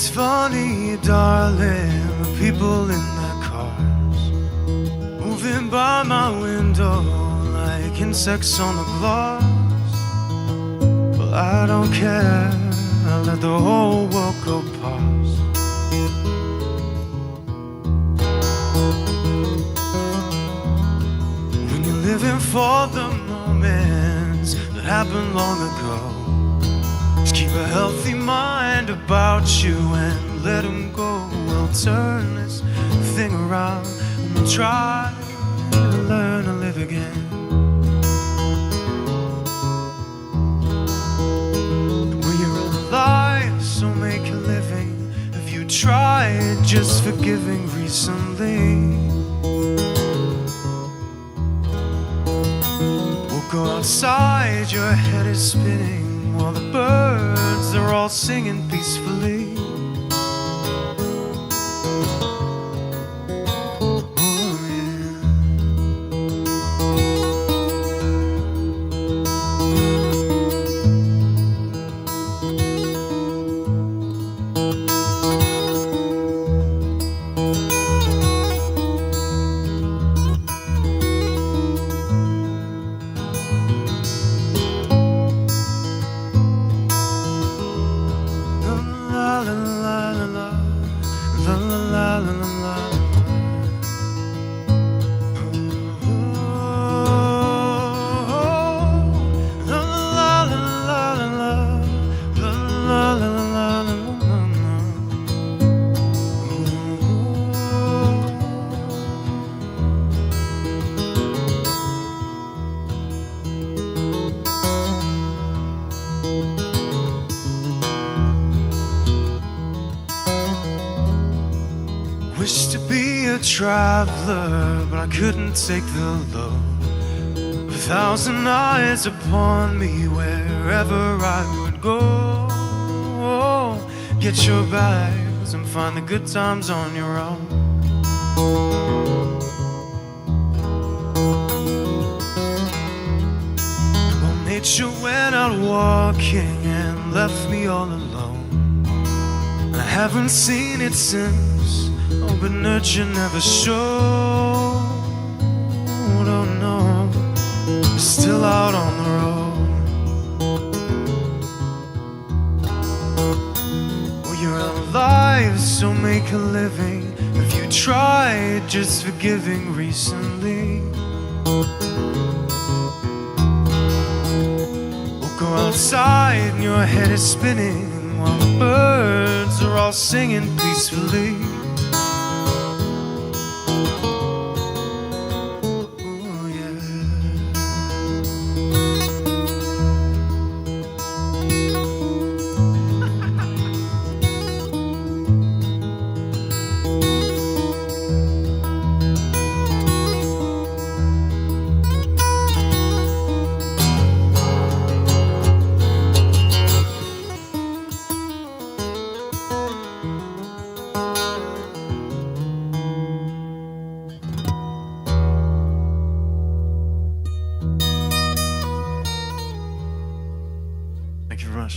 It's funny, darling, the people in their cars moving by my window like insects on the glass. Well, I don't care, I let the whole world go past. When you're living for the moments that happened long ago, just keep a healthy mind about you and let them go. We'll turn this thing around and we'll try to learn to live again. Well, you're alive, so make a living. Have you tried just forgiving recently? We'll go outside, your head is spinning while the birds are all singing peacefully. Wished to be a traveler, but I couldn't take the load. A thousand eyes upon me wherever I would go. Get your bags and find the good times on your own. Well, nature went out walking and left me all alone. I haven't seen it since. Oh, but nurture never showed. Oh no, still out on the road. Well, you're alive, so make a living. Have you tried just forgiving recently? We'll go outside and your head is spinning while the birds are all singing peacefully. Thank you very much.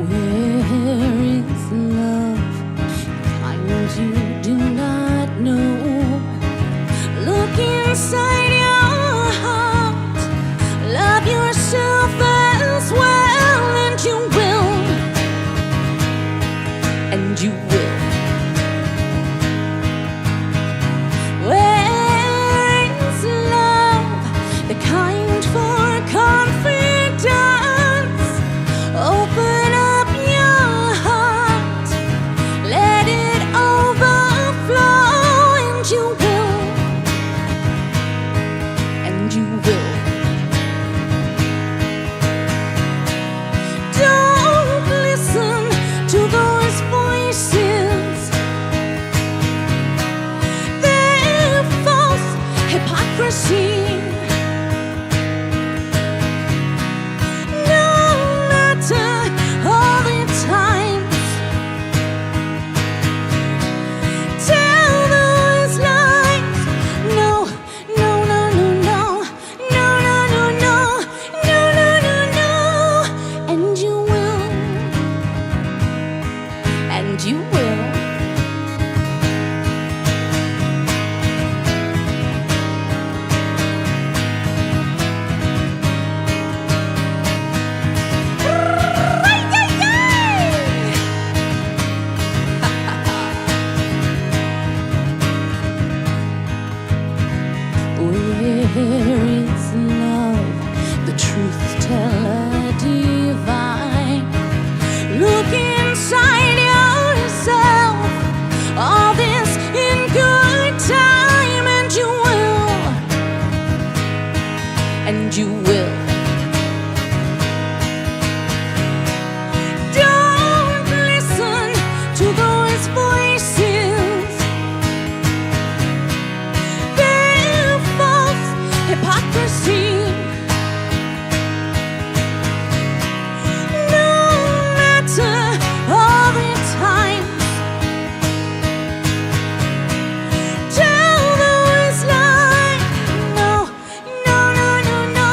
Where is love? Kind you do not Where is love, the truth teller divine? Look inside yourself, all this in good time, and you will. Don't listen to those voices. They're false hypocrisy. No matter all the times, tell those lies. No, no, no, no, no,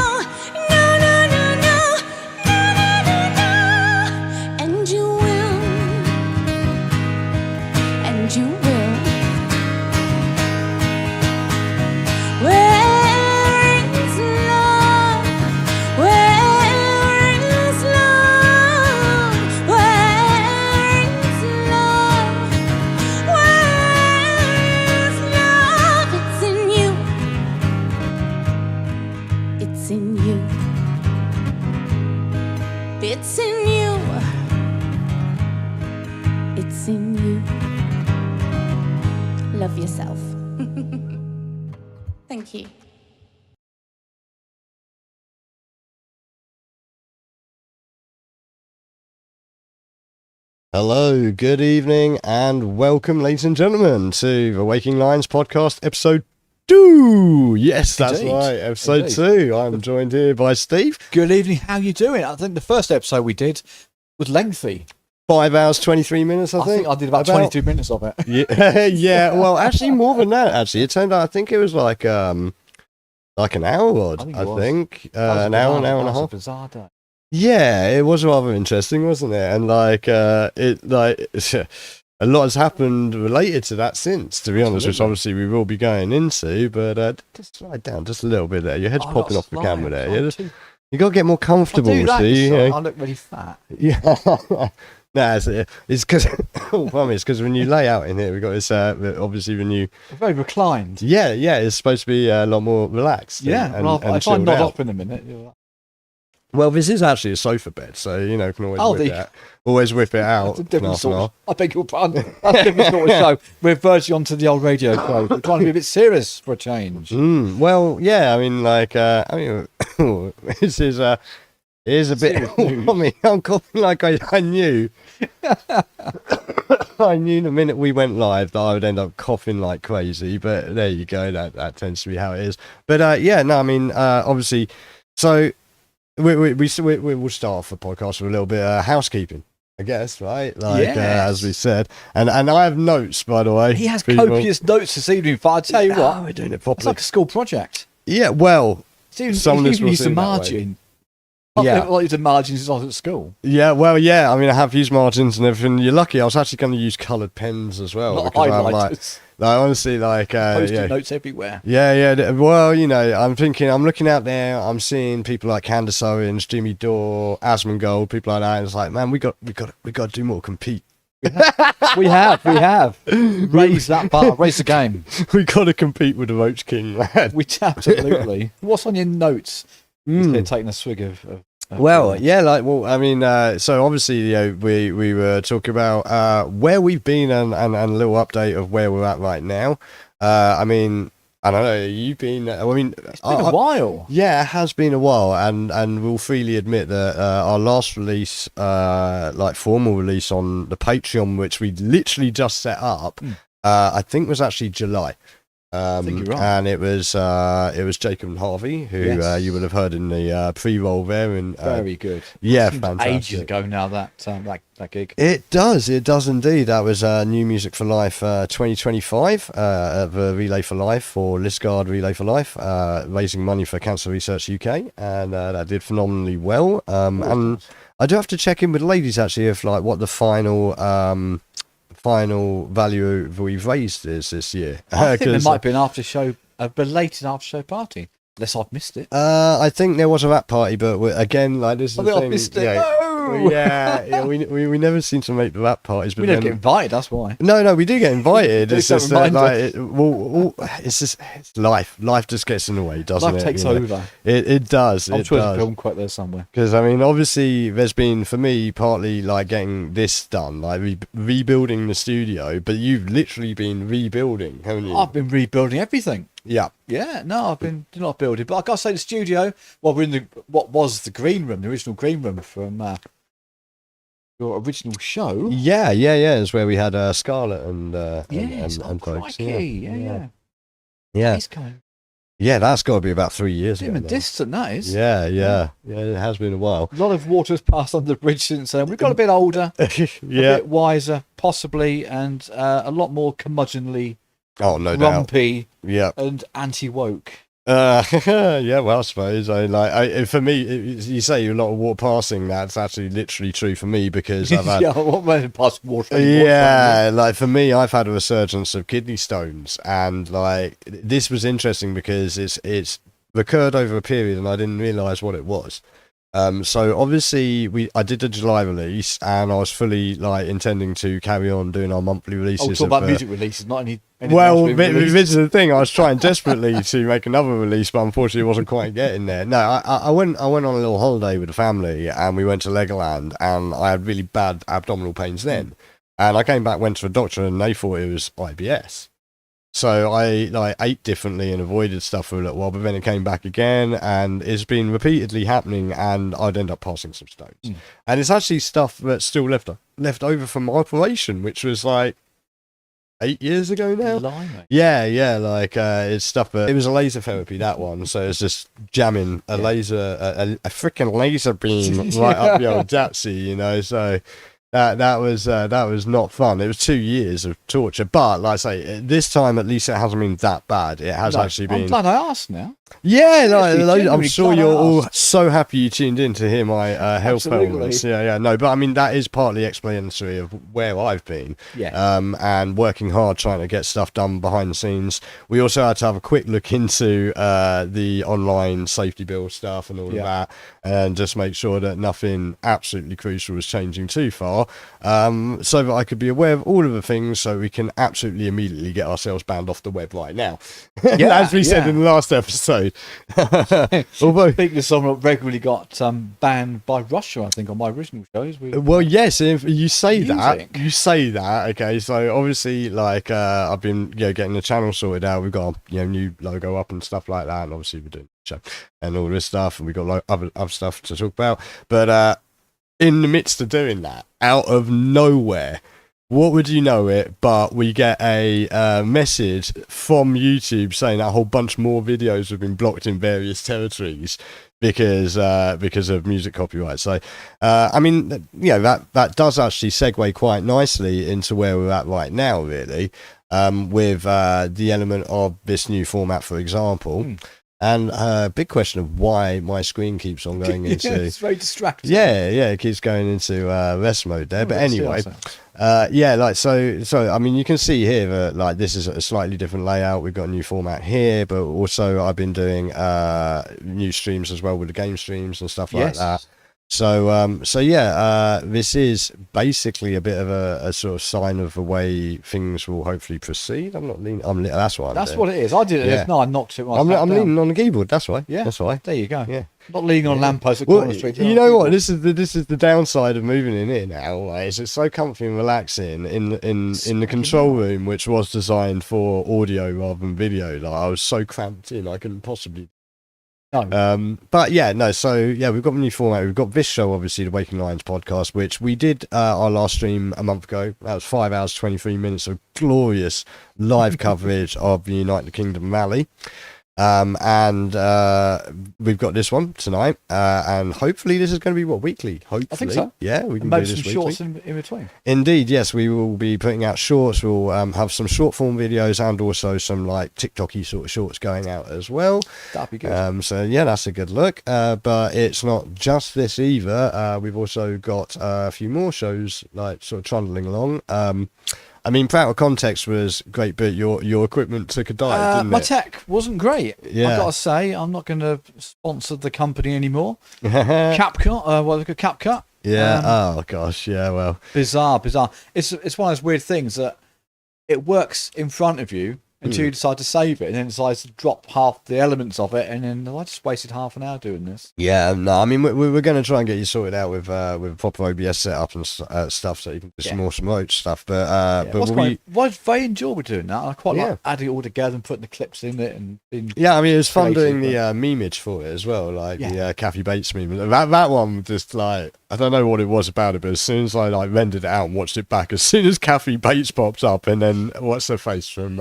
no, no, no, no, no, no, no, no. And you will, and you will. Where is love? Where is love? Where is love? Where is love? It's in you. It's in you. It's in you. It's in you. Love yourself. Thank you. Hello, good evening, and welcome, ladies and gentlemen, to the Waking Lions podcast, episode 2. Yes, that's Indeed. right, episode Indeed. 2. I'm joined here by Steve. Good evening, how you doing? I think the first episode we did was lengthy. 5 hours, 23 minutes, I I think I did about 22 minutes of it. Yeah, yeah, well, actually, more than that, actually. It turned out, I think it was like an hour odd, I think it I was. think. That was An hour and a that was half. a bizarre day. Yeah, it was rather interesting, wasn't it? And a lot has happened related to that since, to be honest, which Absolutely. obviously we will be going into. But just slide down just a little bit there. Your head's Oh, popping not off the slide. camera there. I'm You too- got to get more I comfortable. do that, See, so you know? I look really fat. Yeah. Nah, it's because it's because when you lay out in here, we've got this. Obviously, when you I'm very reclined. yeah, it's supposed to be a lot more relaxed. Yeah, and, well, and if I chilled nod out. off in a minute, you're like, Well, this is actually a sofa bed, so you know, can always whip it out. that's a different nice and sort hard. of, I beg your pardon. That's a different sort of show. We're verging onto the old radio show. We're trying to be a bit serious for a change. Well, yeah, I mean, this is here's a bit. Serious news. I mean, I'm coughing like I knew. I knew the minute we went live that I would end up coughing like crazy. But there you go. That tends to be how it is. But yeah, no, I mean, obviously, so we'll start off the podcast with a little bit of housekeeping, I guess, right? Like Yes. as we said, and I have notes, by the way. He has people. copious notes this evening, but I tell you what, We're doing it it's properly. like a school project. Yeah, well, He's Some of this giving will you seem some that way. margin. Yeah. Like you did margins since I was at school. yeah, well, yeah. I mean, I have used margins and everything. You're lucky. I was actually going to use coloured pens as well. Not because I'm highlighters. honestly, Post-it yeah. notes everywhere. Yeah. Well, you know, I'm looking out there. I'm seeing people like Candace Owens, Jimmy Dore, Asmongold, people like that. And it's like, man, we got to do more. Compete. We have. Raise that bar, raise the game. We got to compete with the Roach King, man. We absolutely. What's on your notes? They're taking a swig of Well, beer. yeah, I mean, so obviously, you know, we were talking about where we've been and a little update of where we're at right now. I mean, I don't know, you've been, I mean, It's been a while. yeah, it has been a while, and we'll freely admit that our last release, like formal release on the Patreon, which we literally just set up, I think was actually July. I think you're right. And it was Jacob and Harvey, who Yes. you would have heard in the pre-roll there. And Very good. yeah, Seems fantastic. ages ago now that gig. It does indeed. That was New Music for Life 2025, the Relay for Life, or Lisgard Relay for Life, raising money for Cancer Research UK, and that did phenomenally well. And I do have to check in with the ladies actually if like what the final value we've raised is this year. I think there 'Cause, might be a belated after show party, unless I've missed it. I think there was a rap party, but again, like this is I the think I've thing. missed it. Yeah, No! Yeah, we never seem to make the rap parties. But We don't get invited, that's why. No, we do get invited. It's Don't just that, remind like, it's life. Life just gets in the way, doesn't Life it? takes You know? over. It does. I'm It sure there's a does. film quote there somewhere. Because I mean, obviously, there's been for me partly like getting this done, like rebuilding the studio. But you've literally been rebuilding, haven't you? I've been rebuilding everything. Yeah. Yeah, no, I've been not building, but I gotta say the studio. Well, we're in what was the green room, the original green room from your original show. Yeah. It's where we had Scarlett and Yes, and folks. crikey, Yeah. It's going Yeah, that's got to be about 3 years ago. dim and now. distant, that is. Yeah. It has been a while. A lot of water has passed under the bridge since then. We've got a bit older, a Yeah. bit wiser, possibly, and a lot more curmudgeonly, Oh, no doubt. grumpy, Yeah. and anti-woke. Yeah, well, I suppose for me, you say a lot of water passing. That's actually literally true for me because I've had. Yeah, what went past water? Yeah, like for me, I've had a resurgence of kidney stones, and like this was interesting because it's recurred over a period, and I didn't realise what it was. So obviously I did a July release, and I was fully like intending to carry on doing our monthly releases. Oh, talk about music releases, not any. Well, else being released. this is the thing. I was trying desperately to make another release, but unfortunately, it wasn't quite getting there. No, I went on a little holiday with the family, and we went to Legoland, and I had really bad abdominal pains then. And I came back, went to a doctor, and they thought it was IBS. So I ate differently and avoided stuff for a little while, but then it came back again, and it's been repeatedly happening, and I'd end up passing some stones. And it's actually stuff that's still left over from my operation, which was like 8 years ago now. Blimey. Yeah, like it's stuff. But it was a laser therapy, that one. So it's just jamming a laser, a freaking laser beam right up your old datsy, you know. So that was not fun. It was 2 years of torture. But like I say, this time at least it hasn't been that bad. It has actually been. I'm glad I asked now. Yeah, Actually, I'm genuinely sure glad I you're all asked. so happy you tuned in to hear my health Absolutely. ailments. Yeah, no, but I mean that is partly explanatory of where I've been. Yeah. And working hard trying to get stuff done behind the scenes. We also had to have a quick look into the online safety bill stuff and all of that, and just make sure that nothing absolutely crucial was changing too far, so that I could be aware of all of the things, so we can absolutely immediately get ourselves banned off the web right now. Yeah, As we said yeah. in the last episode. Although, Speaking of someone that regularly got banned by Russia, I think, on my original shows. well, yes, if you say Music. that, okay. So obviously, like I've been, getting the channel sorted out. We've got new logo up and stuff like that, and obviously we're doing the show and all this stuff, and we've got other stuff to talk about. But in the midst of doing that, out of nowhere, what would you know it, but we get a message from YouTube saying that a whole bunch more videos have been blocked in various territories because of music copyright. So, I mean, that does actually segue quite nicely into where we're at right now, really, with the element of this new format, for example. And big question of why my screen keeps on going into... It's very distracting. Yeah, it keeps going into rest mode there. But anyway, so I mean, you can see here that like this is a slightly different layout. We've got a new format here, but also I've been doing new streams as well with the game streams and stuff like that. So this is basically a bit of a sort of sign of the way things will hopefully proceed. I'm not leaning. That's what I'm That's doing. what it is. I did it. Yeah. No, I knocked it. When I I'm sat down. leaning on the keyboard. That's why. Yeah. That's why. There you go. Yeah. Not leaning on a lamppost at Well, Corner Street. you know what? This is the downside of moving in here now. Like, it's so comfy and relaxing in the control room, which was designed for audio rather than video. Like, I was so cramped in, I couldn't possibly. No. But yeah, no. So yeah, we've got a new format. We've got this show, obviously, the Waking Lions podcast, which we did our last stream a month ago. That was 5 hours 23 minutes of glorious live coverage of the United Kingdom rally. And we've got this one tonight, and hopefully this is going to be weekly. Hopefully, I think so. Yeah, we can Maybe do some this shorts weekly. in between. Indeed, yes, we will be putting out shorts. We'll have some short form videos and also some like TikTok-y sort of shorts going out as well. That'd be good. So yeah, that's a good look. But it's not just this either. We've also got a few more shows like sort of trundling along. I mean, Out of Context was great, but your equipment took a dive, didn't my it? tech wasn't great. Yeah. I've got to say, I'm not going to sponsor the company anymore. CapCut, CapCut. Yeah. Oh gosh. Yeah. Well. Bizarre. It's one of those weird things that it works in front of you until you decide to save it, and then decides to drop half the elements of it, and then I just wasted half an hour doing this. Yeah. No. I mean, we're going to try and get you sorted out with a proper OBS setup and stuff, so you can do some more remote stuff. But was very enjoyable doing that. I quite like adding it all together and putting the clips in it and being I mean, it was fun doing the memeage for it as well, like the Kathy Bates meme. That one just like, I don't know what it was about it, but as soon as I like rendered it out and watched it back, as soon as Kathy Bates pops up, and then what's her face from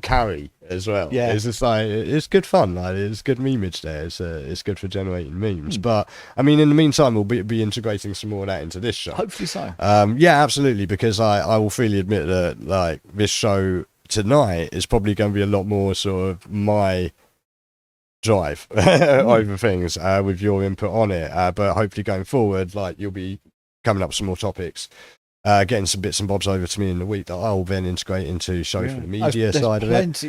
Carrie as well. Yeah, it's just like, it's good fun. Like, it's good memeage there. It's good for generating memes. But I mean, in the meantime, we'll be integrating some more of that into this show. Hopefully so. Yeah, absolutely. Because I will freely admit that like this show tonight is probably going to be a lot more sort of my drive over things with your input on it. But hopefully going forward, like, you'll be coming up with some more topics. Getting some bits and bobs over to me in the week that I'll then integrate into show for the media side of it.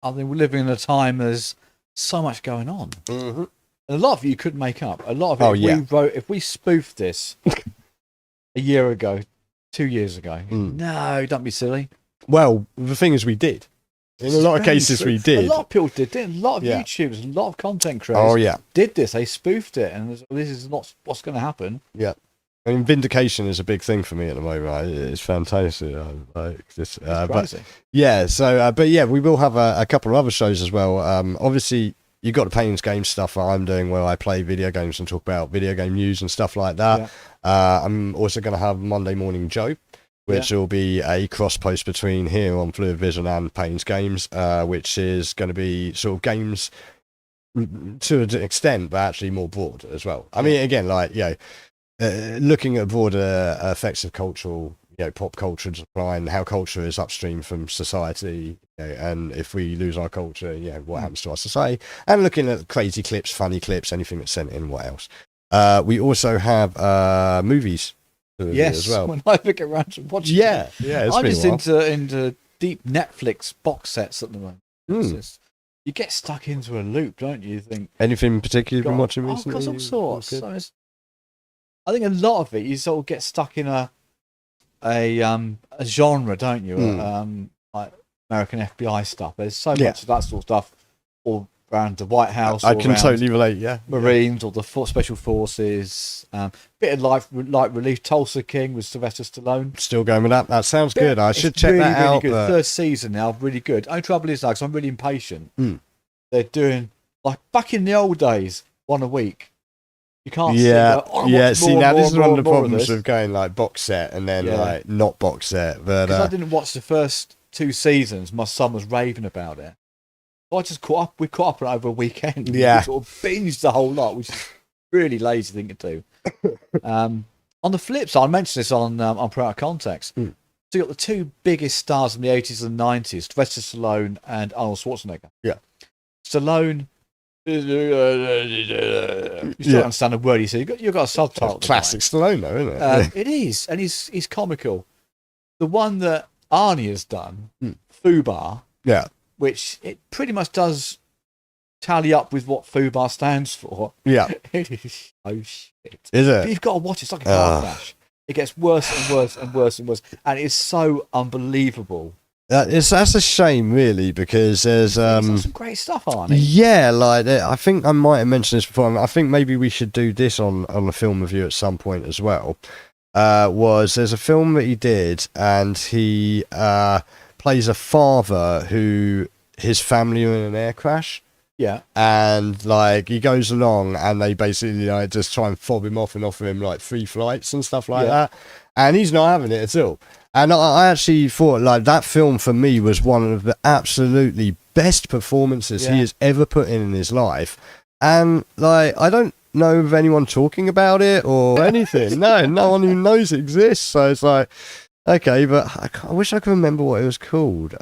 I think we're living in a time there's so much going on. Mm-hmm. And a lot of it you couldn't make up. A lot of it if we spoofed this a year ago, 2 years ago, no, don't be silly. Well, the thing is, we did. In a lot of cases, we did. A lot of people did. A lot of YouTubers, a lot of content creators did this. They spoofed it, and this is not what's going to happen. Yeah. I mean, vindication is a big thing for me at the moment. It's fantastic. But yeah, we will have a couple of other shows as well. Obviously, you've got the Pains Games stuff that I'm doing, where I play video games and talk about video game news and stuff like that. Yeah. I'm also going to have Monday Morning Joe, which will be a cross post between here on Fluid Vision and Pains Games, which is going to be sort of games to an extent, but actually more broad as well. I mean, again, like, looking at broader effects of cultural, pop culture decline, how culture is upstream from society, and if we lose our culture, what happens to our society, and looking at crazy clips, funny clips, anything that's sent in, what else. We also have movies as well. When I get around to watching I'm just into deep Netflix box sets at the moment. You get stuck into a loop, don't you? Think anything particular you've been watching recently? Because all sorts. So I think a lot of it, you sort of get stuck in a genre, don't you? Like American FBI stuff. There's so much of that sort of stuff all around the White House. I can totally relate. Marines or the Special Forces. Bit of light relief. Tulsa King with Sylvester Stallone. Still going with that. That sounds good. I should check that out. Really good. Third season now, really good. Only trouble is, because I'm really impatient. They're doing, like, back in the old days, one a week. You can't see now this is one of the problems with going like box set and then like not box set. But because I didn't watch the first 2 seasons, my son was raving about it. So I just caught up. We caught up on it over a weekend. We sort of binged the whole lot, which is really lazy thing to do. On the flip side, I mentioned this on Pro Out of Context. So you got the 2 biggest stars in the 80s and 90s, Sylvester Stallone and Arnold Schwarzenegger. Yeah, Stallone. You still understand a word he said. You've got a subtitle. Classic Stallone, though, isn't it? It is, and he's comical. The one that Arnie has done, FUBAR, which it pretty much does tally up with what FUBAR stands for. Yeah, it is so shit. Is it? But you've got to watch it. It's like a car crash. It gets worse and worse and worse and worse, and it's so unbelievable. That's a shame, really, because there's some great stuff on it. Yeah, like I think I might have mentioned this before. I think maybe we should do this on a film review at some point as well. There's a film that he did, and he plays a father who his family are in an air crash. Yeah, and like he goes along, and they basically like just try and fob him off and offer him like free flights and stuff like that, and he's not having it at all. And I actually thought like that film for me was one of the absolutely best performances he has ever put in his life. And like, I don't know of anyone talking about it or anything. No one who knows it exists. So it's like, okay, but I wish I could remember what it was called.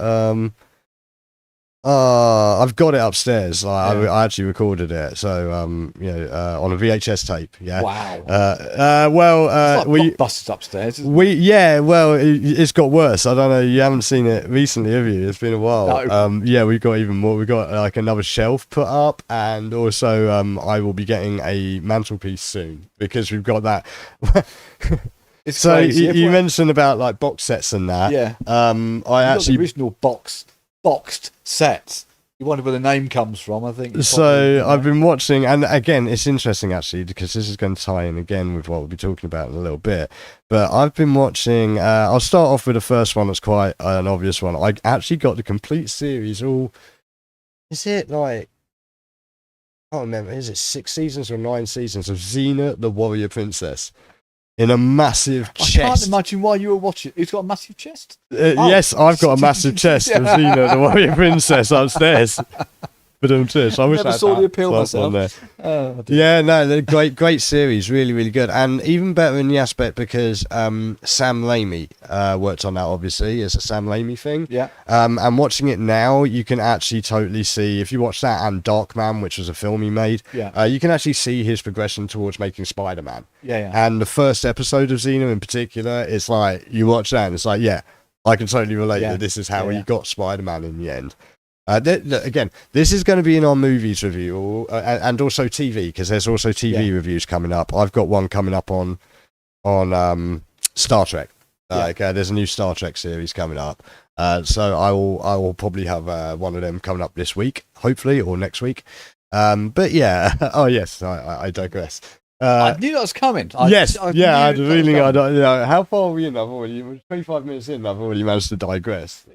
I've got it upstairs. Like, Yeah. I actually recorded it, so on a VHS tape. Yeah. Wow. Well, It's like Blockbusters upstairs. Isn't it's got worse. I don't know. You haven't seen it recently, have you? It's been a while. No. We've got even more. We've got like another shelf put up, and also I will be getting a mantelpiece soon because we've got that. It's So crazy. you mentioned about like box sets and that. Yeah. I You've got actually the original boxed sets. You wonder where the name comes from. I think. So I've been watching, and again, it's interesting actually because this is going to tie in again with what we'll be talking about in a little bit. But I've been watching. I'll start off with the first one. That's quite an obvious one. I actually got the complete series. All is it like? I can't remember. Is it 6 seasons or 9 seasons of Xena, the Warrior Princess, in a massive I chest? can't imagine why you were watching. It's got a massive chest. Yes, I've got a massive chest of Xena, the Warrior Princess, upstairs. But I wish Never I saw had the appeal that one myself. there. Oh, dear. Yeah, no, they're great series, really, really good, and even better in the aspect because Sam Raimi worked on that. Obviously, it's a Sam Raimi thing. Yeah. And watching it now, you can actually totally see if you watch that and Darkman, which was a film he made. Yeah. You can actually see his progression towards making Spider-Man. Yeah. And the first episode of Xena in particular, it's like you watch that and it's like, yeah, I can totally relate that this is how he got Spider-Man in the end. Again, this is going to be in our movies review and also TV because there's also TV reviews coming up. I've got one coming up on Star Trek. There's a new Star Trek series coming up. So I will probably have one of them coming up this week, hopefully, or next week. But yeah, oh yes, I digress. I knew that was coming. I had a feeling. How far are we in? I've already 25 minutes in. I've already managed to digress.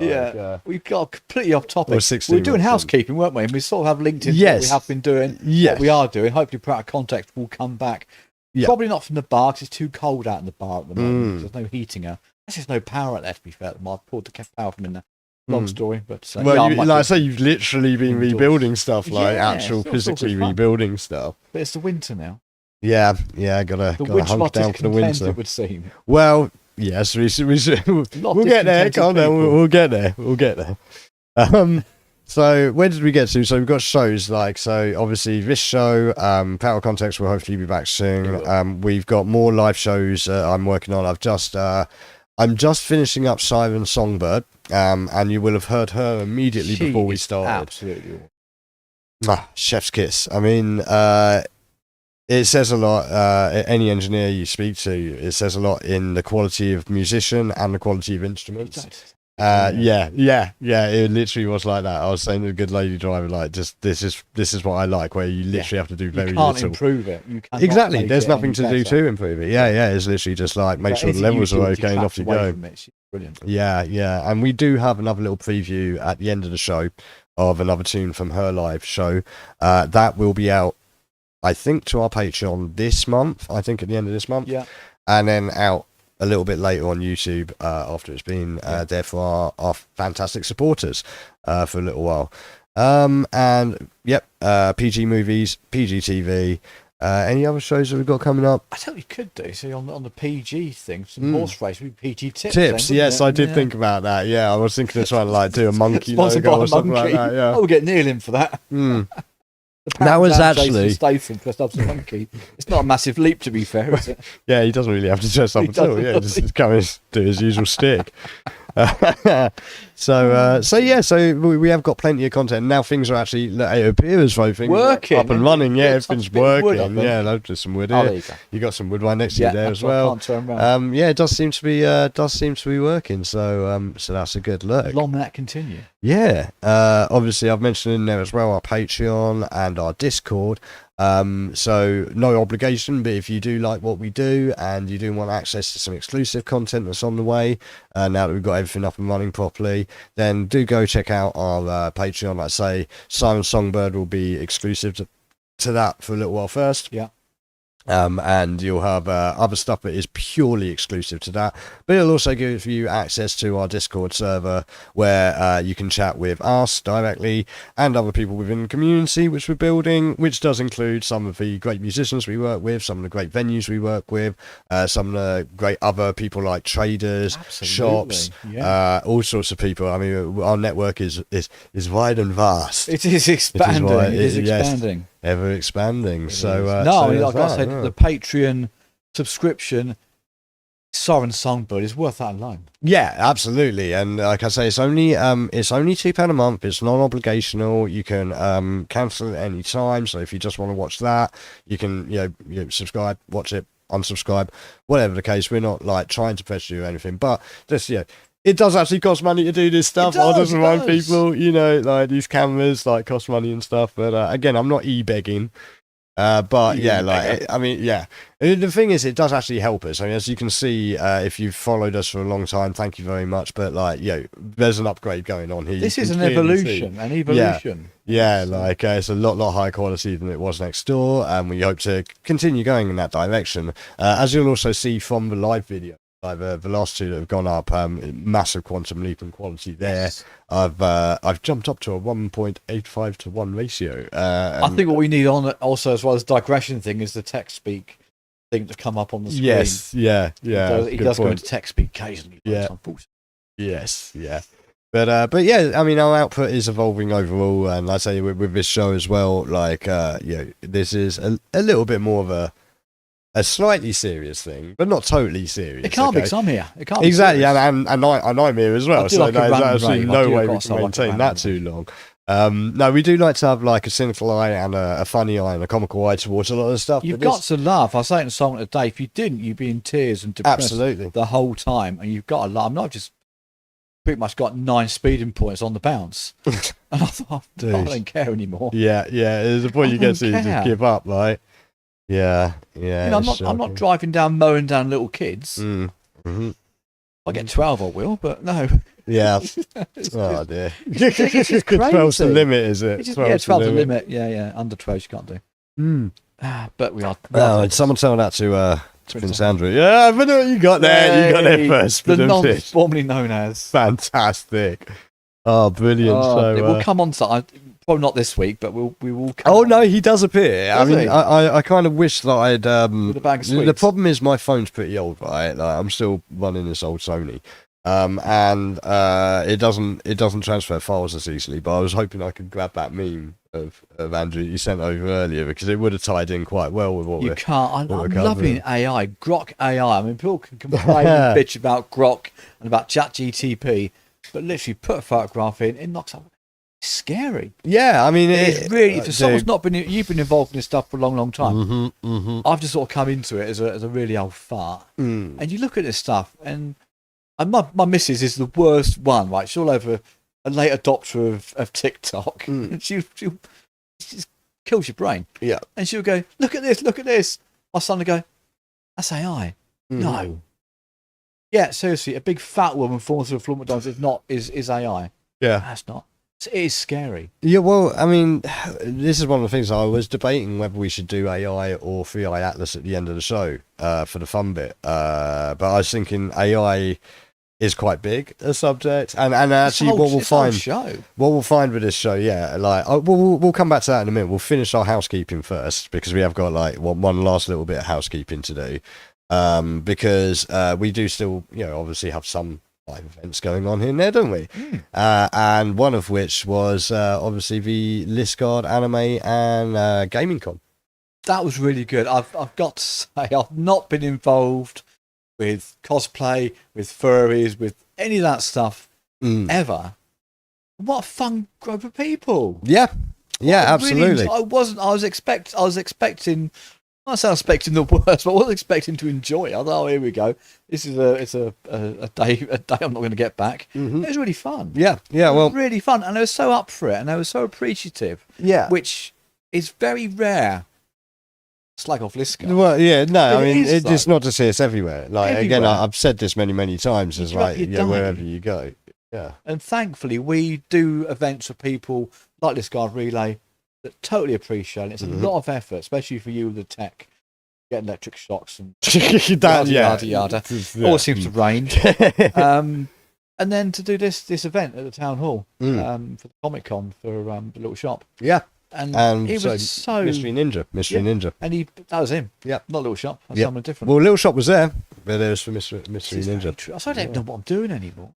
We've got completely off topic. Or We 16 were doing minutes in. housekeeping, weren't we? And we sort of have linked in Yes. what we have been doing, Yes. what we are doing. Hopefully, put out of context, we'll come back. Yeah. Probably not from the bar because it's too cold out in the bar at the moment. Mm. There's no heating out. There's no power out there, to be fair. I've pulled the power from in there. Long story, but Like I say, you've literally been indoors. rebuilding stuff, like Yeah, actual it's all physically sorts of fun. rebuilding stuff. But it's the winter now. Yeah, gotta The winter hunk lot down is for the content, winter. it would seem. Well, yes, we'll get there. discontented Calm down. people. We'll get there. We'll get there. So where did we get to? So we've got shows so obviously this show, Power Context will hopefully be back soon. We've got more live shows I'm working on. I'm just finishing up Siren Songbird, and you will have heard her immediately She before we is started. Absolutely. Awesome. Chef's kiss. I mean, it says a lot. Any engineer you speak to, it says a lot in the quality of musician and the quality of instruments. Yeah. It literally was like that. I was saying to the good lady driver, like, just this is what I like, where you literally have to do very You can't little. improve it. You cannot Exactly. make There's it nothing any to do better. to improve it. Yeah. It's literally just like make sure the Anything levels you are do okay and off you detracts away go. from it. She's brilliant. Yeah. And we do have another little preview at the end of the show of another tune from her live show. That will be out, I think, to our Patreon this month. I think at the end of this month. Yeah. And then out a little bit later on YouTube after it's been there for our fantastic supporters for a little while. PG movies, PG TV. Any other shows that we've got coming up? I tell you, could do. See, on the PG thing, some horse race with PG tips. Tips, then, yes, wouldn't I it? did think about that. Yeah, I was thinking of trying to like do a monkey Sponsored logo by or a something monkey. like that. Yeah. Oh, we'll get Neil in for that. The That was Jason actually- Statham dressed up as a monkey. It's not a massive leap, to be fair, is it? Yeah, he doesn't really have to dress up He at all. doesn't Yeah, really. just come and do his usual stick. So we have got plenty of content now. Things are actually, it appears though, things are Working, up and isn't running. it? Yeah, Yeah, everything's some bit of wood, I working. think. Yeah, there's some wood Oh, here. there you go. You got some wood right next to Yeah, you there that's as what I well. can't turn around. Yeah, it does seem to be working. So that's a good look. Long may that continue. Yeah, obviously I've mentioned in there as well our Patreon and our Discord. So no obligation, but if you do like what we do and you do want access to some exclusive content that's on the way, now that we've got everything up and running properly, then do go check out our Patreon. Like I say, Siren Songbird will be exclusive to that for a little while first. Yeah. And you'll have other stuff that is purely exclusive to that, but it'll also give you access to our Discord server where you can chat with us directly and other people within the community which we're building, which does include some of the great musicians we work with, some of the great venues we work with, some of the great other people like traders, shops, all sorts of people. I mean, our network is wide and vast. It is expanding. It is expanding. Yes, ever expanding. So I've got to say, the Patreon subscription, Siren Songbird, is worth that alone. Yeah, absolutely. And like I say, it's only £2 a month. It's non-obligational. You can cancel at any time. So if you just want to watch that, you can you subscribe, watch it, unsubscribe, whatever the case. We're not like trying to pressure you or anything, but just it does actually cost money to do this stuff. I'll just remind people, like these cameras like cost money and stuff. But again, I'm not e-begging. But the thing is, it does actually help us. I mean, as you can see, if you've followed us for a long time, thank you very much. But there's an upgrade going on here. This is an evolution. Yeah, it's a lot higher quality than it was next door, and we hope to continue going in that direction. As you'll also see from the live video. The last two that have gone up, massive quantum leap in quality there. Yes. I've jumped up to a 1.85 to 1 ratio. I think what we need on also, as well as digression thing, is the text speak thing to come up on the screen. Yes, yeah. He does go into text speak occasionally. Yeah. Yes, yeah. But yeah, I mean, our output is evolving overall, and I say with this show as well, this is a little bit more of a slightly serious thing, but not totally serious. It can't be, because I'm here. It can't exactly, be and I'm here as well. So there's actually no way we can maintain that too long. No, we do like to have like a cynical eye and a funny eye and a comical eye towards a lot of stuff. You've got to laugh. I was saying to someone today, if you didn't, you'd be in tears and depressed the whole time. And you've got to laugh. I've just pretty much got 9 speeding points on the bounce. And I thought, I don't care anymore. Yeah. There's a point you get to you just give up, right? Yeah. I'm not driving down, mowing down little kids. Mm-hmm. I get 12, I will, but no. Yeah. Oh dear. It's crazy. 12's the limit, is it? 12's the limit. Yeah. Under 12 you can't do. But we are. Someone tell that to Prince Andrew. Yeah, but you got there. Hey, you got there first. The non-formerly known as. Fantastic. Oh, brilliant. We'll come on to probably not this week, but we will come on. No, he does appear. I kind of wish that I'd with a bag of sweets. The problem is my phone's pretty old, right? Like, I'm still running this old Sony. And it doesn't transfer files as easily, but I was hoping I could grab that meme of Andrew you sent over earlier, because it would have tied in quite well with what you can't. I'm loving AI, Grok AI. I mean, people can complain and bitch about Grok and about ChatGTP, but literally put a photograph in, it knocks out. It's scary. Yeah, I mean, it's really. For someone's not been, you've been involved in this stuff for a long time. I've just sort of come into it as a really old fart, and you look at this stuff and. And my missus is the worst one, right? She's all over a late adopter of TikTok. And she just kills your brain. Yeah. And she'll go, look at this. My son will go, that's AI. No. Yeah, seriously, a big fat woman falling through a floor McDonald's is AI. Yeah. That's not. It is scary. Yeah, well, I mean, this is one of the things I was debating whether we should do AI or 3i Atlas at the end of the show for the fun bit. But I was thinking AI is quite big a subject, and actually what we'll find with this show, we'll come back to that in a minute. We'll finish our housekeeping first, because we have got like one last little bit of housekeeping to do, because we do still obviously have some live events going on here and there, don't we? And one of which was obviously the Liscard Anime and Gaming Con. That was really good. I've got to say, I've not been involved with cosplay, with furries, with any of that stuff ever. What a fun group of people! Yeah, absolutely. I was expecting. I was expecting the worst, but I wasn't expecting to enjoy it. I thought, here we go. This is a day I'm not going to get back. It was really fun. Yeah. Well, really fun, and they were so up for it, and they were so appreciative. Yeah, which is very rare. Slag off Liscard. Well, yeah, no, I mean, it's not to say it's everywhere. Like, again, I've said this many times, as like, wherever you go. Yeah. And thankfully, we do events for people like Liscard Relay that totally appreciate it. It's a lot of effort, especially for you with the tech. get electric shocks and That, yada yada. Yeah. All seems to rain. And then to do this event at the town hall for the Comic Con for the little shop. Yeah. And he was so Mystery Ninja. And that was him. Yeah. Not Little Shop. That's Yeah. someone different. Well, Little Shop was there, but it was for Mystery This is very Ninja. true. I don't even know what I'm doing anymore.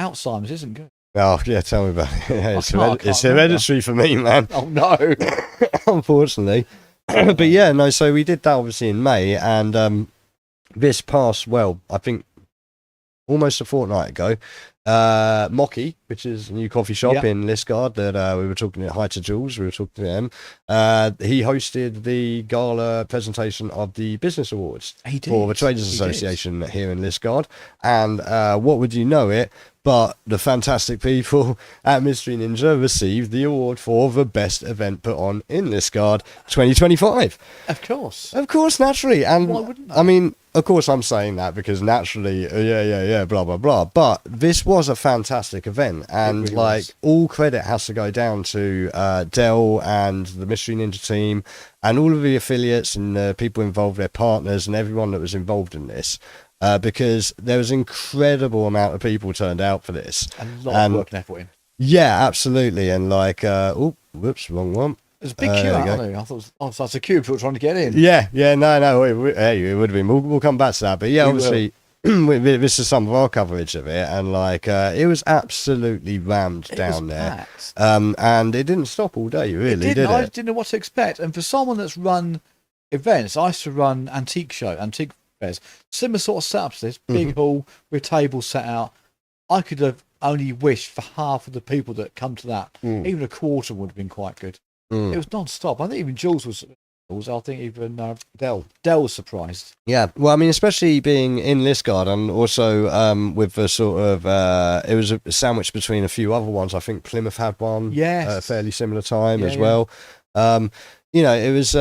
Alzheimer's isn't good. Oh yeah, tell me about it. Yeah, it's can't it's remember. hereditary for me, man. Oh no. Unfortunately. But yeah, no. So we did that obviously in May, and this past, well, I think almost a fortnight ago, Mocky, which is a new coffee shop in Liskeard that we were talking hi to Jules, we were talking to him. He hosted the gala presentation of the Business Awards for the Traders Association here in Liskeard. And what would you know it, but the fantastic people at Mystery Ninja received the award for the best event put on in Liskeard 2025. Of course, Naturally. And why wouldn't they? I mean, of course, I'm saying that because naturally, blah, blah, blah. But this was a fantastic event. And, really was. all credit has to go down to Dell and the Mystery Ninja team and all of the affiliates and the people involved, their partners and everyone that was involved in this. Because there was an incredible amount of people turned out for this. A lot of work and effort in. Yeah, absolutely. And whoops, wrong one. There's a big queue out there. I thought, so that's a queue of people trying to get in. Yeah, no. It would have been. We'll come back to that. But yeah, obviously, this is some of our coverage of it, and it was absolutely rammed down there. Packed. And it didn't stop all day, really, did I it? didn't know what to expect. And for someone that's run events, I used to run antique fairs, similar sort of setups to this, big hall with tables set out. I could have only wished for half of the people that come to that. Even a quarter would have been quite good. It was non-stop. I think even Jules was. I think even Dell was surprised. Yeah, well, I mean, especially being in Liskeard and also with the sort of it was a sandwich between a few other ones. I think Plymouth had one at a fairly similar time as well. It was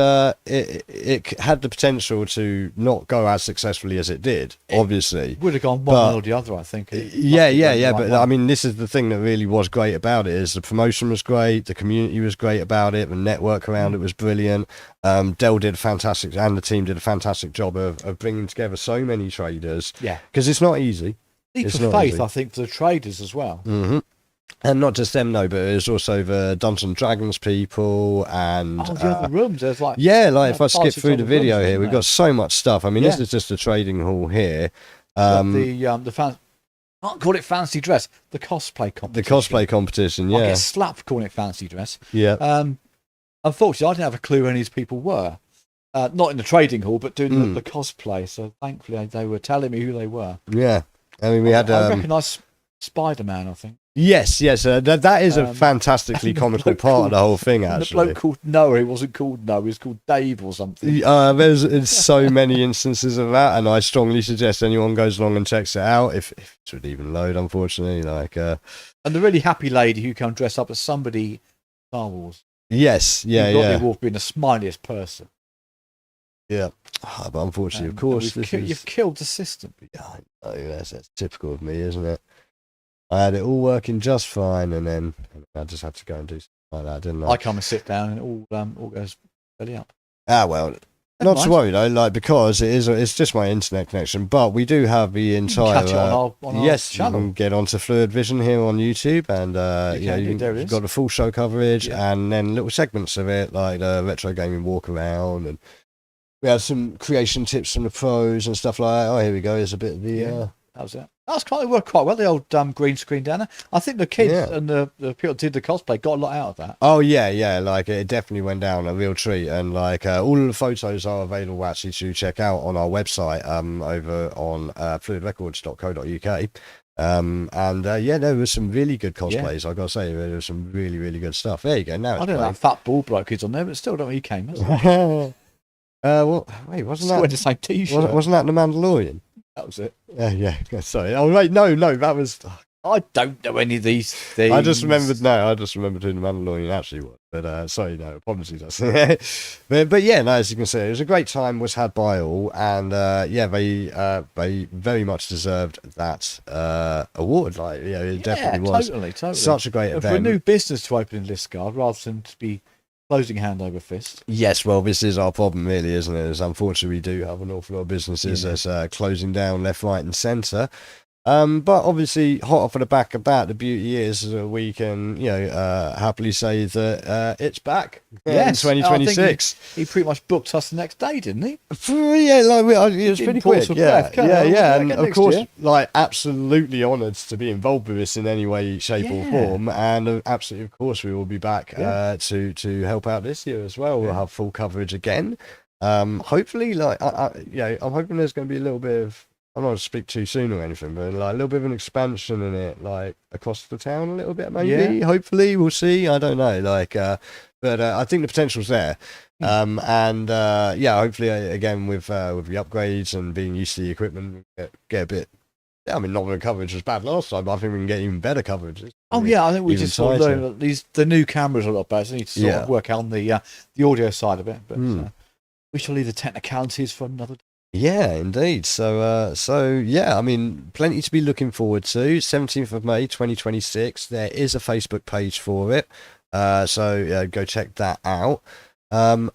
it had the potential to not go as successfully as it did. Obviously, Would have gone one way or the other, I think. But I mean, this is the thing that really was great about it: is the promotion was great, the community was great about it, the network around it was brilliant. Dell did fantastic, and the team did a fantastic job of bringing together so many traders. Yeah, because it's not easy. Leap It's of not faith, easy. I think, for the traders as well. Mm-hmm. And not just them, no, but there's also the Dungeons and Dragons people and the other rooms. There's if I skip through the video rooms, here, we've got so much stuff. I mean, this is just a trading hall here. The can't call it fancy dress. The cosplay competition. The cosplay competition, I yeah, get slapped for calling it fancy dress. yeah. Unfortunately, I didn't have a clue who any of these people were. Not in the trading hall, but doing the cosplay. So thankfully, they were telling me who they were. Yeah, I mean, we had. I recognise Spider-Man, I think. Yes. That is a fantastically comical part of the whole thing, The actually. bloke called Noah, he wasn't called Noah, he was called Dave or something. There's so many instances of that, and I strongly suggest anyone goes along and checks it out if it would even load. Unfortunately, And the really happy lady who come dressed up as somebody Star Wars. yes, yeah. Rodney Wolf being the smiliest person. Yeah, but unfortunately, of course, You've killed the system. Yeah, I know, that's typical of me, isn't it? I had it all working just fine, and then I just had to go and do something like that, didn't I? I come and sit down, and it all goes belly up. Well, not to worry though, because it's just my internet connection. But we do have the entire. Catch it on our yes, channel. you can get onto Phluid Vision here on YouTube, and you've got the full show coverage, and then little segments of it, like the retro gaming walk around, and we had some creation tips from the pros and stuff like that. Oh, here we go. Here's a bit of the. That was it. It worked quite well, the old green screen down there. I think the kids and the people that did the cosplay got a lot out of that. Oh, yeah. It definitely went down a real treat. And, all of the photos are available actually to check out on our website over on fluidrecords.co.uk. There was some really good cosplays. I've got to say, there was some really, really good stuff. There you go. Now I don't know that fat ball bloke is on there, but still don't know he came. Wait, wasn't that the same T-shirt? Wasn't that the Mandalorian? That was it. Yeah. Sorry. Oh wait, no, that was. I don't know any of these things. I just remembered who the Mandalorian actually was. But sorry, no, apologies. but yeah, no, as you can see, it was a great time was had by all, and they very much deserved that award. It definitely was. Totally. Such a great And event. for a new business to open in Liskeard, rather than to be closing hand over fist. Yes, well, this is our problem, really, isn't it? Is unfortunately we do have an awful lot of businesses that's closing down left, right, and centre. But obviously, hot off of the back of that, the beauty is that we can, happily say that it's back in 2026. He pretty much booked us the next day, didn't he? Yeah, it was pretty quick. Yeah. And of course, absolutely honoured to be involved with this in any way, shape, or form. And absolutely, of course, we will be back to help out this year as well. We'll have full coverage again. Hopefully, I'm hoping there's going to be a little bit of. I don't want to speak too soon or anything, but like a little bit of an expansion in it, like across the town a little bit, maybe. Yeah. Hopefully, we'll see. I don't know. But I think the potential's there. Hopefully, again with the upgrades and being used to the equipment, get a bit. Yeah, I mean, not the coverage was bad last time, but I think we can get even better coverage. I think we just sort of learned that the new cameras are a lot better. So we need to sort of work out on the audio side of it, but we shall leave the technicalities for another day. Yeah, indeed. So I mean, plenty to be looking forward to. 17th of May, 2026. There is a Facebook page for it. So go check that out. Soon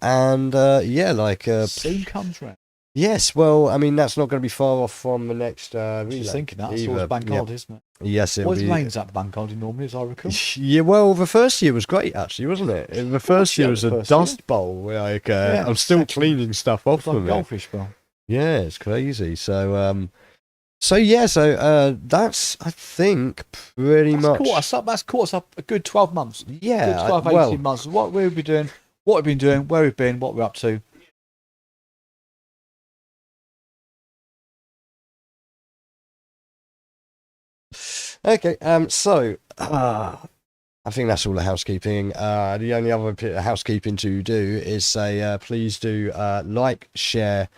comes round. Yes, well, I mean, that's not going to be far off from the next relay. Just thinking that. It's always bank holiday, isn't it? Yes, it always rains at bank holiday normally, as I recall. Yeah, well, the first year was great, actually, wasn't it? The first year was a dust bowl. I'm still cleaning stuff off from it. Goldfish bowl. Yeah, it's crazy. So that's, I think, pretty much. That's caught us up a good 12 months. Yeah. Good 12, 18 months. What we'll be doing, what we've been doing, where we've been, what we're up to. Okay, I think that's all the housekeeping. The only other bit of housekeeping to do is say, please do like, share,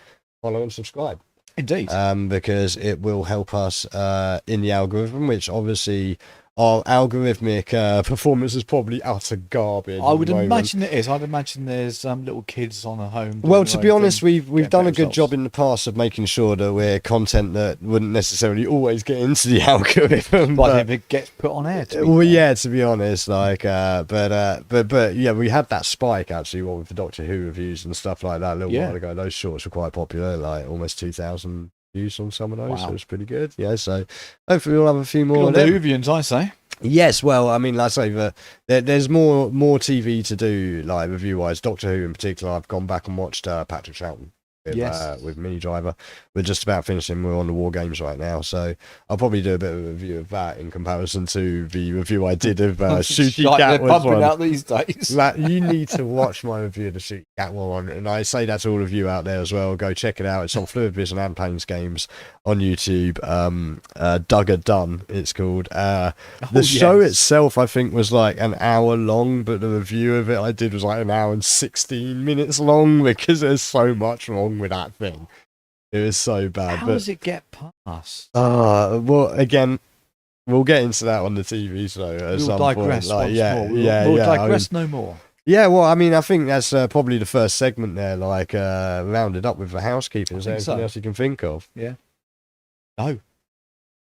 follow and subscribe. Indeed. Because it will help us in the algorithm, which obviously our algorithmic performance is probably utter garbage. I would imagine it is. I'd imagine there's little kids on a home. Well, to be honest, we've done a good job in the past of making sure that we're content that wouldn't necessarily always get into the algorithm. But if it gets put on air. To be honest, but yeah, we had that spike actually, with the Doctor Who reviews and stuff like that a little while ago. Those shorts were quite popular, like almost 2,000 views on some of those. Wow. So it's pretty good. Yeah, so hopefully we'll have a few more. The Whovians, I say. Yes, well, I mean, like I say, there's more TV to do, like review-wise. Doctor Who in particular, I've gone back and watched Patrick Troughton with Mini Driver. We're just about finishing. We're on the War Games right now, so I'll probably do a bit of a review of that in comparison to the review I did of Shooty Cat. They're pumping out these days. You need to watch my review of the Shooty Cat one, and I say that to all of you out there as well. Go check it out. It's on Phluid Vision and Planes Games on YouTube. Duggar Done, it's called. The show itself, I think, was like an hour long, but the review of it I did was like an hour and 16 minutes long because there's so much wrong with that thing. It was so bad. How does it get past? Well, again, we'll get into that on the TV show at some point. We'll digress no more. Yeah, well, I mean, I think that's probably the first segment there, rounded up with the housekeeping. Is there anything else you can think of? Yeah. No.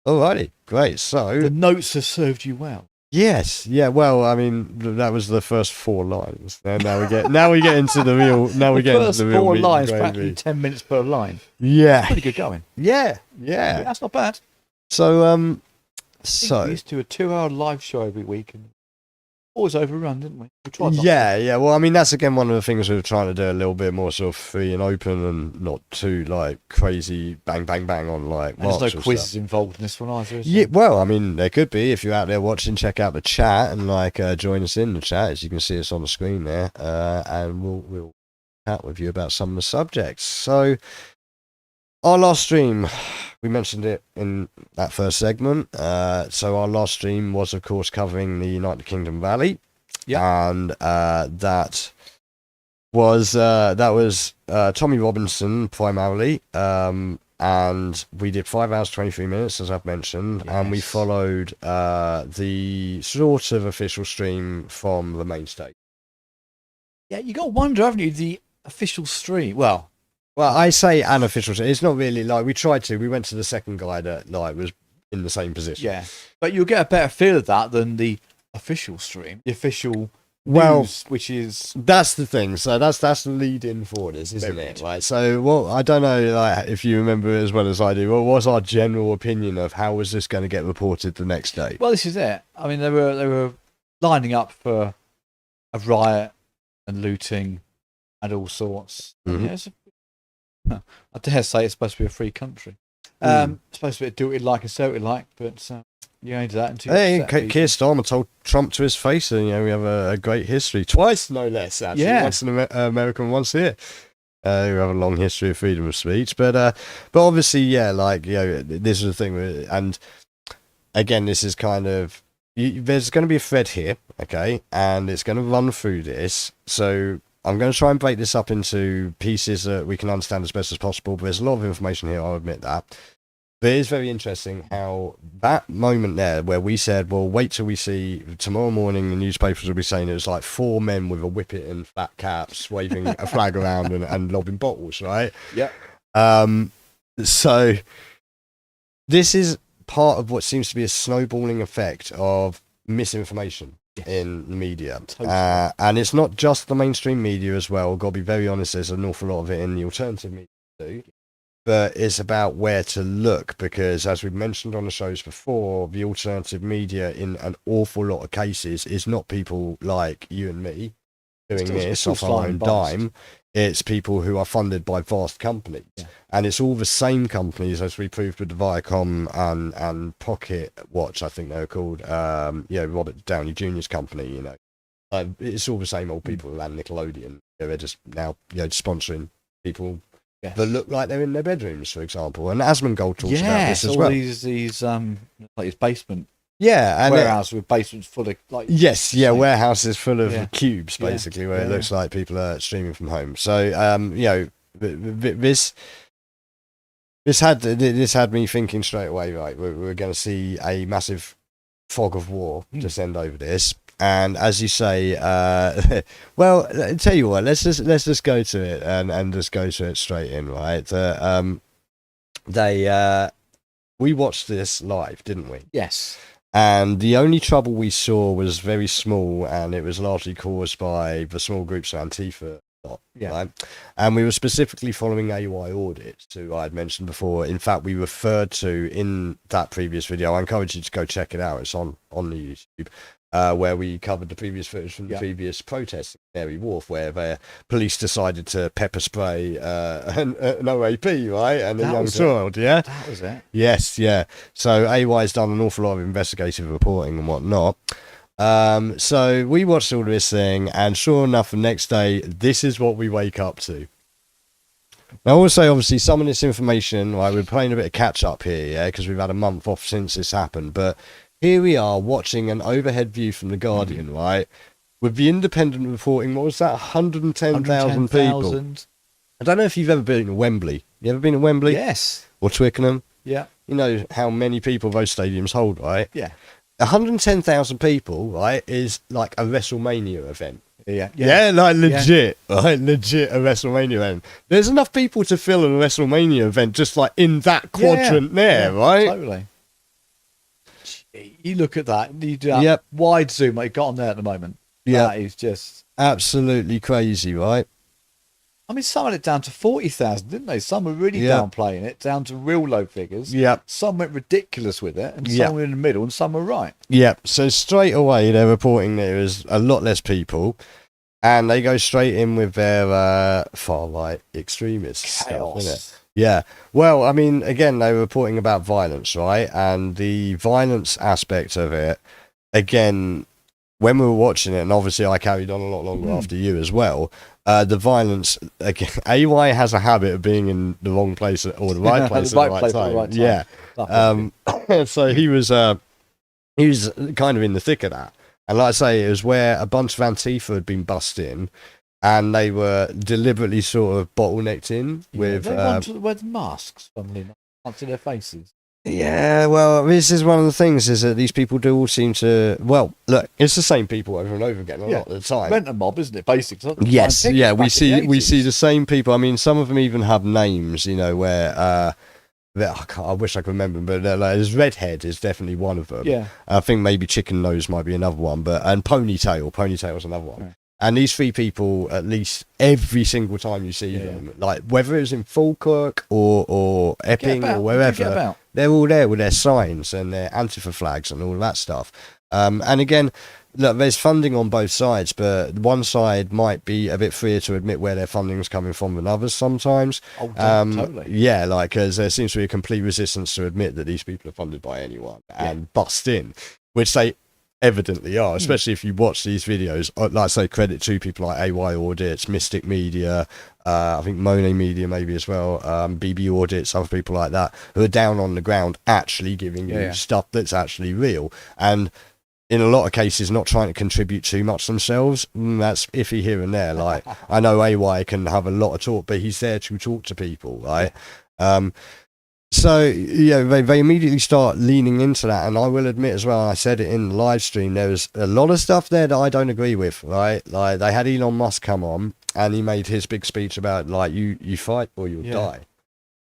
Alrighty, great. So the notes have served you well. Yes, yeah. Well, I mean, that was the first 4 lines. Now we get into the real. Now we get into the real. 4 lines, practically 10 minutes per line. Yeah, pretty good going. Yeah. That's not bad. So, we used to do a 2-hour live show every week, and always overrun, didn't we? We tried. Yeah. Well, I mean, that's again one of the things we were trying to do, a little bit more sort of free and open, and not too crazy bang bang bang on There's no quizzes involved in this one either. Yeah, well, I mean, there could be. If you're out there watching, check out the chat and join us in the chat, as you can see us on the screen there, and we'll chat with you about some of the subjects. So, our last stream, we mentioned it in that first segment. So our last stream was, of course, covering the United Kingdom Valley. Yeah. And that was Tommy Robinson primarily. And we did 5 hours 23 minutes, as I've mentioned, and we followed the sort of official stream from the main stage. Yeah, you got to wonder, haven't you, the official stream? Well, I say unofficial. It's not really we tried to. We went to the second guy that was in the same position. Yeah, but you'll get a better feel of that than the official stream, the official Well, news, which is that's the thing. So that's the lead in for this, isn't it? Right. So, well, I don't know, like, if you remember as well as I do. What was our general opinion of how was this going to get reported the next day? well, this is it. I mean, they were lining up for a riot and looting and all sorts. Mhm. Yeah, I dare say it's supposed to be a free country. It's supposed to be do what you like and say what you like, but you ain't do that until Hey, you upset people. Keir Starmer told Trump to his face, and we have a great history, twice no less. Actually, Yeah. once in American, once here. We have a long history of freedom of speech, but obviously, yeah, like this is the thing, and again, this is kind of there's going to be a thread here, okay, and it's going to run through this. So I'm going to try and break this up into pieces that we can understand as best as possible. But there's a lot of information here, I'll admit that. But it is very interesting how that moment there where we said, well, wait till we see tomorrow morning the newspapers will be saying it was like 4 men with a whippet and flat caps waving a flag around and lobbing bottles, right? Yeah. So this is part of what seems to be a snowballing effect of misinformation in the media. Totally. And it's not just the mainstream media as well. Got to be very honest, there's an awful lot of it in the alternative media too. But it's about where to look, because as we've mentioned on the shows before, the alternative media in an awful lot of cases is not people like you and me doing this off our own dime. It's people who are funded by vast companies. Yeah. And it's all the same companies, as we proved with the Viacom and Pocket Watch, I think they were called, Robert Downey Jr.'s company, it's all the same old people and Nickelodeon. They're just now sponsoring people that look like they're in their bedrooms, for example. And Asmongold talks about this as all well. these like his basement Yeah, and warehouse with basements full of like warehouses full of cubes, Yeah. basically, where it Yeah. looks like people are streaming from home. So this had me thinking straight away. Right, we're going to see a massive fog of war descend over this. And as you say, well, I tell you what, let's just go to it and just go to it straight in, right? We watched this live, didn't we? Yes. And the only trouble we saw was very small, and it was largely caused by the small groups of Antifa. Right? And we were specifically following AY audits, who I had mentioned before. In fact, we referred to in that previous video. I encourage you to go check it out. It's on the YouTube. Where we covered the previous footage from the previous protests in Canary Wharf, where the police decided to pepper spray an OAP, right, and a young child. That was it. Yes, yeah. So AY's done an awful lot of investigative reporting and whatnot. So we watched all this thing, and sure enough, the next day, this is what we wake up to. Now, also, obviously, some of this information, right, we're playing a bit of catch up here, yeah, because we've had a month off since this happened, but here we are watching an overhead view from The Guardian, right? With the independent reporting, what was that? 110,000 people. I don't know if you've ever been to Wembley. You ever been to Wembley? Yes. Or Twickenham? Yeah. You know how many people those stadiums hold, right? Yeah. 110,000 people, right, is like a WrestleMania event. Yeah. Like legit, right? Legit a WrestleMania event. There's enough people to fill a WrestleMania event just like in that quadrant there, right? Totally. You look at that, you do that wide zoom like you got on there at the moment. Yeah. That is just absolutely crazy, right? I mean, some had it down to 40,000, didn't they? Some were really downplaying it, down to real low figures. Yeah. Some went ridiculous with it, and some were in the middle, and some were right. Yeah. So straight away, they're reporting there is a lot less people, and they go straight in with their far-right extremist stuff, innit? Yeah. Well, I mean, again, they were reporting about violence, right? And the violence aspect of it, again, when we were watching it, and obviously I carried on a lot longer after you as well, the violence, again, AY has a habit of being in the wrong place or the right place at the right time. Yeah. So he was kind of in the thick of that. And like I say, it was where a bunch of Antifa had been bussed in, and they were deliberately sort of bottlenecked in with... They wanted to wear the masks, funnily enough, onto their faces. Yeah, well, this is one of the things, is that these people do all seem to... Well, look, it's the same people over and over again a lot of the time. Rent a mob, isn't it, basically? Yes, yeah, we see the same people. I mean, some of them even have names, where... I wish I could remember, but like, there's Redhead is definitely one of them. Yeah. I think maybe Chicken Nose might be another one, and Ponytail's another one. Right. And these three people, at least every single time you see them, like whether it's in Falkirk or Epping or wherever, they're all there with their signs and their Antifa flags and all of that stuff. And again, look, there's funding on both sides, but one side might be a bit freer to admit where their funding's coming from than others sometimes. Oh, totally. Yeah, like, because there seems to be a complete resistance to admit that these people are funded by anyone and bust in, which they evidently are, especially if you watch these videos. Like I say, credit to people like AY Audits, Mystic Media, I think Monet Media maybe as well, BB Audits, other people like that, who are down on the ground actually giving you stuff that's actually real. And in a lot of cases, not trying to contribute too much themselves. That's iffy here and there. Like, I know AY can have a lot of talk, but he's there to talk to people, right? So, yeah, they immediately start leaning into that. And I will admit as well, I said it in the live stream, there was a lot of stuff there that I don't agree with, right? Like, they had Elon Musk come on and he made his big speech about, like, you fight or you'll die.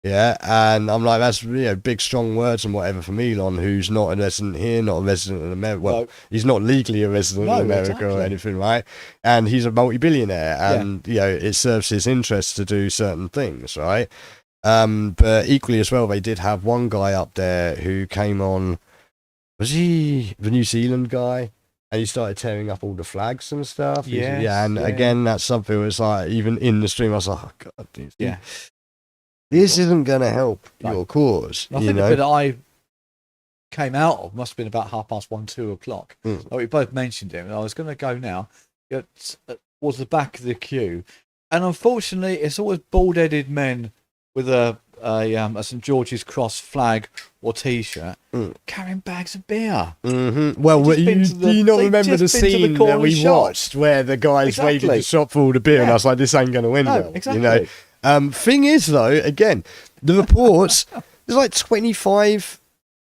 Yeah, and I'm like, that's big, strong words and whatever from Elon, who's not a resident here, not a resident in America. Well, he's not legally a resident in America or anything, right? And he's a multi-billionaire, and it serves his interests to do certain things, right? But equally as well, they did have one guy up there who came on. Was he the New Zealand guy? And he started tearing up all the flags and stuff. Again, that's something that's like, even in the stream, I was like, oh, God, this isn't going to help your cause. I think the bit that I came out of must have been about 1:30, 2 o'clock. Like we both mentioned him, and I was going to go now. It was the back of the queue, and unfortunately, it's always bald-headed men with a St George's Cross flag or T-shirt carrying bags of beer. Well, do you not remember the scene that we watched where the guys waited the shop for all the beer, and I was like, this ain't going to end well. Exactly. Thing is, though, again, the reports, there's like 25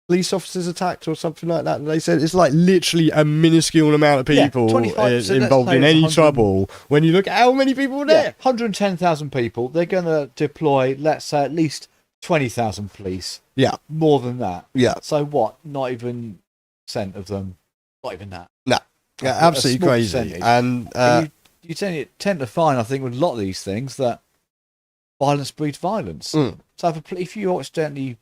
police officers attacked or something like that. And they said it's like literally a minuscule amount of people involved in any trouble. When you look at how many people were there, 110,000 people. They're going to deploy, let's say, at least 20,000 police. Yeah, more than that. Yeah. So what? Not even % of them. Not even that. No. Yeah, absolutely crazy. Percentage. And you tend to find, I think, with a lot of these things that violence breeds violence. So if you accidentally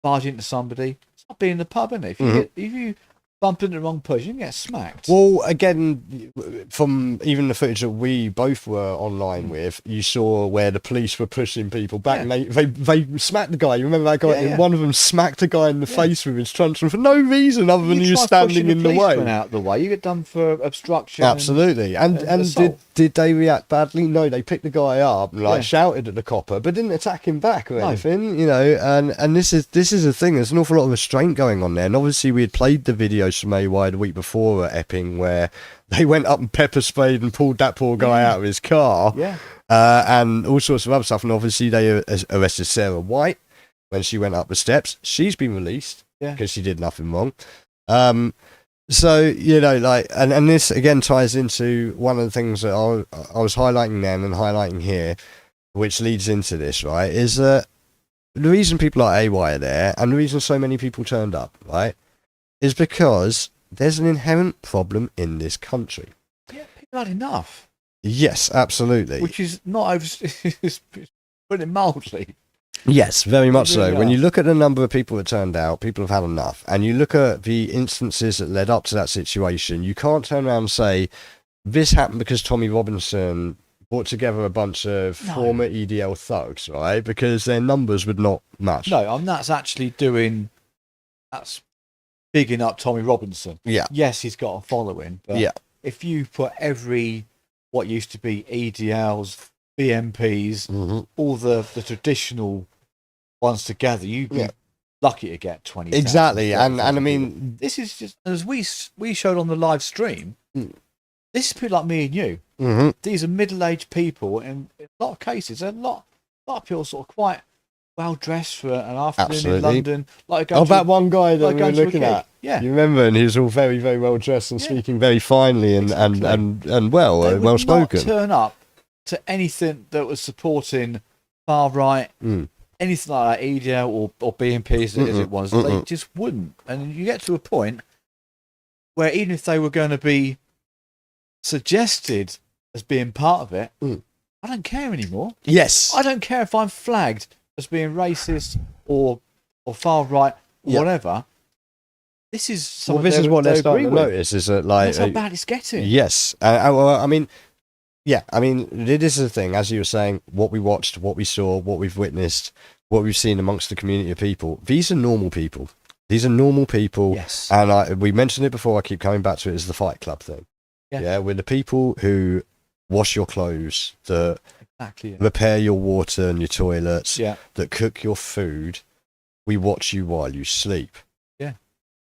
barge into somebody, it's not being in the pub, isn't it? If you bump into the wrong person, you can get smacked. Well, again, from even the footage that we both were online with, you saw where the police were pushing people back, and they smacked the guy. You remember that guy? One of them smacked a guy in the face with his truncheon for no reason other than he was standing in the way. Out of the way, you get done for obstruction. Absolutely, and did they react badly? No, they picked the guy up and shouted at the copper, but didn't attack him back or anything. And this is the thing. There's an awful lot of restraint going on there, and obviously we had played the videos from AY the week before at Epping where they went up and pepper sprayed and pulled that poor guy out of his car, and all sorts of other stuff. And obviously they arrested Sarah White when she went up the steps. She's been released because she did nothing wrong. So, and this again ties into one of the things that I was highlighting then and highlighting here, which leads into this, right, is that the reason people like AY are there and the reason so many people turned up, right, is because there's an inherent problem in this country. Yeah, people had enough. Yes, absolutely. Which is not over, putting it mildly. Yes, very much so. When you look at the number of people that turned out, people have had enough. And you look at the instances that led up to that situation, you can't turn around and say, this happened because Tommy Robinson brought together a bunch of former EDL thugs, right? Because their numbers would not match. No, and that's actually that's bigging up Tommy Robinson. Yeah. Yes, he's got a following, but if you put what used to be EDLs, BMPs, all the traditional ones together, you'd be lucky to get 20. Exactly, and I mean, this is just, as we showed on the live stream, this is people like me and you. These are middle-aged people, and in a lot of cases, a lot of people sort of quite well dressed for an afternoon in London. Like that one guy that we were looking at. Yeah, you remember, and he was all very, very well dressed and speaking very finely and well spoken. Turn up to anything that was supporting far right anything like that, EDL or BNP as it was, they just wouldn't. And you get to a point where even if they were going to be suggested as being part of it, I don't care anymore. Yes. I don't care if I'm flagged as being racist or far right or whatever. This is something this is what they're starting to notice, is that like that's how bad it's getting. Yes. Well, I mean, yeah, I mean, this is the thing, as you were saying, what we watched, what we saw, what we've witnessed, what we've seen amongst the community of people. These are normal people. These are normal people. Yes. And we mentioned it before, I keep coming back to it, is the Fight Club thing. Yeah, we're the people who wash your clothes, that repair your water and your toilets, that cook your food. We watch you while you sleep. Yeah.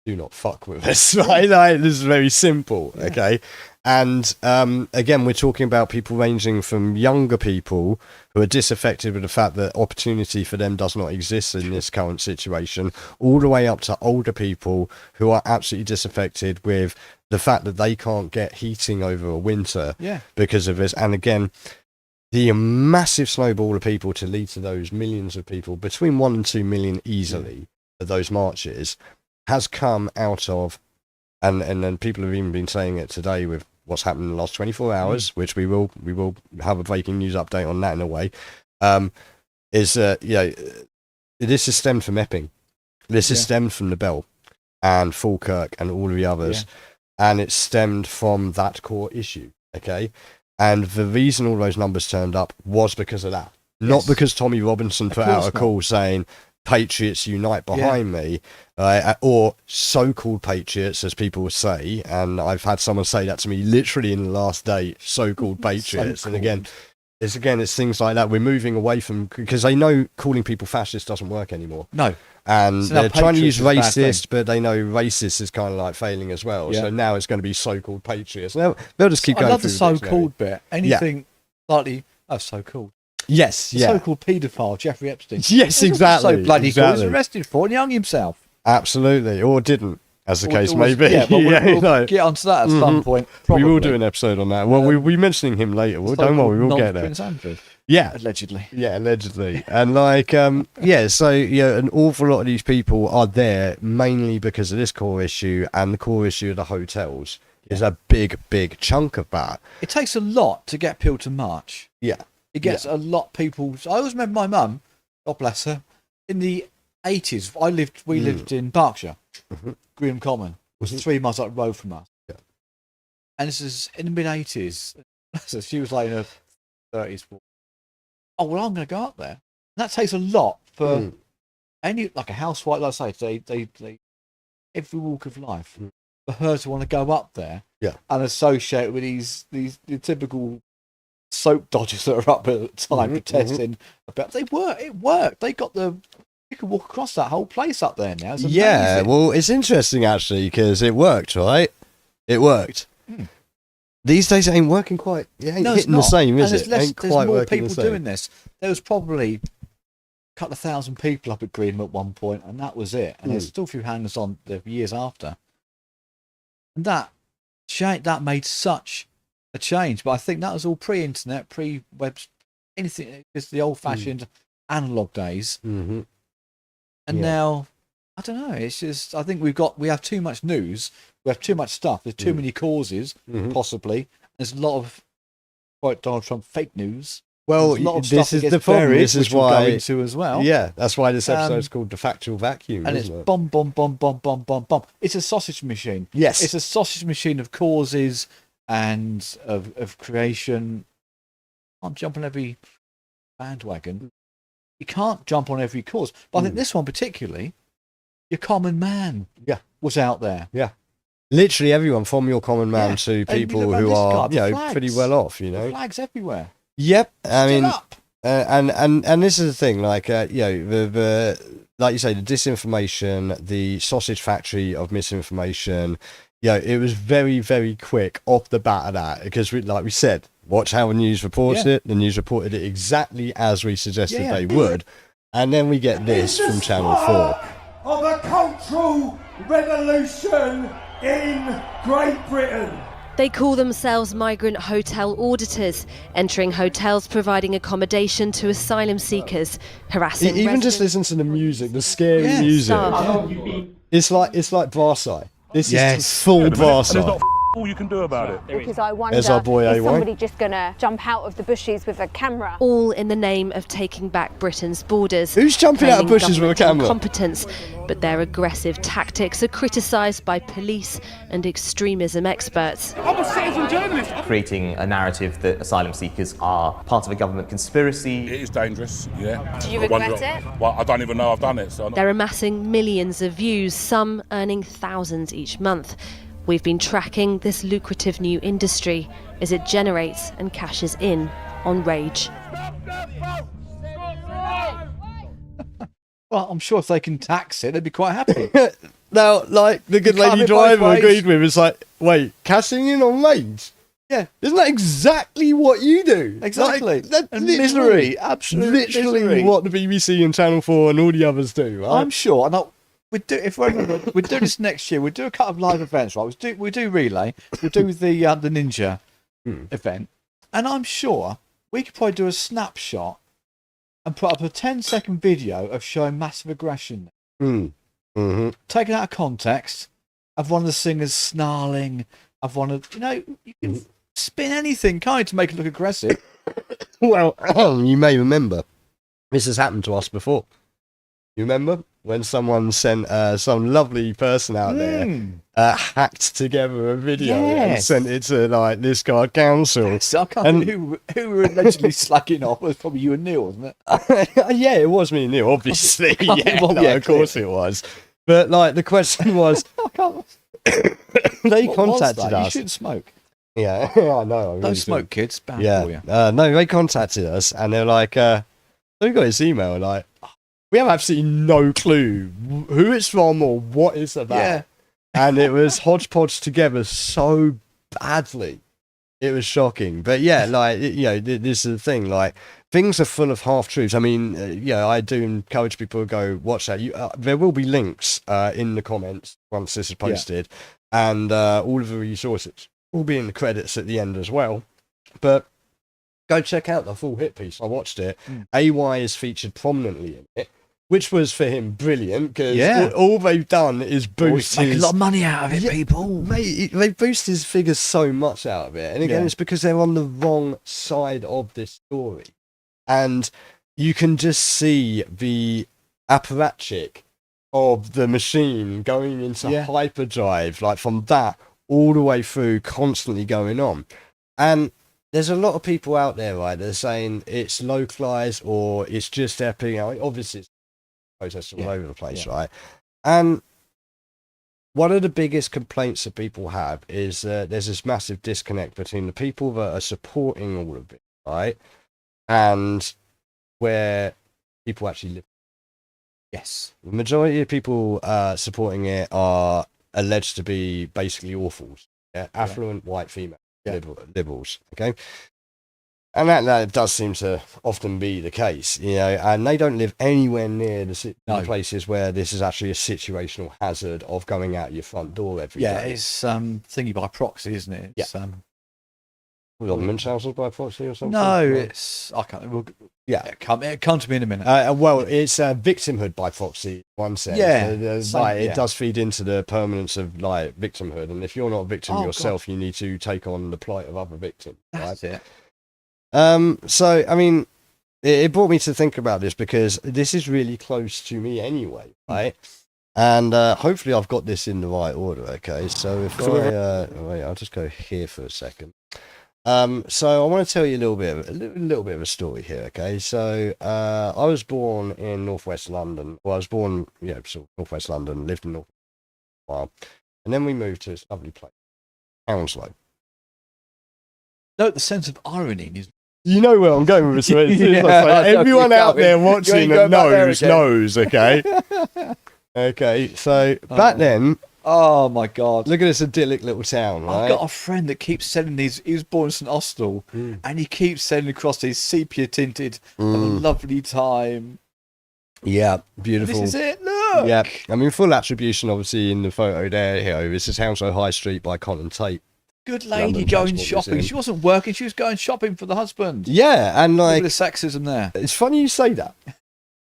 Do not fuck with us, right? Like, this is very simple, okay? And again, we're talking about people ranging from younger people who are disaffected with the fact that opportunity for them does not exist in this current situation, all the way up to older people who are absolutely disaffected with the fact that they can't get heating over a winter because of this. And again, the massive snowball of people to lead to those millions of people, between 1 and 2 million easily, of those marches, has come out of, and then people have even been saying it today with what's happened in the last 24 hours, which we will have a breaking news update on that in a way, is this is stemmed from Epping. This is stemmed from the Bell and Falkirk and all of the others, and it's stemmed from that core issue, okay? And the reason all those numbers turned up was because of that. Not because Tommy Robinson put out a call saying, Patriots unite behind me, or so-called Patriots, as people would say, and I've had someone say that to me literally in the last day, so-called Patriots. So-called. And it's things like that. We're moving away from, because they know calling people fascist doesn't work anymore. No. And so they're trying to use racist, but they know racist is kind of like failing as well. So now it's going to be so-called Patriots. They'll just keep going. I love the so-called bit. Anything slightly, so-called. Yes, the so-called paedophile Jeffrey Epstein. Yes, exactly. So bloody cool. He was arrested for it and he hung himself. Absolutely, or didn't, as the case may be. Yeah, but we'll get onto that at some point. Probably. We will do an episode on that. Well, we'll be mentioning him later. Well, don't worry, we'll get there. Prince Andrew. Yeah, allegedly. Yeah, allegedly. And like, so an awful lot of these people are there mainly because of this core issue, and the core issue of the hotels is a big, big chunk of that. It takes a lot to get people to march. Yeah. It gets a lot of people. I always remember my mum, God bless her, in the 80s. We lived in Berkshire, Greenham Common, was 3 miles up the road from us. Yeah. And this is in the mid 80s. So she was like in her 30s. Oh, well, I'm going to go up there. And that takes a lot for any, like a housewife, like I say, they every walk of life, for her to want to go up there and associate with these the typical soap dodgers that are up at the time protesting about. It worked. They got you can walk across that whole place up there now. It's amazing. Well, it's interesting actually, because it worked, right? It worked. These days it ain't working quite. It ain't hitting the same, is it? There's more people doing this. There was probably a couple of thousand people up at Greenham at one point, and that was it. And there's still a few hangers on the years after. And that made such a change, but I think that was all pre-internet, pre-web, anything. It's the old-fashioned analog days, and now I don't know. It's just I think we have too much news, we have too much stuff. There's too many causes, possibly. There's a lot of quote Donald Trump fake news. Well, this is the problem. This is why we'll go into as well. Yeah, that's why this episode is called the Factual Vacuum, and isn't it's it? bomb, bomb, bomb, bomb, bomb, bomb, bomb. It's a sausage machine. Yes, it's a sausage machine of causes and of creation. You can't jump on every bandwagon. You can't jump on every cause. But I think this one particularly, your common man was out there. Yeah. Literally everyone, from your common man to people who are pretty well off, The flags everywhere. Yep. I mean, up. And this is the thing, like the like you say, the disinformation, the sausage factory of misinformation. It was very, very quick off the bat of that, because like we said, watch how the news reports it. The news reported it exactly as we suggested they would, and then we get this from Channel 4. Of a cultural revolution in Great Britain. They call themselves migrant hotel auditors, entering hotels providing accommodation to asylum seekers, harassing Even just residents. listen to the music, the scary music. Staff. It's like Barside. This Yes. is full And there's Barside. not all you can do about it. Because I wonder, There's our boy is AY. somebody just going to jump out of the bushes with a camera? All in the name of taking back Britain's borders. Who's jumping out of claiming bushes with a government camera? incompetence, but their aggressive tactics are criticised by police and extremism experts. I'm a citizen journalist. Creating a narrative that asylum seekers are part of a government conspiracy. It is dangerous, yeah. Do you I wonder- regret it? Well, I don't even know I've done it. So They're amassing millions of views, some earning thousands each month. We've been tracking this lucrative new industry as it generates and cashes in on rage. Well, I'm sure if they can tax it, they'd be quite happy. Now, like the good You can't lady have it both driver ways. agreed with, it's like, wait, cashing in on rage? Yeah. Isn't that exactly what you do? Exactly. Like, that's And literally- misery, absolute literally misery. what the BBC and Channel 4 and all the others do, right? I'm sure. And we'd do if we'd do this next year. We'd do a couple of live events, right? We do relay. We'll do the ninja event, and I'm sure we could probably do a snapshot and put up a 10-second video of showing massive aggression, taken out of context, of one of the singers snarling, of one of you can spin anything, can't you, to make it look aggressive? Well, you may remember, this has happened to us before. You remember when someone sent some lovely person out there hacked together a video and Yes. sent it to like this guy council? So I can't And- who were allegedly slacking off. It was probably you and Neil, wasn't it? Yeah, it was me and Neil, obviously. Yeah, Well, no, yeah, of course it was. But like the question was, they What was contacted that? You us. shouldn't smoke. Yeah, I know. I really Don't do. smoke, kids. Bad for Yeah, you. no, they contacted us and they're like, we got this email like, we have absolutely no clue who it's from or what it's about. Yeah. And it was hodgepodge together so badly. It was shocking. But yeah, like, this is the thing, like, things are full of half truths. I mean, I do encourage people to go watch that. There will be links in the comments once this is posted, and all of the resources will be in the credits at the end as well. But go check out the full hit piece. I watched it. AY is featured prominently in it, which was for him brilliant because all they've done is boost Make a his. lot of money out of it, people. Mate, they boost his figures so much out of it. And again, it's because they're on the wrong side of this story. And you can just see the apparatchik of the machine going into hyperdrive, like from that all the way through, constantly going on. And there's a lot of people out there, right, that are saying it's localized or it's just epic. Obviously, it's protests all over the place, right? And one of the biggest complaints that people have is there's this massive disconnect between the people that are supporting all of it, right, and where people actually live. Yes. The majority of people supporting it are alleged to be basically awfuls, affluent white female liberals, okay? And that does seem to often be the case, and they don't live anywhere near the places where this is actually a situational hazard of going out your front door every day. Yeah, it's thingy by proxy, isn't it? It's, What, Munchausen by proxy or something? no, it's I can't. It'll come to me in a minute. Well, it's victimhood by proxy, one sense. It does feed into the permanence of like victimhood, and if you're not a victim yourself, you need to take on the plight of other victims. That's it. So I mean, it brought me to think about this because this is really close to me anyway, right? And hopefully I've got this in the right order. Okay, so if wait, I'll just go here for a second. So I want to tell you a little bit of a story here. Okay, so I was born in northwest London. Well, I was born, sort of northwest London. Lived in North for a while, and then we moved to this lovely place, Hounslow. Note the sense of irony in his. You know where I'm going with this. Everyone out there watching that knows. Okay. Okay. So back then. Oh my God! Look at this idyllic little town, right? I've got a friend that keeps sending these. He was born in St Austell, and he keeps sending across these sepia tinted, have a lovely time. Yeah, beautiful. This is it. Look. Yeah, I mean, full attribution, obviously, in the photo there. This is Hounslow High Street by Colin Tait. Good lady London going transport shopping. museum. She wasn't working. She was going shopping for the husband. Yeah, and Look at like the sexism there. it's funny you say that.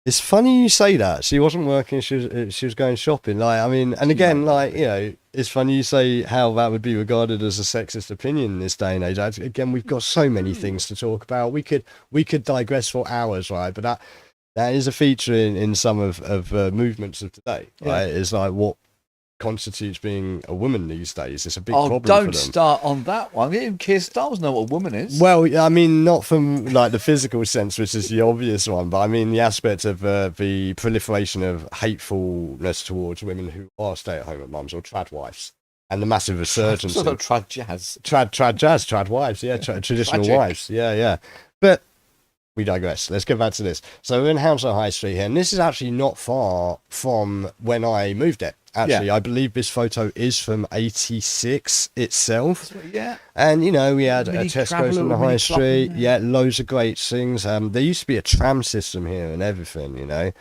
It's funny you say that. She wasn't working. She was going shopping. Like I mean, and again, like you know, it's funny you say how that would be regarded as a sexist opinion in this day and age. Again, we've got so many things to talk about. We could digress for hours, right? But that is a feature in some of movements of today. Right? It's like what constitutes being a woman these days. It's a big problem for them. Don't start on that one. Even Keir Starmer's know what a woman is. Well, I mean, not from like the physical sense, which is the obvious one, but I mean the aspect of the proliferation of hatefulness towards women who are stay-at-home mums or trad wives, and the massive resurgence. Sort of trad jazz. Trad wives, yeah, traditional Tragic. wives, yeah. But we digress. Let's get back to this. So we're in Hounslow High Street here, and this is actually not far from when I moved there. Actually, I believe this photo is from '86 itself. Yeah. And, you know, we had a Mini Tesco's Traveller on the with high mini club in street. there. Yeah, loads of great things. There used to be a tram system here and everything, you know.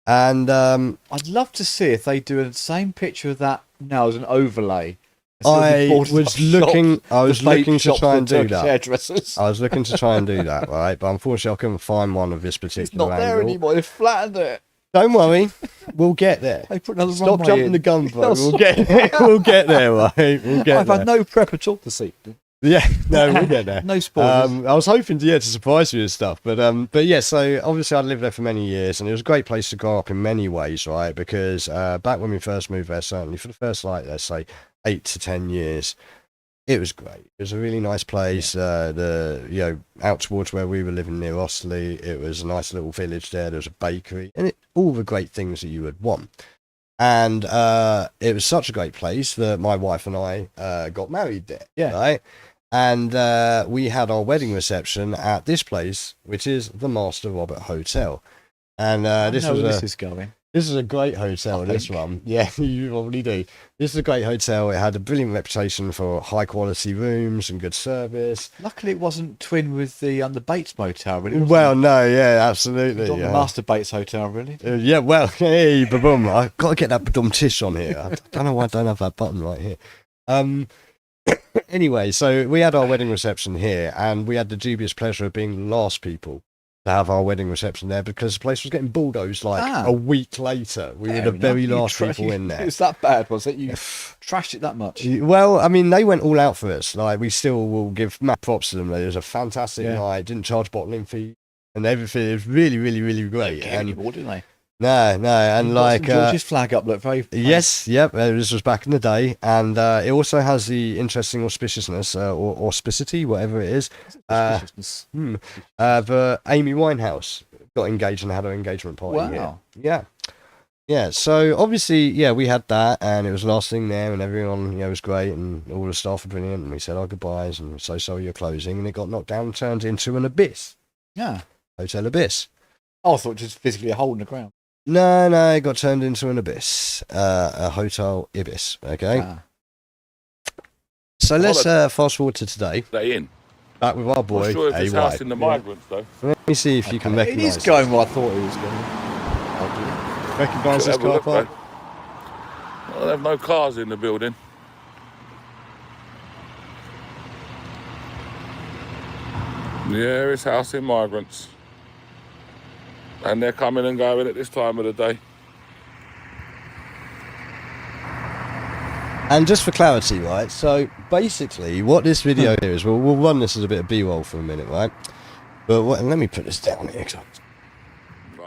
And I'd love to see if they do the same picture of that now as an overlay. I was looking to try and do that. Hairdressers. I was looking to try and do that, right? But unfortunately, I couldn't find one of this particular It's not there angle. anymore. They've flattened it. Don't worry, we'll get there. They put another Stop runway jumping in. the gun, bro. No, We'll get there. We'll get there, right? We'll get I've there. had no prep at all to see. Yeah, no, we'll get there. No spoilers. I was hoping to surprise you and stuff, but yeah. So obviously, I lived there for many years, and it was a great place to grow up in many ways, right? Because back when we first moved there, certainly for the first let's say 8 to 10 years, it was great. It was a really nice place. Out towards where we were living near Osterley, it was a nice little village there. There was a bakery, and all the great things that you would want. And it was such a great place that my wife and I got married there. Yeah. Right. And we had our wedding reception at this place, which is the Master Robert Hotel. And this is going. This is a great hotel, this one. Yeah, you probably do. This is a great hotel. It had a brilliant reputation for high quality rooms and good service. Luckily, it wasn't twin with the Bates Motel, really. was Well, it? no, yeah, absolutely. Not Yeah. the Master Bates Hotel, really. Yeah, well, hey, ba-boom. I've got to get that ba-dum tish on here. I don't know why I don't have that button right here. Anyway, so we had our wedding reception here, and we had the dubious pleasure of being the last people to have our wedding reception there because the place was getting bulldozed a week later. We were the very last people in there. It's that bad, was it? You trashed it that much? Well, I mean, they went all out for us. Like, we still will give mad props to them. It was a fantastic night. Didn't charge bottling fee and everything. It was really, really, really great. And didn't they? No, and like George's flag up looked very. Yes, yep. This was back in the day, and it also has the interesting auspiciousness or auspicity, whatever it is. The Amy Winehouse got engaged and had her engagement party. Wow. Here. Yeah. So obviously, we had that, and it was last thing there, and everyone, was great, and all the staff were brilliant, and we said our goodbyes, and so sorry you're closing, and it got knocked down and turned into an abyss. Yeah. Hotel Abyss. Oh, I thought just physically a hole in the ground. No, it got turned into an abyss, a hotel ibis. Okay, so let's fast forward to today. They in. Back with our boy. Not sure if it's AY. house in the migrants though. Let me see if you can It recognise. is going where I thought it was going. Recognise this Have a car look, park? though. Well, they have no cars in the building. Yeah, it's house in migrants. And they're coming and going at this time of the day. And just for clarity, right? So basically, what this video here is, we'll run this as a bit of B-roll for a minute, right? But let me put this down here.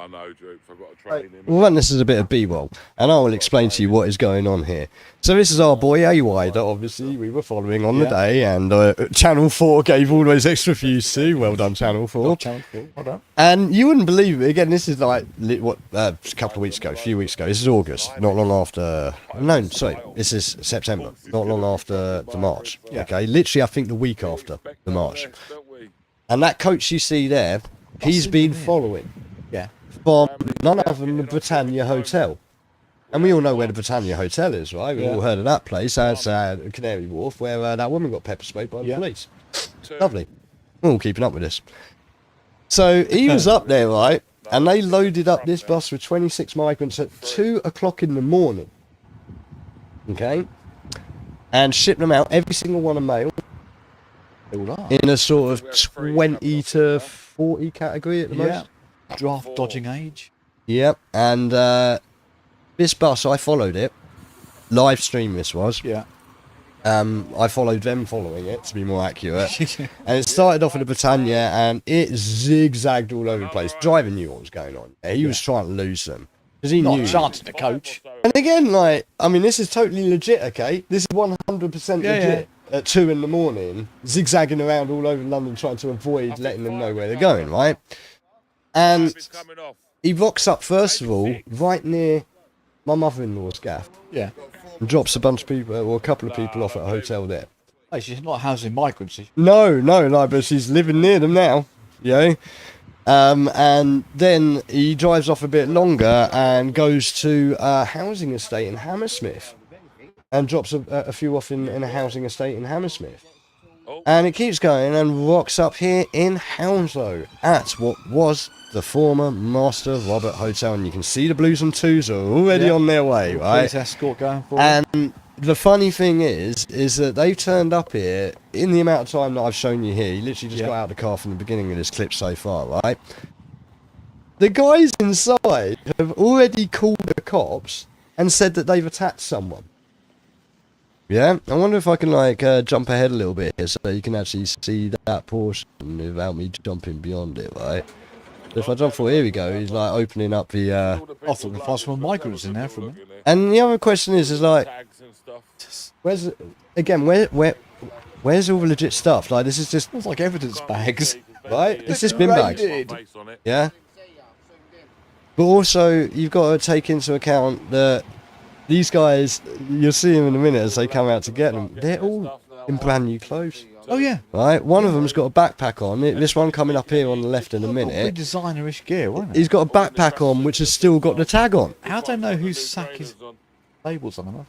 I know, Jukes. I've got to train him. We'll run this as a bit of B-roll, and I will explain to you what is going on here. So this is our boy AY that obviously we were following on the day, and Channel 4 gave all those extra views to. Well done, Channel 4. Channel 4, well done. And you wouldn't believe it. Again, this is like a couple of weeks ago, a few weeks ago. This is August, not long after. No, sorry, this is September, not long after the March. Okay, literally, I think the week after the March. And that coach you see there, he's been following. Yeah. From none other than the Britannia Hotel. And we all know where the Britannia Hotel is, right? We've all heard of that place. That's Canary Wharf, where that woman got pepper sprayed by the police. Lovely. We're all keeping up with this. So he was up there, right? And they loaded up this bus with 26 migrants at 2 o'clock in the morning. Okay? and ship them out, every single one a male, They all are. in a sort of 20 to 40 category at the most. Draft dodging age. Yep, and this bus, I followed it. Live stream this was. Yeah. I followed them following it, to be more accurate. And it started off at the Britannia, and it zigzagged all over the place. Driver knew what was going on. He was trying to lose them. Because he Not knew. a chance in the coach. And again, like, I mean, this is totally legit, okay? This is 100% legit. At 2 in the morning, zigzagging around all over London trying to avoid letting them know where they're going, right? And he rocks up, first of all, right near my mother-in-law's gaff. Yeah. And drops a bunch of people, or a couple of people off at a hotel there. Hey, she's not housing migrants. No, but she's living near them now, you know? And then he drives off a bit longer and goes to a housing estate in Hammersmith. And drops a few off in a housing estate in Hammersmith. And it keeps going and rocks up here in Hounslow at what was the former Master Robert Hotel. And you can see the blues and twos are already on their way, right? Police escort going for And the funny thing is that they've turned up here in the amount of time that I've shown you here. You literally just got out of the car from the beginning of this clip so far, right? The guys inside have already called the cops and said that they've attacked someone. Yeah, I wonder if I can like jump ahead a little bit here so you can actually see that portion without me jumping beyond it, right? If I jump forward, here we go. He's like opening up the. I thought we found some migrants in there for a minute. And the other question is like, where's all the legit stuff? Like this is just It's like evidence bags. right. It's just bin bags. Yeah. But also, you've got to take into account that these guys, you'll see them in a minute as they come out to get them, they're all in brand new clothes. Oh, yeah. Right? One of them's got a backpack on. This one coming up here on the left in a Pretty minute. designer-ish gear, wasn't it? He's got a backpack on which has still got the tag on. How do I know whose sack is labels on them?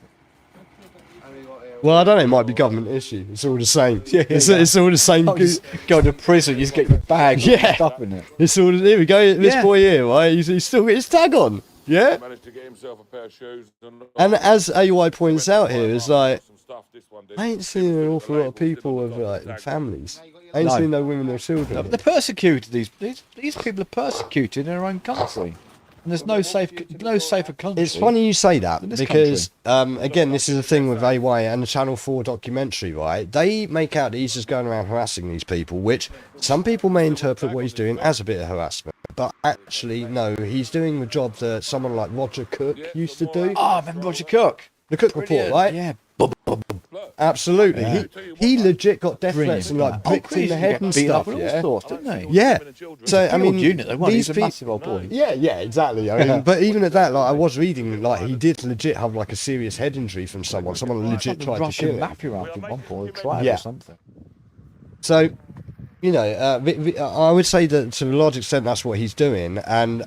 Well, I don't know, it might be government issue. It's all the same. Yeah, It's all the same. Oh, just go to prison, you just get your bag with Yeah. stuff in it. It's all, here we go. This Yeah. boy here, right? He's still got his tag on. Yeah? Managed to get himself a pair of shoes. And as AY points out here, it's like, I ain't seen an awful lot of people with like families. I ain't No. seen no women or children. They're persecuted. These people are persecuted in their own country, and there's no safer country. It's funny you say that in this because, again, this is the thing with AY and the Channel 4 documentary, right? They make out that he's just going around harassing these people, which some people may interpret what he's doing as a bit of harassment. But actually, no, he's doing the job that someone like Roger Cook used to do. Oh, I remember Roger Cook. The Cook Report, right? Yeah. Absolutely. Yeah. He legit got death threats and like Oh, bricked in the head and beat stuff, up yeah? all sorts, didn't he? Yeah. So, I mean, unit, they weren't. these He's a people... massive old boy. Yeah, exactly. I mean, but even at that, like, I was reading, like, he did legit have, like, a serious head injury from someone. Someone legit tried to kill him. Mafia up in one point, or tried Yeah. or something. So, you know, I would say that to a large extent that's what he's doing. And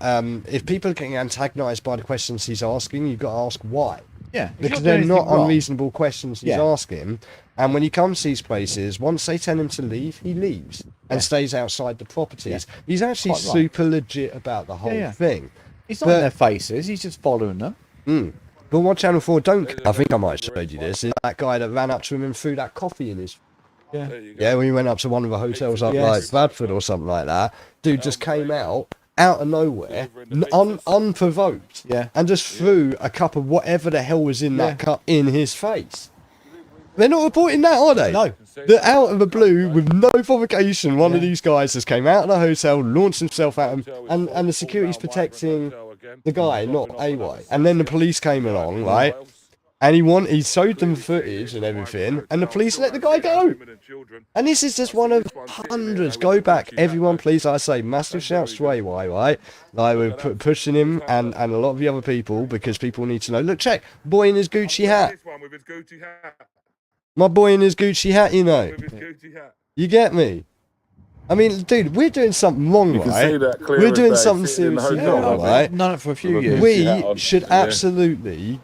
if people are getting antagonised by the questions he's asking, you've got to ask why. Yeah. Because they're not unreasonable questions he's asking. And when he comes to these places, once they tell him to leave, he leaves and stays outside the properties. He's actually Quite right. super legit about the whole thing. He's not in their faces, he's just following them. But what Channel 4 don't... I think I might have showed you this. Is that guy that ran up to him and threw that coffee in his... Yeah, when he went up to one of the hotels up like Bradford or something like that. Dude just came out of nowhere, unprovoked, and just threw a cup of whatever the hell was in that cup in his face. They're not reporting that, are they? No. They're out of the blue with no provocation. One of these guys just came out of the hotel, launched himself at him, and the security's protecting the guy, not AY. And then the police came along, right? And he showed them footage and everything, and the police let the guy go. And this is just one of hundreds. Go back, everyone, please. I say massive shouts to AY, right? Like we're pushing him and a lot of the other people because people need to know. Look, check, boy in his Gucci hat. My boy in his Gucci hat, you know. You get me? I mean, dude, we're doing something wrong, right? We're doing something seriously wrong, right? I've done it for a few years. We should absolutely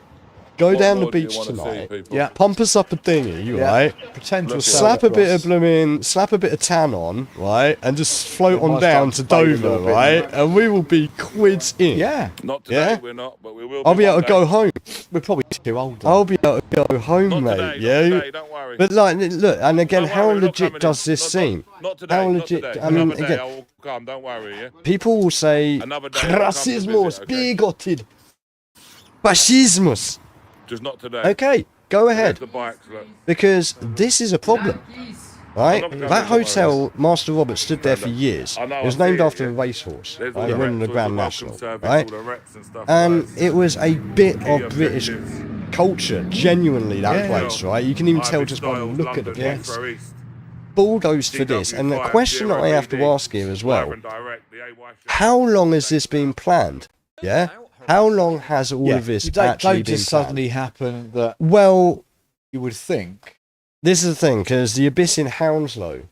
go What down the more do you beach wanna see, tonight, people? Yeah. pump us up a dinghy, Yeah. right? Pretend to Look, Slap a bit of blooming. slap a bit of tan on, right, and just float It on might down start to to fade a Dover, little bit, right, and we will be quids in. Yeah, Not today, Yeah? we're not, but we will. I'll be able one to go day. home. we're probably too old. Though. I'll be able to go home, Not mate. today, Yeah. not today. Don't worry. But like, look, and again, Don't how worry, we're not legit coming does in. this seem? Not today. How not legit? today. I mean, Another day again, I will come. Don't worry. Yeah. people will say Another day I'll come to visit, racismus, okay? bigoted, fascismus. Just not today. Okay, go There's ahead, the bikes. Look. because this is a problem. Right, I'm not that coming, hotel, Master Robert stood there for years. I know, It was I see named it, after yeah. a racehorse, There's all right, the winning the reps, all Grand the National, welcome service, right? all the reps and stuff. And like it was a bit Key of British objectives. culture, genuinely, that Yeah. place, right? You can even tell Ivy just by the Styles, look at the London, place. Heathrow East, Bulldozed for this, and the DW5, question that I have to 0BD, ask here as well, Byron Direct, the AY show. how long has this been planned? Yeah? How long has all of this You don't actually been just planned? suddenly happen that Well, you would think. this is the thing, because the Abyss in Hounslow,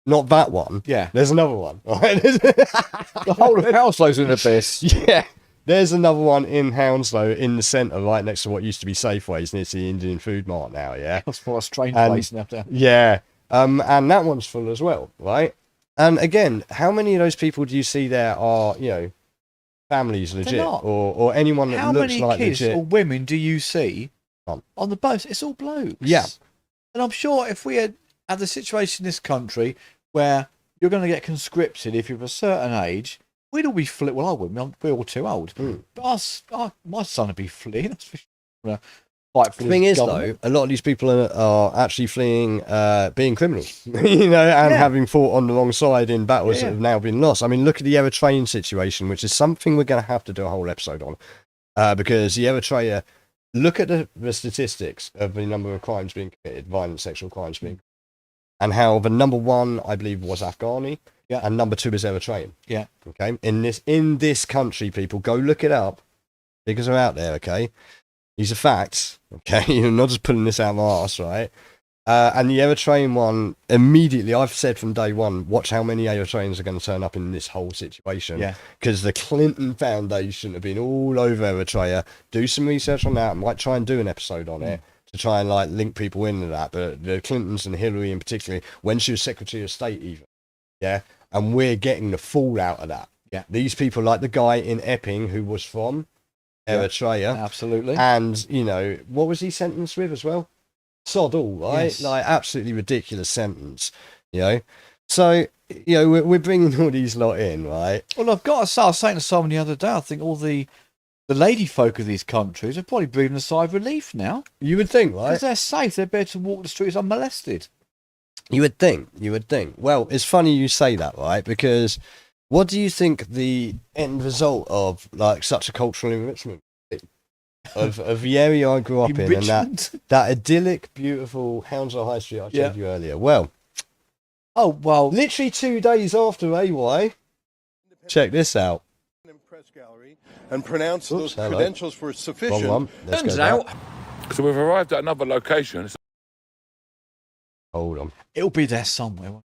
not that one, Yeah, there's another one, right? the whole of Hounslow's an abyss. Yeah, there's another one in Hounslow in the centre, right next to what used to be Safeways, near to the Indian Food Mart now, yeah? That's what a strange And- place now. Down. Yeah, and that one's full as well, right? And again, how many of those people do you see there are, families legit, not. or anyone that How looks many like kids legit? or women do you see None. on the boats? It's all blokes. Yeah. And I'm sure if we had the situation in this country where you're going to get conscripted if you're of a certain age, we'd all be fleeing. Well, I wouldn't. We're all too old. Mm. But my son would be fleeing. That's for sure. Fight for The thing his is, government. though, a lot of these people are actually fleeing being criminals, and having fought on the wrong side in battles that have now been lost. I mean, look at the Eritrean situation, which is something we're going to have to do a whole episode on, because the Eritrea, look at the statistics of the number of crimes being committed, violent sexual crimes being, and how the number one, I believe, was Afghani, and number two is Eritrean. Yeah. Okay. In this country, people go look it up. Figures are out there. Okay. These are facts, okay? You're not just pulling this out of my arse, right? And the Eritrean one, immediately, I've said from day one, watch how many Eritreans are going to turn up in this whole situation. Yeah. Because the Clinton Foundation have been all over Eritrea. Do some research on that. I might try and do an episode on it to try and link people into that. But the Clintons and Hillary in particular, when she was Secretary of State even, yeah? And we're getting the fallout of that. Yeah. These people, like the guy in Epping who was from Eritrea. Absolutely. And, what was he sentenced with as well? Sod all, right? Yes. Absolutely ridiculous sentence, So, we're bringing all these lot in, right? Well, I've got to say, I was saying to someone the other day, I think all the lady folk of these countries are probably breathing a sigh of relief now. You would think, right? Because they're safe. They're better to walk the streets unmolested. You would think. Well, it's funny you say that, right? Because what do you think the end result of such a cultural enrichment of the area I grew up in, and that idyllic, beautiful Hounslow High Street I showed you earlier? Well, literally 2 days after AY, check this out. And pronounce those hello. credentials for sufficient. Wrong one. Let's Turns go out, back. So we've arrived at another location. Hold on. It'll be there somewhere.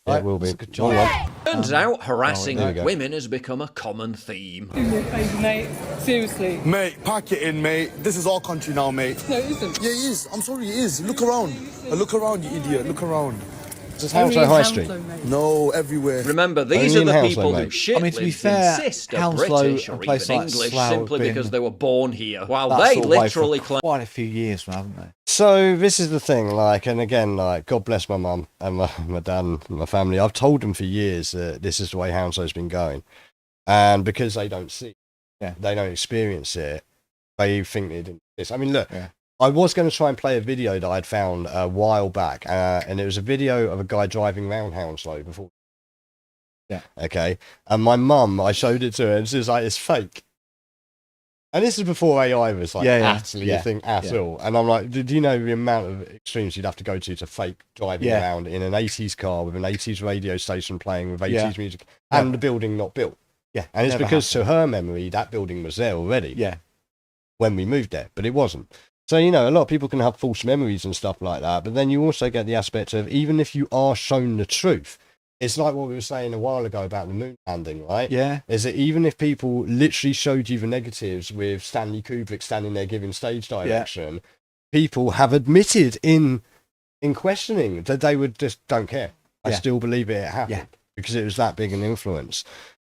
It will be. That's a good job. Hold on. turns out harassing there we go. women has become a common theme. Do me a favour, mate. Seriously. Mate, pack it in, mate. This is our country now, mate. No, it isn't. Yeah, it is. I'm sorry, it is. Look around. Look around, you idiot. Look around. Just Hounslow High Street. No, everywhere. Remember, these Only are in the Hounslow, people who mate. shit I mean, to be lives fair, insist are Hounslow, British a or place even like English Slough simply have because been they were born here, while that they sort of way for literally claim. quite a few years now, haven't they? So this is the thing, and again, God bless my mum and my dad and my family. I've told them for years that this is the way Hounslow's been going, and because they don't see, they don't experience it, they think they didn't. I mean, look, I was going to try and play a video that I'd found a while back, and it was a video of a guy driving around Hounslow before. Yeah. Okay, and my mum, I showed it to her, and she was like, "It's fake." And this is before AI was actually a thing at all. And I'm like, do you know the amount of extremes you'd have to go to fake driving around in an 80s car with an 80s radio station playing with 80s music and the building not built? Yeah. And it's because to her memory, that building was there already. Yeah. When we moved there, but it wasn't. So, a lot of people can have false memories and stuff like that. But then you also get the aspect of, even if you are shown the truth, it's like what we were saying a while ago about the moon landing, right? Yeah. Is that even if people literally showed you the negatives with Stanley Kubrick standing there giving stage direction, people have admitted in questioning that they would just don't care. I still believe it happened because it was that big an influence.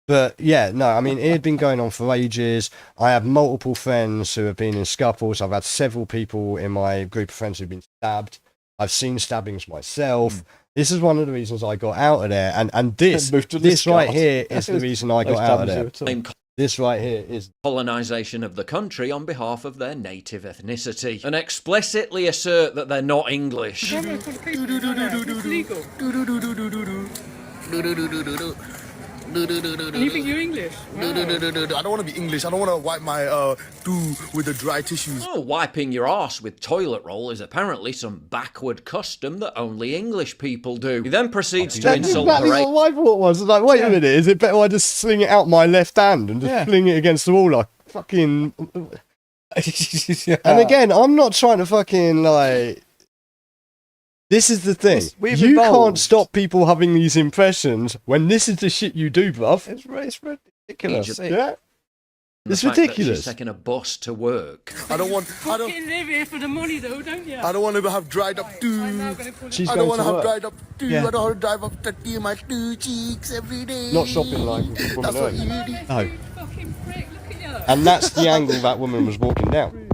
But yeah, no, I mean, it had been going on for ages. I have multiple friends who have been in scuffles. I've had several people in my group of friends who've been stabbed. I've seen stabbings myself. This is one of the reasons I got out of there. And this right here is the reason I got out of there. This right here is colonisation of the country on behalf of their native ethnicity and explicitly assert that they're not English. And you think you're English? I don't want to be English. I don't want to wipe my do with the dry tissues. Oh, wiping your arse with toilet roll is apparently some backward custom that only English people do. He then proceeds to insult exactly the what my thought was. Like, wait a minute, is it better I just sling it out my left hand and just fling it against the wall like fucking... And again, I'm not trying to fucking, like... This is the thing. You can't stop people having these impressions when this is the shit you do, bruv. It's ridiculous. Yeah. It's fact that ridiculous. she's taking a bus to work. I don't want. I don't. Fucking live here for the money, though, don't you? I don't want to have dried up do. She's I going don't want to to have work. dried up do. Yeah. I don't want to drive up to in my two cheeks every day. Not shopping like That's woman what early. you do. No. Fucking prick, look at you. And that's the angle that woman was walking down.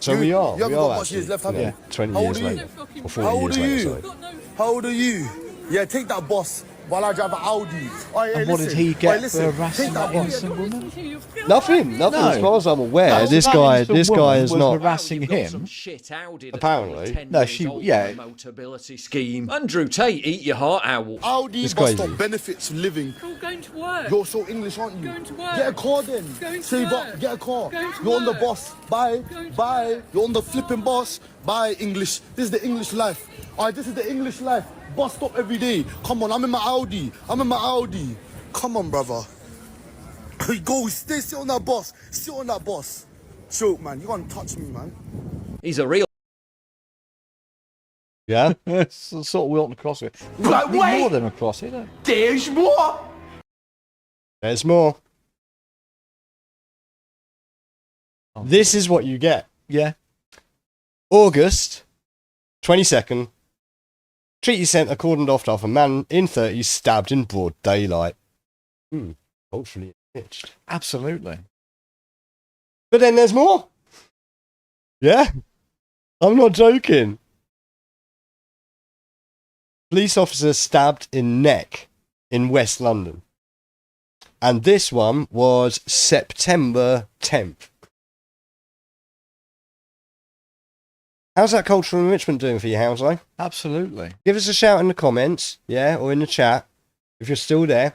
So we are. You haven't we got are much years actually, left, have you? 20 How years old are you? later. Or How 40 old years are later, you? sorry. How old are you? Yeah, take that boss while I drive an Audi. Oh, yeah, And what did listen. he get listen. for harassing Take that that boss. innocent woman? Nothing as far as I'm aware. No, this that guy innocent woman is was not. harassing him. Some shit Audi that's Apparently. only 10 No, years she- old yeah. by Motability scheme. Andrew Tate, eat your heart out. Audi It's bus crazy. stop benefits living. You're going to work. You're so English, aren't you? Going to work. Get a car then. Going to Save work. up, get a car. Going to You're on the work. boss. Bye. Going to Bye. work. You're on the flipping boss. Bye, English. This is the English life. Alright, this is the English life. Bus stop every day. Come on, I'm in my Audi. Come on, brother. Go, sit on that boss. Sit on that boss. Choke, man. You can't touch me, man. He's a real Yeah. It's the sort of we want to cross it. Right, Need wait. more of them across it. Don't There's more. There's more. This is what you get. Yeah. August 22nd. Treaty centre cordoned off after a man in 30s stabbed in broad daylight. Culturally enriched. Absolutely. But then there's more. Yeah. I'm not joking. Police officer stabbed in neck in West London. And this one was September 10th. How's that cultural enrichment doing for you, Hounslow? Absolutely. Give us a shout in the comments, yeah, or in the chat, if you're still there.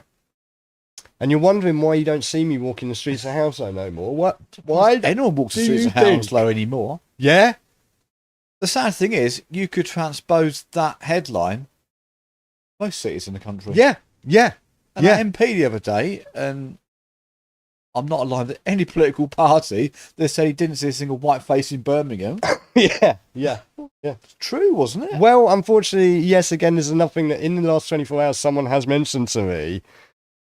And you're wondering why you don't see me walking the streets of Hounslow no more. What? Why? Anyone walks the do streets you of think? Hounslow anymore. Yeah? The sad thing is, you could transpose that headline most cities in the country. Yeah, yeah, And yeah. that MP the other day, and I'm not alive to any political party, they said he didn't see a single white face in Birmingham. yeah, yeah. It's true, wasn't it? Well, unfortunately, yes, again, there's another thing that in the last 24 hours someone has mentioned to me.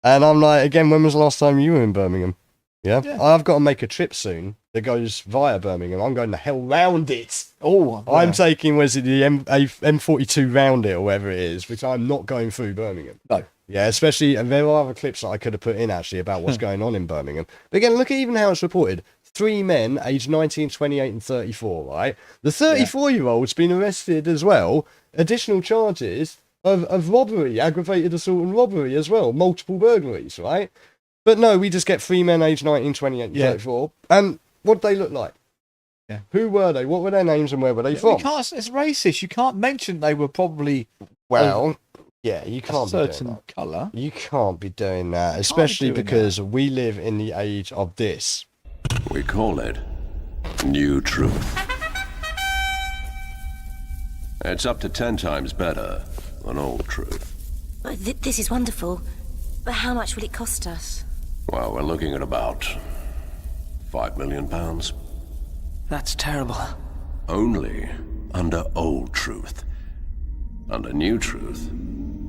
And I'm like, again, when was the last time you were in Birmingham? Yeah. I've got to make a trip soon that goes via Birmingham. I'm going the hell round it. Oh, yeah. I'm taking, was it the M42 round it or whatever it is, which I'm not going through Birmingham. No. Yeah, especially, and there are other clips that I could have put in actually about what's going on in Birmingham. But again, look at even how it's reported. 3 men, aged 19, 28 and 34, right? The 34-year-old's been arrested as well. Additional charges of robbery, aggravated assault and robbery as well. Multiple burglaries, right? But no, we just get 3 men, aged 19, 28 and 34. And what did they look like? Yeah. Who were they? What were their names and where were they from? You can't, it's racist. You can't mention they were probably Well, yeah, you a can't be doing certain that. colour. You can't be doing that, especially doing because we live in the age of this. We call it new truth. It's up to 10 times better than old truth. This is wonderful. But how much will it cost us? Well, we're looking at about £5 million. That's terrible. Only under old truth. Under new truth,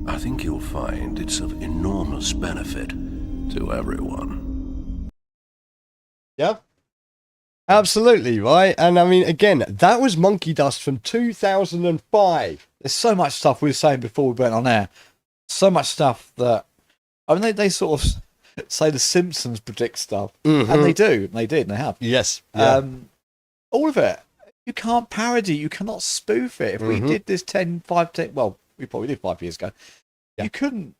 I think you'll find it's of enormous benefit to everyone. Yeah. Absolutely, right? And I mean, again, that was Monkey Dust from 2005. There's so much stuff we were saying before we went on air. So much stuff that, I mean, they sort of say the Simpsons predict stuff. And they do. And they did, and they have. Yes. Yeah. All of it. You can't parody. You cannot spoof it. If we did this 10, well, we probably did 5 years ago. Yeah. You could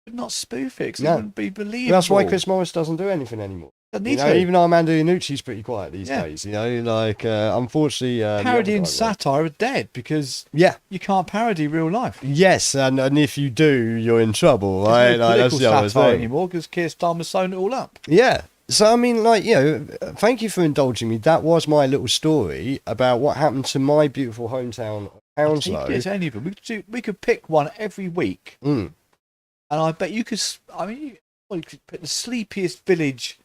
not spoof it because it wouldn't be believable. That's why Chris Morris doesn't do anything anymore. Even Armando Iannucci's pretty quiet these days. You know, like unfortunately, parody and satire are dead because you can't parody real life. Yes, and if you do, you're in trouble, right? There's no Like, that's the other satire thing anymore because Keir Starmer's sewn it all up. Yeah. So I mean, like, you know, thank you for indulging me. That was my little story about what happened to my beautiful hometown of Hounslow. There's any of them. We could pick one every week, and I bet you could. I mean, you could pick the sleepiest village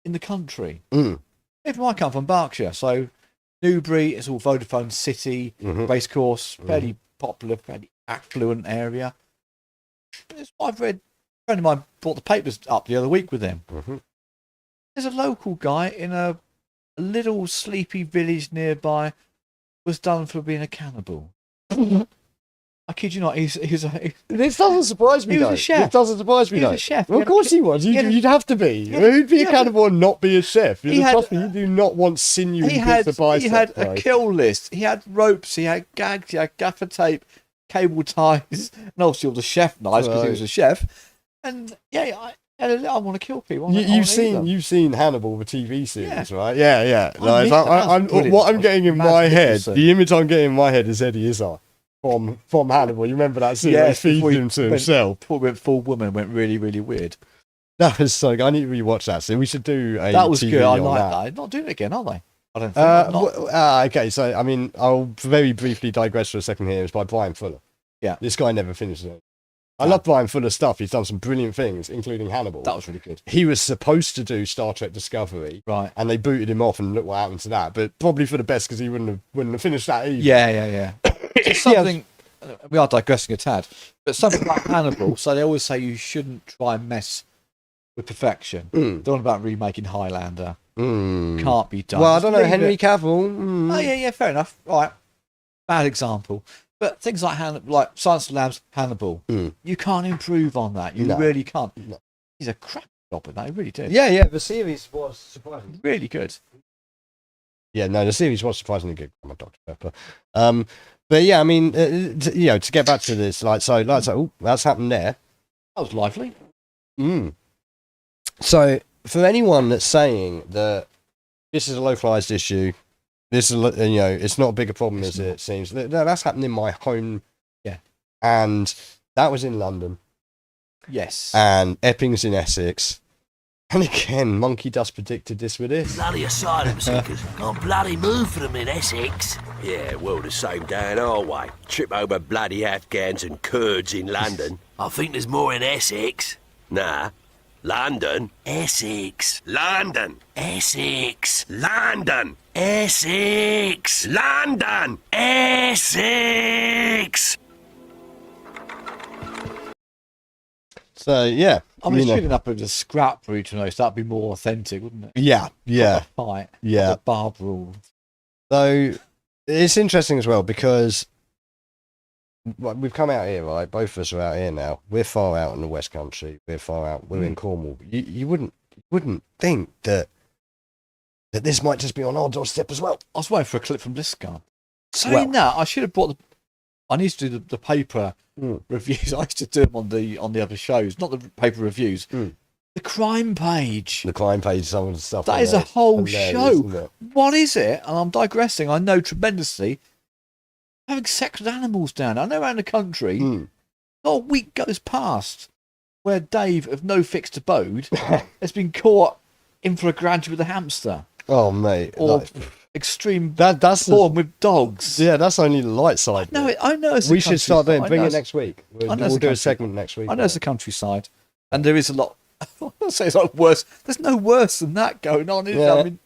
in the country. Even I come from Berkshire, so Newbury is all Vodafone City, racecourse, fairly popular, fairly affluent area. But it's what I've read. A friend of mine brought the papers up the other week with them. There's a local guy in a little sleepy village nearby was done for being a cannibal. I kid you not, this doesn't surprise me. He was a chef. It doesn't surprise me. He was a chef. Well, of course he was. You'd have to be. Who'd be a cannibal and not be a chef? Trust me, you do not want sinewy bits of bicep. He had a kill list. He had ropes. He had gags. He had gaffer tape, cable ties, and obviously all the chef knives because he was a chef. And I want to kill people. You've seen Hannibal, the TV series, right? Yeah. Like, what I'm getting in my head, the image I'm getting in my head is Eddie Izzard from Hannibal. You remember that scene? Yeah, he feeds him to himself. Before we went full woman, went really, really weird. That was so good. I need to rewatch that. So we should do a that was TV good. I on like that. They're not doing it again, are they? I don't think. Okay, so I mean, I'll very briefly digress for a second here. It's by Brian Fuller. Yeah, this guy never finishes it. I love Brian Fuller's stuff. He's done some brilliant things, including Hannibal. That was really good. He was supposed to do Star Trek Discovery, right? And they booted him off, and look what happened to that. But probably for the best because he wouldn't have finished that either. Yeah. It's something. We are digressing a tad, but something like Hannibal. So they always say you shouldn't try and mess with perfection. They're on about remaking Highlander. Can't be done. Well, I don't know. Henry Cavill. Oh yeah, fair enough. Right, bad example. But things like Silence of the Lambs, Hannibal, you can't improve on that. You really can't. No. He's a crap job at that. He really did. Yeah. The series was surprisingly really good. Yeah, no, the series was surprisingly good. I'm a Dr. Pepper. But yeah, I mean, to get back to this, that's happened there. That was lively. So for anyone that's saying that this is a localized issue, this is, it's not a bigger problem as it seems. That's happened in my home. Yeah. And that was in London. Yes. And Epping's in Essex. And again, Monkey Dust predicted this with this. Bloody asylum seekers. Can't bloody move for them in Essex. Yeah, well, the same down our way. Trip over bloody Afghans and Kurds in London. I think there's more in Essex. Nah. London. Essex. London. Essex. London. Essex. London. Essex. So, yeah. I mean, shooting up with a scrap route to most, that'd be more authentic, wouldn't it? Yeah. Not a fight. Yeah. Not a bar brawl. So, it's interesting as well because we've come out here, right? Both of us are out here now. We're far out in the West Country. We're far out. We're in Cornwall. You wouldn't think that this might just be on our doorstep as well. I was waiting for a clip from Liscard. Saying that, I should have brought I need to do the paper reviews. I used to do them on the other shows, not the paper reviews. The crime page. The crime page, some of the stuff. That is a whole show. What is it? And I'm digressing. I know tremendously. Having sex with animals down. I know around the country, not a week goes past where Dave of No Fixed Abode has been caught in for a grudge with a hamster. Oh, mate. Or extreme porn with dogs. Yeah, that's only the light side. I know it's we should start doing. Bring it next week. We'll do a segment next week. I know it's the countryside, and there is a lot. I'll say it's not worse. There's no worse than that going on, is there? I mean,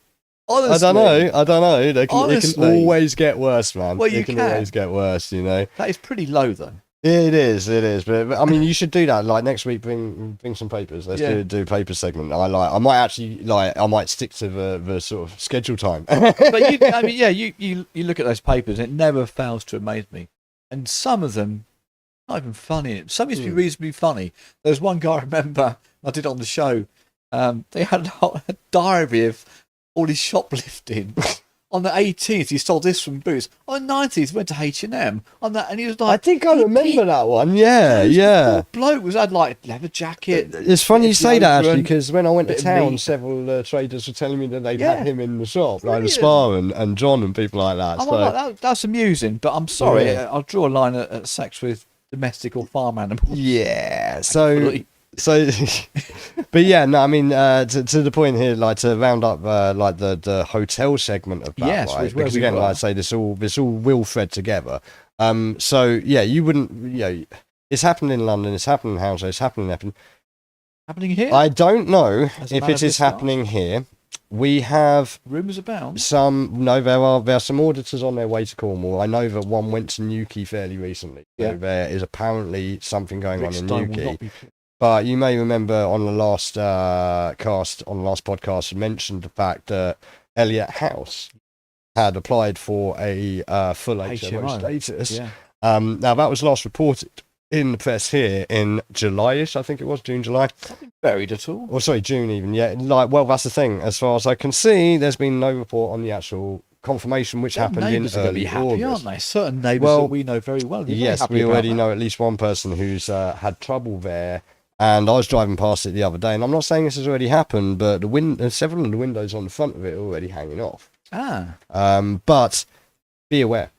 honestly, I don't know. It can always get worse, man. Well, it can always get worse, you know. That is pretty low, though. It is. But I mean, you should do that. Like next week, bring some papers. Let's do a paper segment. I might stick to the sort of schedule time. But you look at those papers, and it never fails to amaze me. And some of them, not even funny. Some used to be reasonably funny. There's one guy I remember. I did on the show. They had a diary of all his shoplifting. On the 18th, he stole this from Boots. On the 19th, he went to H&M. On that, and he was like, I think I remember that one. Yeah. Bloke had like leather jacket. It's funny you say that actually, because when I went to town, several traders were telling me that they'd had him in the shop, like the Spa and John and people like that. That's amusing, but I'm sorry, I'll draw a line at sex with domestic or farm animals. Yeah. But yeah, no, I mean, to the point here, like to round up, like the hotel segment of that, right? Because again, like I say, this all will thread together. So yeah, you wouldn't, it's happening in London, it's happening in Hounslow, it's happening in Epping. Happening here? I don't know if it is happening here. We have rumours abound. There are some auditors on their way to Cornwall. I know that one went to Newquay fairly recently. So there is apparently something going on in Newquay. But you may remember on the last podcast, mentioned the fact that Elliot House had applied for a full HMO status. Yeah. Now that was last reported in the press here in July-ish, I think it was, June, July. Nothing buried at all. Or sorry, June even, yeah. That's the thing. As far as I can see, there's been no report on the actual confirmation, which happened in early happy, August. Aren't they? Certain neighbours that we know very well. Yes, we already know at least one person who's had trouble there. And I was driving past it the other day, and I'm not saying this has already happened, but several of the windows on the front of it are already hanging off. But be aware.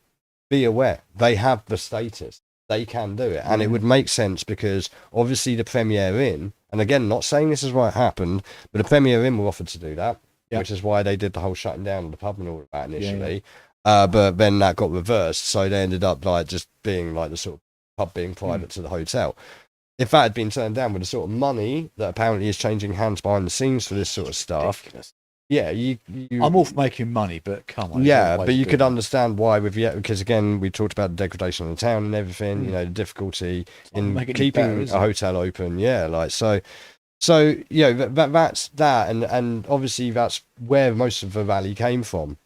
They have the status. They can do it. And it would make sense because obviously the Premier Inn, and again, not saying this is what happened, but the Premier Inn were offered to do that, which is why they did the whole shutting down of the pub and all of that initially. But then that got reversed, so they ended up like just being like the sort of pub being private to the hotel. If that had been turned down with the sort of money that apparently is changing hands behind the scenes for this sort of stuff, I'm all for making money, but come on. Yeah, but you could understand why because again, we talked about the degradation of the town and everything, the difficulty in keeping a hotel open. Yeah, like so that's that, and obviously that's where most of the rally came from.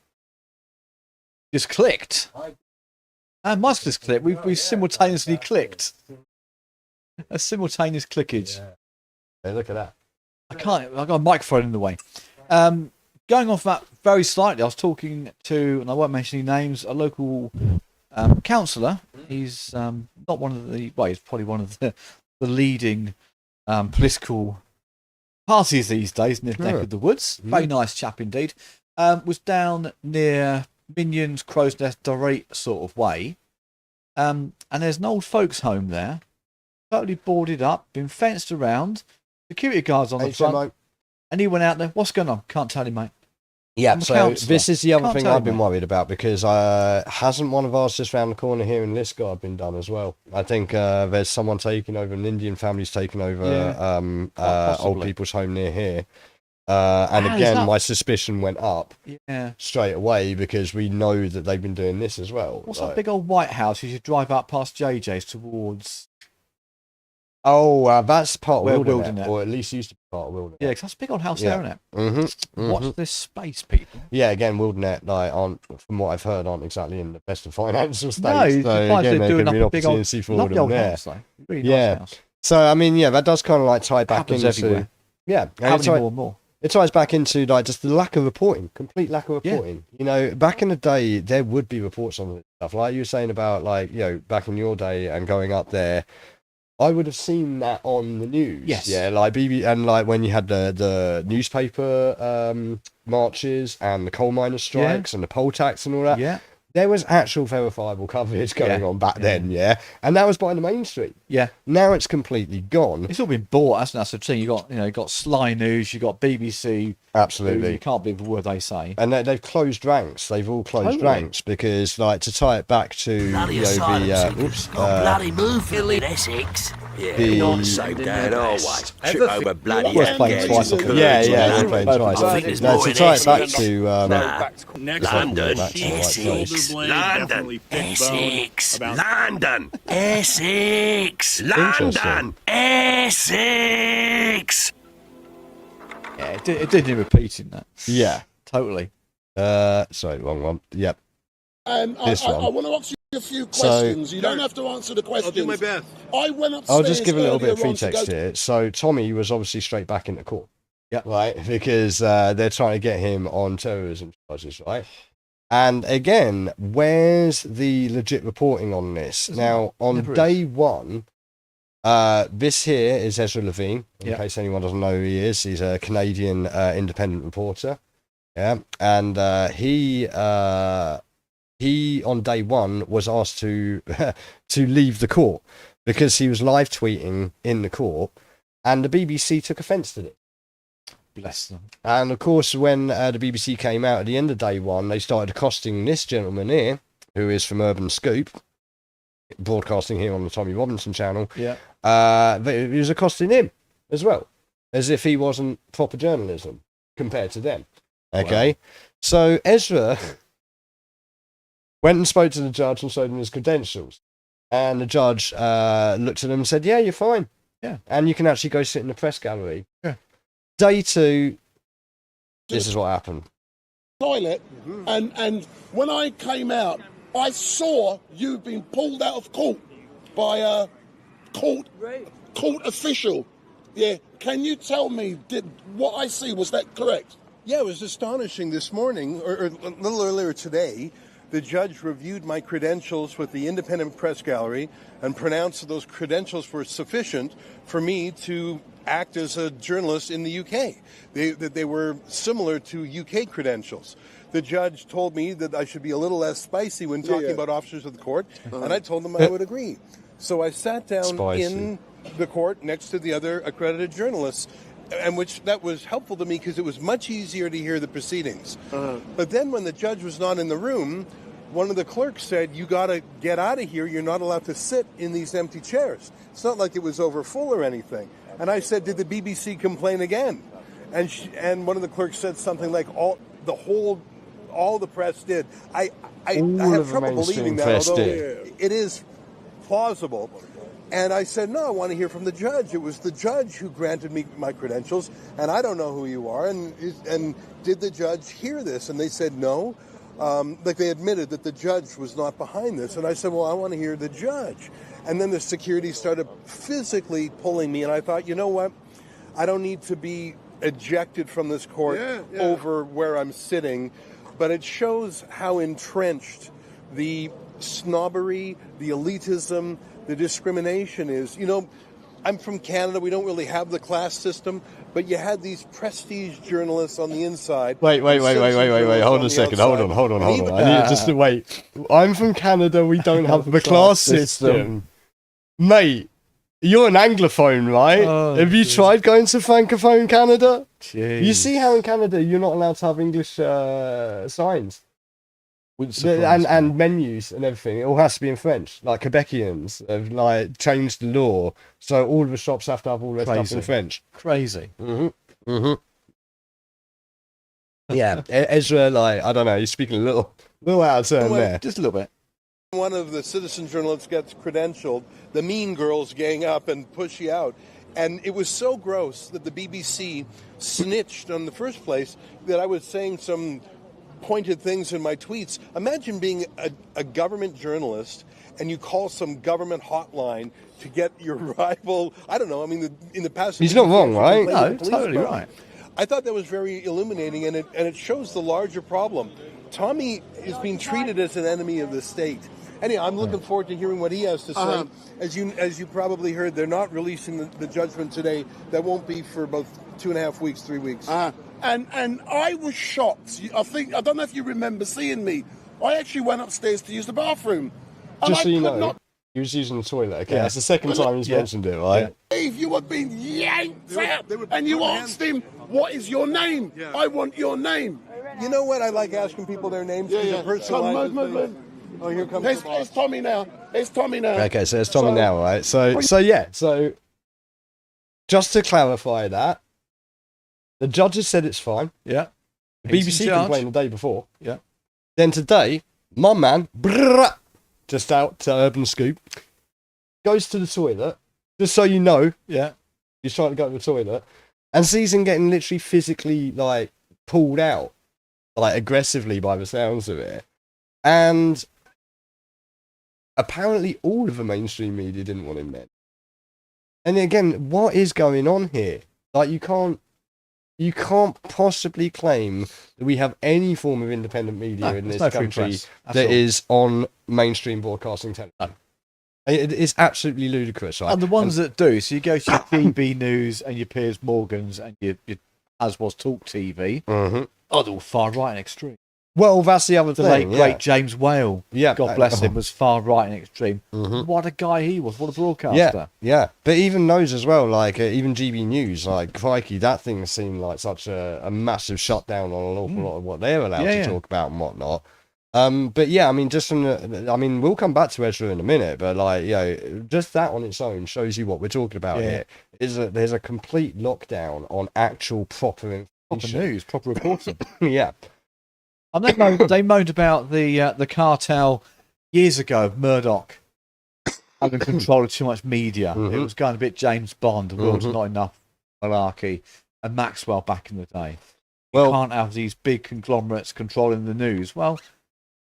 Just clicked. And Musk just clicked. We simultaneously clicked. A simultaneous clickage. Hey, look at that. I've got a microphone in the way. Going off that very slightly, I was talking to, and I won't mention any names, a local councillor. He's not one of the, he's probably one of the leading political parties these days in the neck of the woods. Very nice chap indeed. Was down near Minions, Crow's Nest, Dorate sort of way. And there's an old folks home there. Totally boarded up, been fenced around, security guards on the front, and he went out there. What's going on? Can't tell him, mate. Yeah, so this is the other thing I've been worried about because hasn't one of ours just round the corner here in Lisgard been done as well? I think there's someone taking over, an Indian family's taking over old people's home near here. And again, my suspicion went up straight away because we know that they've been doing this as well. What's that big old white house as you drive up past JJ's towards... Oh, that's part of Wilderness, or at least used to be part of Wilderness. Yeah, because that's a big old house there, isn't it? Watch this space, people. Yeah, again, Wilderness, aren't, from what I've heard, aren't exactly in the best of financial states. No, so again, there could be an big old, opportunity for them there. House, though. Really nice house. So, I mean, that does kind of like tie back into... everywhere. Yeah. Happening more and more. It ties back into like just the lack of reporting, complete lack of reporting. Back in the day, there would be reports on this stuff. Like you were saying about back in your day and going up there, I would have seen that on the news. Yes. Yeah, like and like when you had the newspaper marches and the coal miners' strikes and the poll tax and all that. Yeah. There was actual verifiable coverage going on back then, and that was by the mainstream. Yeah. Now it's completely gone. It's all been bought, hasn't it? That's the thing. You got Sly News, you got BBC. Absolutely. You can't believe the word they say. And they've closed ranks. They've all closed ranks because, to tie it back to bloody the bloody move in Essex. Yeah, the not the same, Dan, are we? Trip over bloody Worth playing twice. Afghans and Kurds yeah, in we're London. playing twice. I think there's No, more to in tie it back Essex. to London, Essex. London, Essex, London, Essex, London, Essex. Yeah, it did need repeating that. Yeah. Totally. Sorry, wrong one. Yep. And I want to ask you a few questions. You don't have to answer the questions. I'll do my best. I went upstairs. I'll just give a little bit of earlier on free to text go- here. So Tommy was obviously straight back into court. Yeah. Right, because they're trying to get him on terrorism charges, right? And again, where's the legit reporting on this? Now, on day one, this here is Ezra Levine. In case anyone doesn't know who he is, he's a Canadian independent reporter. Yeah, and he on day one was asked to to leave the court because he was live tweeting in the court, and the BBC took offence to it. Bless them. And of course, when the BBC came out at the end of day one, they started accosting this gentleman here, who is from Urban Scoop, broadcasting here on the Tommy Robinson channel. Yeah. He was accosting him as well, as if he wasn't proper journalism compared to them. Okay, wow. So Ezra went and spoke to the judge and showed him his credentials. And the judge looked at him and said, yeah, you're fine. Yeah. And you can actually go sit in the press gallery. Yeah. Day two, this is what happened. Toilet, and when I came out, I saw you being pulled out of court by a court official. Yeah. Can you tell me, did what I see, was that correct? Yeah, it was astonishing this morning, or a little earlier today. The judge reviewed my credentials with the independent press gallery and pronounced that those credentials were sufficient for me to act as a journalist in the UK. That they were similar to UK credentials. The judge told me that I should be a little less spicy when talking about officers of the court, and I told them I would agree. So I sat down in the court next to the other accredited journalists, and that was helpful to me because it was much easier to hear the proceedings. But then when the judge was not in the room, one of the clerks said, you got to get out of here. You're not allowed to sit in these empty chairs. It's not like it was over full or anything. And I said, did the BBC complain again? And one of the clerks said something like, all the press did. I have trouble believing that, although it is plausible. And I said, no, I want to hear from the judge. It was the judge who granted me my credentials, and I don't know who you are. And did the judge hear this? And they said no. Like they admitted that the judge was not behind this. And I said, well, I want to hear the judge. And then the security started physically pulling me, and I thought, you know what? I don't need to be ejected from this court over where I'm sitting, but it shows how entrenched the snobbery, the elitism, the discrimination is. You know, I'm from Canada. We don't really have the class system, but you had these prestige journalists on the inside. Wait. Hold on a second. Hold on. I need just to wait. I'm from Canada. We don't have the class system. Mate, you're an Anglophone, right? Oh, have you tried going to Francophone Canada? Jeez. You see how in Canada you're not allowed to have English signs? And menus and everything. It all has to be in French. Like Quebecians have like changed the law, so all of the shops have to have all their stuff in French. Crazy. Yeah, Ezra, like, I don't know, he's speaking a little out of turn there. Just a little bit. One of the citizen journalists gets credentialed, the mean girls gang up and push you out. And it was so gross that the BBC snitched on the first place that I was saying some pointed things in my tweets. Imagine being a government journalist and you call some government hotline to get your rival, I don't know, I mean, in the past... He's not wrong, right? No, totally right. I thought that was very illuminating, and it shows the larger problem. Tommy is being treated as an enemy of the state. Anyway, I'm looking forward to hearing what he has to say. As you probably heard, they're not releasing the judgment today. That won't be for about 2.5 weeks, 3 weeks. And I was shocked. I don't know if you remember seeing me. I actually went upstairs to use the bathroom. Just so you know, he was using the toilet. Okay, that's the second time he's mentioned it, right? If you were being yanked out, and you asked him, "What is your name?" I want your name. You know what? I like asking people their names because it personalizes things. Oh, here comes It's Tommy now. It's Tommy now. Okay, so it's Tommy now, right? So just to clarify that, the judges said it's fine. Yeah. The He's in BBC charge. complained the day before. Yeah. Then today, my man, just out to Urban Scoop, goes to the toilet, just so you know, he's trying to go to the toilet, and sees him getting literally physically, like, pulled out, like, aggressively by the sounds of it. And apparently all of the mainstream media didn't want him then. And again, what is going on here? Like, you can't possibly claim that we have any form of independent media in this country that is on mainstream broadcasting television. It is absolutely ludicrous, right? And the ones that do, so you go to your GB News and your Piers Morgans and your as was Talk TV, they're all far right and extreme. Well, that's the other thing. The great James Whale, God bless him, was far right and extreme. Mm-hmm. What a guy he was! What a broadcaster! Yeah. But even those as well, like even GB News, like crikey, that thing seemed like such a massive shutdown on an awful lot of what they're allowed to talk about and whatnot. But yeah, I mean, just from we'll come back to Ezra in a minute, but like, just that on its own shows you what we're talking about here. Is that there's a complete lockdown on actual proper information. Proper news, proper reporting. Yeah. And they moaned about the cartel years ago of Murdoch having control of too much media. It was going a bit James Bond, the world's not enough malarkey, and Maxwell back in the day. You can't have these big conglomerates controlling the news. Well,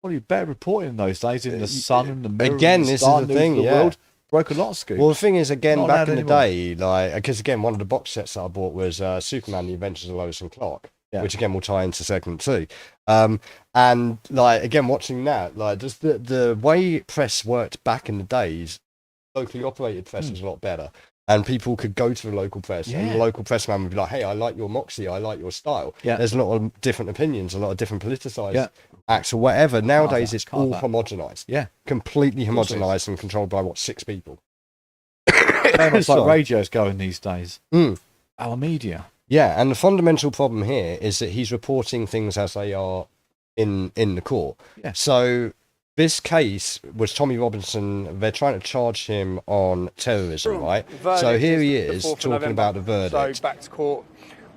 you better reporting in those days in the Sun and the Mirror. Again, and the this Star is the News thing, of the world. Broke a lot of scoops. Well, the thing is, again, Not back in allowed the anymore. day, like, because again, one of the box sets that I bought was Superman: The Adventures of Lois and Clark. Yeah. Which again will tie into segment 2. And like again, watching that, like just the way press worked back in the days, locally operated press was a lot better. And people could go to the local press, and the local pressman would be like, "Hey, I like your moxie, I like your style." Yeah. There's a lot of different opinions, a lot of different politicized acts or whatever. Nowadays, it's all homogenized. Yeah, completely homogenized and controlled by 6 people. Very much like radio's going these days. Our media. Yeah, and the fundamental problem here is that he's reporting things as they are in the court. Yeah. So this case was Tommy Robinson. They're trying to charge him on terrorism, right? So here he is talking about the verdict. So back to court,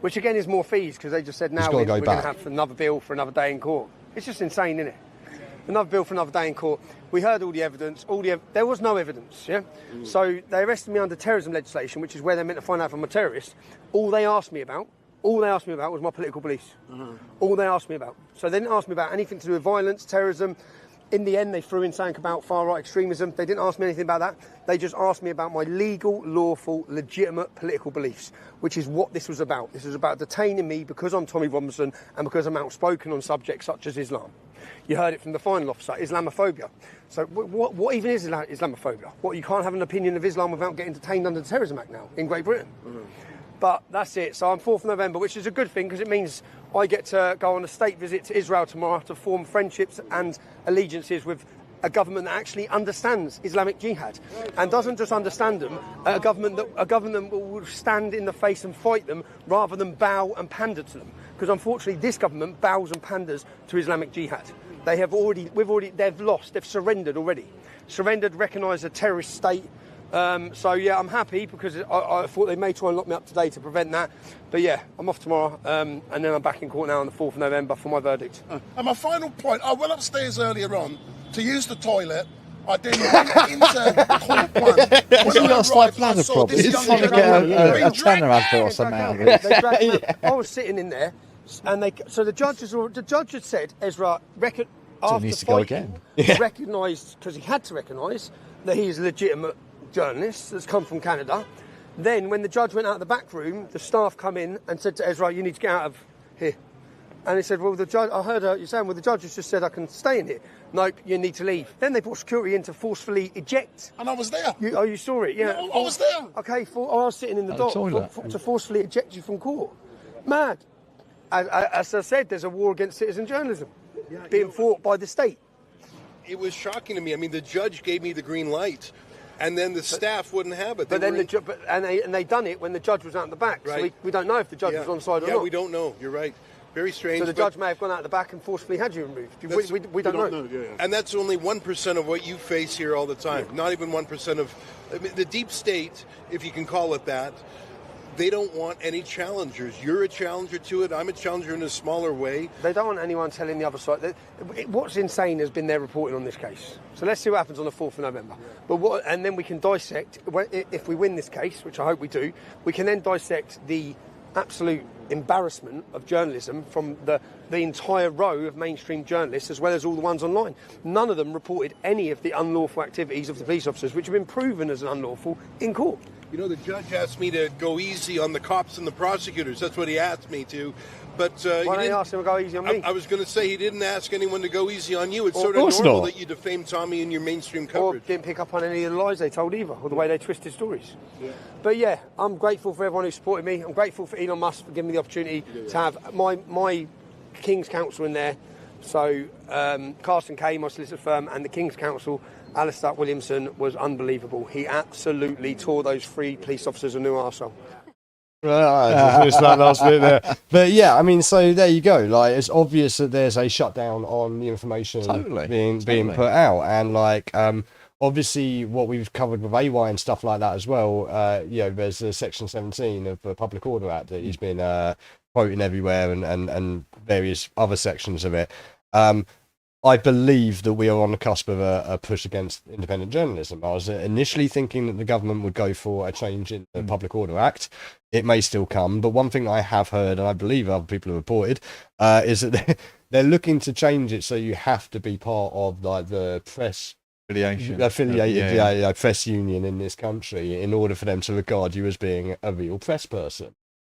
which again is more fees because they just said now we're going to have another bill for another day in court. It's just insane, isn't it? Another bill for another day in court. We heard all the evidence. There was no evidence, So they arrested me under terrorism legislation, which is where they're meant to find out if I'm a terrorist. All they asked me about was my political beliefs. All they asked me about. So they didn't ask me about anything to do with violence, terrorism. In the end, they threw in something about far-right extremism. They didn't ask me anything about that. They just asked me about my legal, lawful, legitimate political beliefs, which is what this was about. This was about detaining me because I'm Tommy Robinson and because I'm outspoken on subjects such as Islam. You heard it from the final officer, Islamophobia. So what even is Islamophobia? What, you can't have an opinion of Islam without getting detained under the Terrorism Act now in Great Britain? But that's it. So I'm 4th November, which is a good thing because it means I get to go on a state visit to Israel tomorrow to form friendships and allegiances with a government that actually understands Islamic jihad and doesn't just understand them, a government that will stand in the face and fight them rather than bow and pander to them. Because unfortunately, this government bows and panders to Islamic jihad. They've lost, they've surrendered already. Surrendered, recognised a terrorist state. So yeah, I'm happy because I thought they may try and lock me up today to prevent that. But yeah, I'm off tomorrow, and then I'm back in court now on the 4th of November for my verdict. And my final point, I went upstairs earlier on to use the toilet. I then went into court one. Has he got a slight bladder problem? He's trying to get a tenner advert or something out of it. I was sitting in there, and the judge had said, Ezra, after fighting, recognised, because he had to recognise that he is a legitimate journalist that's come from Canada. Then when the judge went out of the back room, the staff come in and said to Ezra, you need to get out of here. And he said, well, the judge, I heard you saying, well, the judge has just said I can stay in here. Nope, you need to leave. Then they brought security in to forcefully eject. And I was there. You saw it? Yeah. I was there. Okay, I was sitting in the dock to forcefully eject you from court. Mad. As I said, there's a war against citizen journalism being fought by the state. It was shocking to me. I mean, the judge gave me the green light. And then the staff wouldn't have it. They done it when the judge was out in the back. Right. So we don't know if the judge was on side or not. Yeah, we don't know. You're right. Very strange. So the judge may have gone out the back and forcefully had you removed. We don't know. And that's only 1% of what you face here all the time. Yeah. Not even 1% of the deep state, if you can call it that. They don't want any challengers. You're a challenger to it. I'm a challenger in a smaller way. They don't want anyone telling the other side. What's insane has been their reporting on this case. So let's see what happens on the 4th of November. Yeah. And then we can dissect, if we win this case, which I hope we do, we can then dissect the absolute embarrassment of journalism from the entire row of mainstream journalists, as well as all the ones online. None of them reported any of the unlawful activities of the police officers, which have been proven as unlawful in court. You know, the judge asked me to go easy on the cops and the prosecutors. That's what he asked me to. But why don't you ask him to go easy on me? I was going to say he didn't ask anyone to go easy on you. It's sort of normal that you defame Tommy in your mainstream coverage. Or didn't pick up on any of the lies they told either, or the way they twisted stories. Yeah. But yeah, I'm grateful for everyone who supported me. I'm grateful for Elon Musk for giving me the opportunity to have my King's Counsel in there. So Carson Kay, my solicitor firm, and the King's Counsel, Alistair Williamson, was unbelievable. He absolutely tore those 3 police officers a new arsehole. Right, just that last bit there. But yeah, I mean, so there you go. Like, it's obvious that there's a shutdown on the information being put out, and like, obviously, what we've covered with AY and stuff like that as well. There's the Section 17 of the Public Order Act that he's been quoting everywhere, and various other sections of it. I believe that we are on the cusp of a push against independent journalism. I was initially thinking that the government would go for a change in the Public Order Act. It may still come, but one thing I have heard, and I believe other people have reported, is that they're looking to change it so you have to be part of like the press affiliated press union in this country in order for them to regard you as being a real press person,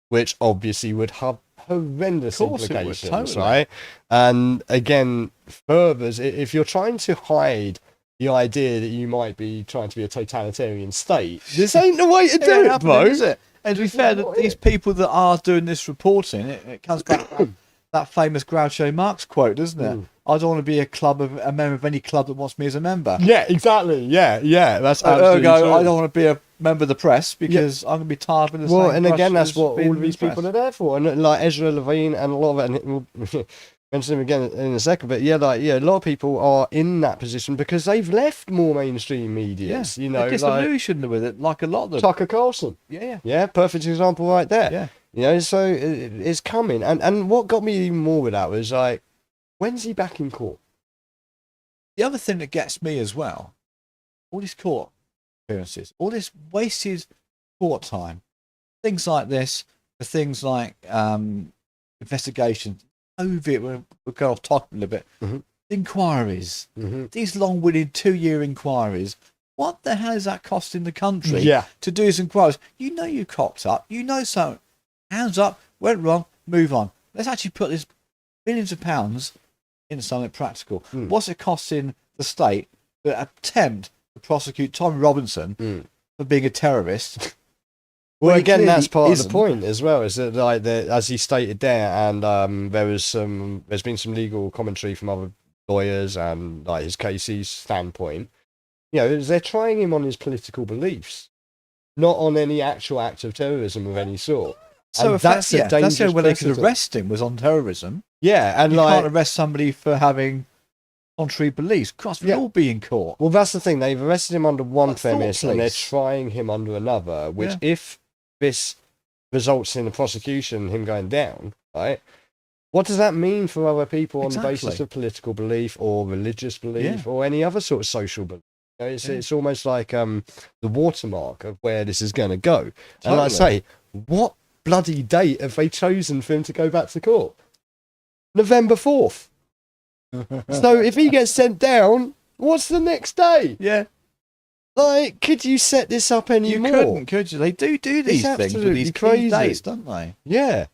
which obviously would have horrendous implications, right? And again, furthers, if you're trying to hide the idea that you might be trying to be a totalitarian state, this ain't the way to do it, bro. Is it? And to be fair, these people that are doing this reporting, it comes back to that famous Groucho Marx quote, doesn't it? I don't want to be a member of any club that wants me as a member. Yeah, exactly. Yeah, that's absolutely true. I don't want to be a member of the press because I'm going to be tired with the same. Well, and again, that's what all of these people are there for. And like Ezra Levine and a lot of it, and we'll mention him again in a second, but a lot of people are in that position because they've left more mainstream media. You know, disillusioned with it, like a lot of them. Tucker Carlson. Yeah, perfect example right there. Yeah. You know, so it's coming. And what got me even more with that was like, when's he back in court? The other thing that gets me as well, all these court appearances, all this wasted court time, things like this, for things like investigations, we'll go off topic a little bit, inquiries, these long-winded 2-year inquiries. What the hell is that costing the country to do these inquiries? You know you cocked up, you know something. Hands up, went wrong, move on. Let's actually put this millions of pounds into something practical. What's it costing the state to attempt to prosecute Tom Robinson for being a terrorist? Well, again, that's part of the point as well, is that like as he stated there, and there's been some legal commentary from other lawyers and like his Casey's standpoint. You know, they're trying him on his political beliefs, not on any actual act of terrorism of any sort. So that's the only way they could arrest him was on terrorism. Yeah, and you can't arrest somebody for having contrary beliefs. Cross would all be in court. Well, that's the thing. They've arrested him under one premise, and they're trying him under another. Which, if this results in a prosecution, him going down, right? What does that mean for other people on the basis of political belief or religious belief or any other sort of social belief? You know, it's almost like the watermark of where this is going to go. And like I say, what bloody date have they chosen for him to go back to court? November 4th. So if he gets sent down, what's the next day? Yeah. Like, could you set this up any more? You couldn't, could you? They do these things with these key dates, don't they? Yeah.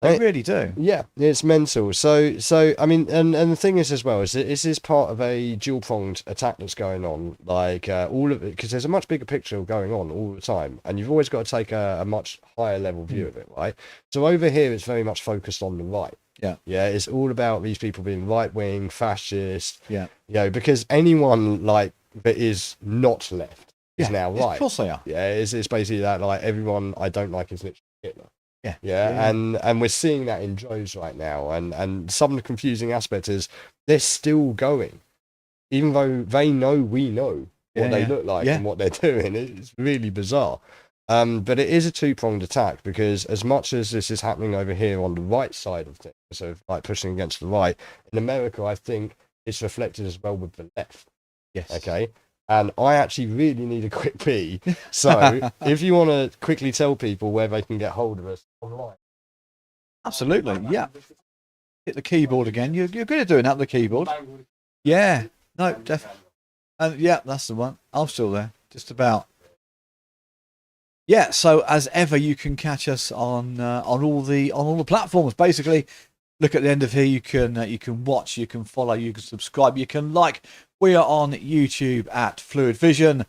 They really do. Yeah, it's mental. So I mean, and the thing is as well, is this is part of a dual-pronged attack that's going on. Like all of it, because there's a much bigger picture going on all the time, and you've always got to take a much higher level view of it, right? So over here, it's very much focused on the right. Yeah, it's all about these people being right-wing, fascist. Yeah, you know, because anyone like that is not left is now right. Of course they are. Yeah, it's basically that, like, everyone I don't like is literally Hitler. Yeah. And we're seeing that in droves right now. And some of the confusing aspect is they're still going, even though they know we know what they look like and what they're doing. It's really bizarre. But it is a two-pronged attack, because as much as this is happening over here on the right side of things, so like pushing against the right, in America, I think it's reflected as well with the left. Yes. Okay. And I actually really need a quick pee. So if you want to quickly tell people where they can get hold of us online. Absolutely, yeah. Hit the keyboard again. You're good at doing that, the keyboard. Yeah, no, definitely. And yeah, that's the one. I'm still there, just about. Yeah, so as ever, you can catch us on all the platforms. Basically, look at the end of here. You can watch, you can follow, you can subscribe, you can like. We are on YouTube at Phluid Vision.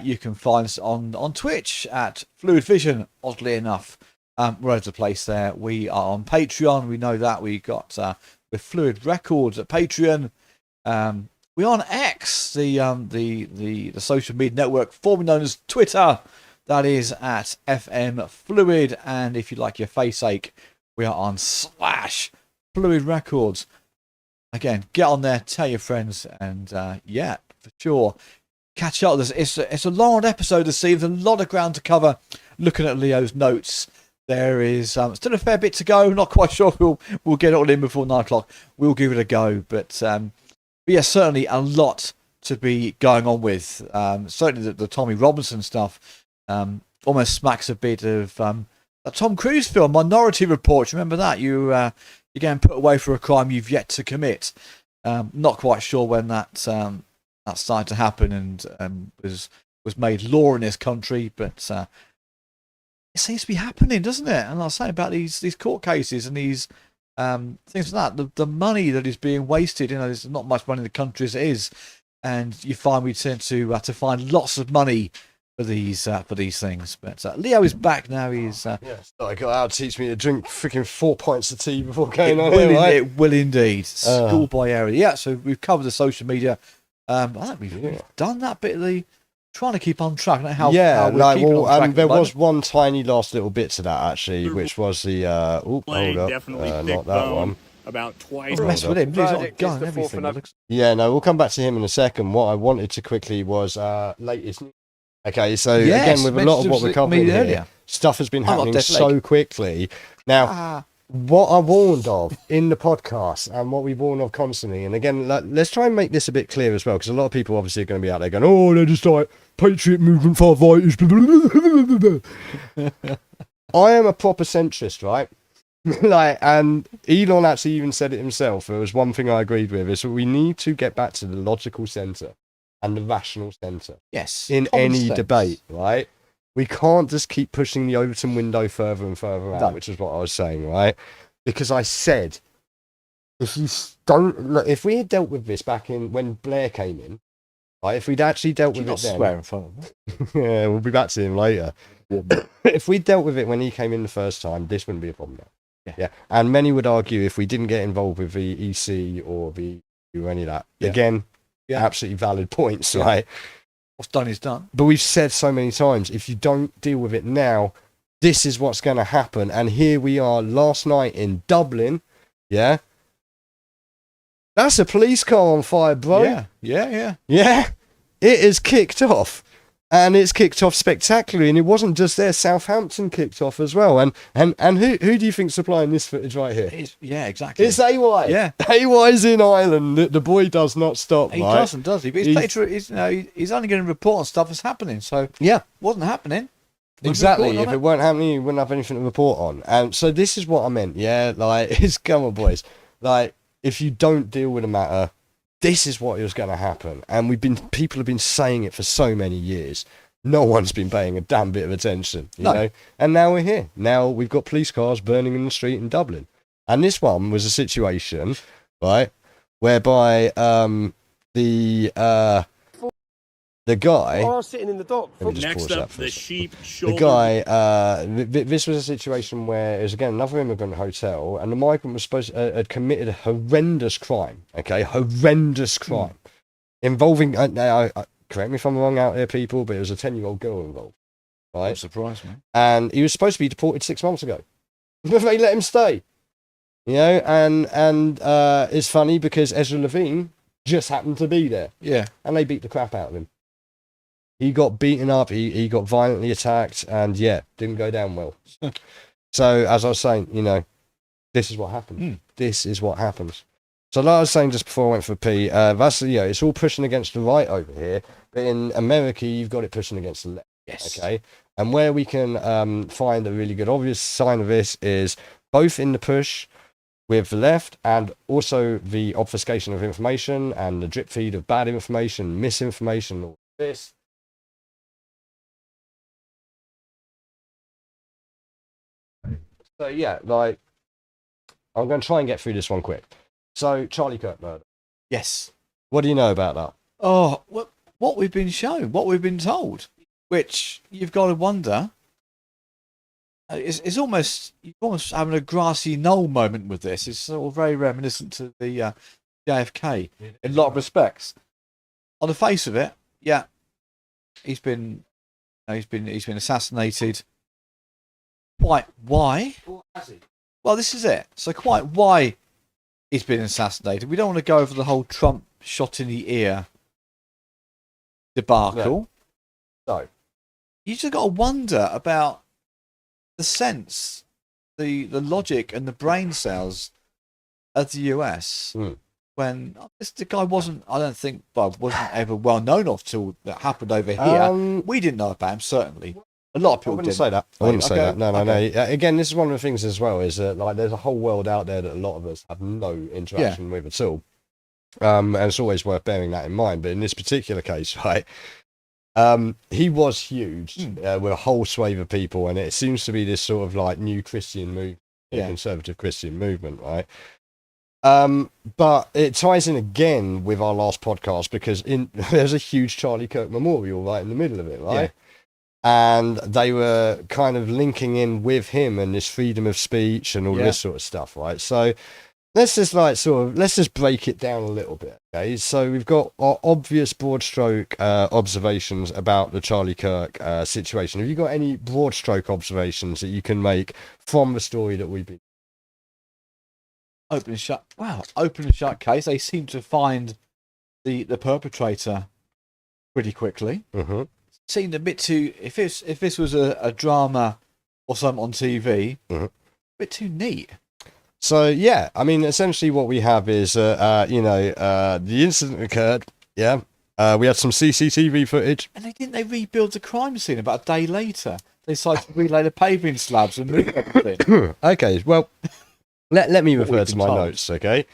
You can find us on Twitch at Phluid Vision. Oddly enough, we're over the place there. We are on Patreon. We know that we got with Phluid Records at Patreon. We're on X, the social media network formerly known as Twitter. That is at FM Phluid. And if you like your face ache, we are on /Phluid Records. Again, get on there, tell your friends, and yeah, for sure, catch up. It's a long episode this evening. There's a lot of ground to cover. Looking at Leo's notes, there is still a fair bit to go. Not quite sure if we'll get it all in before 9 o'clock. We'll give it a go, but yeah, certainly a lot to be going on with. Certainly the Tommy Robinson stuff almost smacks a bit of a Tom Cruise film, Minority Report. Remember that? You're getting put away for a crime you've yet to commit. Not quite sure when that started to happen and was made law in this country, but it seems to be happening, doesn't it? And I was saying about these court cases and these things like that. The money that is being wasted. There's not much money in the country as it is, and you find we tend to find lots of money for these things. But Leo is back now. He's I got out to teach me to drink freaking 4 pints of tea before going on here, right? It will indeed. Schoolboy area. Yeah, so we've covered the social media. I think we've done that bit of the trying to keep on track. How there was one tiny last little bit to that actually, which was the hold up, not that one. About twice. Mess with him. He's not gun everything. Yeah, no, we'll come back to him in a second. What I wanted to quickly was latest news. Okay, so again, with a lot of what we're covering here, stuff has been happening so quickly. Now, what I warned of in the podcast and what we warn of constantly, and again, let's try and make this a bit clear as well, because a lot of people obviously are going to be out there going, oh, they're just like Patriot movement far fighters. I am a proper centrist, right? And Elon actually even said it himself. There was one thing I agreed with, is that we need to get back to the logical centre and the rational centre. Yes. In any debate, right? We can't just keep pushing the Overton window further and further out, which is what I was saying, right? Because I said, if we had dealt with this back in when Blair came in, right? If we'd actually dealt with it then, swear in front of him. Yeah, we'll be back to him later. If we dealt with it when he came in the first time, this wouldn't be a problem now. Yeah. And many would argue if we didn't get involved with the EC or the or any of that, again, absolutely valid points, right? What's done is done. But we've said so many times, if you don't deal with it now, this is what's going to happen. And here we are last night in Dublin. Yeah. That's a police car on fire, bro. Yeah. It is kicked off. And it's kicked off spectacularly. And it wasn't just there. Southampton kicked off as well. And who do you think's supplying this footage right here? Exactly. It's AY. Yeah. AY's in Ireland. The boy does not stop, He right? doesn't, does he? But he's only going to report on stuff that's happening. So yeah, wasn't happening. Exactly. If it weren't happening, you wouldn't have anything to report on. And so this is what I meant. Yeah, it's come on, boys. If you don't deal with the matter, this is what is going to happen. And people have been saying it for so many years. No one's been paying a damn bit of attention, you know. And now we're here. Now we've got police cars burning in the street in Dublin. And this one was a situation, right, whereby the guy. Sitting in the dock. Next up, the sheep shoulder. The guy. This was a situation where it was again another immigrant hotel, and the migrant was had committed a horrendous crime. Okay, horrendous crime involving. Now, correct me if I'm wrong out there, people, but it was a 10-year-old girl involved. Right, surprised me. And he was supposed to be deported 6 months ago. But they let him stay. You know, and it's funny because Ezra Levine just happened to be there. Yeah. And they beat the crap out of him. He got beaten up, he got violently attacked, and didn't go down well. So, as I was saying, you know, this is what happens. This is what happens. So, like I was saying just before I went for pee, that's, it's all pushing against the right over here, but in America, you've got it pushing against the left. Yes. Okay? And where we can find a really good obvious sign of this is both in the push with the left and also the obfuscation of information and the drip feed of bad information, misinformation, all this. So like, I'm going to try and get through this one quick. So, Charlie Kirk murder. Yes. What do you know about that? Oh, what we've been shown, what we've been told, which you've got to wonder. It's almost, you're almost having a grassy knoll moment with this. It's sort of very reminiscent to the JFK in a lot of respects. On the face of it, he's been assassinated. Quite why? Well, this is it. So quite why he's been assassinated. We don't want to go over the whole Trump shot in the ear debacle. No. You just got to wonder about the sense, the logic and the brain cells of the US when the guy wasn't, I don't think, wasn't ever well known of till that happened over here. We didn't know about him, certainly. A lot of people didn't say that. I wouldn't say that. No. Again, this is one of the things as well, is that like there's a whole world out there that a lot of us have no interaction with at all. And it's always worth bearing that in mind. But in this particular case, right, he was huge with a whole swathe of people, and it seems to be this sort of like new Christian movement, conservative Christian movement, right? But it ties in again with our last podcast because there's a huge Charlie Kirk memorial right in the middle of it, right? Yeah. And they were kind of linking in with him and this freedom of speech and all this sort of stuff, right? So let's just break it down a little bit, okay? So we've got our obvious broad stroke observations about the Charlie Kirk situation. Have you got any broad stroke observations that you can make from the story that we've been? Open and shut. Wow, open and shut case. They seem to find the perpetrator pretty quickly. Mm-hmm. Seemed a bit too. If this was a drama or something on TV, a bit too neat. So I mean, essentially what we have is the incident occurred. Yeah, we had some CCTV footage, and they rebuild the crime scene about a day later. They decided to relay the paving slabs and move everything. Okay, well, let me refer to my notes. Okay.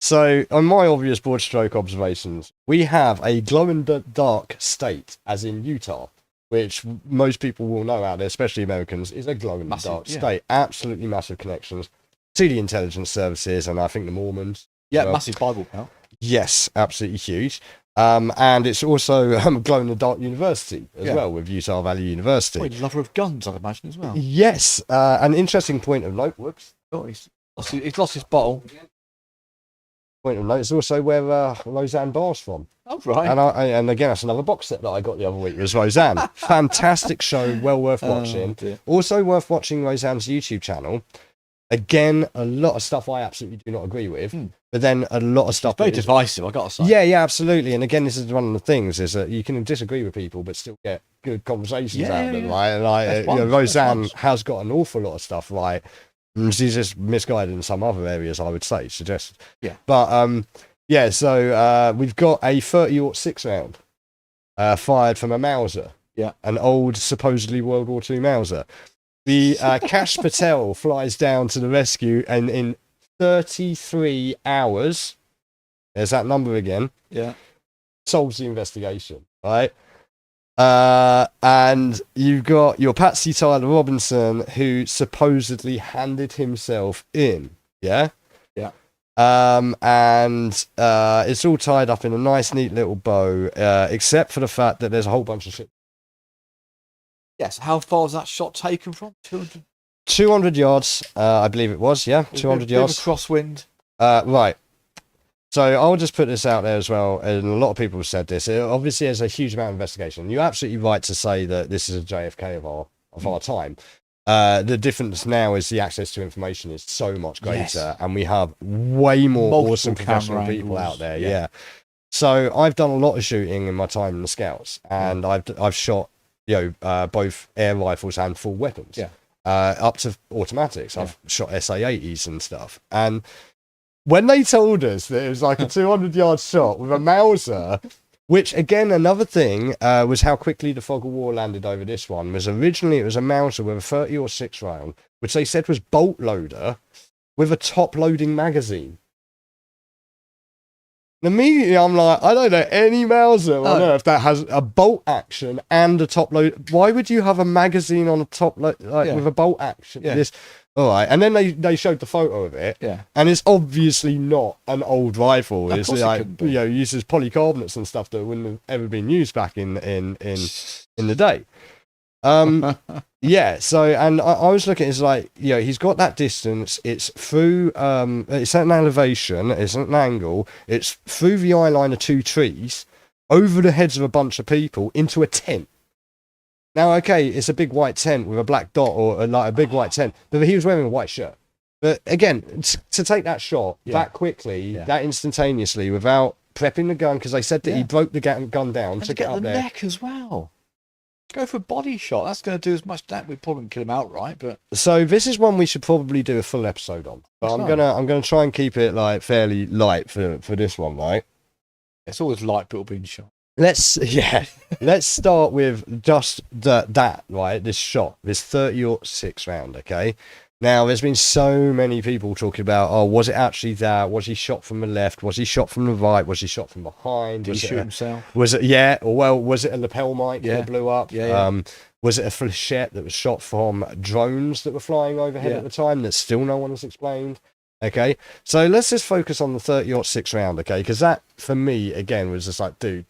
So, on my obvious broad stroke observations, we have a glow-in-the-dark state, as in Utah, which most people will know out there, especially Americans, is a glow-in-the-dark state. Absolutely massive connections to the intelligence services, and I think the Mormons. Yeah, massive Bible belt. Yes, absolutely huge. And it's also a glow-in-the-dark university as well, with Utah Valley University. Oh, he's a lover of guns, I'd imagine, as well. Yes, an interesting point of note. Whoops. Oh, he's lost his bottle. Point of note, it's also where Roseanne Barr's from. Oh, right. And again, that's another box set that I got the other week, was Roseanne. Fantastic show, well worth watching. Also worth watching Roseanne's YouTube channel. Again, a lot of stuff I absolutely do not agree with, but then a lot of stuff... It's very divisive, I got to say. Yeah, absolutely. And again, this is one of the things, is that you can disagree with people, but still get good conversations out of them, right? And Roseanne has got an awful lot of stuff right. She's just misguided in some other areas, I would say, suggested. Yeah. But, so we've got a 30-06 round fired from a Mauser. Yeah. An old, supposedly World War II Mauser. The Kash Patel flies down to the rescue, and in 33 hours, there's that number again, solves the investigation, right? And you've got your Patsy Tyler Robinson, who supposedly handed himself in, and it's all tied up in a nice, neat little bow, except for the fact that there's a whole bunch of shit. Yes, how far was that shot taken from? 200? 200 yards, I believe it was, 200 yards. Crosswind. Right. So I'll just put this out there as well, and a lot of people have said this. Obviously, there's a huge amount of investigation. You're absolutely right to say that this is a JFK of our time. The difference now is the access to information is so much greater, and we have way more Multiple awesome professional camera people angles. out there. Yeah. So I've done a lot of shooting in my time in the Scouts, and I've shot both air rifles and full weapons. Yeah. Up to automatics. I've shot SA-80s and stuff. And when they told us that it was like a 200-yard shot with a Mauser, which again, another thing was how quickly the fog of war landed over this one. Was originally it was a Mauser with a 30-06 round, which they said was bolt loader with a top loading magazine. And immediately I'm like, I don't know any Mauser on earth that has a bolt action and a top load. Why would you have a magazine on a top load with a bolt action? Yeah. All right, and then they showed the photo of it, and it's obviously not an old rifle. It's like uses polycarbonates and stuff that wouldn't have ever been used back in the day. Yeah. So, and I was looking, it's like he's got that distance. It's through it's at an elevation. It's at an angle. It's through the eye line of two trees, over the heads of a bunch of people into a tent. Now, okay, it's a big white tent with a black dot or like a big white tent, but he was wearing a white shirt. But again, to take that shot that quickly, that instantaneously, without prepping the gun, because they said that he broke the gun down And to to get get up the there. neck as well. Go for a body shot. That's going to do as much damage. We probably won't kill him outright, but So this is one we should probably do a full episode on. But I'm gonna try and keep it like fairly light for this one, right? it's always light people being shot. Let's start with just that right. This shot, this 30-06 round. Okay. Now there's been so many people talking about, was it actually that? Was he shot from the left? Was he shot from the right? Was he shot from behind? Did he shoot himself? Was it was it a lapel mic that blew up? Was it a flechette that was shot from drones that were flying overhead at the time that still no one has explained? Okay, so let's just focus on the 30-06 round, okay? Because that, for me, again, was just like, dude,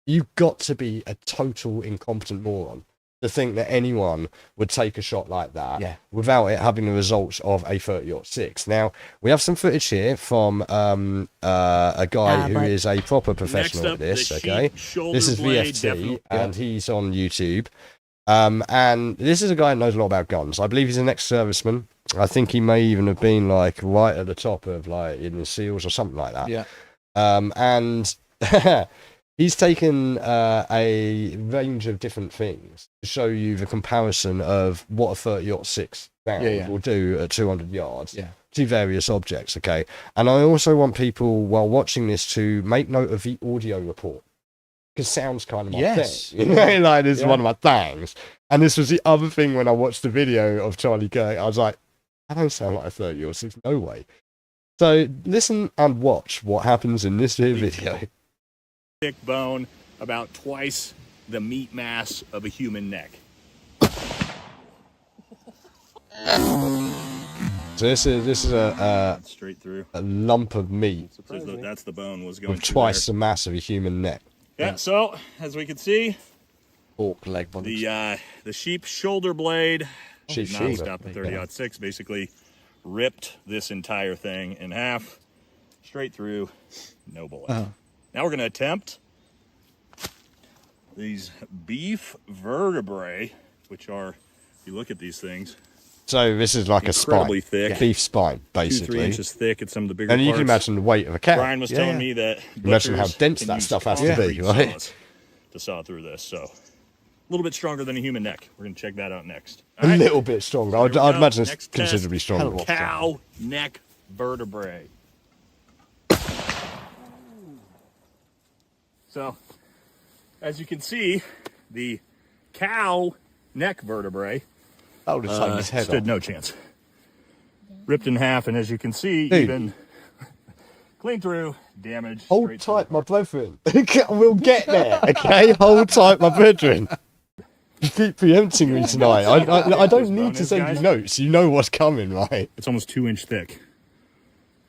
you've got to be a total incompetent moron to think that anyone would take a shot like that without it having the results of a 30-06. Now, we have some footage here from a guy who is a proper professional at this, okay? This is VFT, and he's on YouTube. And this is a guy who knows a lot about guns. I believe he's an ex-serviceman. I think he may even have been like right at the top of like in the SEALs or something like that. Yeah. And he's taken a range of different things to show you the comparison of what a 30-06 round will do at 200 yards to various objects. Okay. And I also want people while watching this to make note of the audio report. Because sound's kind of my thing. You know, like this is one of my things. And this was the other thing when I watched the video of Charlie Kirk. I was like, I don't sound like a 30-06, no way. So listen and watch what happens in this video. Thick bone, about twice the meat mass of a human neck. So this is a straight through a lump of meat. So that's the bone was going with twice the mass of a human neck. Yeah, so as we can see, pork leg the sheep shoulder blade, Sheep not shoulder. stopped at 30-06, basically ripped this entire thing in half, straight through, no bullet. Now we're going to attempt these beef vertebrae, which are, if you look at these things, So this is like a spine, incredibly thick. beef spine, 2-3 basically. inches thick at some of the bigger And you parts. can imagine the weight of a cow. Brian was telling me that Imagine how butchers dense can that use stuff has to be, concrete right? saws to saw through this. So a little bit stronger than a human neck. We're going to check that out next. A little bit stronger. I'd imagine it's Next considerably test, stronger. Cow neck vertebrae. So, as you can see, the cow neck vertebrae stood no chance. Ripped in half, and as you can see, Dude. even clean through, damage. Hold tight, my brethren. We'll get there, okay? Hold tight, my brethren. You keep preempting me tonight. I don't need to send you notes. You know what's coming, right? It's almost 2-inch thick.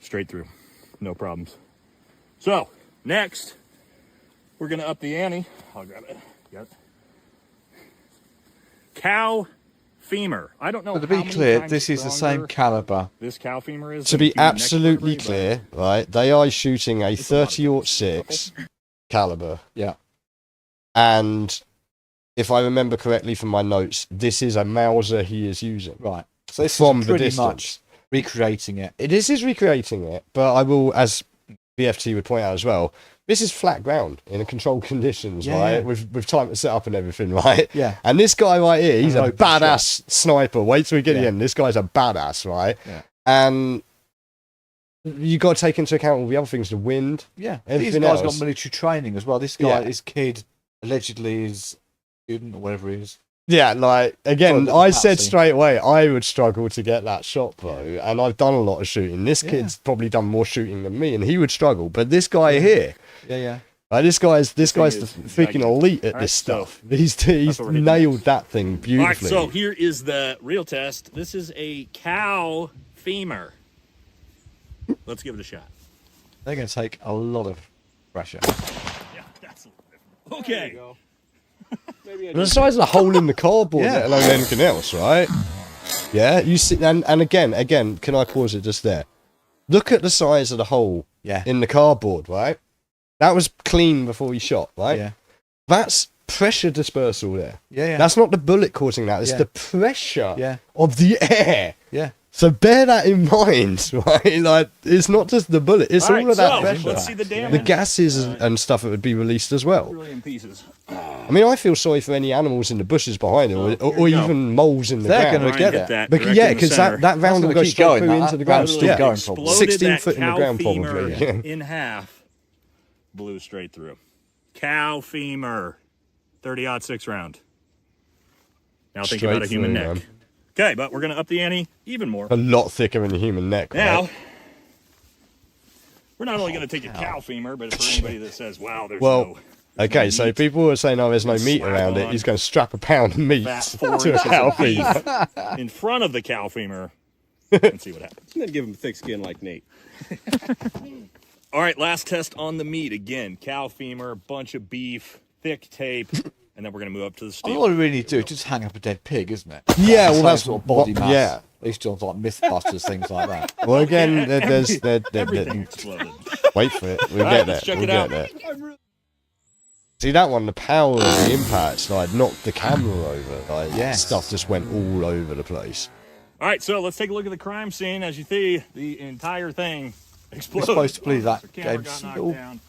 Straight through. No problems. So, next, we're going to up the ante. I'll grab it. Got it. Cow femur. I don't know. But to be clear, this is the same caliber. This cow femur is. To be absolutely clear, right, they are shooting a 30-06 caliber. Yeah. And if I remember correctly from my notes, this is a Mauser he is using. Right. So this from is the pretty distance. much recreating it. This is recreating it, but I will, as BFT would point out as well, this is flat ground in controlled conditions, Yeah, right? yeah. With time to set up and everything, right? Yeah. And this guy right here, he's An a open badass sniper. Wait till we get to the Yeah. end. This guy's a badass, right? Yeah. And you got to take into account all the other things, the wind. Yeah. These everything guys else. got military training as well. This guy, Yeah. this kid, allegedly is student or whatever he is. Yeah, like, again, Well, I the said patsy. straight away, I would struggle to get that shot, bro. And I've done a lot of shooting. This Yeah. kid's probably done more shooting than me, and he would struggle. But this guy here, Yeah. like, this guy's the is freaking elite at All this right, so stuff. He's what we're hitting nailed that thing All right, beautifully. so here is the real test. This is a cow femur. Let's give it a shot. They're going to take a lot of pressure. Yeah, that's a little different. Okay. And the size of the hole in the cardboard, Yeah. let alone anything else, right? Yeah, you see, and again, can I pause it just there? Look at the size of the hole in the cardboard, right? That was clean before he shot, right? Yeah. That's pressure dispersal there. Yeah. That's not the bullet causing that. It's Yeah. the pressure Yeah. of the air. Yeah. So bear that in mind, right? Like, it's not just the bullet; it's all, right, of that so, pressure. let's see the The damage. gases and stuff that would be released as well. Really in pieces. I mean, I feel sorry for any animals in the bushes behind it, or here or we go. even moles in the They're ground. gonna Try get and it. get that But direct yeah, in the because center. that round will gonna go keep straight going, through that into the ground. round's still Yeah. going probably. Exploded 16 that foot in the cow ground, femur probably. Yeah. in half. Blew straight through. Cow femur. 30-06 round. Now think Straight about a human through, neck. man. Okay, but we're going to up the ante even more. A lot thicker than a human neck. Now, right? we're not only going to take a cow femur, but for anybody that says, wow, there's Well, no okay, so meat. people were saying, oh, there's no Let's meat slap around it. on He's going to strap a pound of meat fat 4 to a inches cow of beef femur. in front of the cow femur and see what happens. And then give him thick skin like Nate. All right, last test on the meat. Again, cow femur, bunch of beef, thick tape, and then we're going to move up to the steel. All we really need to do is just hang up a dead pig, isn't it? Yeah, well, Same that's sort of body what- mass. yeah. These jobs like Mythbusters, things like that. Well, again, there's Everything exploded. wait for it. We'll All get right, there. let's check We'll it get out. there. See that one? The power of the impact, like, knocked the camera over. Like, Yes. stuff just went all over the place. All right, so let's take a look at the crime scene. As you see, the entire thing exploded. supposed to believe that The camera gave got knocked little down,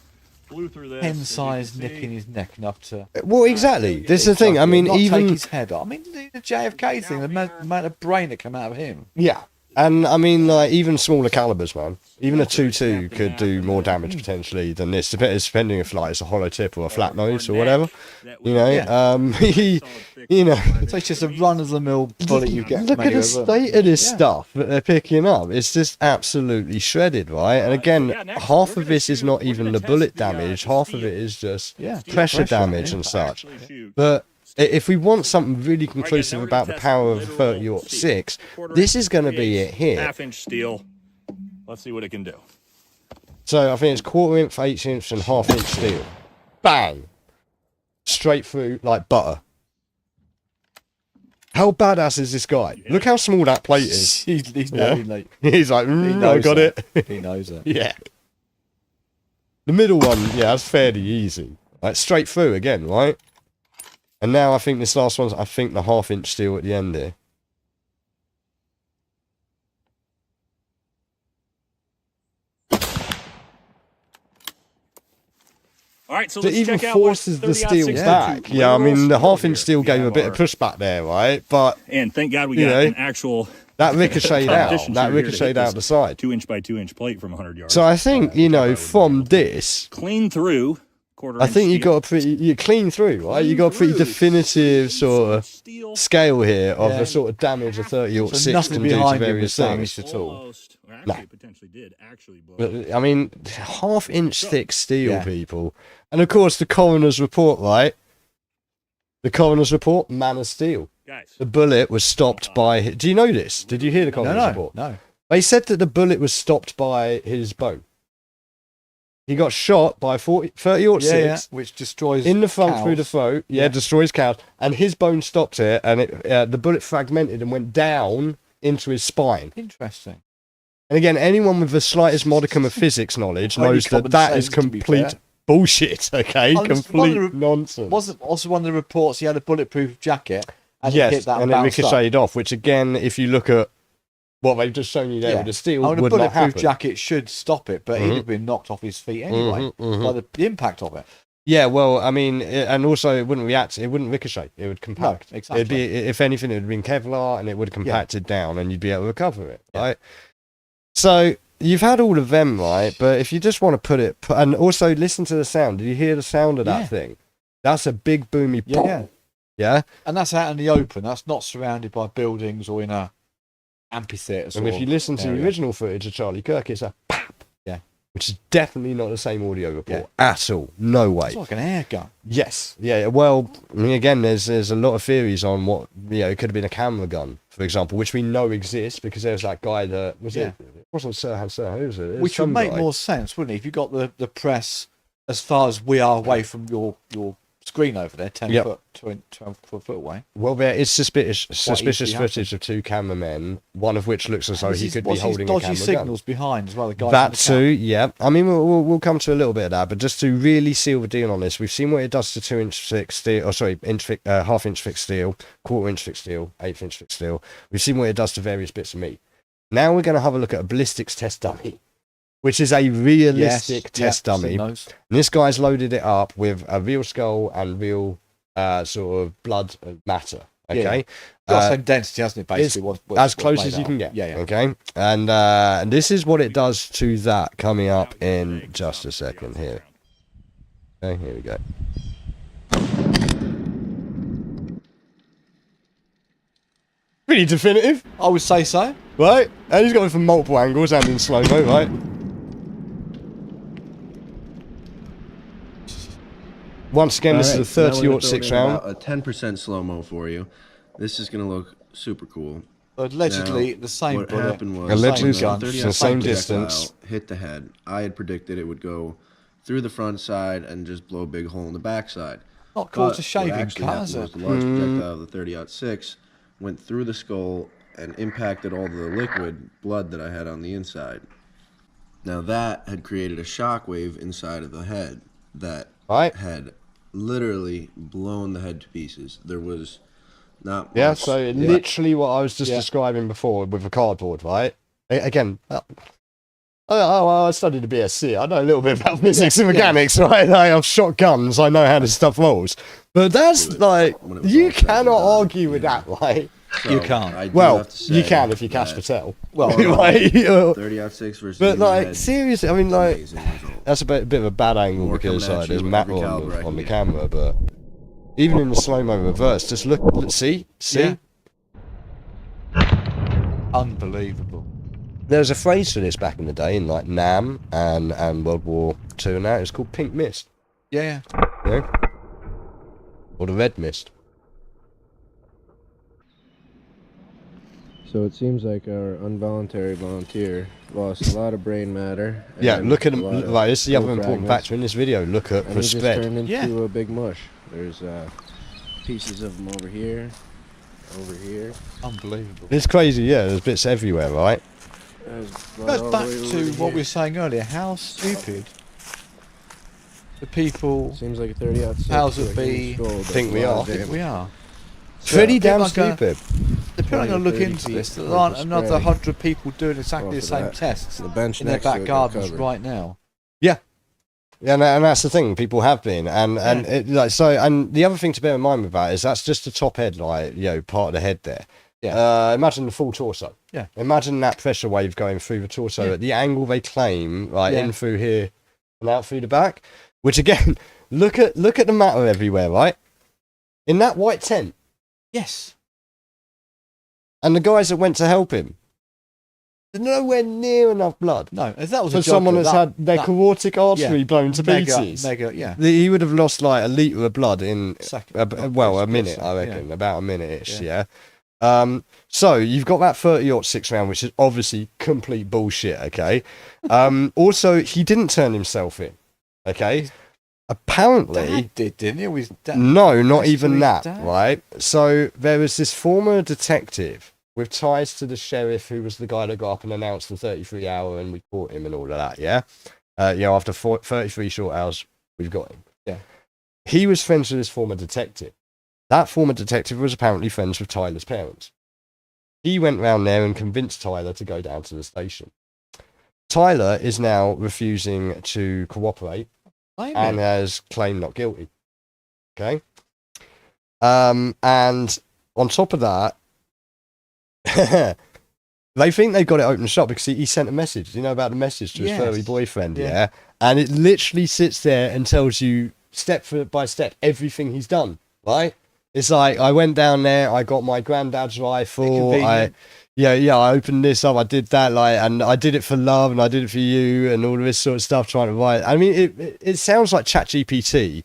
flew through this. Pen-sized as you nick can in his neck enough to... Well, exactly. This is the thing. I mean, not even take his head off. I mean, the JFK thing, the amount of brain that came out of him. yeah, and I mean, like, even smaller calibers, man. Even a 2.2 could do more damage potentially than this, depending if like it's a hollow tip or a flat nose or whatever. You know, you know. So it's just a run-of-the-mill bullet you get. Look from at the anywhere. state of this stuff that they're picking up. It's just absolutely shredded, right? And again, half of this is not even the bullet damage. Half of it is just pressure damage and such. But if we want something really conclusive about the power of 30-06, this is going to be it here. Half-inch steel. Let's see what it can do. So I think it's 1/4 inch, 1/8 inch, and 1/2 inch steel. Bang! Straight through like butter. How badass is this guy? Look how small that plate is. He's Yeah. like, He's like, he I knows got that. it. He knows it. Yeah. The middle one, yeah, that's fairly easy. Like straight through again, right? And now I think this last one's, I think the 1/2 inch steel at the end here. All right, so So it let's even check out what forces the 30-06 steel can do. back. Yeah, I mean, the 1/2 inch steel gave Yeah, a bit of pushback there, right? But, And thank God we you got know, an actual that ricocheted out. competition That shooter here to ricocheted hit out this the side. 2-inch by 2-inch plate from 100 yards. So I think, you know, from this, Clean through. I think you got a pretty, you clean through, right? You got a pretty definitive sort of scale here of Yeah. the sort of damage a 30-06 So nothing can do to behind him various was things. damaged at all. No. Potentially did actually blow. But, I mean, 1/2 inch thick steel, Yeah. people. And of course, the coroner's report, right? The coroner's report, man of steel. Guys. The bullet was stopped by. Do you know this? Did you hear the coroner's report? No. They said that the bullet was stopped by his bone. He got shot by 30-06 Yeah, which destroys in the front cows. through the throat. Yeah, destroys cows, and his bone stopped it, and the bullet fragmented and went down into his spine. Interesting. And again, anyone with the slightest modicum of physics knowledge Only knows that common that is sense, to be complete fair. bullshit. Okay, complete nonsense. Wasn't also one of the reports he had a bulletproof jacket and yes, it hit that and it ricocheted off. Which again, if you look at what they've just shown you there with the steel, a would not bulletproof happen. jacket should stop it, but he'd have been knocked off his feet anyway by the impact of it. Yeah, well, I mean, and also it wouldn't react. It wouldn't ricochet. It would compact. No, exactly. It'd be, if anything, it would have been Kevlar, and it would have compacted down, and you'd be able to recover it, right? So you've had all of them, right? But if you just want to put it, and also listen to the sound. Did you hear the sound of that thing? That's a big boomy pop. Yeah. And that's out in the open. That's not surrounded by buildings or in a amphitheatre. And if you listen to the original footage of Charlie Kirk, it's a pap. Yeah. Which is definitely not the same audio report at all. No way. It's like an air gun. Yes. Yeah. Well, I mean, again, there's a lot of theories on what, it could have been a camera gun, for example, which we know exists because there was that guy that it wasn't Sir, who was it? Which would make more sense, wouldn't it? If you got the press as far as we are away from your screen over there, 10 foot, 12 foot away. Well, there is suspicious footage of two cameramen, one of which looks as though he could be holding a camera gun. Dodgy signals behind as well. The guy. That too, yeah. I mean, we'll come to a little bit of that, but just to really seal the deal on this, we've seen what it does to 2-inch thick steel, half-inch thick steel, quarter-inch thick steel, eighth-inch thick steel. We've seen what it does to various bits of meat. Now we're going to have a look at a ballistics test dummy, which is a realistic test dummy. And this guy's loaded it up with a real skull and real sort of blood matter. Okay, got some density, hasn't it? Basically, as close as you can get. Yeah. Okay, and this is what it does to that. Coming up in just a second here. Okay, here we go. Pretty definitive, I would say so. Right, and he's got it from multiple angles and in slow-mo, right? Once again, this is a 30-06 round. A 10% slow-mo for you. This is going to look super cool. Allegedly, the same what bullet. happened was allegedly the same distance. Hit the head. I had predicted it would go through the front side and just blow a big hole in the back side. Not called to shaving cut, is it? The large projectile of the 30-06 went through the skull and impacted all the liquid blood that I had on the inside. Now that had created a shockwave inside of the head that had literally blown the head to pieces. There was not much. Yeah, so literally what I was just describing before with the cardboard, right? Again, I studied a BSc. I know a little bit about physics and mechanics, right? I've shot guns. I know how this stuff rolls. But that's like, you cannot argue with that, right? So you can't. Well, you can if you Cash Patel. Well, like, 30-06 versus. But like, seriously, I mean, like, that's a bit of a bad angle because there's matte on the camera. But even in the slow-mo reverse, just look, see. Unbelievable. There was a phrase for this back in the day in like Nam and World War II and that. It was called pink mist. Yeah. Or the red mist. So it seems like our involuntary volunteer lost a lot of brain matter. Yeah, look at him. Right, this is the other important factor in this video. Look at the spread. He just turned into a big mush. There's pieces of him over here. Unbelievable. It's crazy, yeah. There's bits everywhere, right? Goes back to what we were saying earlier. How stupid the people. Seems like a 30-06. Powers that be think we are. We are. Pretty damn stupid. They're probably going to look into this. There aren't another 100 people doing exactly the same tests in their back gardens right now. Yeah. Yeah, and that's the thing. People have been, and it, like so. And the other thing to bear in mind with that is that's just the top head, like part of the head there. Yeah. Imagine the full torso. Yeah. Imagine that pressure wave going through the torso at the angle they claim, right, in through here and out through the back. Which again, look at the matter everywhere, right? In that white tent. Yes. And the guys that went to help him. There's nowhere near enough blood. No, if that was for someone that's had their carotid artery blown to pieces. He would have lost like a litre of blood in a minute, I reckon, about a minute-ish. Yeah. So you've got that 30-06 round, which is obviously complete bullshit. Okay. Also, he didn't turn himself in. Okay. Apparently, Dad did, didn't he? No, not even that. Right. So there was this former detective with ties to the sheriff, who was the guy that got up and announced the 33 hour and we caught him and all of that, yeah? After 33 short hours, we've got him. Yeah. He was friends with his former detective. That former detective was apparently friends with Tyler's parents. He went round there and convinced Tyler to go down to the station. Tyler is now refusing to cooperate and has claimed not guilty. Okay? And on top of that, they think they've got it open shop because he sent a message. You know about the message to his furry boyfriend, yeah? And it literally sits there and tells you step by step everything he's done, right? It's like, I went down there, I got my granddad's rifle, I opened this up, I did that, like, and I did it for love, and I did it for you, and all of this sort of stuff, trying to write. I mean, it sounds like ChatGPT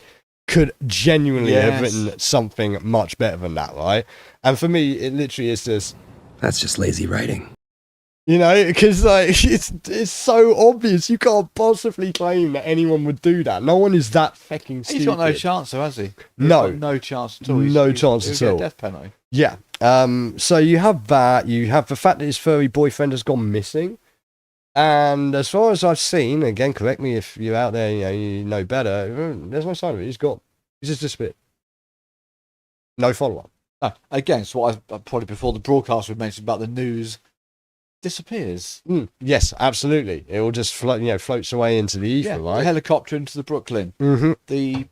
could genuinely have written something much better than that, right? And for me, it literally is just... That's just lazy writing. You know, because like it's so obvious. You can't possibly claim that anyone would do that. No one is that fucking stupid. He's got no chance, though, has he? No chance at all. No chance at all. Death penalty. Yeah. So you have that. You have the fact that his furry boyfriend has gone missing. And as far as I've seen, again, correct me if you're out there, you know better. There's no sign of it. He's just disappeared. No follow-up. No. Again, so what I probably before the broadcast we mentioned about the news. Disappears. Yes, absolutely. It will just floats away into the ether, right? The helicopter into the Brooklyn. Mm-hmm. The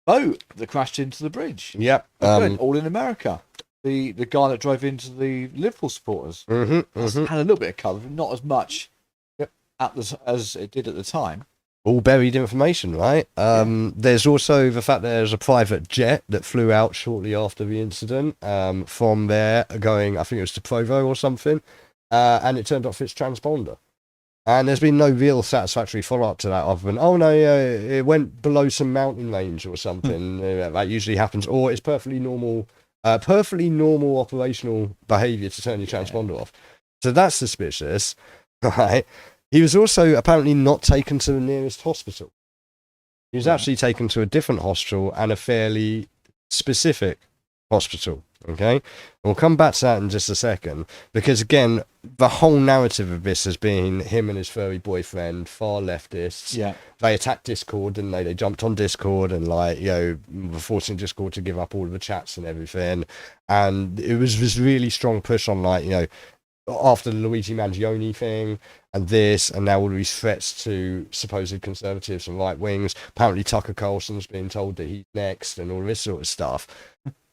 boat that crashed into the bridge. Yep. All in America. The guy that drove into the Liverpool supporters. Mm-hmm. Had a little bit of cover, not as much as it did at the time. All buried information, right? There's also the fact that there's a private jet that flew out shortly after the incident from there, going, I think it was to Provo or something. And it turned off its transponder. And there's been no real satisfactory follow-up to that other than, it went below some mountain range or something. That usually happens. Or it's perfectly normal operational behaviour to turn your transponder off. So that's suspicious, right? He was also apparently not taken to the nearest hospital. He was actually taken to a different hospital and a fairly specific hospital. Okay, we'll come back to that in just a second, because again, the whole narrative of this has been him and his furry boyfriend, far leftists. Yeah, they attacked Discord, didn't they? They jumped on Discord and were forcing Discord to give up all of the chats and everything. And it was this really strong push on after the Luigi Mangione thing and this, and now all these threats to supposed conservatives and right wings. Apparently Tucker Carlson's being told that he's next and all this sort of stuff.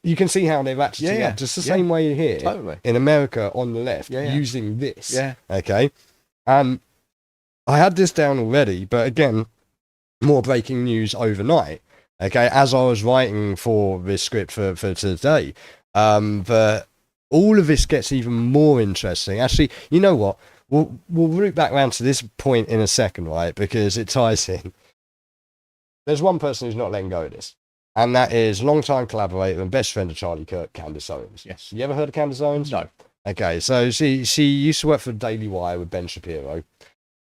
You can see how they've actually just the same way here in America on the left using this. Yeah. Okay. I had this down already, but again, more breaking news overnight. Okay, as I was writing for this script for today, but all of this gets even more interesting. Actually, you know what? We'll root back around to this point in a second, right? Because it ties in. There's one person who's not letting go of this. And that is longtime collaborator and best friend of Charlie Kirk, Candace Owens. Yes. You ever heard of Candace Owens? No. Okay, so she used to work for the Daily Wire with Ben Shapiro,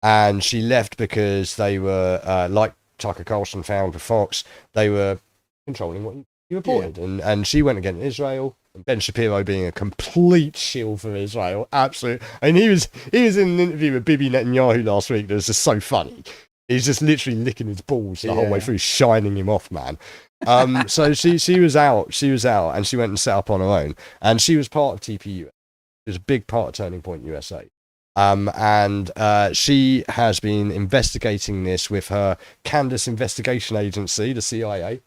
and she left because they were, like Tucker Carlson found with Fox, they were controlling what you reported. Yeah. And she went against Israel, and Ben Shapiro being a complete shield for Israel. Absolutely. And he was in an interview with Bibi Netanyahu last week that was just so funny. He's just literally licking his balls the whole way through, shining him off, man. So she was out, and she went and set up on her own, and she was part of TPU. It was a big part of Turning Point USA. And she has been investigating this with her Candace investigation agency, the CIA.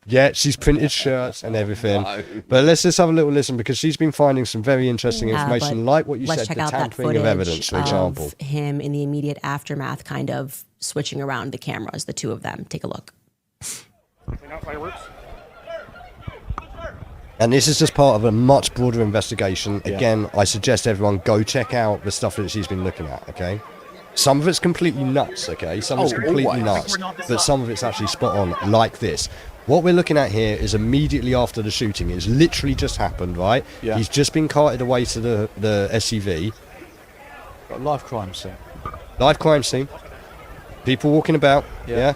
Yeah, she's printed shirts and everything. No. But let's just have a little listen, because she's been finding some very interesting information, like what you said, the tampering of evidence, for example. Him in the immediate aftermath, kind of switching around the cameras, the two of them. Take a look. And this is just part of a much broader investigation. Again, I suggest everyone go check out the stuff that she's been looking at, okay? Some of it's completely nuts, okay? Some of it's completely nuts, but some of it's actually spot on, like this. What we're looking at here is immediately after the shooting. It's literally just happened, right? Yeah. He's just been carted away to the SUV. Got a live crime scene. Live crime scene. People walking about, yeah?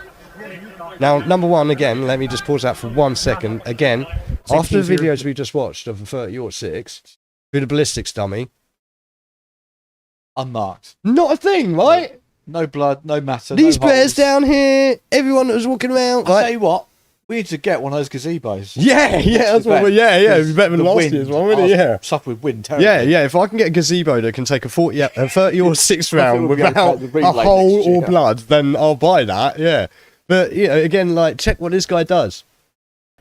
Now, number one, again, let me just pause that for 1 second. Again, after the videos we just watched of the 30-06, through the ballistics dummy. Unmarked. Not a thing, right? No blood, no matter. These no bears holes. down here, everyone that was walking around. I'll tell you what, we need to get one of those gazebos. Yeah, that's what we're, it'd be better than last year's one, wouldn't it? Yeah. Suffer with wind terribly. Yeah, if I can get a gazebo that can take a 30 or 6 round we'll be able to without take the a relay hole next year. or blood, then I'll buy that, yeah. But, again, like, check what this guy does.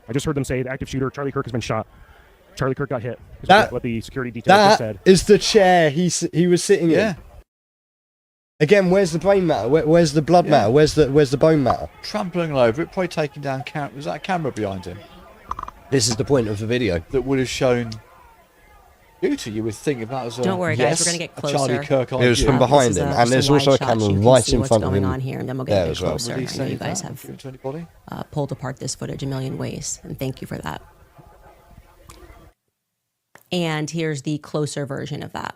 I just heard them say the active shooter, Charlie Kirk, has been shot. Charlie Kirk got hit. Is That- what the security detail just said. That is the chair he was sitting in. Again, where's the brain matter? Where's the blood matter? Where's the bone matter? Trampling all over it, probably taking down was that a camera behind him? This is the point of the video. That would have shown beauty, you would think, if that was a Don't worry, guys. We're going to get closer. Charlie Kirk It was from behind him, and there's also a camera right in front of him. Going on here, and then we'll get a bit closer. I know you guys have to anybody? Pulled apart this footage a million ways, and thank you for that. And here's the closer version of that.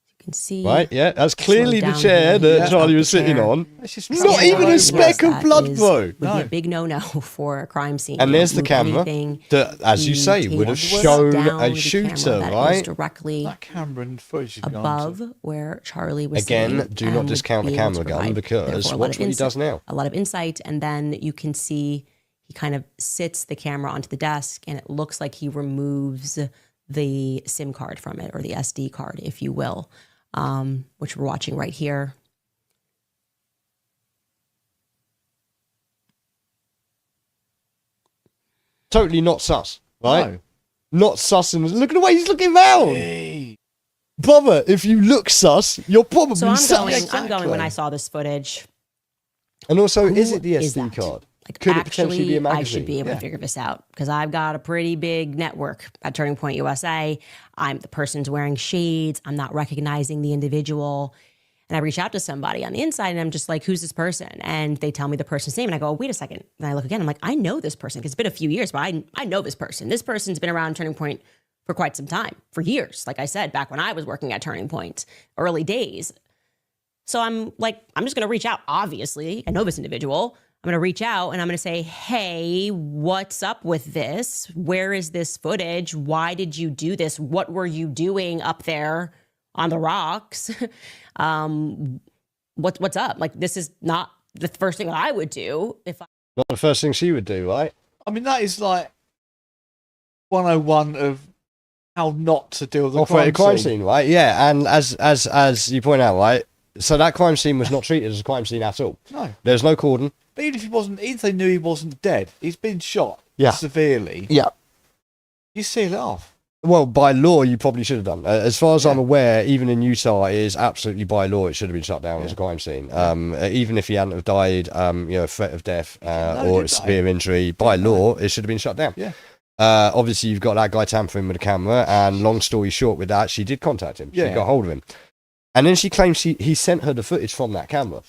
You can see. Right, yeah, that's clearly the down chair here. that Charlie was sitting on. Not even a speck of blood, bro. Would be a big no-no for a crime scene. And You there's don't the move camera anything. that, as you say, would have shown Down a the shooter, camera that is right? directly That camera and footage you've gone above to. where Charlie was Again, sitting, do not and discount the be able camera to gun, provide, because therefore, a lot watch of what he insight- does now. A lot of insight, and then you can see he kind of sits the camera onto the desk, and it looks like he removes the SIM card from it, or the SD card, if you will, which we're watching right here. Totally not sus, right? No. Not sus, and look at the way he's looking round. Brother, if you look sus, you're probably So I'm sus. going when I saw this footage. And also, Who is it the is SD that? card? Like, Could it actually, potentially be a magazine? I should be able to figure this out because I've got a pretty big network at Turning Point USA. The person's wearing shades. I'm not recognizing the individual. And I reach out to somebody on the inside and I'm just like, who's this person? And they tell me the person's name. And I go, oh, wait a second. And I look again. I'm like, I know this person because it's been a few years, but I know this person. This person's been around Turning Point for quite some time, for years. Like I said, back when I was working at Turning Point, early days. So I'm like, I'm just going to reach out. Obviously, I know this individual. I'm going to reach out and I'm going to say, hey, what's up with this? Where is this footage? Why did you do this? What were you doing up there on the rocks? What's up? Like, this is not the first thing that I would do if I... Not the first thing she would do, right? I mean, that is like 101 of how not to deal with the crime scene, right? Yeah, and as you point out, right? So that crime scene was not treated as a crime scene at all. No. There's no cordon. But even if they knew he wasn't dead, he's been shot severely. Yeah. You seal it off. Well, by law, you probably should have done. As far as I'm aware, even in Utah, it is absolutely by law. It should have been shut down as a crime scene. Even if he hadn't have died, threat of death or severe injury, by law, it should have been shut down. Yeah. Obviously, you've got that guy tampering with the camera, and long story short with that, she did contact him. She got hold of him. And then she claims he sent her the footage from that camera.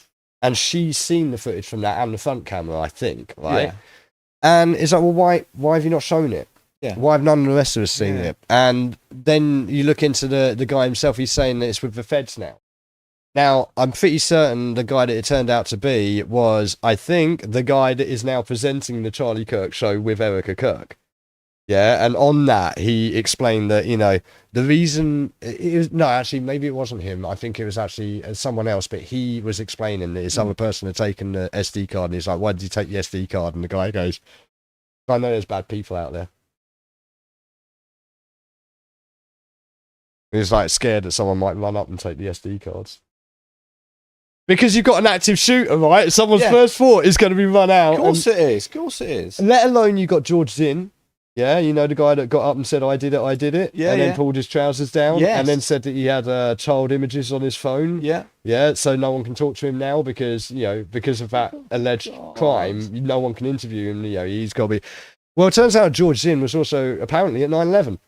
And she's seen the footage from that and the front camera, I think, right? Yeah. And it's like, well, why have you not shown it? Yeah. Why have none of the rest of us seen it? And then you look into the guy himself, he's saying that it's with the feds now. Now, I'm pretty certain the guy that it turned out to be was, I think, the guy that is now presenting the Charlie Kirk show with Erica Kirk. Yeah, and on that, he explained that, the reason... actually, maybe it wasn't him. I think it was actually someone else, but he was explaining that this other person had taken the SD card, and he's like, why did you take the SD card? And the guy goes, I know there's bad people out there. He's like scared that someone might run up and take the SD cards. Because you've got an active shooter, right? Someone's first thought is going to be run out. Of course it is. Of course it is. Let alone you got George Zinn. Yeah, the guy that got up and said, I did it. Yeah, and then pulled his trousers down. Yes. And then said that he had child images on his phone. Yeah. Yeah, so no one can talk to him now because, because of that alleged crime, no one can interview him. He's got to be... Well, it turns out George Zinn was also apparently at 9/11.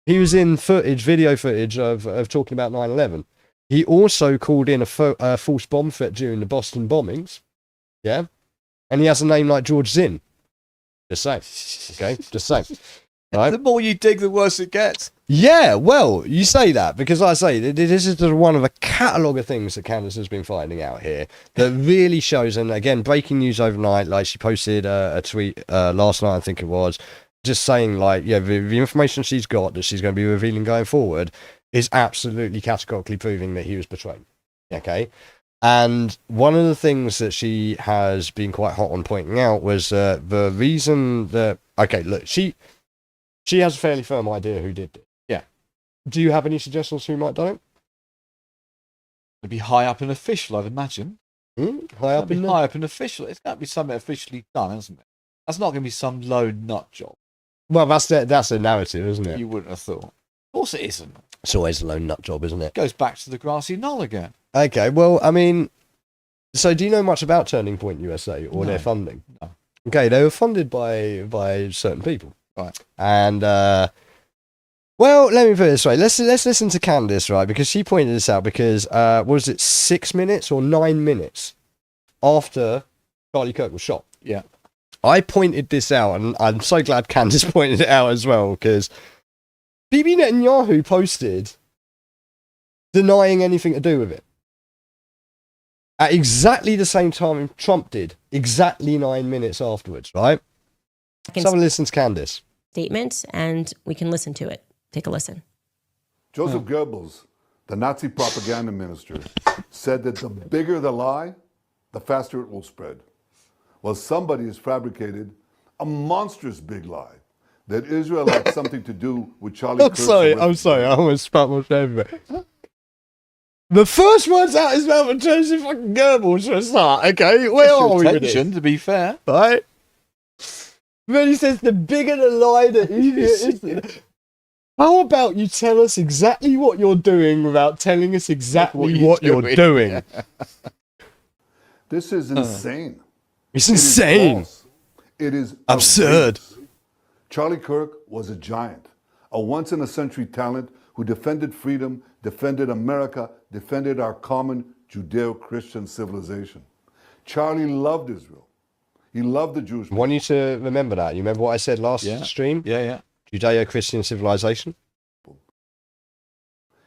He was in video footage of talking about 9/11. He also called in a false bomb threat during the Boston bombings. Yeah. And he has a name like George Zinn. Just saying. Okay, just saying. Right? The more you dig, the worse it gets. Yeah, well, you say that because, like I say, this is just one of a catalogue of things that Candace has been finding out here that really shows, and again, breaking news overnight, like she posted a tweet last night, I think it was, just saying, like, the information she's got that she's going to be revealing going forward is absolutely categorically proving that he was betrayed. Okay. And one of the things that she has been quite hot on pointing out was the reason that, okay, look, she has a fairly firm idea who did it. Yeah. Do you have any suggestions who might have done it? It'd be high up and official, I'd imagine. High up in official. It's got to be something officially done, hasn't it? That's not going to be some low nut job. Well, that's the narrative, isn't it? You wouldn't have thought. Of course it isn't. It's always a lone nut job, isn't it? Goes back to the grassy knoll again. Okay, well, I mean, so do you know much about Turning Point USA or their funding? No. Okay, they were funded by certain people. Right. And, well, let me put it this way. Let's listen to Candice, right? Because she pointed this out because, was it 6 minutes or 9 minutes after Charlie Kirk was shot? Yeah. I pointed this out, and I'm so glad Candice pointed it out as well, because Bibi Netanyahu posted denying anything to do with it. At exactly the same time Trump did, exactly 9 minutes afterwards, right? Let's have a listen to Candice. Statement, and we can listen to it. Take a listen. Joseph Goebbels, the Nazi propaganda minister, said that the bigger the lie, the faster it will spread. Well, somebody has fabricated a monstrous big lie that Israel had something to do with Charlie Kirk's I'm sorry, I almost spat my everywhere. The first words out his mouth are Joseph fucking Goebbels for a start, okay? Where are we with this? To be fair. Right? Then he says the bigger the lie, the easier it is. How about you tell us exactly what you're doing without telling us exactly what you're doing? This is insane. It's insane. It is absurd. Outrageous. Charlie Kirk was a giant, a once-in-a-century talent who defended freedom, defended America, defended our common Judeo-Christian civilization. Charlie loved Israel. He loved the Jewish people. I want you to remember that. You remember what I said last stream? Yeah. Judeo-Christian civilization.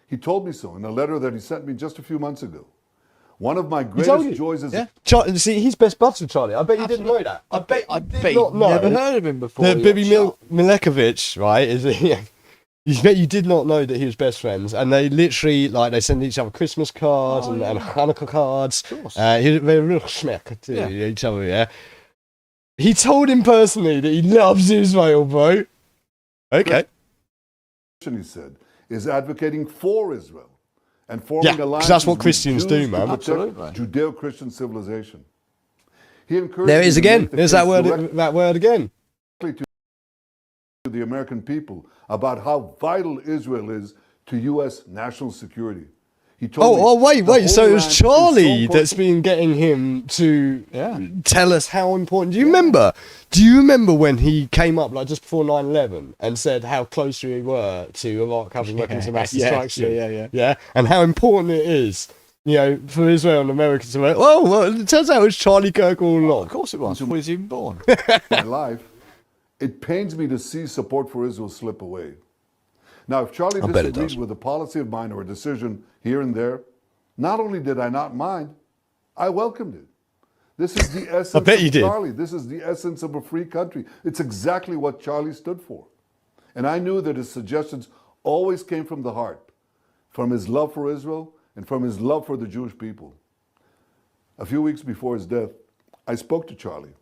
He told me so in a letter that he sent me just a few months ago. One of my greatest joys is... See, he's best buds with Charlie. I bet you didn't know that. I bet you never heard of him before. The Bibi Milekovich, right, you bet you did not know that he was best friends. And they literally, they send each other Christmas cards and Hanukkah cards. Of course. They're a real schmeck to each other, yeah. He told him personally that he loves Israel, bro. Okay. He said, is advocating for Israel and forming alliances. Because that's what Christians do, man. Absolutely. Judeo-Christian civilization. He encouraged there it is again. There's that word again. To the American people about how vital Israel is to U.S. national security. He told me wait. So it was Charlie that's been getting him to tell us how important. Do you remember? Do you remember when he came up just before 9/11 and said how close we were to Iraq having weapons of mass destruction? Yeah, and how important it is, for Israel and America to make. Well, it turns out it was Charlie Kirk all along. Of course it was. When he was even born. My life, it pains me to see support for Israel slip away. Now, if Charlie disagreed with a policy of mine or a decision here and there, not only did I not mind, I welcomed it. This is the essence of Charlie. This is the essence of a free country. It's exactly what Charlie stood for. And I knew that his suggestions always came from the heart, from his love for Israel and from his love for the Jewish people. A few weeks before his death, I spoke to Charlie.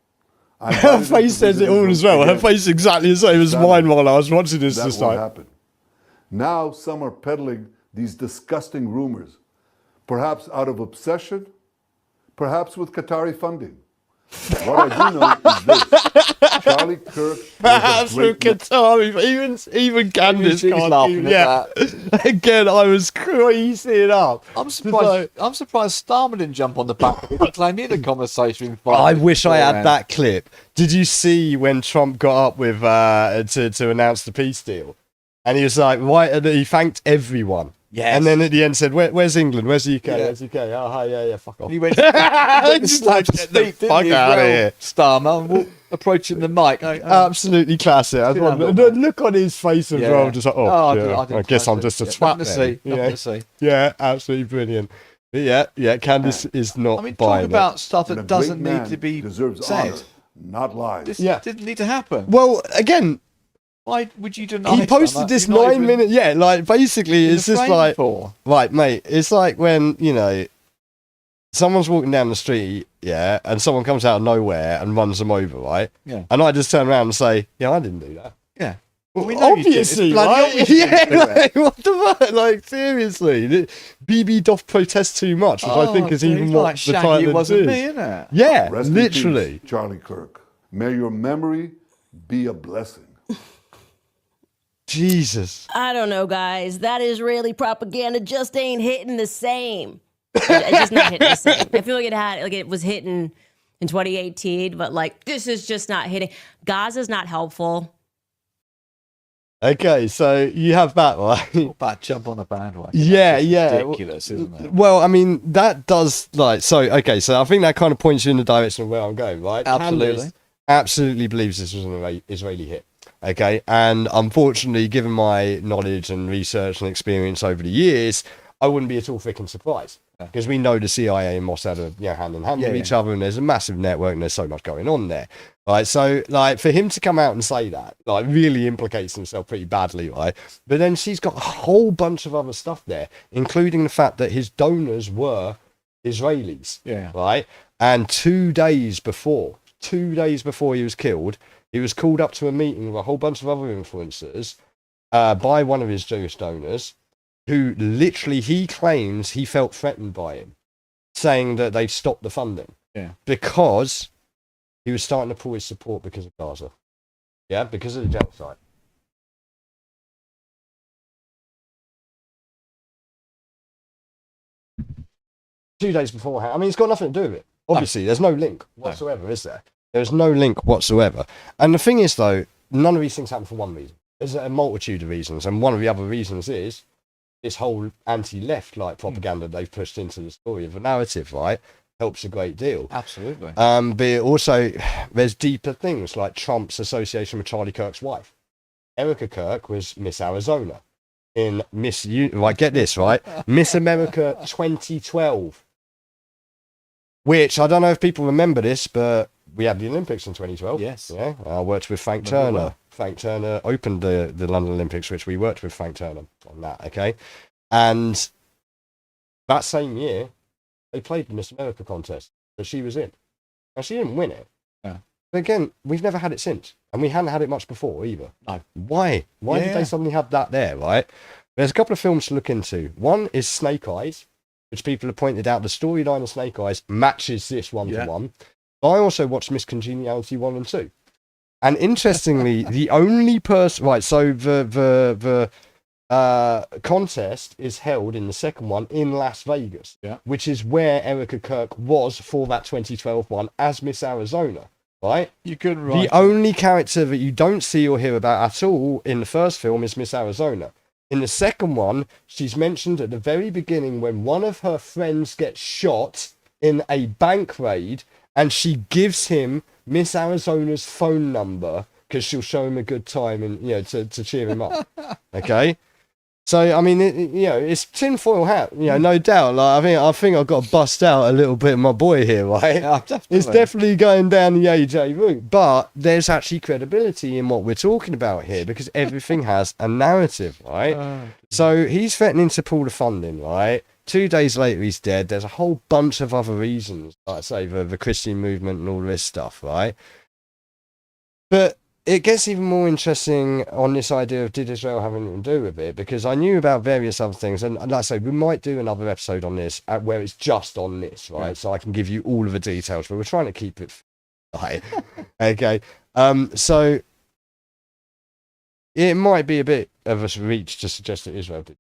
Her face says it all as well. Her face is exactly the same as mine while I was watching this night. Happened. Now some are peddling these disgusting rumors, perhaps out of obsession, perhaps with Qatari funding. What I do know is this. Charlie Kirk perhaps with Qatari, even Candice can't that. Again, I was creasing up. I'm surprised Starmer didn't jump on the back of it and claim he had a conversation. I wish I had that clip. Did you see when Trump got up with to announce the peace deal? And he was like, "Why?" He thanked everyone. Yes. And then at the end said, "Where's England? Where's the UK? Where's the UK? Oh, hi, yeah, fuck off." He went, just like, get the fuck out of here, Starmer, approaching the mic. Absolutely classic. The look on his face as well, just like, I guess I'm just a twat. Nothing to see. Yeah, absolutely brilliant. But yeah, Candice is not. I mean, talking about stuff that doesn't need to be deserves said. Honor, not lies. This didn't need to happen. Well, again. Why would you deny? He posted this 9 minute. Yeah, like basically, it's just like, right, mate. It's like when someone's walking down the street, yeah, and someone comes out of nowhere and runs them over, right? Yeah. And I just turn around and say, yeah, I didn't do that. Yeah. Well, we know obviously, you did. It's bloody right? obvious you didn't do it. What the fuck? Like, seriously. BB doth protest too much, which I think is even what the title it wasn't is. me, innit? Yeah, Rest in literally. peace, Charlie Kirk. May your memory be a blessing. Jesus. I don't know, guys. That Israeli propaganda just ain't hitting the same. It's just not hitting the same. I feel like it was hitting in 2018, but like this is just not hitting. Gaza's not helpful. Okay, so you have that, right? About jump on a bandwagon. Yeah, That's yeah. ridiculous, isn't it? Well, I mean, that does so I think that kind of points you in the direction of where I'm going, right? Absolutely. Candace absolutely believes this was an Israeli hit. Okay, and unfortunately, given my knowledge and research and experience over the years, I wouldn't be at all freaking surprised because we know the CIA and Mossad are hand in hand with each other, and there's a massive network and there's so much going on there, right? So, like, for him to come out and say that, like, really implicates himself pretty badly, right? But then she's got a whole bunch of other stuff there, including the fact that his donors were Israelis, right? And 2 days before he was killed, he was called up to a meeting with a whole bunch of other influencers by one of his Jewish donors, who literally, he claims he felt threatened by him, saying that they'd stopped the funding because he was starting to pull his support because of Gaza. Yeah, because of the genocide. Two days beforehand. I mean, it's got nothing to do with it. Obviously, there's no link whatsoever, is there? There's no link whatsoever. And the thing is, though, none of these things happen for one reason. There's a multitude of reasons. And one of the other reasons is this whole anti-left like propaganda they've pushed into the story of a narrative, right? Helps a great deal. Absolutely. But also, there's deeper things like Trump's association with Charlie Kirk's wife. Erica Kirk was Miss Arizona in right, get this, right? Miss America 2012. Which, I don't know if people remember this, but we had the Olympics in 2012. Yes. Yeah. I worked with Frank Turner. Well. Frank Turner opened the London Olympics, which we worked with Frank Turner on that, okay? And that same year, they played the Miss America contest that she was in. Now, she didn't win it. Yeah. But again, we've never had it since. And we hadn't had it much before either. No. Why? Why did they suddenly have that there, right? There's a couple of films to look into. One is Snake Eyes, which people have pointed out the storyline of Snake Eyes matches this one-to-one. I also watched Miss Congeniality 1 and 2. And interestingly, the only person... Right, so the contest is held in the second one in Las Vegas, which is where Erica Kirk was for that 2012 one as Miss Arizona, right? You couldn't write The only character that you don't see or hear about at all in the first film is Miss Arizona. In the second one, she's mentioned at the very beginning when one of her friends gets shot in a bank raid, and she gives him Miss Arizona's phone number because she'll show him a good time and, to cheer him up. Okay? So, I mean, it's tinfoil hat, no doubt. Like, I think I've got to bust out a little bit of my boy here, right? Yeah, definitely. It's definitely going down the AJ route, but there's actually credibility in what we're talking about here because everything has a narrative, right? So he's threatening to pull the funding, right? 2 days later, he's dead. There's a whole bunch of other reasons, like I say, the Christian movement and all this stuff, right? But it gets even more interesting on this idea of did Israel have anything to do with it? Because I knew about various other things, and like I say, we might do another episode on this where it's just on this, right? Yeah. So I can give you all of the details, but we're trying to keep it right. Okay. So it might be a bit of a reach to suggest that Israel did.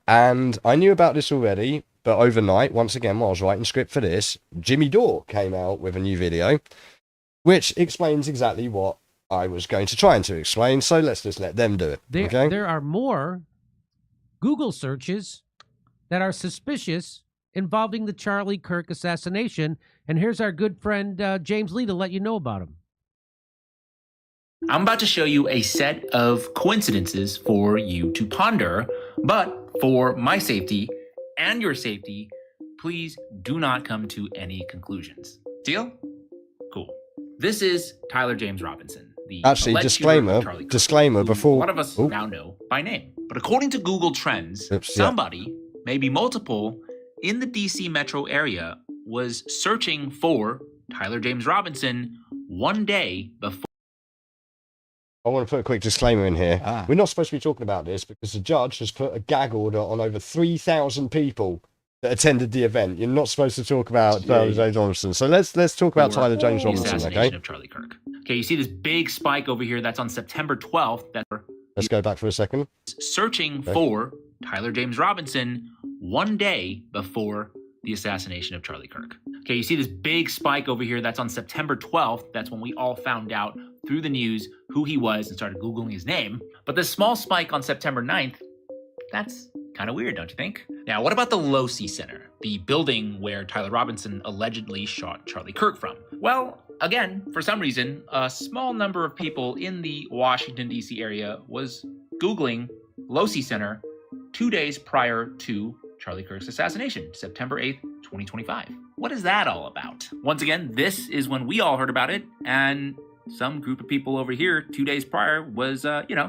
And I knew about this already, but overnight, once again, while I was writing script for this, Jimmy Dore came out with a new video, which explains exactly what I was going to try and to explain. So let's just let them do it. There are more Google searches that are suspicious involving the Charlie Kirk assassination. And here's our good friend James Lee to let you know about him. I'm about to show you a set of coincidences for you to ponder, but for my safety and your safety, please do not come to any conclusions. Deal? Cool. This is Tyler James Robinson, the Actually, alleged shooter of Charlie Kirk, disclaimer who before. a lot of us now know by name. But according to Google Trends, somebody, maybe multiple, in the DC metro area was searching for Tyler James Robinson one day before. I want to put a quick disclaimer in here. We're not supposed to be talking about this because the judge has put a gag order on over 3,000 people that attended the event. You're not supposed to talk about Tyler James Robinson. So let's talk about Tyler James Robinson, okay? Of Charlie Kirk. Okay, you see this big spike over here. That's on September 12th. Let's go back for a second. Searching for Tyler James Robinson one day before the assassination of Charlie Kirk. Okay, you see this big spike over here. That's on September 12th. That's when we all found out through the news who he was and started Googling his name. But this small spike on September 9th, that's kind of weird, don't you think? Now, what about the Losi Center, the building where Tyler Robinson allegedly shot Charlie Kirk from? Well, again, for some reason, a small number of people in the Washington, D.C. area was Googling Losi Center 2 days prior to Charlie Kirk's assassination, September 8th, 2025. What is that all about? Once again, this is when we all heard about it, and some group of people over here 2 days prior was,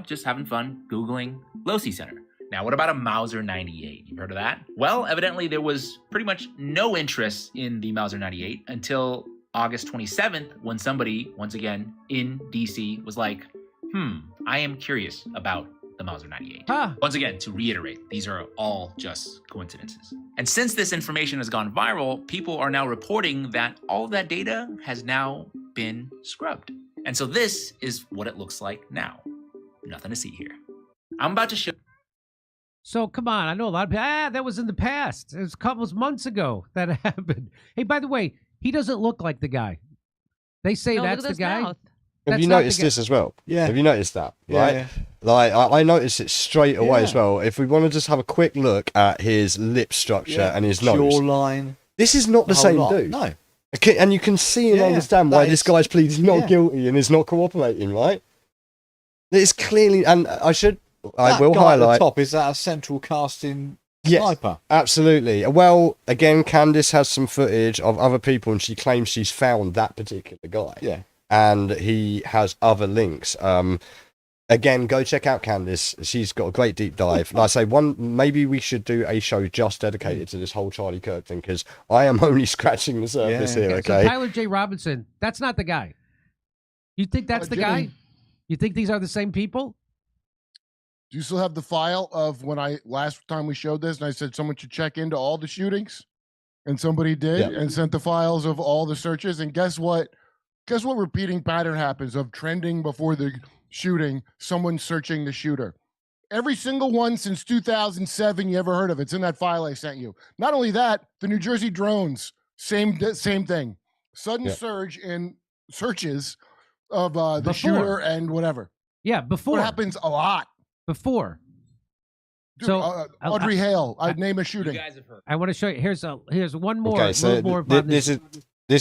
just having fun Googling Losi Center. Now, what about a Mauser 98? You've heard of that? Well, evidently there was pretty much no interest in the Mauser 98 until August 27th, when somebody, once again, in DC was like, I am curious about the Mauser 98. Once again, to reiterate, these are all just coincidences. And since this information has gone viral, people are now reporting that all of that data has now been scrubbed. And so this is what it looks like now. Nothing to see here. I'm about to show. So come on, I know a lot of people. That was in the past. It was a couple of months ago that happened. Hey, by the way, he doesn't look like the guy. They say that's the guy. Have That's you not noticed the this as well? Yeah. Have you noticed that? Yeah, Right? yeah. Like, I noticed it straight away Yeah. as well. If we want to just have a quick look at his lip structure and his nose. Jawline. This is not the whole same lot. dude. No. Okay, and you can see and Yeah, understand why that this is- guy's pleading not yeah. guilty and is not cooperating, right? It's clearly, and I will guy highlight. at the top, is that a central casting Yes, sniper? absolutely. Well, again, Candice has some footage of other people, and she claims she's found that particular guy. Yeah. And he has other links. Again, go check out Candice. She's got a great deep dive. Like I say, maybe we should do a show just dedicated to this whole Charlie Kirk thing, because I am only scratching the surface here. Okay. So Tyler J. Robinson, that's not the guy. You think that's the guy? Jimmy. You think these are the same people? Do you still have the file of when last time we showed this and I said someone should check into all the shootings? And somebody did and sent the files of all the searches. And guess what? Guess what repeating pattern happens of trending before the shooting, someone searching the shooter. Every single one since 2007 you ever heard of. It's in that file I sent you. Not only that, the New Jersey drones, same thing. Sudden surge in searches of the shooter and whatever. Yeah, before. What happens a lot. Before. Dude, So, Audrey Hale, I'd name a shooting. I want to show you. Here's one more. Okay, so more about this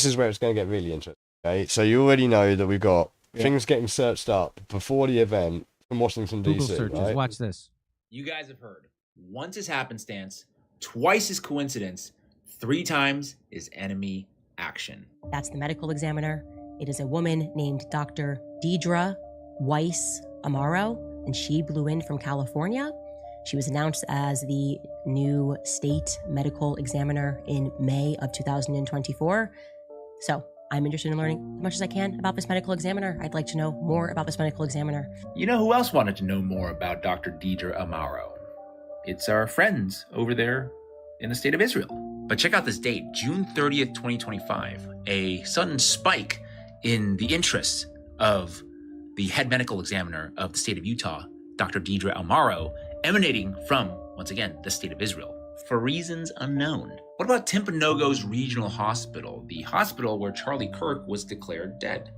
is where it's going to get really interesting. Okay, so you already know that we've got things getting searched up before the event from Washington Google DC. searches. Right? Watch this. You guys have heard. Once is happenstance, twice is coincidence, 3 times is enemy action. That's the medical examiner. It is a woman named Dr. Deidre Weiss Amaro, and she blew in from California. She was announced as the new state medical examiner in May of 2024. So I'm interested in learning as much as I can about this medical examiner. I'd like to know more about this medical examiner. You know who else wanted to know more about Dr. Deidre Amaro? It's our friends over there in the state of Israel. But check out this date, June 30th, 2025. A sudden spike in the interest of the head medical examiner of the state of Utah, Dr. Deidre Amaro, emanating from, once again, the state of Israel, for reasons unknown. What about Timpanogos Regional Hospital, the hospital where Charlie Kirk was declared dead?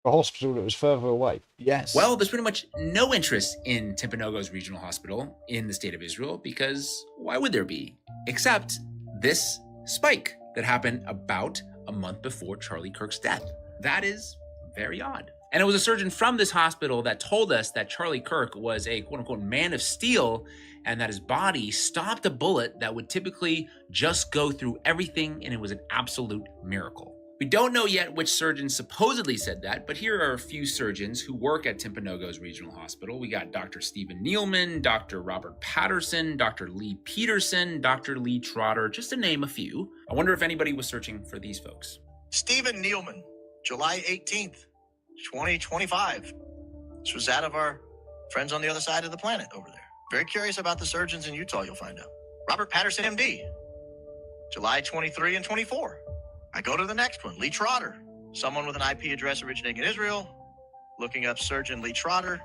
A hospital that was further away. Yes. Well, there's pretty much no interest in Timpanogos Regional Hospital in the state of Israel, because why would there be? Except this spike that happened about a month before Charlie Kirk's death. That is very odd. And it was a surgeon from this hospital that told us that Charlie Kirk was a quote-unquote man of steel, and that his body stopped a bullet that would typically just go through everything, and it was an absolute miracle. We don't know yet which surgeon supposedly said that, but here are a few surgeons who work at Timpanogos Regional Hospital. We got Dr. Stephen Nealman, Dr. Robert Patterson, Dr. Lee Peterson, Dr. Lee Trotter, just to name a few. I wonder if anybody was searching for these folks. Stephen Nealman, July 18th, 2025. This was that of our friends on the other side of the planet over there. Very curious about the surgeons in Utah, you'll find out. Robert Patterson, MD, July 23 and 24. I go to the next one, Lee Trotter, someone with an IP address originating in Israel, looking up surgeon Lee Trotter,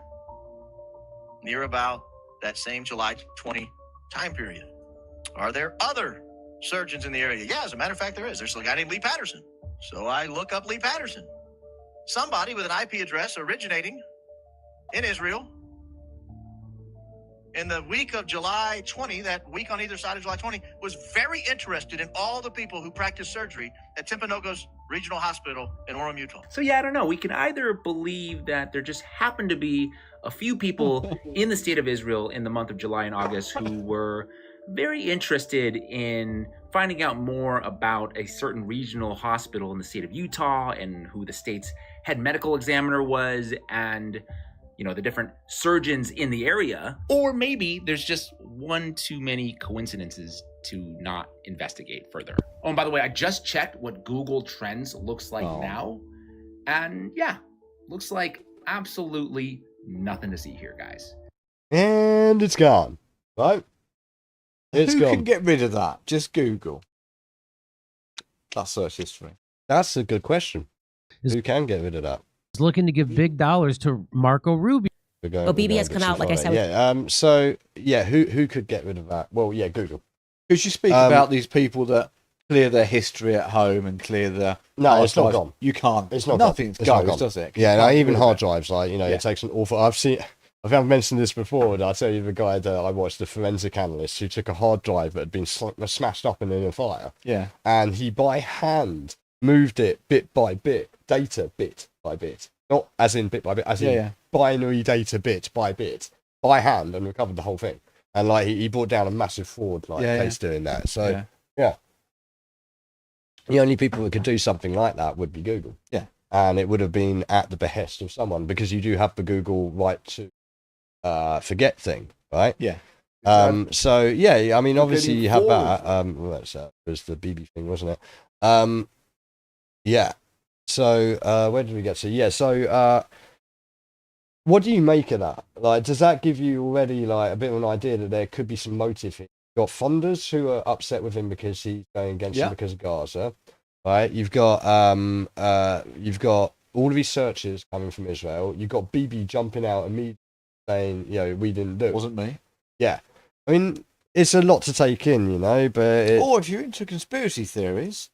near about that same July 20 time period. Are there other surgeons in the area? Yeah, as a matter of fact, there is. There's a guy named Lee Patterson. So I look up Lee Patterson, somebody with an IP address originating in Israel. In the week of July 20, that week on either side of July 20, was very interested in all the people who practice surgery at Timpanogos Regional Hospital in Orem, Utah. So yeah, I don't know. We can either believe that there just happened to be a few people in the state of Israel in the month of July and August who were very interested in finding out more about a certain regional hospital in the state of Utah and who the state's head medical examiner was, and the different surgeons in the area. Or maybe there's just one too many coincidences to not investigate further. Oh, and by the way, I just checked what Google Trends looks like now. And yeah, looks like absolutely nothing to see here, guys. And it's gone. Right? It's Who gone. can get rid of that? Just Google. That's search history. That's a good question. Who can get rid of that? Is looking to give big dollars to Marco Rubio. Well, BB has come out, like I said. Yeah. So yeah, who could get rid of that? Well, yeah, Google. Could you speak about these people that clear their history at home and clear the? No, it's not gone. You can't. It's not. Nothing gone. goes, does it? Yeah, no, even hard drives. Like it takes an awful. I've mentioned this before, and I'll tell you the guy that I watched, the forensic analyst, who took a hard drive that had been smashed up in a fire. Yeah. And he by hand moved it bit by bit, data bit by bit. Not as in bit by bit, as in binary data bit by bit, by hand, and recovered the whole thing. And he brought down a massive fraud case doing that. So yeah, the only people that could do something like that would be Google. Yeah, and it would have been at the behest of someone, because you do have the Google right to forget thing, right? Yeah. So yeah, I mean, obviously you have that. That was the BB thing, wasn't it? Yeah. So where did we get to? Yeah. So what do you make of that? Like, does that give you already a bit of an idea that there could be some motive here? You've got funders who are upset with him because he's going against them because of Gaza, right? You've got all of these searches coming from Israel. You've got BB jumping out immediately saying, we didn't do it. Wasn't me. Yeah. I mean, it's a lot to take in, but or if you're into conspiracy theories,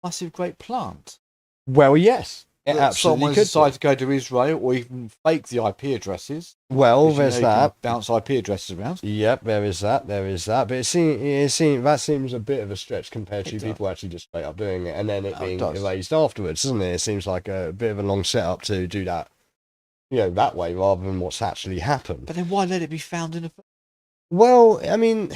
massive great plant. Well, yes, it absolutely someone could decide to go to Israel or even fake the IP addresses. Well, there's that. Bounce IP addresses around. Yep, there is that. But that seems a bit of a stretch compared to people actually just straight up doing it and then it being erased afterwards, doesn't it? It seems like a bit of a long setup to do that, that way rather than what's actually happened. But then why let it be found in a? Well, I mean,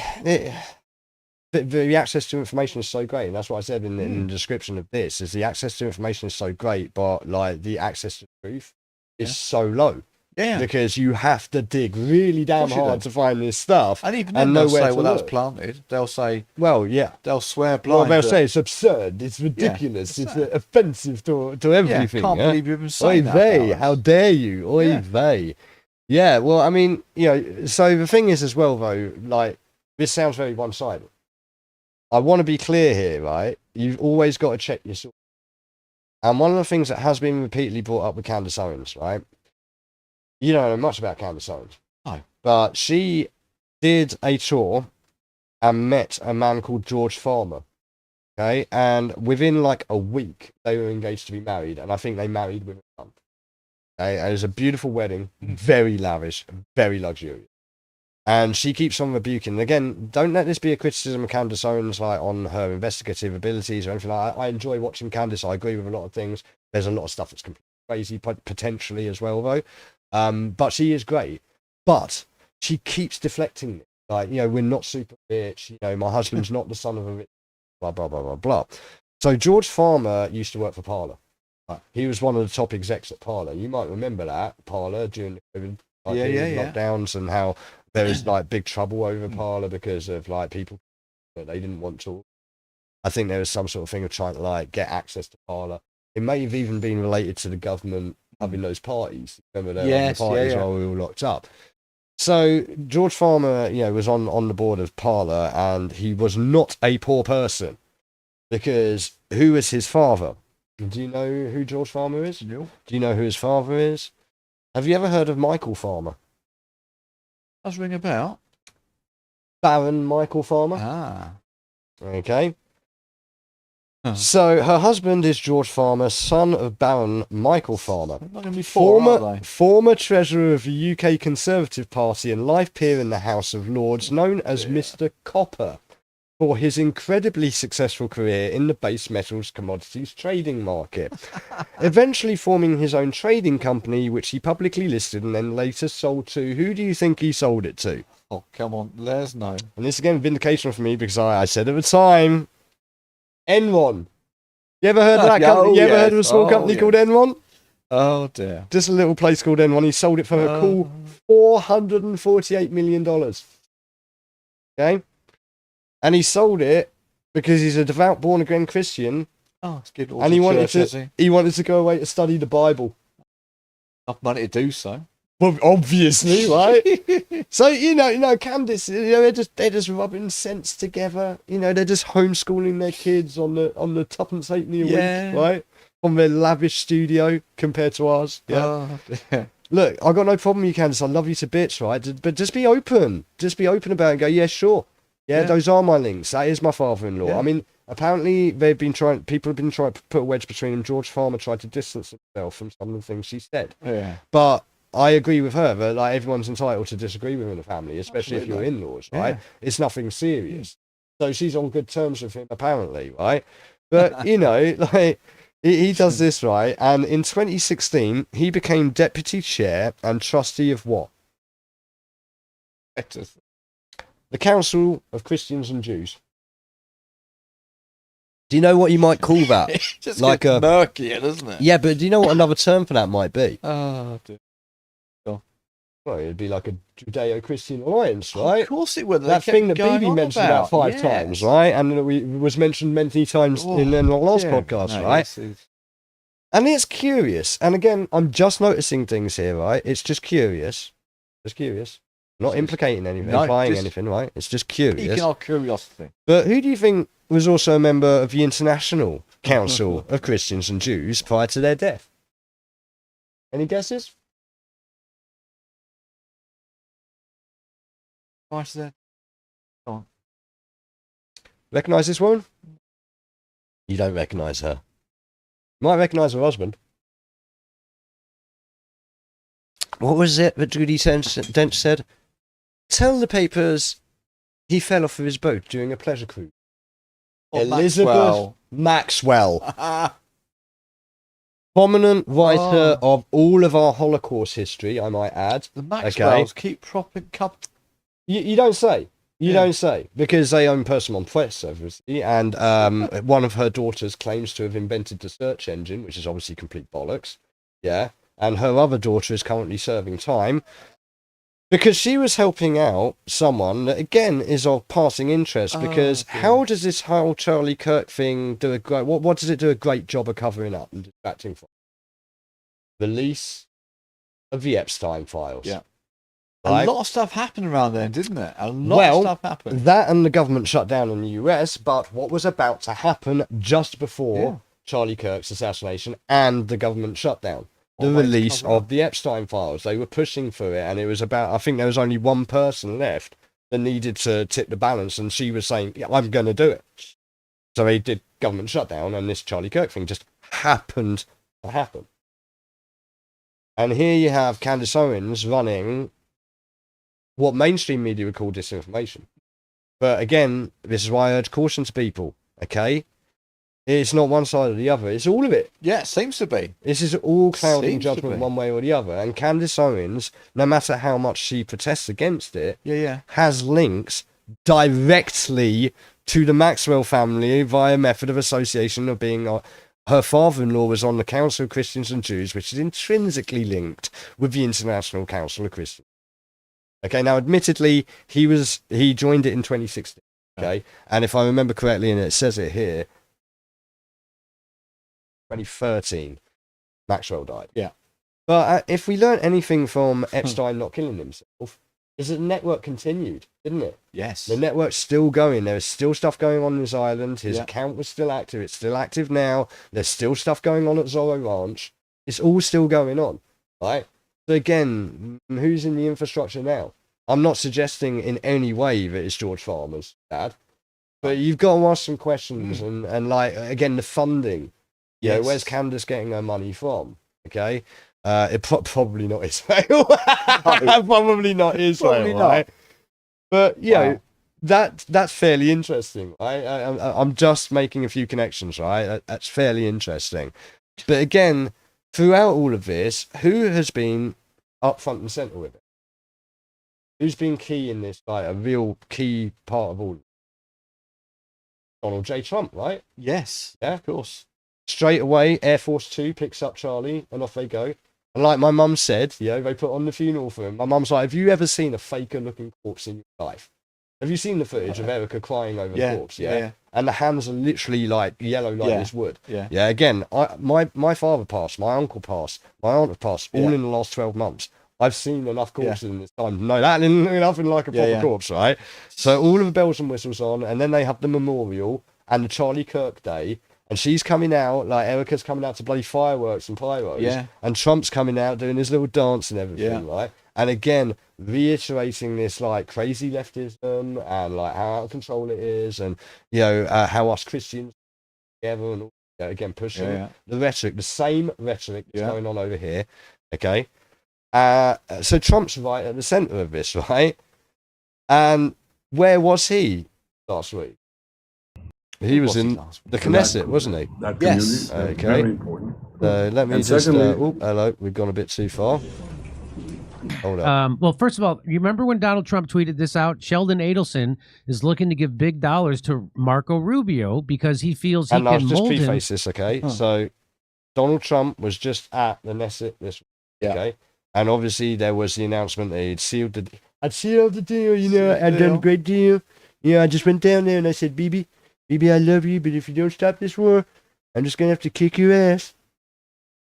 the access to information is so great, and that's what I said in the description of this, is the access to information is so great, but the access to truth is so low. Yeah. Because you have to dig really damn hard to find this stuff. And even then they'll say, well, that was planted. They'll say, well, yeah. They'll swear blind. Well, they'll say it's absurd, it's ridiculous, it's offensive to everything. Can't believe you even say that. How dare you? Oy vey. Yeah, well, I mean, so the thing is as well, though, this sounds very one-sided. I want to be clear here, right? You've always got to check your source. And one of the things that has been repeatedly brought up with Candace Owens, right? You don't know much about Candace Owens. No. But she did a tour and met a man called George Farmer. Okay? And within a week, they were engaged to be married. And I think they married within a month. Okay? And it was a beautiful wedding, very lavish, very luxurious. And she keeps on rebuking. And again, don't let this be a criticism of Candace Owens on her investigative abilities or anything like that. I enjoy watching Candace. I agree with a lot of things. There's a lot of stuff that's completely crazy, potentially as well, though. But she is great. But she keeps deflecting it. We're not super rich. My husband's not the son of a rich, blah, blah, blah, blah, blah. So George Farmer used to work for Parler. He was one of the top execs at Parler. You might remember that Parler during the COVID lockdowns and how there was like big trouble over Parler because of like people that they didn't want to. I think there was some sort of thing of trying to like get access to Parler. It may have even been related to the government having those parties. Remember the parties while we were all locked up. So George Farmer, was on the board of Parler, and he was not a poor person because who was his father? Do you know who George Farmer is? No. Do you know who his father is? Have you ever heard of Michael Farmer? Does ring a bell. Baron Michael Farmer. Ah. Okay. So her husband is George Farmer, son of Baron Michael Farmer, former treasurer of the UK Conservative Party and life peer in the House of Lords, known as Mr. Copper, for his incredibly successful career in the base metals commodities trading market, eventually forming his own trading company, which he publicly listed and then later sold to. Who do you think he sold it to? Oh, come on, let us know. And this again, vindication for me, because I said at the time, Enron. You ever heard of that company? You ever heard of a small company called Enron? Oh dear. Just a little place called Enron. He sold it for a cool $448 million. Okay? And he sold it because he's a devout born-again Christian. Oh, it's good. And he wanted to go away to study the Bible. Enough money to do so. Well, obviously, right? So, Candice, they're just rubbing sense together. They're just homeschooling their kids on the tuppence halfpenny a week, right? From their lavish studio compared to ours. Yeah. Look, I got no problem with you, Candice. I love you to bits, right? But just be open. Just be open about it and go, yeah, sure. Yeah, those are my links. That is my father-in-law. Yeah. I mean, apparently people have been trying to put a wedge between them. George Farmer tried to distance himself from some of the things she said. Yeah. But I agree with her that like everyone's entitled to disagree with in the family, especially if you're in-laws, right? Yeah. It's nothing serious. So she's on good terms with him, apparently, right? But, like, he does this, right? And in 2016, he became deputy chair and trustee of what? The Council of Christians and Jews. Do you know what you might call that? It just like gets murkier, doesn't it? Yeah, but do you know what another term for that might be? Oh, dear. Well, it'd be like a Judeo-Christian alliance, right? Of course it would. That thing that BB mentioned about 5 times, right? And it was mentioned many times in the last podcast, right? And it's curious. And again, I'm just noticing things here, right? It's just curious. Just curious. Not implicating anything, implying anything, right? It's just curious. Piquing our curiosity. But who do you think was also a member of the International Council of Christians and Jews prior to their death? Any guesses? Prior to their... Go on. Recognise this woman? You don't recognise her. You might recognise her husband. What was it that Judy Dench said? Tell the papers he fell off of his boat during a pleasure cruise. Elizabeth Maxwell. Prominent writer of all of our Holocaust history, I might add. The Maxwells keep propping up. You don't say. You don't say. Because they own Persimmon Press, obviously. And one of her daughters claims to have invented the search engine, which is obviously complete bollocks. Yeah. And her other daughter is currently serving time because she was helping out someone that, again, is of passing interest. Because how does this whole Charlie Kirk thing do a great... What does it do a great job of covering up and distracting from? Release of the Epstein files. Yeah. Right? A lot of stuff happened around then, didn't it? A lot of stuff happened. That and the government shut down in the US, but what was about to happen just before Charlie Kirk's assassination and the government shutdown? The release of the Epstein files. They were pushing for it, and it was about, I think there was only one person left that needed to tip the balance, and she was saying, yeah, I'm going to do it. So they did government shutdown, and this Charlie Kirk thing just happened to happen. And here you have Candace Owens running what mainstream media would call disinformation. But again, this is why I urge caution to people, okay? It's not one side or the other. It's all of it. Yeah, it seems to be. This is all clouding judgment one way or the other. And Candace Owens, no matter how much she protests against it, has links directly to the Maxwell family via method of association of being her father-in-law was on the Council of Christians and Jews, which is intrinsically linked with the International Council of Christians. Okay, now admittedly, he joined it in 2016. Okay, and if I remember correctly, and it says it here, 2013, Maxwell died. Yeah. But if we learn anything from Epstein not killing himself, is that the network continued, didn't it? Yes. The network's still going. There is still stuff going on in his island. His account was still active. It's still active now. There's still stuff going on at Zorro Ranch. It's all still going on, right? So again, who's in the infrastructure now? I'm not suggesting in any way that it's George Farmer's dad, but you've got to ask some questions and like, again, the funding. Yeah, where's Candace getting her money from? Okay. Probably not Israel. Probably not Israel, probably right? Not. But you know, that's fairly interesting, right? I'm just making a few connections, right? That's fairly interesting. But again, throughout all of this, who has been up front and center with it? Who's been key in this, like a real key part of all? Donald J. Trump, right? Yes, yeah, of course. Straight away, Air Force 2 picks up Charlie, and off they go. And like my mum said, they put on the funeral for him. My mum's like, have you ever seen a faker-looking corpse in your life? Have you seen the footage of Erica crying over the corpse? Yeah. And the hands are literally like yellow like this wood. Yeah. Again, my father passed, my uncle passed, my aunt passed, all in the last 12 months. I've seen enough corpses in this time. No, that ain't nothing like a proper corpse, right? So all of the bells and whistles on, and then they have the memorial and the Charlie Kirk Day. And she's coming out, like Erica's coming out to bloody fireworks and pyros. Yeah. And Trump's coming out doing his little dance and everything, right? And again, reiterating this like crazy leftism and like how out of control it is, and how us Christians together and again pushing the rhetoric, the same rhetoric that's going on over here. Okay. So Trump's right at the center of this, right? And where was he last week? He was in the Knesset, wasn't he? Yes. Okay. Very important. Let me And just. secondly- Hello. We've gone a bit too far. Hold up. Well, first of all, you remember when Donald Trump tweeted this out? Sheldon Adelson is looking to give big dollars to Marco Rubio because he feels he And can I'll just mold him. preface this, okay? So Donald Trump was just at the Knesset this week, okay? And obviously there was the announcement that I'd sealed the deal, I'd done a great deal. I just went down there and I said, Bibi, I love you, but if you don't stop this war, I'm just going to have to kick your ass.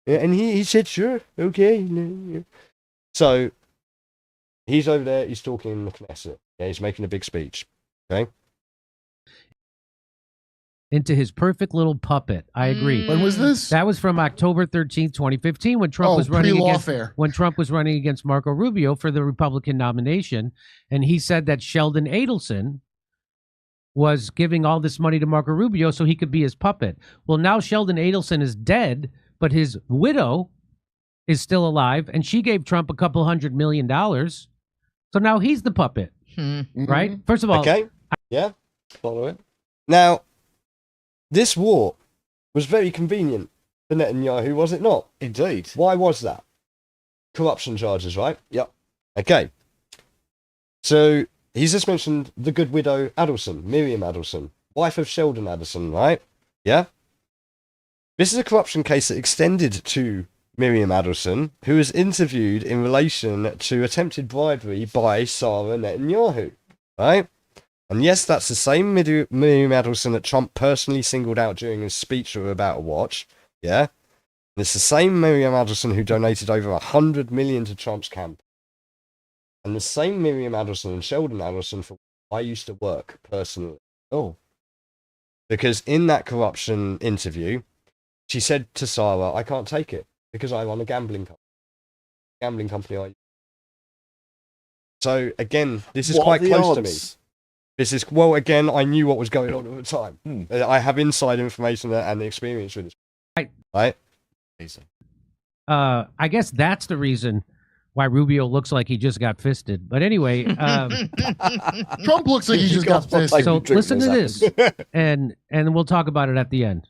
And he said, sure, okay. So he's over there, he's talking in the Knesset. He's making a big speech, okay? Into his perfect little puppet. I agree. When was this? That was from October 13th, 2015, when Trump was running against Marco Rubio for the Republican nomination. And he said that Sheldon Adelson was giving all this money to Marco Rubio so he could be his puppet. Well, now Sheldon Adelson is dead, but his widow is still alive, and she gave Trump a couple $100 million. So now he's the puppet, right? First of all, okay, follow it. Now, this war was very convenient for Netanyahu, was it not? Indeed. Why was that? Corruption charges, right? Yep. Okay. So he's just mentioned the good widow Adelson, Miriam Adelson, wife of Sheldon Adelson, right? Yeah. This is a corruption case that extended to Miriam Adelson, who was interviewed in relation to attempted bribery by Sarah Netanyahu, right? And yes, that's the same Miriam Adelson that Trump personally singled out during his speech we were about to watch, yeah? And it's the same Miriam Adelson who donated over $100 million to Trump's campaign. And the same Miriam Adelson and Sheldon Adelson for I used to work personally. Oh. Because in that corruption interview, she said to Sarah, I can't take it because I run a gambling company. So again, this is quite close to me. This is, well, again, I knew what was going on at the time. I have inside information and experience with this. Right? I guess that's the reason why Rubio looks like he just got fisted. But anyway, Trump looks like he just got fisted. So listen to this, and we'll talk about it at the end.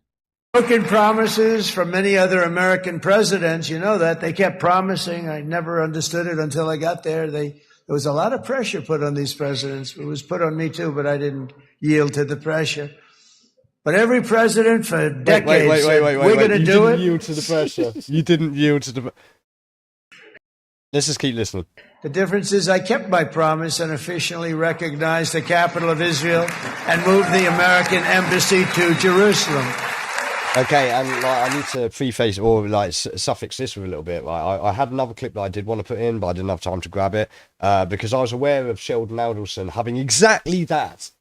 Broken promises from many other American presidents. You know that they kept promising. I never understood it until I got there. They There was a lot of pressure put on these presidents. It was put on me too, but I didn't yield to the pressure. But every president for decades said, we're going to do it. You didn't yield to the pressure. You didn't yield to the... Let's just keep listening. The difference is I kept my promise and officially recognized the capital of Israel and moved the American embassy to Jerusalem. Okay, and I need to preface or suffix this with a little bit. I had another clip that I did want to put in, but I didn't have time to grab it because I was aware of Sheldon Adelson having exactly that.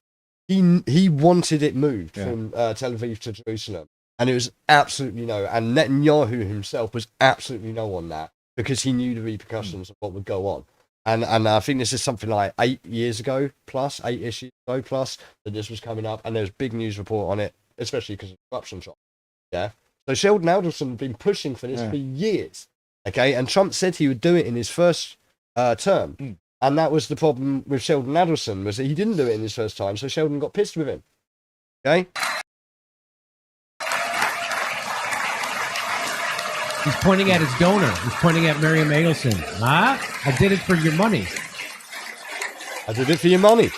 He wanted it moved from Tel Aviv to Jerusalem, and it was absolutely no. And Netanyahu himself was absolutely no on that because he knew the repercussions of what would go on. And I think this is something like 8 years ago plus, 8-ish years ago plus, that this was coming up, and there was a big news report on it, especially because of the corruption trial. Yeah. So Sheldon Adelson had been pushing for this for years. Okay, and Trump said he would do it in his first term. And that was the problem with Sheldon Adelson, was that he didn't do it in his first time, so Sheldon got pissed with him. Okay? He's pointing at his donor. He's pointing at Miriam Adelson. Huh? I did it for your money. I did it for your money.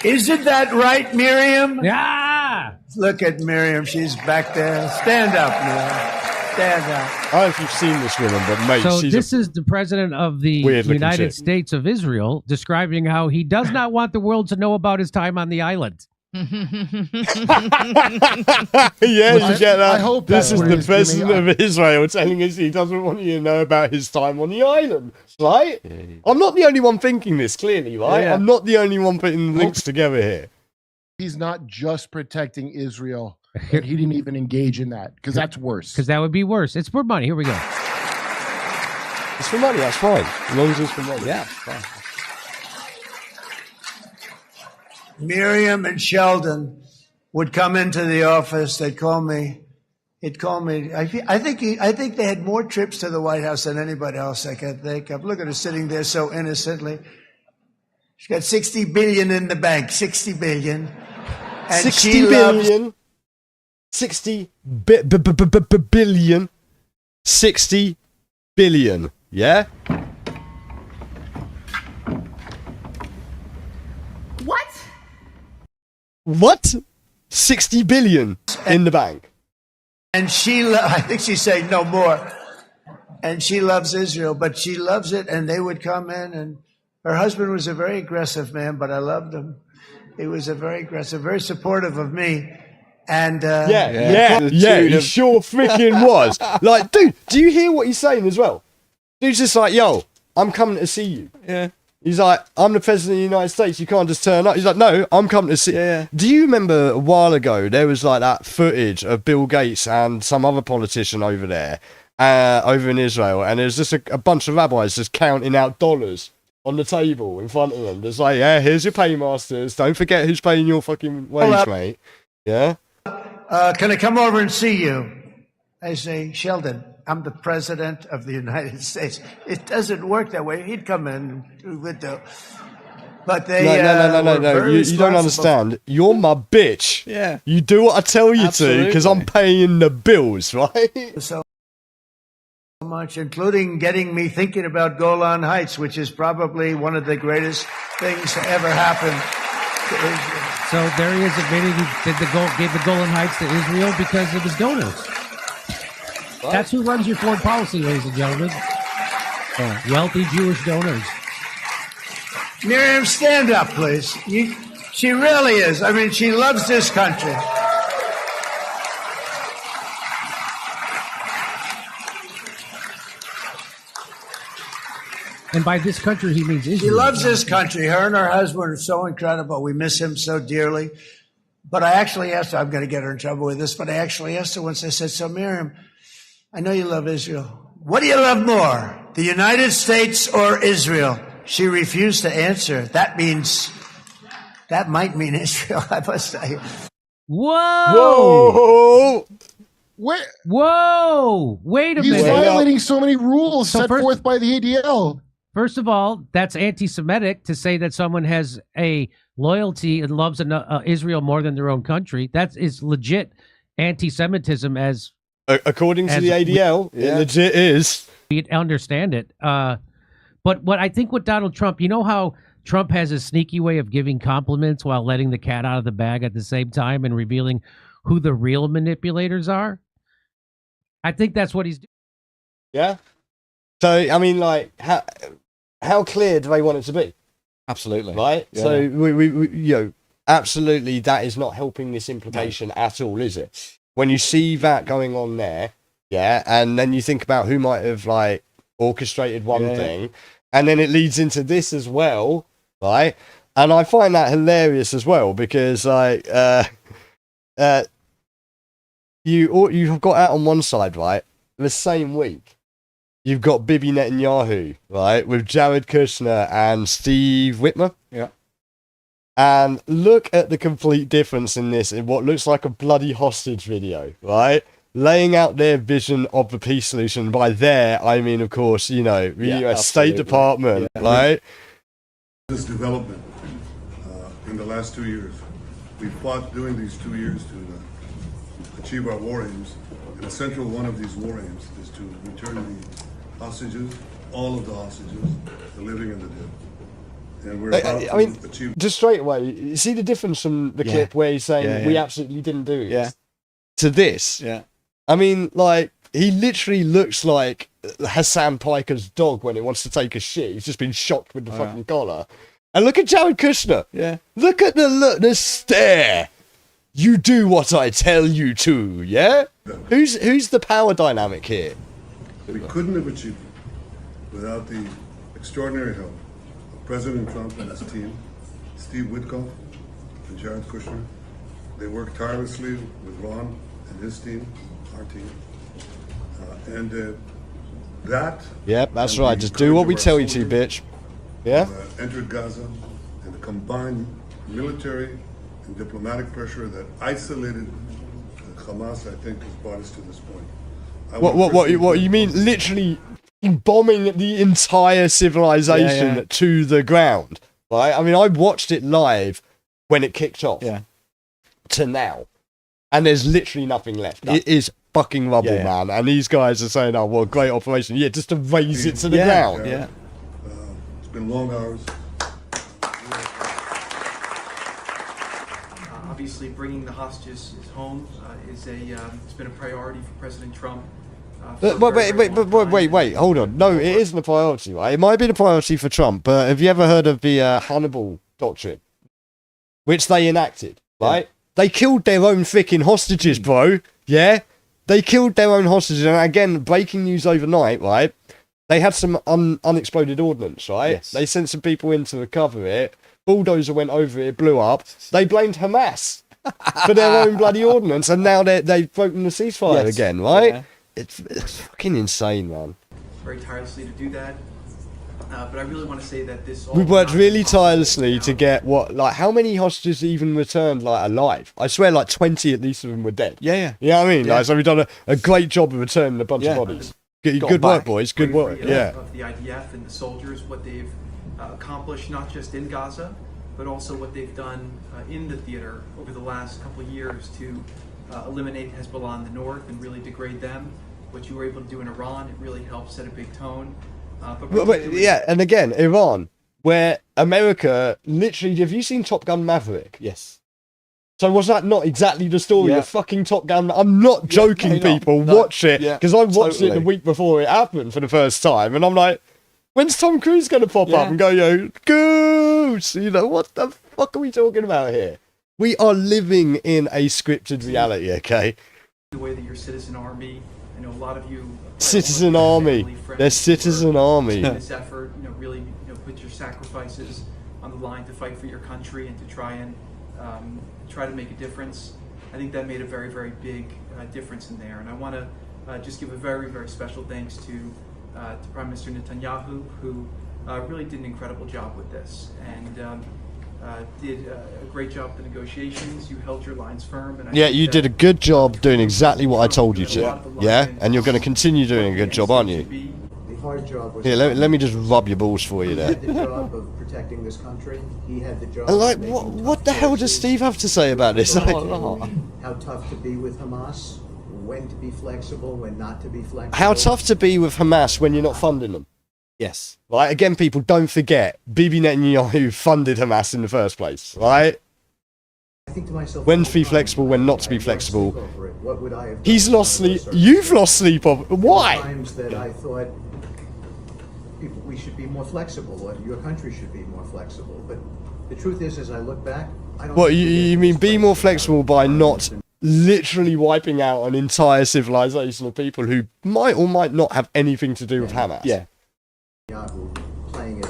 Isn't that right, Miriam? Yeah. Look at Miriam. She's back there. Stand up, Miriam. Stand up. I don't know if you've seen this woman, but mate, so she's this is the president of the United States of Israel describing how he does not want the world to know about his time on the island. Yeah, you get that. I hope this is the president of Israel telling us he doesn't want you to know about his time on the island, right? I'm not the only one thinking this, clearly, right? Yeah. I'm not the only one putting links together here. He's not just protecting Israel. And he didn't even engage in that, because that's worse. Because that would be worse. It's for money. Here we go. It's for money, that's fine. As long as it's for money. Yeah, fine. Miriam and Sheldon would come into the office. They'd call me. He'd call me. I think they had more trips to the White House than anybody else I can think of. Look at her sitting there so innocently. She's got $60 billion in the bank. $60 billion. And 60 billion. 60 billion. 60 billion. Yeah? What? 60 billion in the bank. And I think she's saying no more. And she loves Israel, but she loves it. And they would come in, and her husband was a very aggressive man, but I loved him. He was a very aggressive, very supportive of me. And he sure freaking was. Like, dude, do you hear what he's saying as well? Dude's just like, yo, I'm coming to see you. Yeah. He's like, I'm the president of the United States. You can't just turn up. He's like, no, I'm coming to see. Yeah. Do you remember a while ago there was like that footage of Bill Gates and some other politician over there, over in Israel, and there's just a bunch of rabbis just counting out dollars on the table in front of them. There's like, yeah, here's your paymasters. Don't forget who's paying your fucking wage, mate. Yeah. Can I come over and see you? I say, Sheldon, I'm the president of the United States. It doesn't work that way. He'd come in with the... But they no. You don't understand. You're my bitch. Yeah. You do what I tell you to, because I'm paying the bills, right? So much, including getting me thinking about Golan Heights, which is probably one of the greatest things to ever happen to Israel. So there he is admitting he gave the Golan Heights to Israel because of his donors. What? That's who runs your foreign policy, ladies and gentlemen. Wealthy Jewish donors. Miriam, stand up, please. She really is. I mean, she loves this country. And by this country, he means Israel. She loves this country. Her and her husband are so incredible. We miss him so dearly. But I actually asked her, I'm going to get her in trouble with this, but I actually asked her once, I said, so Miriam, I know you love Israel. What do you love more, the United States or Israel? She refused to answer. That might mean Israel, I must say. Whoa! Where? Whoa! Wait a minute. He's violating so many rules set forth by the ADL. First of all, that's anti-Semitic to say that someone has a loyalty and loves Israel more than their own country. That is legit anti-Semitism as... According to the ADL, it legit is. We understand it. But what I think with Donald Trump, you know how Trump has a sneaky way of giving compliments while letting the cat out of the bag at the same time and revealing who the real manipulators are? I think that's what he's doing. Yeah. So, I mean, like, how clear do they want it to be? Absolutely. Right? Yeah. So, we absolutely, that is not helping this implication at all, is it? When you see that going on there, yeah, and then you think about who might have, like, orchestrated one thing, and then it leads into this as well, right? And I find that hilarious as well, because, like, you've got out on one side, right? The same week, you've got Bibi Netanyahu, right, with Jared Kushner and Steve Whitmer. Yeah. And look at the complete difference in this, in what looks like a bloody hostage video, right? Laying out their vision of the peace solution. By there, I mean, of course, the US State Department, right? This development in the last 2 years, we fought during these 2 years to achieve our war aims. And a central one of these war aims is to return the hostages, all of the hostages, the living and the dead. And we're about to achieve. Just straight away, you see the difference from the clip where he's saying we absolutely didn't do it. Yeah. To this. Yeah. I mean, like, he literally looks like Hassan Piker's dog when it wants to take a shit. He's just been shocked with the fucking collar. And look at Jared Kushner. Yeah. Look at the stare. You do what I tell you to, yeah? Who's the power dynamic here? We couldn't have achieved it without the extraordinary help of President Trump and his team, Steve Witkoff and Jared Kushner. They worked tirelessly with Ron and his team, our team. That... Yep, that's right. Just do what we tell you to, bitch. Yeah? Entered Gaza, and the combined military and diplomatic pressure that isolated Hamas, I think, has brought us to this point. What you mean? Literally bombing the entire civilization to the ground, right? I mean, I watched it live when it kicked off to now, and there's literally nothing left. No. It is fucking rubble, man. And these guys are saying, "Oh, well, great operation." Yeah, just to raise it to the ground. Yeah. It's been long hours. Obviously, bringing the hostages home it's been a priority for President Trump. Wait, hold on. No, it isn't a priority, right? It might be a priority for Trump, but have you ever heard of the Hannibal Doctrine? Which they enacted, right? Yeah. They killed their own freaking hostages, bro. Yeah? They killed their own hostages. And again, breaking news overnight, right? They had some unexploded ordnance, right? Yes. They sent some people in to recover it. Bulldozer went over it, blew up. They blamed Hamas for their own bloody ordnance, and now they've broken the ceasefire again, right? Yeah. It's fucking insane, man. Very tirelessly to do that, but I really want to say that this. We worked really tirelessly to get how many hostages even returned alive? I swear, 20 at least of them were dead. Yeah. You know what I mean? So we've done a great job of returning a bunch of bodies. Good work, boys. Good work. Yeah. Of the IDF and the soldiers, what they've accomplished not just in Gaza, but also what they've done in the theater over the last couple of years to eliminate Hezbollah in the north and really degrade them. What you were able to do in Iran, it really helped set a big tone. And again, Iran, where America literally... Have you seen Top Gun Maverick? Yes. So was that not exactly the story of fucking Top Gun? I'm not joking, people. Watch it, because I watched it the week before it happened for the first time, and I'm like, when's Tom Cruise going to pop up and go, Goose? What the fuck are we talking about here? We are living in a scripted reality, okay? The way that your citizen army, I know a lot of you... Citizen army. They're citizen army. This effort, really, put your sacrifices on the line to fight for your country and to try to make a difference. I think that made a very, very big difference in there. And I want to just give a very, very special thanks to Prime Minister Netanyahu, who really did an incredible job with this and did a great job with the negotiations. You held your lines firm. And you did a good job doing exactly what I told you to. Yeah? And you're going to continue doing a good job, aren't you? The hard job was... Here, let me just rub your balls for you there. He had the job of protecting this country. He had the job... what the hell does Steve have to say about this? How tough to be with Hamas, when to be flexible, when not to be flexible. How tough to be with Hamas when you're not funding them. Yes. Right. Again, people don't forget Bibi Netanyahu funded Hamas in the first place. Right. I think to myself, when to be flexible, when not to be flexible. What would I have done? He's lost sleep. You've lost sleep over. Why? Times that I thought we should be more flexible, or your country should be more flexible. But the truth is, as I look back, I don't. What you mean? Be more flexible by not literally wiping out an entire civilization of people who might or might not have anything to do with Hamas. Yeah. Playing it.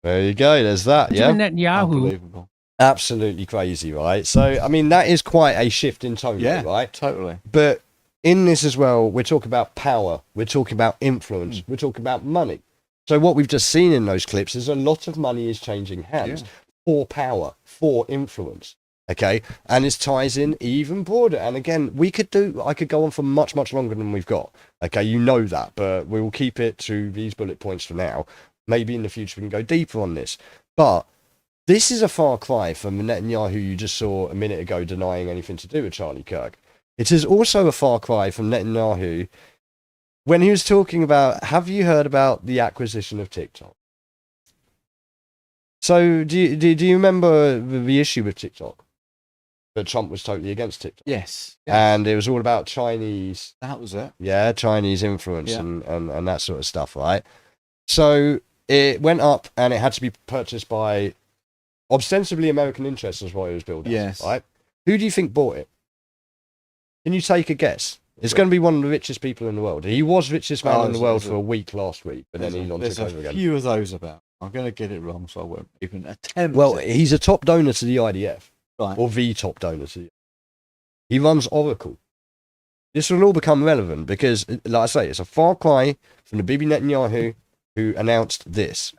There you go. There's that. Yeah. Netanyahu. Unbelievable. Absolutely crazy, right? So, I mean, that is quite a shift in tone, right? Totally. But in this as well, we're talking about power, we're talking about influence, we're talking about money. So what we've just seen in those clips is a lot of money is changing hands for power, for influence, okay? And it ties in even broader. And again, I could go on for much, much longer than we've got, okay? You know that, but we will keep it to these bullet points for now. Maybe in the future we can go deeper on this. But this is a far cry from Netanyahu you just saw a minute ago denying anything to do with Charlie Kirk. It is also a far cry from Netanyahu when he was talking about, have you heard about the acquisition of TikTok? So do you remember the issue with TikTok? That Trump was totally against TikTok. Yes. And it was all about Chinese. That was it. Yeah, Chinese influence and that sort of stuff, right? So it went up and it had to be purchased by ostensibly American interests is what it was built as, yes. right? Who do you think bought it? Can you take a guess? It's going to be one of the richest people in the world. He was richest man in the world for a week last week, but then Elon took over again. There's a few of those about. I'm going to get it wrong, so I won't even attempt. Well, he's a top donor to the IDF, right? Or the top donor to the IDF. He runs Oracle. This will all become relevant because, like I say, it's a far cry from the Bibi Netanyahu who announced this.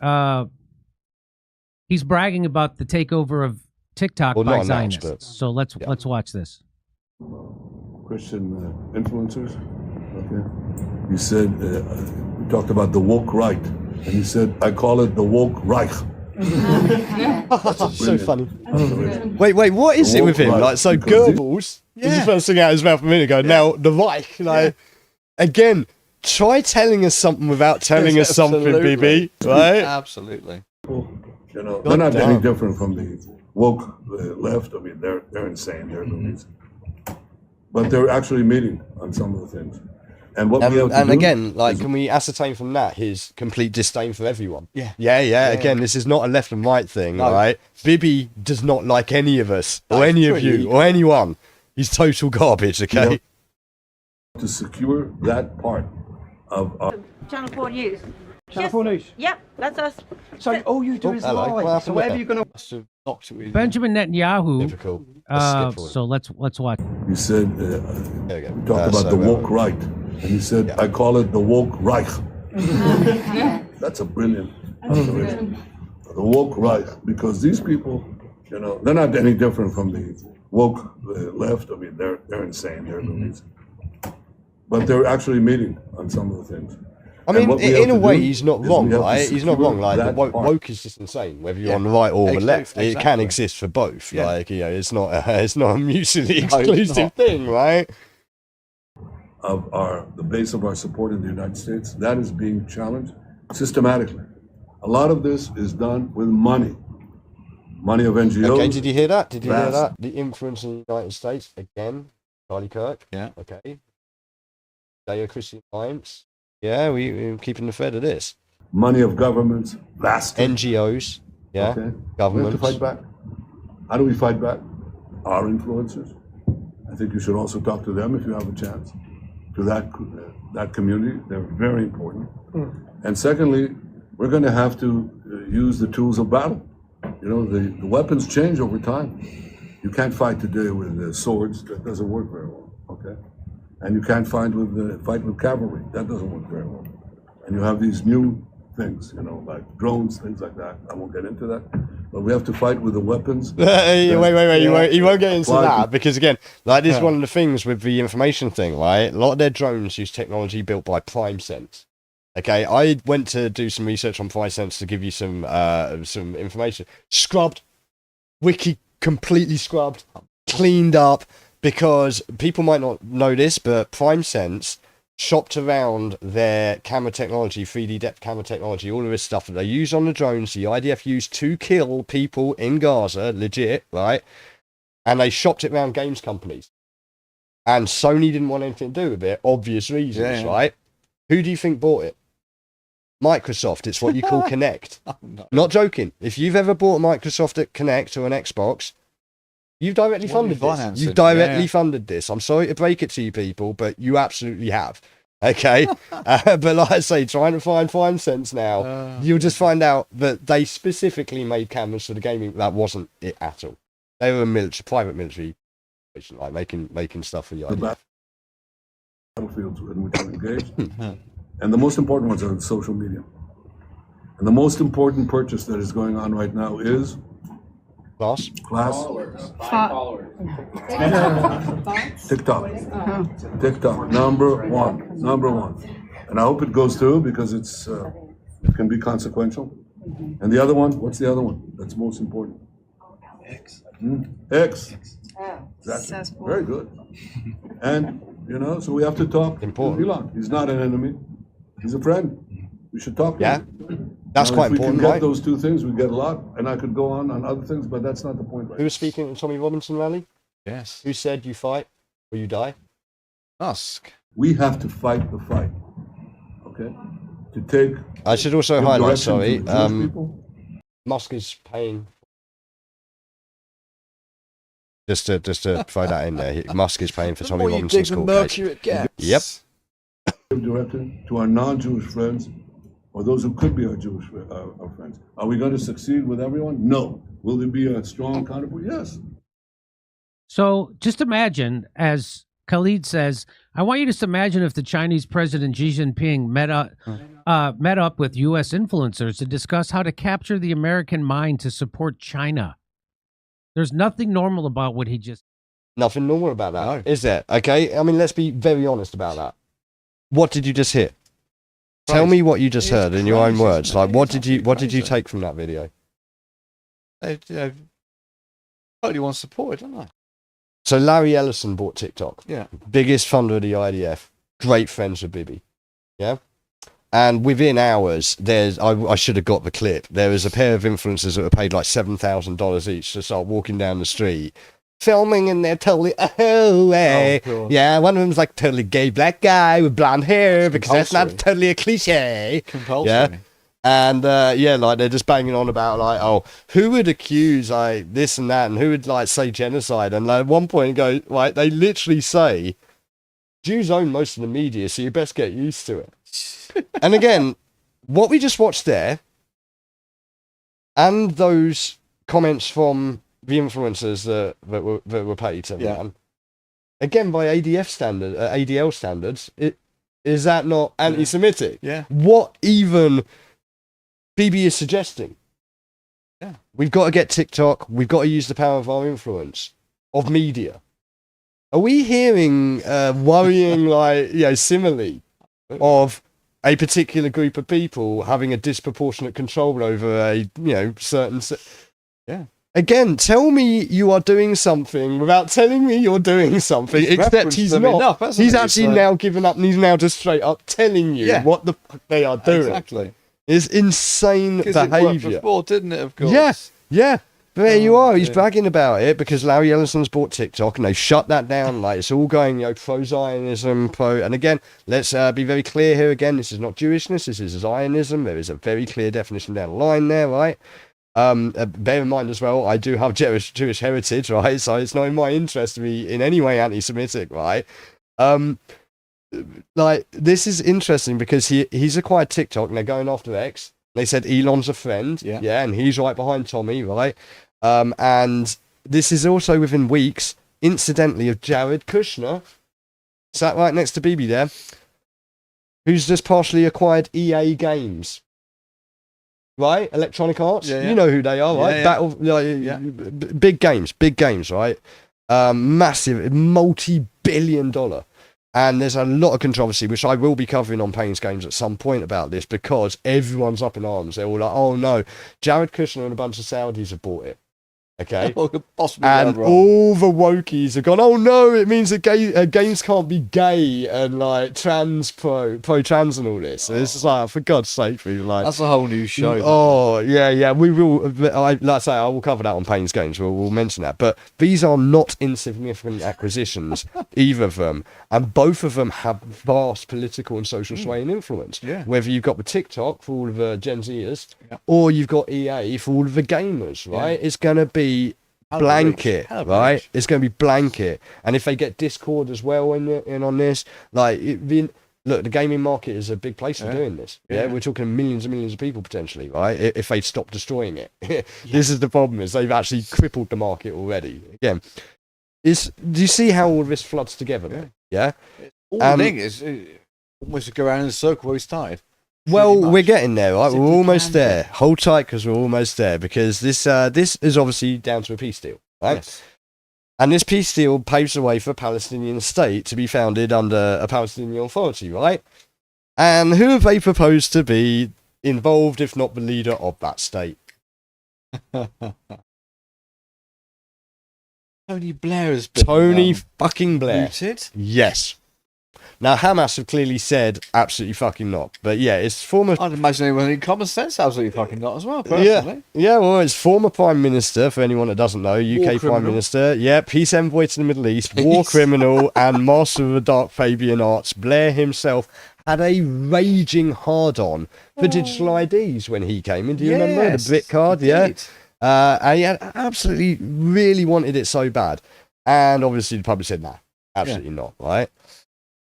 He's bragging about the takeover of TikTok by Zionists. So let's watch this. Christian influencers. Okay. He said we talked about the woke right, and he said I call it the woke Reich. That's so funny. Wait, what is it with him? Like, so Goebbels is the first thing out of his mouth a minute ago. Now the Reich, like again. Try telling us something without telling us something, BB. Right? Absolutely. You know, they're not any different from the woke left. I mean, they're insane. They're loonies. But they're actually meeting on some of the things. And what we have to do again, like, can we ascertain from that his complete disdain for everyone? Yeah. Again, this is not a left and right thing, right? Bibi does not like any of us, or any of you, or anyone. He's total garbage, okay? You know, to secure that part of our... Channel 4 News. Channel 4 News? Yep, that's us. So all you do is lie. So whatever you're going to... Benjamin Netanyahu. So let's watch. He said, we talked about the woke right, and he said, I call it the woke Reich. That's a brilliant observation. The woke Reich, because these people, you know, they're not any different from the woke left. I mean, they're insane. They're loonies. But they're actually meeting on some of the things. I mean, in a way, he's not wrong, right? He's not wrong. Like, woke is just insane. Whether you're on the right or the left, it can exist for both. Yeah. Like, you know, it's not a mutually exclusive thing, right? Of the base of our support in the United States, that is being challenged systematically. A lot of this is done with money of NGOs. Okay, did you hear that? Did you hear that? The influence in the United States again, Charlie Kirk. Yeah. Okay. Judeo-Christian Alliance. Yeah, we're keeping the thread of this. Money of governments, vast NGOs. Yeah. Okay. Governments. We have to fight back. How do we fight back? Our influencers. I think you should also talk to them if you have a chance. To that community, they're very important. And secondly, we're going to have to use the tools of battle. You know, the weapons change over time. You can't fight today with swords. That doesn't work very well. Okay. And you can't fight with cavalry. That doesn't work very well. And you have these new things, you know, like drones, things like that. I won't get into that. But we have to fight with the weapons. Wait. You won't get into that because, again, that is one of the things with the information thing, right? A lot of their drones use technology built by PrimeSense. Okay, I went to do some research on PrimeSense to give you some information. Scrubbed, wiki completely scrubbed, cleaned up. Because people might not know this, but PrimeSense shopped around their camera technology, 3D depth camera technology, all of this stuff that they use on the drones, the IDF used to kill people in Gaza, legit, right? And they shopped it around games companies. And Sony didn't want anything to do with it, obvious reasons, right? Who do you think bought it? Microsoft. It's what you call Connect. Not joking. If you've ever bought Microsoft at Connect or an Xbox, you've directly funded this. You've directly funded this. I'm sorry to break it to you people, but you absolutely have. Okay? But like I say, trying to find fine sense now, you'll just find out that they specifically made cameras for the gaming. That wasn't it at all. They were a private military, like making stuff for the IDF. Battlefields in which we're engaged. And the most important ones are on social media. And the most important purchase that is going on right now is Class. TikTok, number one. And I hope it goes through because it can be consequential. And the other one, what's the other one that's most important? X. That's very good. And so we have to talk to Elon. He's not an enemy. He's a friend. We should talk to him. That's quite important, If we can get right? those two things, we get a lot. And I could go on other things, but that's not the point. Who was speaking at the Tommy Robinson rally? Yes. Who said you fight or you die? Musk. We have to fight the fight. Okay? To take... I should also give highlight, direction sorry, to the Jewish people. Musk is paying... Just to throw that in there, Musk is paying for Tommy Robinson's court case. Yep. Give direction to our non-Jewish friends, or those who could be our Jewish our friends. Are we going to succeed with everyone? No. Will there be a strong counterpoint? Yes. So just imagine, as Khalid says, I want you to just imagine if the Chinese President Xi Jinping met up with U.S. influencers to discuss how to capture the American mind to support China. There's nothing normal about what he just... Nothing normal about that, is there? Okay, I mean, let's be very honest about that. What did you just hear? Tell me what you just heard in your own words. Like, what did you take from that video? They totally want to support it, don't they? So Larry Ellison bought TikTok. Yeah. Biggest funder of the IDF. Great friends with Bibi. Yeah. And within hours, I should have got the clip. There was a pair of influencers that were paid like $7,000 each to start walking down the street, filming, and they're totally, yeah, one of them's like totally gay black guy with blonde hair, because that's not totally a cliche. Compulsory. Yeah. And like they're just banging on about like, oh, who would accuse like this and that, and who would like say genocide? And like, at one point, like they literally say, Jews own most of the media, so you best get used to it. And again, what we just watched there, and those comments from the influencers that were paid to them, again by ADL standards, is that not anti-Semitic? Yeah. What even Bibi is suggesting? Yeah. We've got to get TikTok. We've got to use the power of our influence of media. Are we hearing worrying simile of a particular group of people having a disproportionate control over a certain again, tell me you are doing something without telling me you're doing something, except he's not. He's actually now given up, and he's now just straight up telling you what the fuck they are doing. Exactly. It's insane behavior. It worked before, didn't it, of course? Yeah. There you are. He's bragging about it because Larry Ellison's bought TikTok and they shut that down. Like, it's all going, pro-Zionism, and again, let's be very clear here again. This is not Jewishness. This is Zionism. There is a very clear definition down the line there, right? Bear in mind as well, I do have Jewish heritage, right? So it's not in my interest to be in any way anti-Semitic, right? This is interesting because he's acquired TikTok and they're going after X. They said Elon's a friend, and he's right behind Tommy, right? And this is also within weeks, incidentally, of Jared Kushner, sat right next to Bibi there, who's just partially acquired EA Games, right? Electronic Arts, you know who they are, right? Big games, right? Massive, multi-billion-dollar. And there's a lot of controversy, which I will be covering on Payne's Games at some point about this, because everyone's up in arms. They're all like, oh no, Jared Kushner and a bunch of Saudis have bought it. Okay, and all the wokies have gone, oh no, it means that games can't be gay and like pro-trans and all this. And it's just like, for God's sake, that's a whole new show. Oh yeah, we will. Like I say, I will cover that on Payne's Games. We'll mention that. But these are not insignificant acquisitions, either of them, and both of them have vast political and social sway and influence. Yeah. Whether you've got the TikTok for all of the Gen Zers, or you've got EA for all of the gamers, right? It's gonna be blanket, right? It's going to be blanket, and if they get Discord as well in on this, like, look, the gaming market is a big place for doing this. Yeah, we're talking millions and millions of people potentially, right? If they stop destroying it, this is the problem: is they've actually crippled the market already. Again, do you see how all of this floods together? Yeah, all the thing is almost to go around in a circle where we started. Well, we're getting there, right? We're almost there. Hold tight, because we're almost there. Because this is obviously down to a peace deal, right? Yes. And this peace deal paves the way for a Palestinian state to be founded under a Palestinian authority, right? And who have they proposed to be involved, if not the leader of that state? Tony Blair has been Tony fucking Blair. Rooted? Yes. Now, Hamas have clearly said absolutely fucking not. But yeah, it's former... I'd imagine anyone in common sense absolutely fucking not as well, personally. Yeah, well, it's former Prime Minister, for anyone that doesn't know, UK Prime Minister. Yeah, peace envoy to the Middle East, war criminal, and master of the dark Fabian arts. Blair himself had a raging hard-on for digital IDs when he came in. Do you remember the bit card? Yeah. And he had absolutely really wanted it so bad. And obviously the public said, nah, absolutely not, right?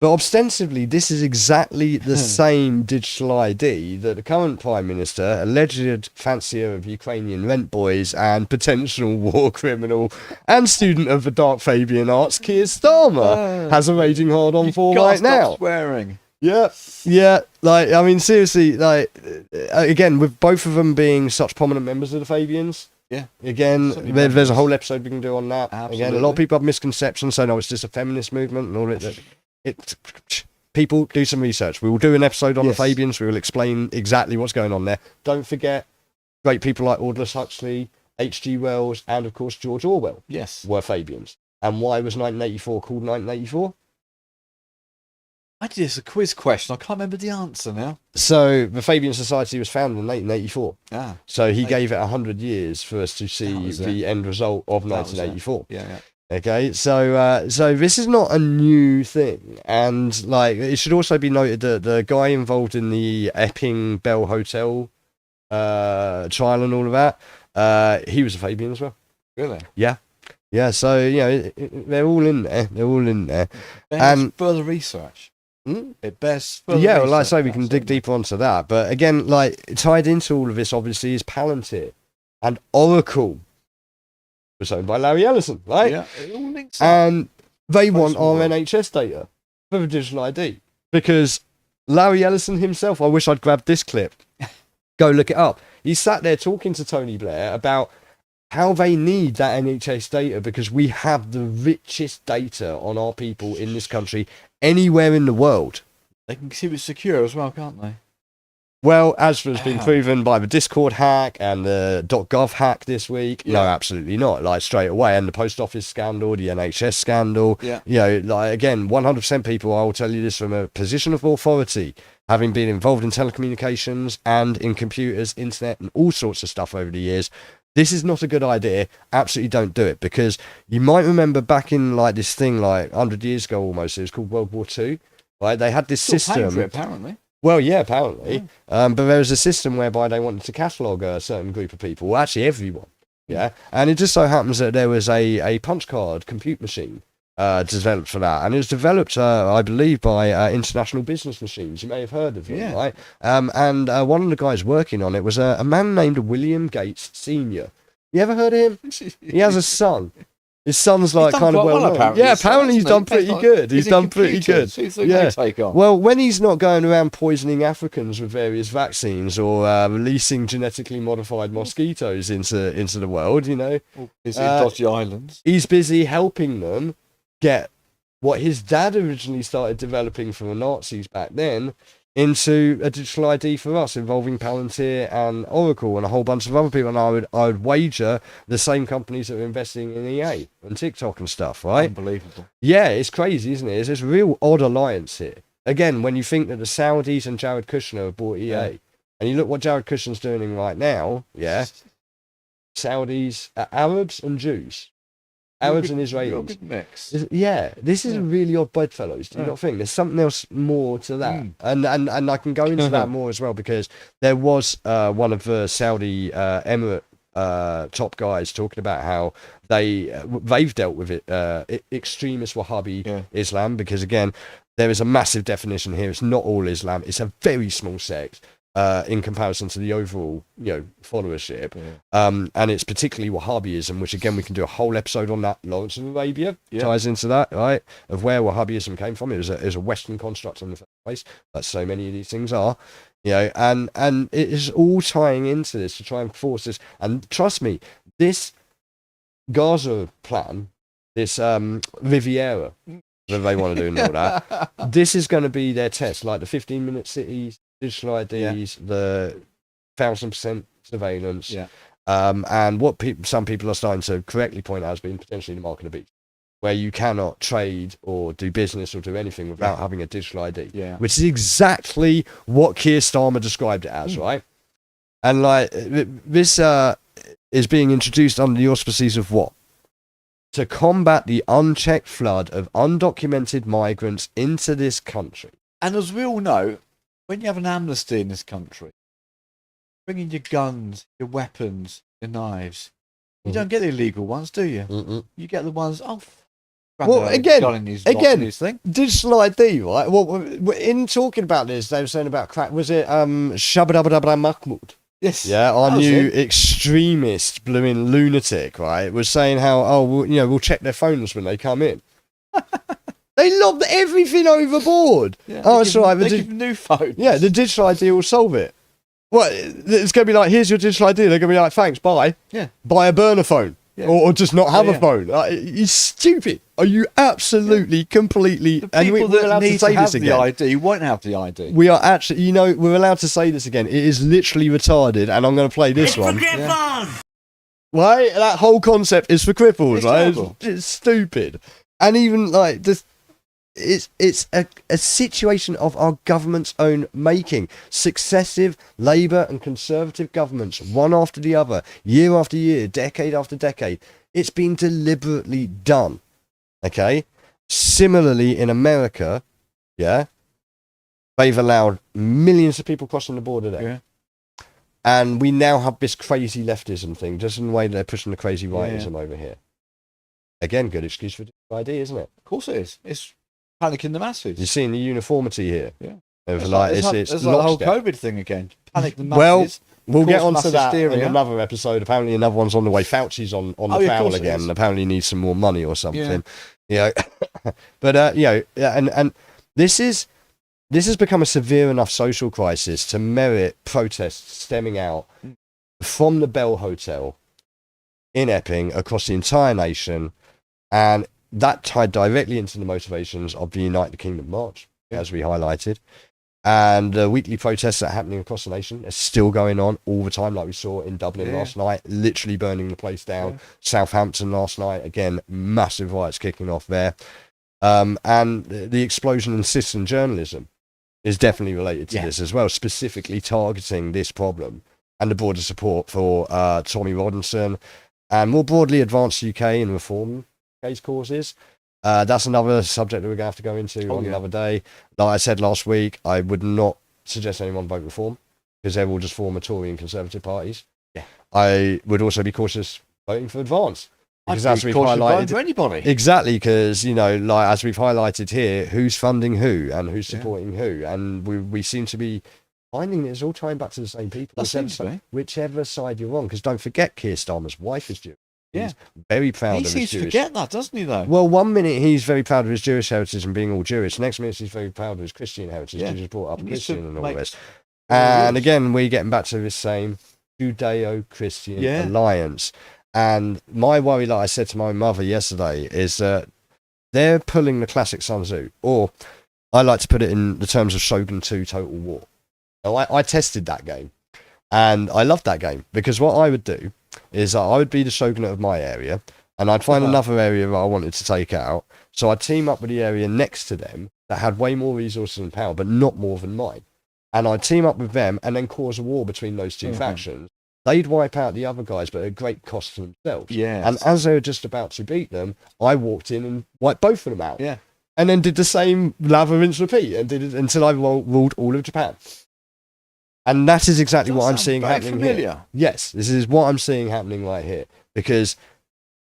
But ostensibly, this is exactly the same digital ID that the current Prime Minister, alleged fancier of Ukrainian rent boys and potential war criminal and student of the dark Fabian arts, Keir Starmer, has a raging hard-on for right now. Stop swearing. Yeah, like, I mean, seriously, like, again, with both of them being such prominent members of the Fabians, again, there's a whole episode we can do on that. Absolutely. Again, a lot of people have misconceptions, so no, it's just a feminist movement and all it. People do some research. We will do an episode on the Fabians. We will explain exactly what's going on there. Don't forget, great people like Aldous Huxley, H.G. Wells, and of course George Orwell. Were Fabians. And why was 1984 called 1984? I did this a quiz question. I can't remember the answer now. So the Fabian Society was founded in 1884. So he gave it 100 years for us to see the end result of 1984. Okay, so this is not a new thing, and like, it should also be noted that the guy involved in the Epping Bell Hotel trial and all of that, he was a Fabian as well. Really? Yeah. So you know, they're all in there. And further research. It bears further well, research. like I say, we can dig deeper onto that. But again, like, tied into all of this, obviously, is Palantir and Oracle. Was owned by Larry Ellison, right? Yeah, it all links up. And they want our NHS data for the digital ID, because Larry Ellison himself, I wish I'd grabbed this clip. Go look it up. He sat there talking to Tony Blair about how they need that NHS data, because we have the richest data on our people in this country anywhere in the world. They can keep it secure as well, can't they? Well, as has been proven by the Discord hack and the .gov hack this week, no, absolutely not. Like, straight away, and the post office scandal, the NHS scandal. You know, like, again, 100% people, I will tell you this from a position of authority, having been involved in telecommunications and in computers, internet, and all sorts of stuff over the years. This is not a good idea. Absolutely don't do it, because you might remember back in, like, this thing, like 100 years ago almost, it was called World War II. Right? They had this system. For it, apparently. Well, yeah, apparently. But there was a system whereby they wanted to catalogue a certain group of people, well, actually everyone. Yeah. And it just so happens that there was a punch card compute machine developed for that. And it was developed, I believe, by International Business Machines. You may have heard of them, right? And one of the guys working on it was a man named William Gates Sr. You ever heard of him? He has a son. His son's like kind of well known. Yeah, apparently he's done pretty good. He's done pretty good. Well, when he's not going around poisoning Africans with various vaccines or releasing genetically modified mosquitoes into the world, you know, he's in dodgy islands. He's busy helping them get what his dad originally started developing for the Nazis back then, into a digital ID for us involving Palantir and Oracle and a whole bunch of other people. And I would wager the same companies that are investing in EA and TikTok and stuff, right? Unbelievable. Yeah, it's crazy, isn't it? It's this real odd alliance here. Again, when you think that the Saudis and Jared Kushner have bought EA, and you look what Jared Kushner's doing right now, Saudis, Arabs and Jews. Arabs and Israelis. Good mix. This is a really odd bedfellows. Do you not think? There's something else more to that, and I can go into that more as well, because there was one of the Saudi Emirate top guys talking about how they've dealt with it, extremist Wahhabi Islam, because again, there is a massive definition here. It's not all Islam. It's a very small sect. In comparison to the overall, followership, and it's particularly Wahhabism, which again we can do a whole episode on that. Lawrence of Arabia ties into that, right? Of where Wahhabism came from. It was a Western construct in the first place, like so many of these things are, and it is all tying into this to try and force this. And trust me, this Gaza plan, this Riviera that they want to do and all that, this is going to be their test, like the 15-minute cities. Digital IDs, the 1,000% surveillance, and what some people are starting to correctly point out has been potentially the mark of the beast, where you cannot trade or do business or do anything without having a digital ID, which is exactly what Keir Starmer described it as, right? And like this is being introduced under the auspices of what? To combat the unchecked flood of undocumented migrants into this country. And as we all know, when you have an amnesty in this country, bringing your guns, your weapons, your knives, you don't get the illegal ones, do you? You get the ones, well, again, digital ID, right? Well, in talking about this, they were saying about crack. Was it Shabadabadabra Mahmoud? Yes. Yeah, our new extremist, blooming lunatic, right? Was saying how, we'll check their phones when they come in. They lobbed everything overboard. That's right. They give new phones. Yeah, the digital ID will solve it. Well, it's going to be like, here's your digital ID. They're going to be like, thanks, bye. Yeah. Buy a burner phone. Yeah. Or just not have a phone. You're stupid. Are you absolutely, completely... The people we're allowed need to say have this again. The ID won't have the ID. We are actually, we're allowed to say this again. It is literally retarded, and I'm going to play this one. Right? That whole concept is for cripples, right? It's stupid. And even, like, just... It's a situation of our government's own making. Successive Labour and Conservative governments, one after the other, year after year, decade after decade. It's been deliberately done. Okay? Similarly, in America, they've allowed millions of people crossing the border there. Yeah. And we now have this crazy leftism thing, just in the way they're pushing the crazy rightism over here. Again, good excuse for ID, isn't it? Of course it is. It's panicking the masses. You're seeing the uniformity here. Yeah. It's like the whole COVID thing again. Panic the masses. Well, we'll get onto that hysteria. in another episode. Apparently another one's on the way. Fauci's on the prowl again, and apparently needs some more money or something. But and this has become a severe enough social crisis to merit protests stemming out from the Bell Hotel in Epping across the entire nation, and that tied directly into the motivations of the United Kingdom March, as we highlighted. And the weekly protests that are happening across the nation are still going on all the time, like we saw in Dublin last night, literally burning the place down. Southampton last night, again, massive riots kicking off there. And the explosion in citizen journalism is definitely related to this as well, specifically targeting this problem and the broader support for Tommy Robinson and more broadly advanced UK and reform case causes. That's another subject that we're going to have to go into on another day. Like I said last week, I would not suggest anyone vote reform because they will just form a Tory and Conservative parties. Yeah. I would also be cautious voting for advance. Because as we've highlighted, for anybody. Exactly, because like as we've highlighted here, who's funding who and who's supporting who, and we seem to be finding it's all tying back to the same people. Whichever side you're on, because don't forget, Keir Starmer's wife is Jewish. He's very proud of his Jewish. He seems to forget that, doesn't he, though? Well, one minute he's very proud of his Jewish heritage and being all Jewish. Next minute he's very proud of his Christian heritage. He's just brought up Christian and all this. And again, we're getting back to this same Judeo-Christian alliance. And my worry, like I said to my mother yesterday, is that they're pulling the classic Sun Tzu, or I like to put it in the terms of Shogun 2 Total War. Now, I tested that game, and I loved that game, because what I would do is I would be the shogunate of my area, and I'd find another area that I wanted to take out, so I'd team up with the area next to them that had way more resources and power, but not more than mine. And I'd team up with them and then cause a war between those two factions. They'd wipe out the other guys, but at great cost to themselves. Yes. And as they were just about to beat them, I walked in and wiped both of them out. Yeah. And then did the same rinse repeat, and did it until I ruled all of Japan. And that is exactly what I'm seeing happening here. Yes, this is what I'm seeing happening right here. Because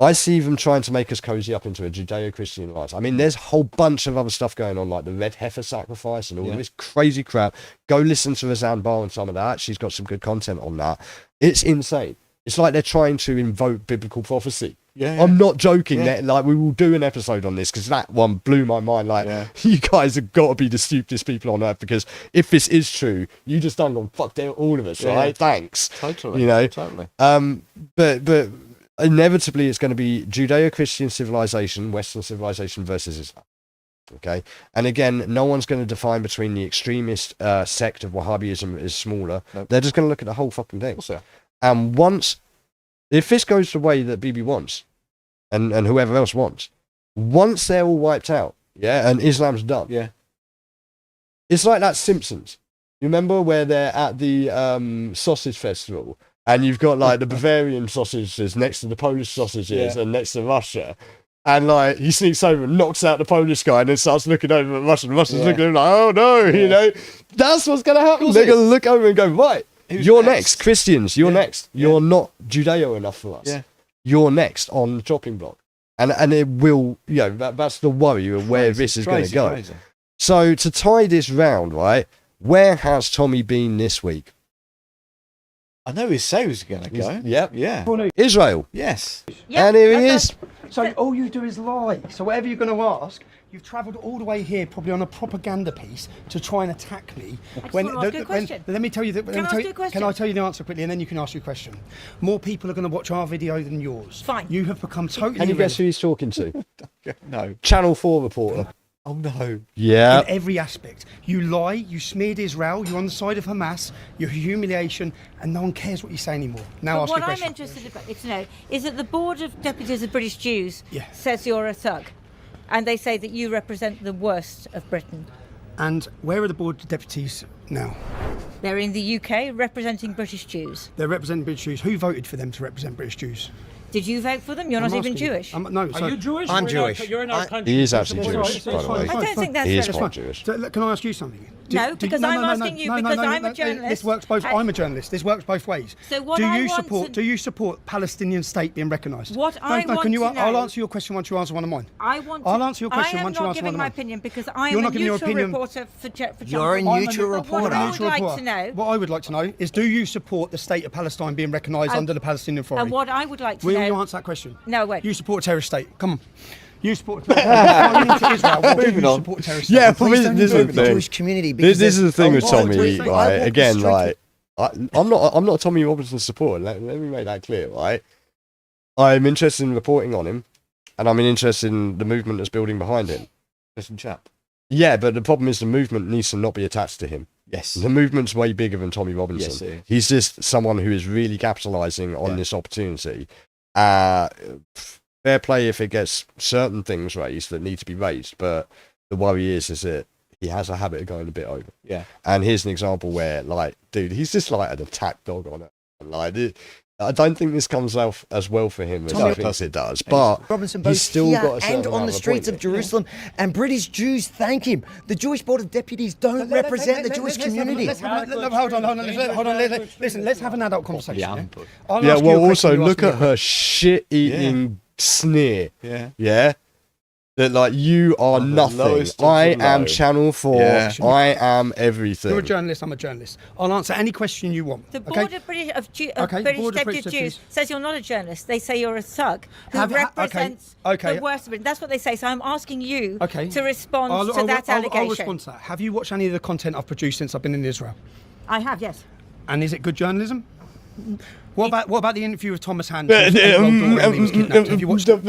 I see them trying to make us cozy up into a Judeo-Christian alliance. I mean, there's a whole bunch of other stuff going on, like the red heifer sacrifice and all this crazy crap. Go listen to Razan Bar and some of that. She's got some good content on that. It's insane. It's like they're trying to invoke biblical prophecy. Yeah. I'm not joking. That, like, we will do an episode on this, because that one blew my mind. Like, you guys have got to be the stupidest people on earth, because if this is true, you just done gone, fuck all of us, right? Thanks. Totally. You know? Totally. But inevitably it's going to be Judeo-Christian civilization, Western civilization versus Islam. Okay? And again, no one's going to define between the extremist sect of Wahhabism is smaller. Nope. They're just going to look at the whole fucking thing. And if this goes the way that Bibi wants, and whoever else wants, once they're all wiped out, and Islam's done, it's like that Simpsons. You remember where they're at the sausage festival, and you've got like the Bavarian sausages next to the Polish sausages and next to Russia, and like he sneaks over and knocks out the Polish guy and then starts looking over at Russia, and Russia's looking at him like, oh no, you know, that's what's going to happen. They're going to look over and go, right, you're next. Christians, you're next. You're not Judeo enough for us. You're next on the chopping block. And it will, you know, that's the worry of where this is going to go. Crazy. So to tie this round, right, where has Tommy been this week? I know he said he was going to go. Yeah. Israel. Yes. And here he is. So all you do is lie. So whatever you're going to ask, you've travelled all the way here, probably on a propaganda piece, to try and attack me. Let me tell you that. Can I tell you the answer quickly, and then you can ask your question? More people are going to watch our video than yours. Fine. You have become totally. Can you guess who he's talking to? No. Channel 4 reporter. Oh no. Yeah. In every aspect. You lie, you smeared Israel, you're on the side of Hamas, you're humiliation, and no one cares what you say anymore. Now ask your question. What I'm interested to know is that the Board of Deputies of British Jews says you're a thug, and they say that you represent the worst of Britain. And where are the Board of Deputies now? They're in the UK representing British Jews. They're representing British Jews. Who voted for them to represent British Jews? Did you vote for them? You're not even Jewish. No, Are you Jewish? I'm Jewish. You're in our country. He is actually Jewish, by the way. I don't think that's He is relevant. quite Jewish. So, can I ask you something? Because I'm asking you because I'm a journalist. This works both. I'm a journalist. This works both ways. So what Do you support Palestinian state being recognised? I'll answer your question once you answer one of mine. I'll answer your question once you answer one of mine. I am not giving my opinion because I am a neutral reporter for You're a neutral reporter. What I would like to know. What I would like to know is, do you support the state of Palestine being recognised under the Palestinian Authority? And what I would like to know. Will you answer that question? No, wait. You support a terrorist state. Come on. You support Israel. Yeah, for me, this is the thing. Jewish community. This is the thing with Tommy, right? Again, like, I'm not a Tommy Robinson supporter. Let me make that clear, right? I'm interested in reporting on him, and I'm interested in the movement that's building behind him. Listen, chap. Yeah, but the problem is the movement needs to not be attached to him. Yes. The movement's way bigger than Tommy Robinson. Yes, it is. He's just someone who is really capitalising on this opportunity. Fair play if it gets certain things raised that need to be raised, but the worry is that he has a habit of going a bit over. Yeah. And here's an example where, like, dude, he's just like an attack dog on it. Like, I don't think this comes out as well for him as he thinks it does, but Robinson he's still got a certain and on the streets of Jerusalem, and British Jews thank him. The Jewish Board of Deputies don't represent the Jewish community. Hold on. Listen, let's have an adult conversation. Yeah, well, also look at her shit-eating sneer. Yeah. That, like, you are nothing. I am Channel 4. Yeah. I am everything. You're a journalist. I'm a journalist. I'll answer any question you want. The Board of British Deputy Jews says you're not a journalist. They say you're a thug who represents the worst of Britain. That's what they say. So I'm asking you to respond to that allegation. I'll respond to that. Have you watched any of the content I've produced since I've been in Israel? I have, yes. And is it good journalism? What about the interview with Thomas Hand? Have you watched it?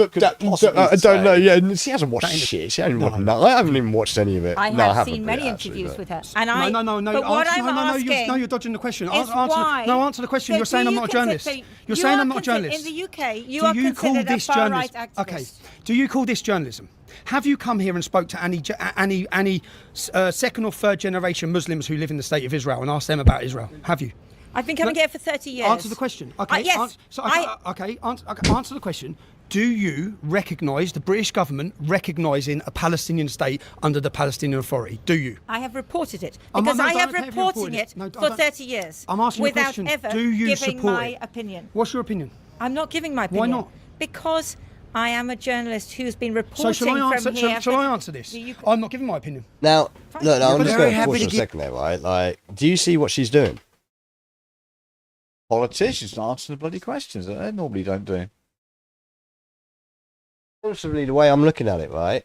I don't know. Yeah, she hasn't watched shit. She hasn't watched nothing. I haven't even watched any of it. I have seen many interviews with her. And no. But what I'm asking, you're dodging the question. Why? Answer the question. You're saying I'm not a journalist. You're saying I'm not a journalist. In the UK, you are considered a far-right activist. Okay. Do you call this journalism? Have you come here and spoke to any second or third generation Muslims who live in the state of Israel and asked them about Israel? Have you? I've been coming here for 30 years. Answer the question. Okay. Yes. Answer the question. Do you recognise the British government recognising a Palestinian state under the Palestinian Authority? Do you? I have reported it because I have reporting it for 30 years. I'm asking you a question. Without ever do you giving support my it? opinion. What's your opinion? I'm not giving my opinion. Why not? Because I am a journalist who's been reporting from here. Shall I answer this? I'm not giving my opinion. Now, look, I'm just going to pause for a second there, right? Like, do you see what she's doing? Politicians answer the bloody questions that they normally don't do. Possibly the way I'm looking at it, right?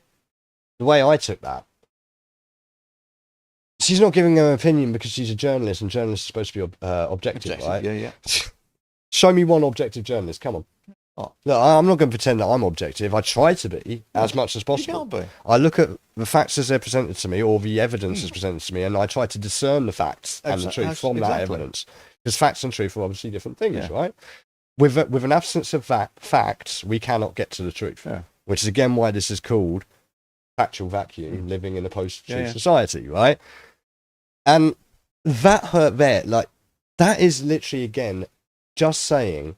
The way I took that. She's not giving her opinion because she's a journalist, and journalists are supposed to be objective, right? Yeah. Show me one objective journalist. Come on. Oh, look, I'm not going to pretend that I'm objective. I try to be as much as possible. You can't be. I look at the facts as they're presented to me, or the evidence is presented to me, and I try to discern the facts and the truth from that evidence. Because facts and truth are obviously different things, right? With an absence of facts, we cannot get to the truth, which is again why this is called factual vacuum, living in a post-truth society, right? And that hurt there, like, that is literally, again, just saying,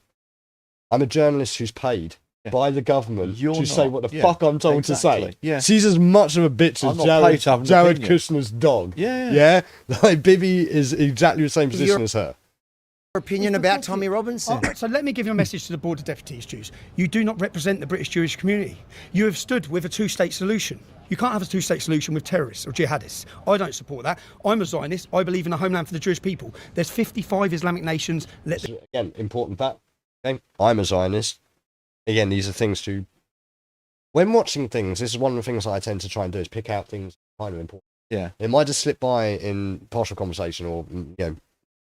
I'm a journalist who's paid by the government to say what the fuck I'm told to say. Yeah. She's as much of a bitch as Jared Kushner's dog. Yeah? Like, Bibi is exactly the same position as her. Opinion about Tommy Robinson. So let me give you a message to the Board of Deputies, Jews. You do not represent the British Jewish community. You have stood with a two-state solution. You can't have a two-state solution with terrorists or jihadists. I don't support that. I'm a Zionist. I believe in a homeland for the Jewish people. There's 55 Islamic nations. Again, important fact. Okay? I'm a Zionist. Again, these are things to... When watching things, this is one of the things I tend to try and do, is pick out things kind of important. Yeah. It might just slip by in partial conversation or,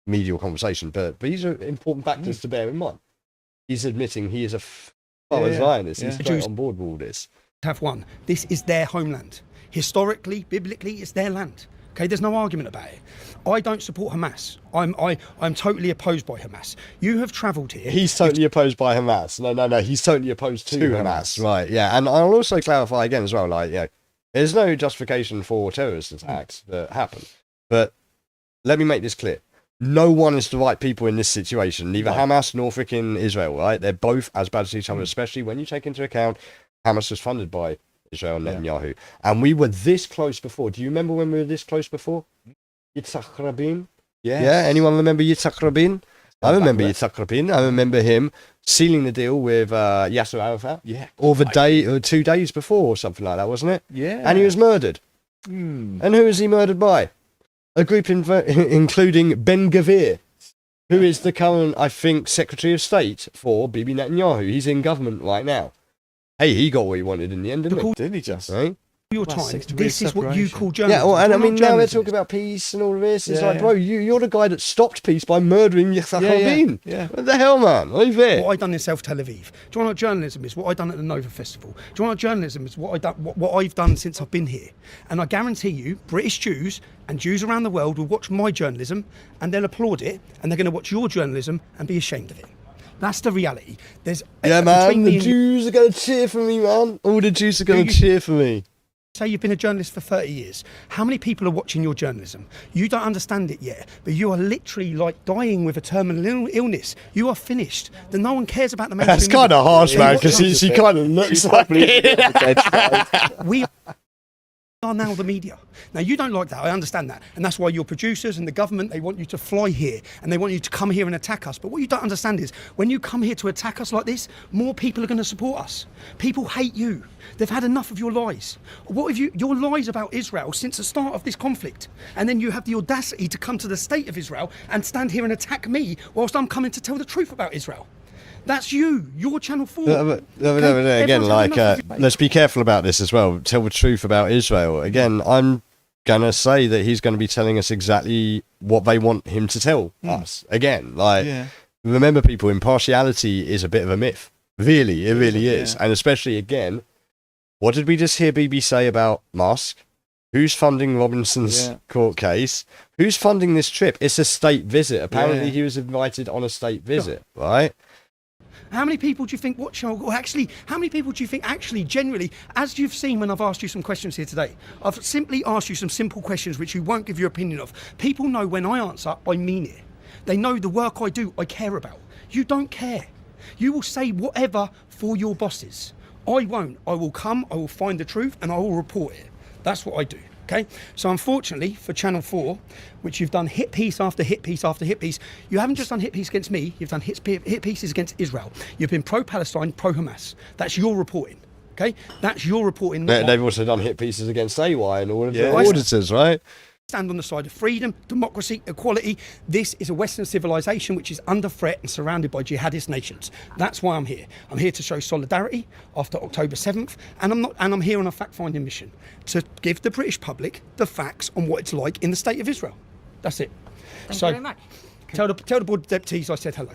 medial conversation, but these are important factors to bear in mind. He's admitting he is a Zionist. He's straight on board with all this. Have one. This is their homeland. Historically, biblically, it's their land. Okay, there's no argument about it. I don't support Hamas. I'm totally opposed by Hamas. You have travelled here. He's totally opposed by Hamas. No. He's totally opposed to Hamas. Right, yeah. And I'll also clarify again as well, like, there's no justification for terrorist attacks that happen. But let me make this clear. No one is the right people in this situation. Neither Hamas nor freaking Israel, right? They're both as bad as each other, especially when you take into account Hamas was funded by Israel and Netanyahu. And we were this close before. Do you remember when we were this close before? Yitzhak Rabin? Yeah? Anyone remember Yitzhak Rabin? I remember Yitzhak Rabin. I remember him sealing the deal with Yasser Arafat. Yeah. Or the day, or 2 days before, or something like that, wasn't it? Yeah. And he was murdered. And who was he murdered by? A group including Ben Gvir, who is the current, I think, Secretary of State for Bibi Netanyahu. He's in government right now. Hey, he got what he wanted in the end, didn't he? Didn't he just? Right? Your time. This is what you call journalism. Yeah, well, and I mean, now they're talking about peace and all of this. It's like, bro, you're the guy that stopped peace by murdering Yitzhak Rabin. Yeah. What the hell, man? Leave it. What I done in South Tel Aviv. Do you want what journalism is? What I done at the Nova Festival. Do you want what journalism is? What I've done since I've been here. And I guarantee you, British Jews and Jews around the world will watch my journalism and they'll applaud it, and they're going to watch your journalism and be ashamed of it. That's the reality. Man, the Jews are going to cheer for me, man. All the Jews are going to cheer for me. Say you've been a journalist for 30 years. How many people are watching your journalism? You don't understand it yet, but you are literally like dying with a terminal illness. You are finished. Then no one cares about the mainstream. That's kind of harsh, man, because she kind of looks like it. We are now the media. Now, you don't like that, I understand that. And that's why your producers and the government, they want you to fly here and they want you to come here and attack us. But what you don't understand is, when you come here to attack us like this, more people are going to support us. People hate you. They've had enough of your lies. What have your lies about Israel since the start of this conflict? And then you have the audacity to come to the state of Israel and stand here and attack me whilst I'm coming to tell the truth about Israel. That's you. You're Channel 4. Again, like, let's be careful about this as well. Tell the truth about Israel. Again, I'm going to say that he's going to be telling us exactly what they want him to tell us. Again, like, remember, people, impartiality is a bit of a myth. Really, it really is. And especially, again, what did we just hear BB say about Musk? Who's funding Robinson's court case? Who's funding this trip? It's a state visit. Apparently, he was invited on a state visit, right? How many people do you think watch, or actually, how many people do you think actually, generally, as you've seen when I've asked you some questions here today, I've simply asked you some simple questions which you won't give your opinion of. People know when I answer, I mean it. They know the work I do, I care about. You don't care. You will say whatever for your bosses. I won't. I will come, I will find the truth, and I will report it. That's what I do, okay? So unfortunately for Channel 4, which you've done hit piece after hit piece after hit piece, you haven't just done hit piece against me, you've done hit pieces against Israel. You've been pro-Palestine, pro-Hamas. That's your reporting, okay? That's your reporting. They've also done hit pieces against AY and all of the auditors, right? Stand on the side of freedom, democracy, equality. This is a Western civilization which is under threat and surrounded by jihadist nations. That's why I'm here. I'm here to show solidarity after October 7th, and I'm here on a fact-finding mission to give the British public the facts on what it's like in the state of Israel. That's it. Thank you very much. Tell the board of deputies I said hello.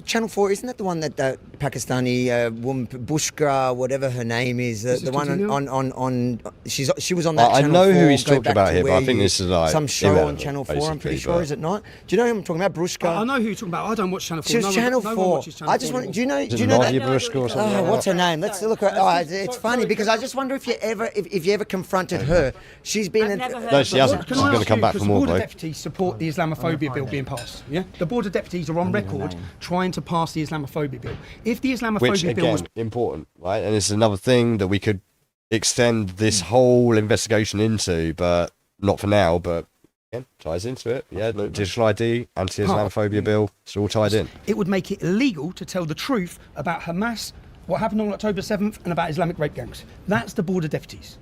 Channel 4, isn't that the one that Pakistani woman, Bushra, whatever her name is, the one on she was on that Channel 4. I know who he's talking about here, but I think this is like some show on Channel 4, I'm pretty sure, is it not? Do you know who I'm talking about, Bushra? I know who you're talking about. I don't watch Channel 4. She was Channel 4. I just want, do you know that? Bushra or something like what's her name? Let's look at it's funny because I just wonder if you ever confronted her. She's been no, she hasn't. She's going to come back for more. The board of deputies support the Islamophobia bill being passed. Yeah, the board of deputies are on record trying to pass the Islamophobia bill. If the Islamophobia bill was important, right, and it's another thing that we could extend this whole investigation into, but not for now. But again, ties into it. Yeah, digital ID, anti-Islamophobia bill, it's all tied in. It would make it illegal to tell the truth about Hamas, what happened on October 7th, and about Islamic rape gangs. That's the board of deputies.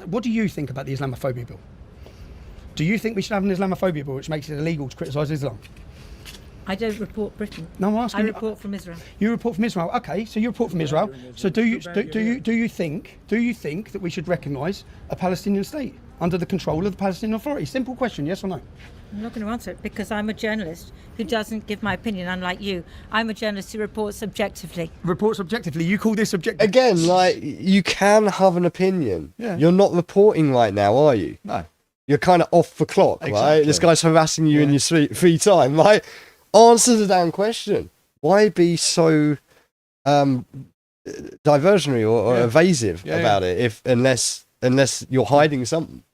What do you think about the Islamophobia bill? Do you think we should have an Islamophobia bill which makes it illegal to criticise Islam? I don't report Britain. No, I'm asking. I report from Israel. You report from Israel. Okay, so you report from Israel. So do you think that we should recognise a Palestinian state under the control of the Palestinian Authority? Simple question, yes or no? I'm not going to answer it because I'm a journalist who doesn't give my opinion, unlike you. I'm a journalist who reports objectively. Reports objectively. You call this objective? Again, like, you can have an opinion. Yeah. You're not reporting right now, are you? No. You're kind of off the clock, right? This guy's harassing you in your free time, right? Answer the damn question. Why be so diversionary or evasive about it unless you're hiding something?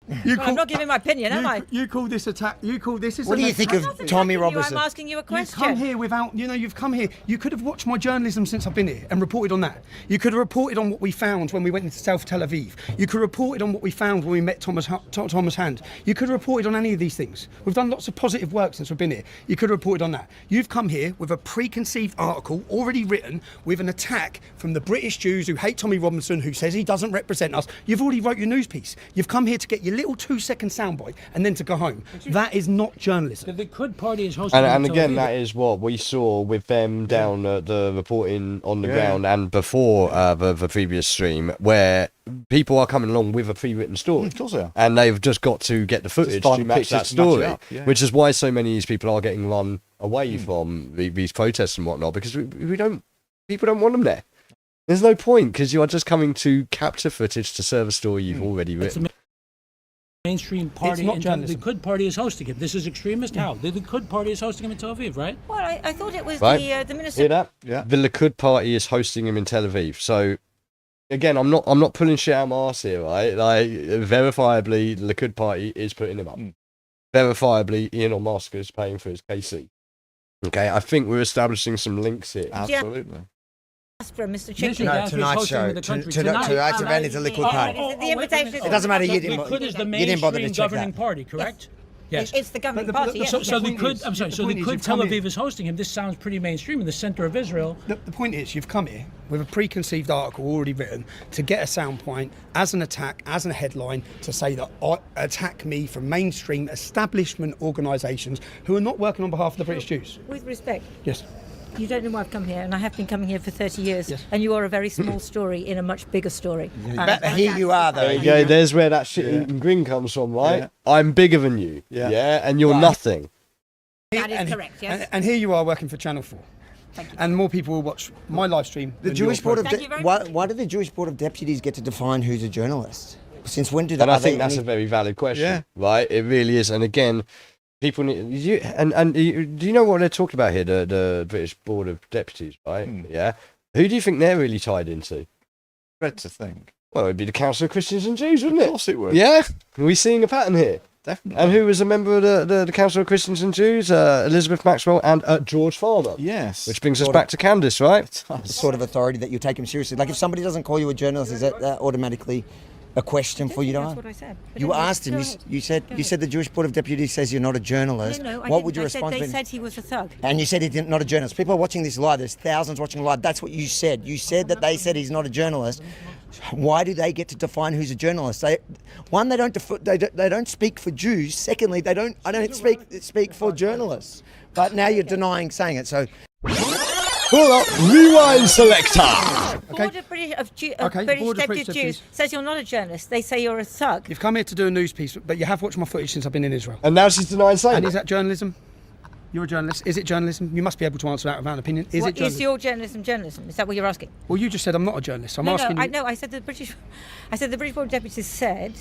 I'm not giving my opinion, am I? You call this attack? You call this? What do you think of Tommy Robinson? I'm asking you a question. You've come here without, you've come here. You could have watched my journalism since I've been here and reported on that. You could have reported on what we found when we went into South Tel Aviv. You could have reported on what we found when we met Thomas Hand. You could have reported on any of these things. We've done lots of positive work since we've been here. You could have reported on that. You've come here with a preconceived article already written with an attack from the British Jews who hate Tommy Robinson, who says he doesn't represent us. You've already wrote your news piece. You've come here to get your little 2-second soundbite and then to go home. That is not journalism. The Qud party is hosting. And again, that is what we saw with them down at the reporting on the ground and before the previous stream, where people are coming along with a pre-written story. Of course they are. And they've just got to get the footage to match that story, which is why so many of these people are getting run away from these protests and whatnot, because people don't want them there. There's no point, because you are just coming to capture footage to serve a story you've already written. Mainstream party, and the Qud party is hosting it. This is extremist. How? The Qud party is hosting him in Tel Aviv, right? Well, I thought it was the minister. Hear that? Yeah. The Likud party is hosting him in Tel Aviv. So, again, I'm not pulling shit out of my arse here, right? Like, verifiably, the Likud party is putting him up. Verifiably, Elon Musk is paying for his KC. Okay, I think we're establishing some links here. Absolutely. From Mr. Chinkley. No, tonight's show. Tonight's event is a Likud party. The invitation. It doesn't matter. You didn't bother to check governing that. Party, correct? Yes. It's the governing party. Yes. So the Qud, I'm sorry. So the Qud Tel Aviv is hosting him. This sounds pretty mainstream in the center of Israel. The point is, you've come here with a preconceived article already written to get a sound point as an attack, as a headline, to say that attack me from mainstream establishment organisations who are not working on behalf of the British Jews. With respect. Yes. You don't know why I've come here, and I have been coming here for 30 years, and you are a very small story in a much bigger story. Here you are, though. There you go. There's where that shit-eating grin comes from, right? I'm bigger than you, and you're nothing. That is correct, yes. And here you are working for Channel 4. Thank you. And more people will watch my live stream. The Jewish Board of why do the Jewish Board of Deputies get to define who's a journalist? Since when do they? And I think that's a very valid question, right? It really is. And again, people need do you know what they're talking about here? The British Board of Deputies, right? Yeah. Who do you think they're really tied into? Dread to think. Well, it'd be the Council of Christians and Jews, wouldn't it? Of course it would. Yeah. Are we seeing a pattern here? Definitely. And who was a member of the Council of Christians and Jews? Elizabeth Maxwell and George Farmer. Yes. Which brings us back to Candace, right? The sort of authority that you take him seriously. Like if somebody doesn't call you a journalist, is that automatically a question for you to ask? That's what I said. You asked him. You said the Jewish Board of Deputies says you're not a journalist. No, what would your response be? They said he was a thug. And you said he's not a journalist. People are watching this live. There's thousands watching live. That's what you said. You said that they said he's not a journalist. Why do they get to define who's a journalist? They don't speak for Jews. Secondly, I don't speak for journalists. But now you're denying saying it. So. Hold up, rewind selector. Board of British Deputy Jews says you're not a journalist. They say you're a thug. You've come here to do a news piece, but you have watched my footage since I've been in Israel. And now she's denying saying And is that journalism? You're a journalist. Is it journalism? You must be able to answer that without an opinion. Is it journalism? Is your journalism? Is that what you're asking? Well, you just said I'm not a journalist. I'm asking you. I said the British Board of Deputies said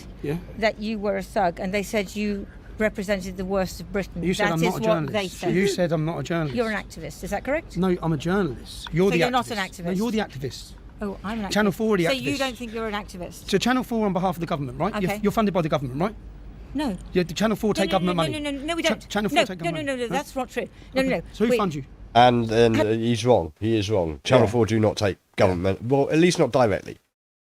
that you were a thug, and they said you represented the worst of Britain. You said I'm not a journalist. They said. You said I'm not a journalist. You're an activist. Is that correct? No, I'm a journalist. You're not an activist. No, you're the activist. Oh, I'm an activist. Channel 4 are the activists. So you don't think you're an activist? So Channel 4 on behalf of the government, right? Okay. You're funded by the government, right? No. Yeah, the Channel 4 take government money. No, we don't. Channel 4 take government money. No, that's not true. No. So who funds you? And he's wrong. He is wrong. Channel 4 do not take government, well, at least not directly.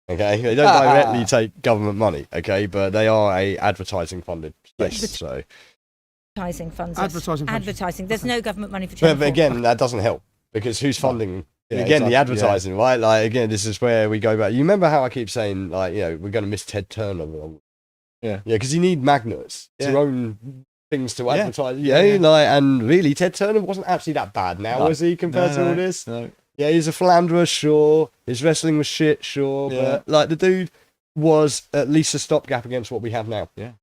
Okay, they don't directly take government money. Okay, but they are a advertising funded space. So advertising funds. Advertising. There's no government money for Channel 4. But again, that doesn't help because who's funding? The advertising, right? Like again, this is where we go back. You remember how I keep saying, like, we're going to miss Ted Turner. Yeah, because you need magnets to own things to advertise. And really, Ted Turner wasn't actually that bad now, was he, compared to all this? No. Yeah, he's a philanderer, sure. His wrestling was shit, sure. But like the dude was at least a stopgap against what we have now. Yeah.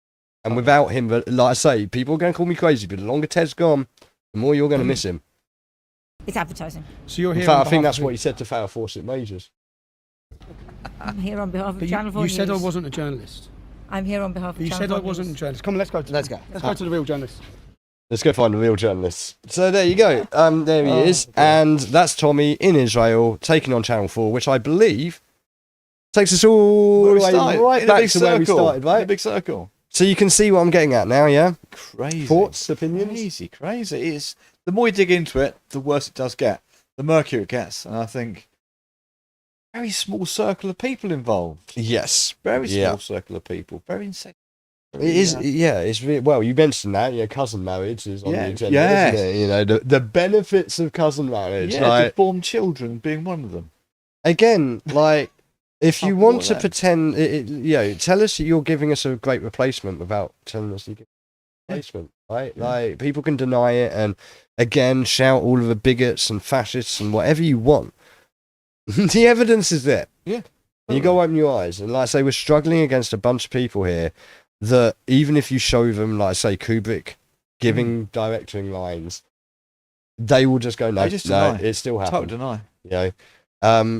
And without him, but like I say, people are going to call me crazy, but the longer Ted's gone, the more you're going to miss him. It's advertising. So you're here. In fact, I think that's what he said to Farrah Fawcett Majors. I'm here on behalf of Channel 4 You said News. I wasn't a journalist. I'm here on behalf of You Channel said 4 I wasn't a journalist. Come on, let's go. Let's go. Let's go to the real journalist. Let's go find the real journalist. So there you go. There he is. And that's Tommy in Israel taking on Channel 4, which I believe takes us all the way right back to where we started, right? In a big circle. So you can see what I'm getting at now, yeah? Crazy. Thoughts, opinions? Crazy. It is. The more you dig into it, the worse it does get. The murkier it gets. And I think very small circle of people involved. Yes. Very small circle of people. Very insane. It is, it's really, well, you mentioned that, cousin marriage is on the agenda, isn't it? The benefits of cousin marriage. Yeah, like, deformed children being one of them. Again, like, if you want to pretend, tell us that you're giving us a great replacement without telling us you give a replacement, right? Yeah. Like, people can deny it and, again, shout all of the bigots and fascists and whatever you want. The evidence is there. Yeah. And you go open your eyes. And like I say, we're struggling against a bunch of people here that even if you show them, like I say, Kubrick giving directing lines, they will just go, no, it still happened. Total deny.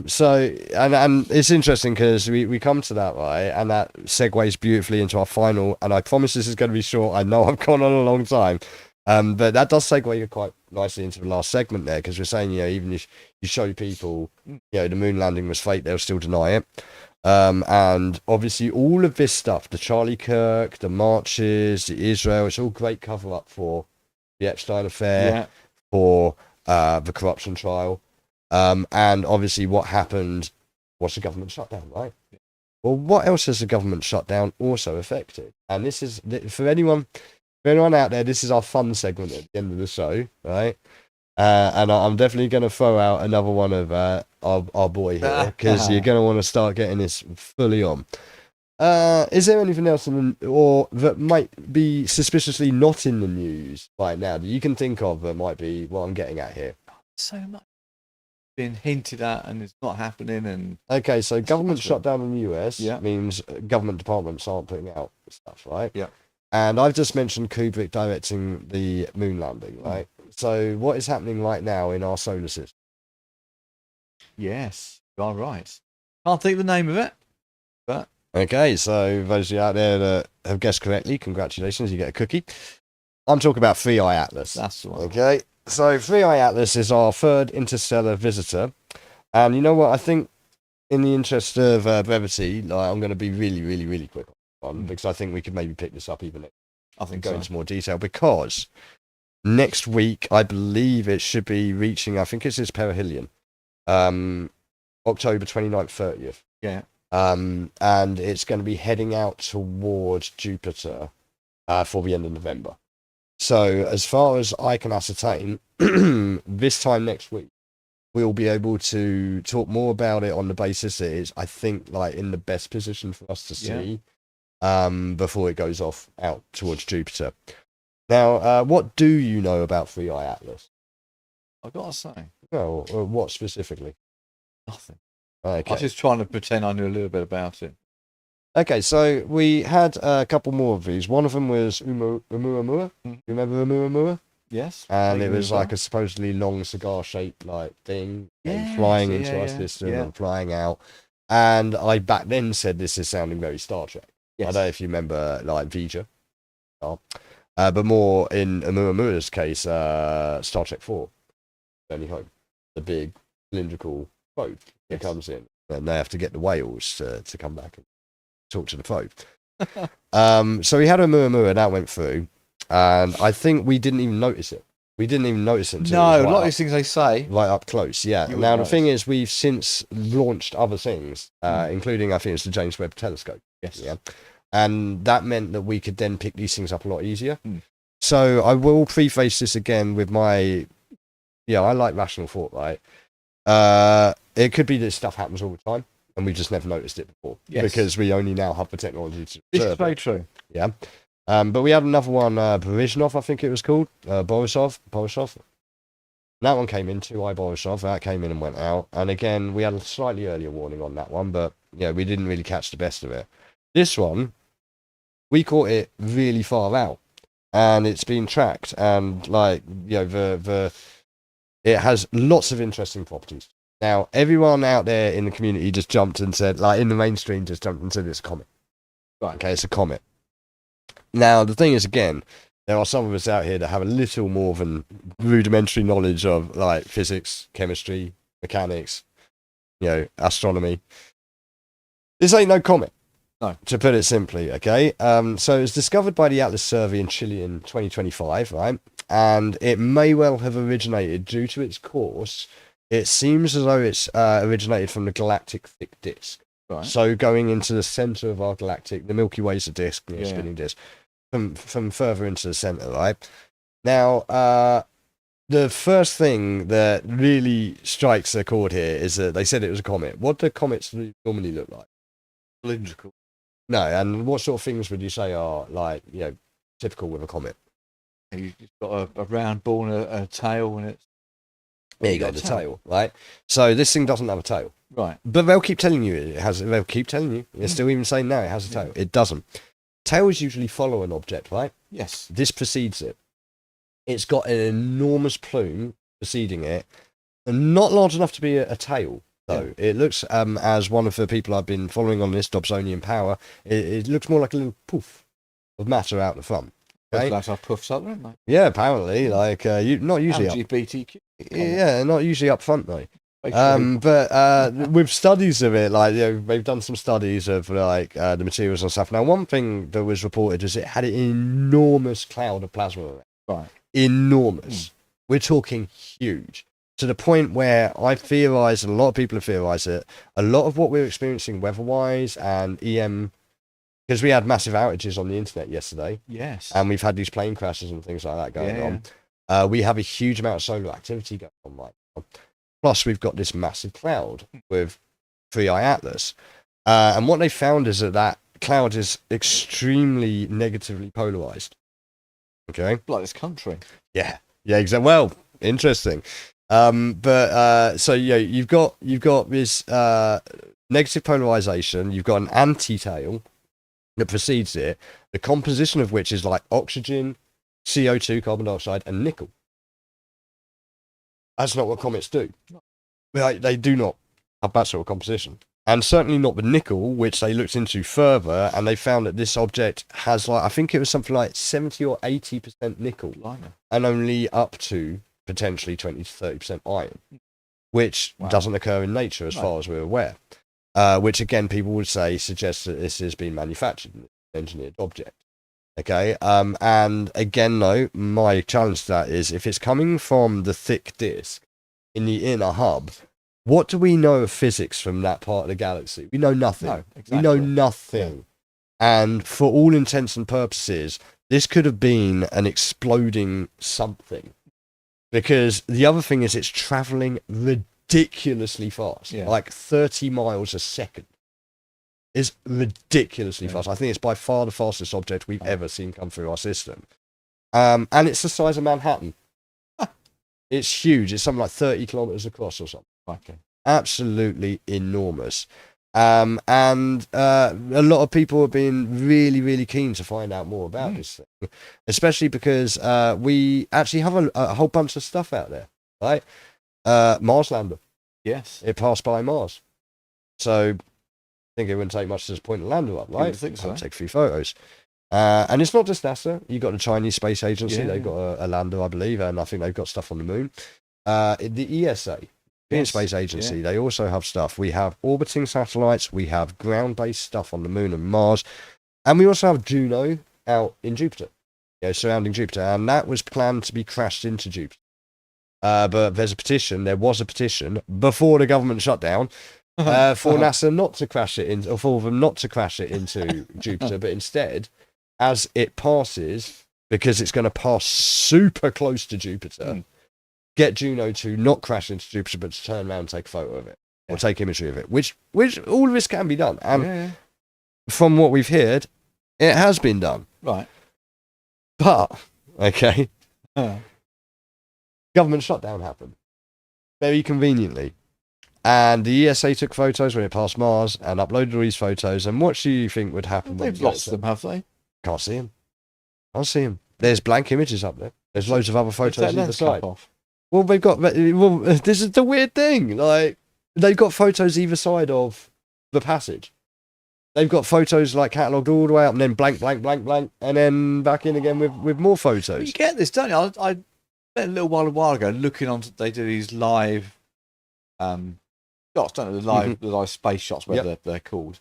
So, and it's interesting because we come to that, right? And that segues beautifully into our final, and I promise this is going to be short. I know I've gone on a long time. But that does segue quite nicely into the last segment there, because we're saying, even if you show people, the moon landing was fake, they'll still deny it. And obviously all of this stuff, the Charlie Kirk, the marches, the Israel, it's all great cover up for the Epstein affair, for the corruption trial. And obviously what happened was the government shutdown, right? Well, what else has the government shutdown also affected? And this is, for anyone out there, this is our fun segment at the end of the show, right? And I'm definitely going to throw out another one of our boy here, because you're going to want to start getting this fully on. Is there anything else or that might be suspiciously not in the news right now that you can think of that might be what I'm getting at here? So much been hinted at and it's not happening. And okay, so government shutdown in the US means government departments aren't putting out stuff, right? Yeah. And I've just mentioned Kubrick directing the moon landing, right? So what is happening right now in our solar system? Yes, you are right. Can't think of the name of it, but... Okay, so those of you out there that have guessed correctly, congratulations, you get a cookie. I'm talking about 3i Atlas. That's the one. Okay, so 3i Atlas is our third interstellar visitor. And you know what? I think in the interest of brevity, like, I'm going to be really, really, really quick on because I think we could maybe pick this up even next. I think go into more detail because next week, I believe it should be reaching, I think it's its perihelion, October 29th, 30th. Yeah. And it's going to be heading out towards Jupiter for the end of November. So as far as I can ascertain, this time next week, we'll be able to talk more about it on the basis it is, I think, like in the best position for us to see before it goes off out towards Jupiter. Now, what do you know about 3i Atlas? I've got to say. No, what specifically? Nothing. Okay. I was just trying to pretend I knew a little bit about it. Okay, so we had a couple more of these. One of them was Oumuamua. You remember Oumuamua? Yes. And it was like a supposedly long cigar-shaped like thing flying into our system and flying out. And I back then said this is sounding very Star Trek. Yes. I don't know if you remember like Vija. But more in Oumuamua's case, Star Trek 4. Only Hope. The big cylindrical boat that comes in. And they have to get the whales to come back and talk to the folk. So we had Oumuamua and that went through, and I think we didn't even notice it. We didn't even notice it until no, it was a lot of these things they say right up close. Yeah. Now the thing is, we've since launched other things, including I think it's the James Webb Telescope. Yes. Yeah. And that meant that we could then pick these things up a lot easier. So I will preface this again with my, I like rational thought, right? It could be that stuff happens all the time, and we just never noticed it before because we only now have the technology to observe It's very true. Yeah. But we had another one, Borisov, I think it was called, Borisov. That one came in, 2i Borisov, that came in and went out. And again, we had a slightly earlier warning on that one, but we didn't really catch the best of it. This one, we caught it really far out, and it's been tracked, and it has lots of interesting properties. Now, everyone out there in the community just jumped and said, like in the mainstream, just jumped and said it's a comet. Right. Okay, it's a comet. Now, the thing is, again, there are some of us out here that have a little more than rudimentary knowledge of like physics, chemistry, mechanics, astronomy. This ain't no comet. No. To put it simply, okay? So it was discovered by the Atlas Survey in Chile in 2025, right? And it may well have originated due to its course. It seems as though it's originated from the galactic thick disk. Right. So going into the center of our galactic, the Milky Way is a disk, spinning disk, from further into the center, right? Now, the first thing that really strikes a chord here is that they said it was a comet. What do comets normally look like? Cylindrical. No, and what sort of things would you say are like, typical with a comet? You've got a round ball and a tail, and it's... Yeah, you got the tail, right? So this thing doesn't have a tail. Right. But they'll keep telling you it has. They'll keep telling you. They're still even saying no, it has a tail. It doesn't. Tails usually follow an object, right? Yes. This precedes it. It's got an enormous plume preceding it, and not large enough to be a tail, though. Yeah. It looks, as one of the people I've been following on this, Dobsonian Power, it looks more like a little poof of matter out the front. Okay? Like our puffs up, don't they? Yeah, apparently. Like, not usually LGBTQ. Not usually up front, though. But with studies of it, like they've done some studies of like the materials and stuff. Now, one thing that was reported is it had an enormous cloud of plasma. Right. Enormous. We're talking huge. To the point where I theorise, and a lot of people have theorised it, a lot of what we're experiencing weather-wise and EM, because we had massive outages on the internet yesterday. Yes. And we've had these plane crashes and things like that going on. We have a huge amount of solar activity going on right now. Plus, we've got this massive cloud with 3i Atlas. And what they found is that cloud is extremely negatively polarized. Okay? Like this country. Yeah. Yeah, exactly. Well, interesting. You've got this negative polarization. You've got an anti-tail. that precedes it, the composition of which is like oxygen, CO2, carbon dioxide, and nickel. That's not what comets do. They do not have that sort of composition. And certainly not the nickel, which they looked into further, and they found that this object has, like, I think it was something like 70 or 80% nickel, and only up to potentially 20 to 30% iron, which doesn't occur in nature as far as we're aware. Which, again, people would say suggests that this has been manufactured, an engineered object. Okay, and again, though, my challenge to that is, if it's coming from the thick disk in the inner hub, what do we know of physics from that part of the galaxy? We know nothing. No, exactly. We know nothing. Yeah. And for all intents and purposes, this could have been an exploding something. Because the other thing is, it's traveling ridiculously fast, like 30 miles a second. Is ridiculously fast. I think it's by far the fastest object we've ever seen come through our system. And it's the size of Manhattan. It's huge. It's something like 30 kilometers across or something. Okay. Absolutely enormous. And a lot of people have been really, really keen to find out more about this thing, especially because we actually have a whole bunch of stuff out there, right? Mars lander. Yes. It passed by Mars. So I think it wouldn't take much to just point a lander up, right? I think so. Take a few photos. And it's not just NASA. You've got the Chinese Space Agency. Yeah. They've got a lander, I believe, and I think they've got stuff on the moon. The ESA, European Space Agency, they also have stuff. We have orbiting satellites. We have ground-based stuff on the moon and Mars. And we also have Juno out in Jupiter, surrounding Jupiter. And that was planned to be crashed into Jupiter. But there was a petition before the government shut down for NASA not to crash it in, or for them not to crash it into Jupiter, but instead, as it passes, because it's going to pass super close to Jupiter, get Juno to not crash into Jupiter, but to turn around and take a photo of it, or take imagery of it, which all of this can be done. And from what we've heard, it has been done. Right. But, government shutdown happened very conveniently. And the ESA took photos when it passed Mars and uploaded all these photos. And what do you think would happen? They've lost them, have they? Can't see them. Can't see them. There's blank images up there. There's loads of other photos either side. Well, they've got. Well, this is the weird thing. Like, they've got photos either side of the passage. They've got photos like catalogued all the way up, and then blank, blank, blank, blank, and then back in again with more photos. You get this, don't you? I spent a while ago looking on. They do these live shots, don't they? The live space shots, whatever they're called.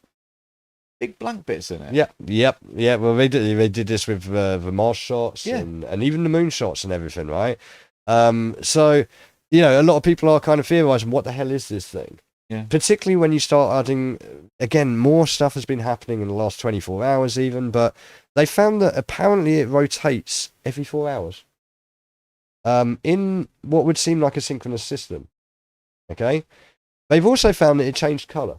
Big blank bits in it. Yep. Well, they did this with the Mars shots and even the moon shots and everything, right? So, a lot of people are kind of theorizing, what the hell is this thing? Yeah. Particularly when you start adding, again, more stuff has been happening in the last 24 hours even, but they found that apparently it rotates every 4 hours. In what would seem like a synchronous system. Okay? They've also found that it changed colour.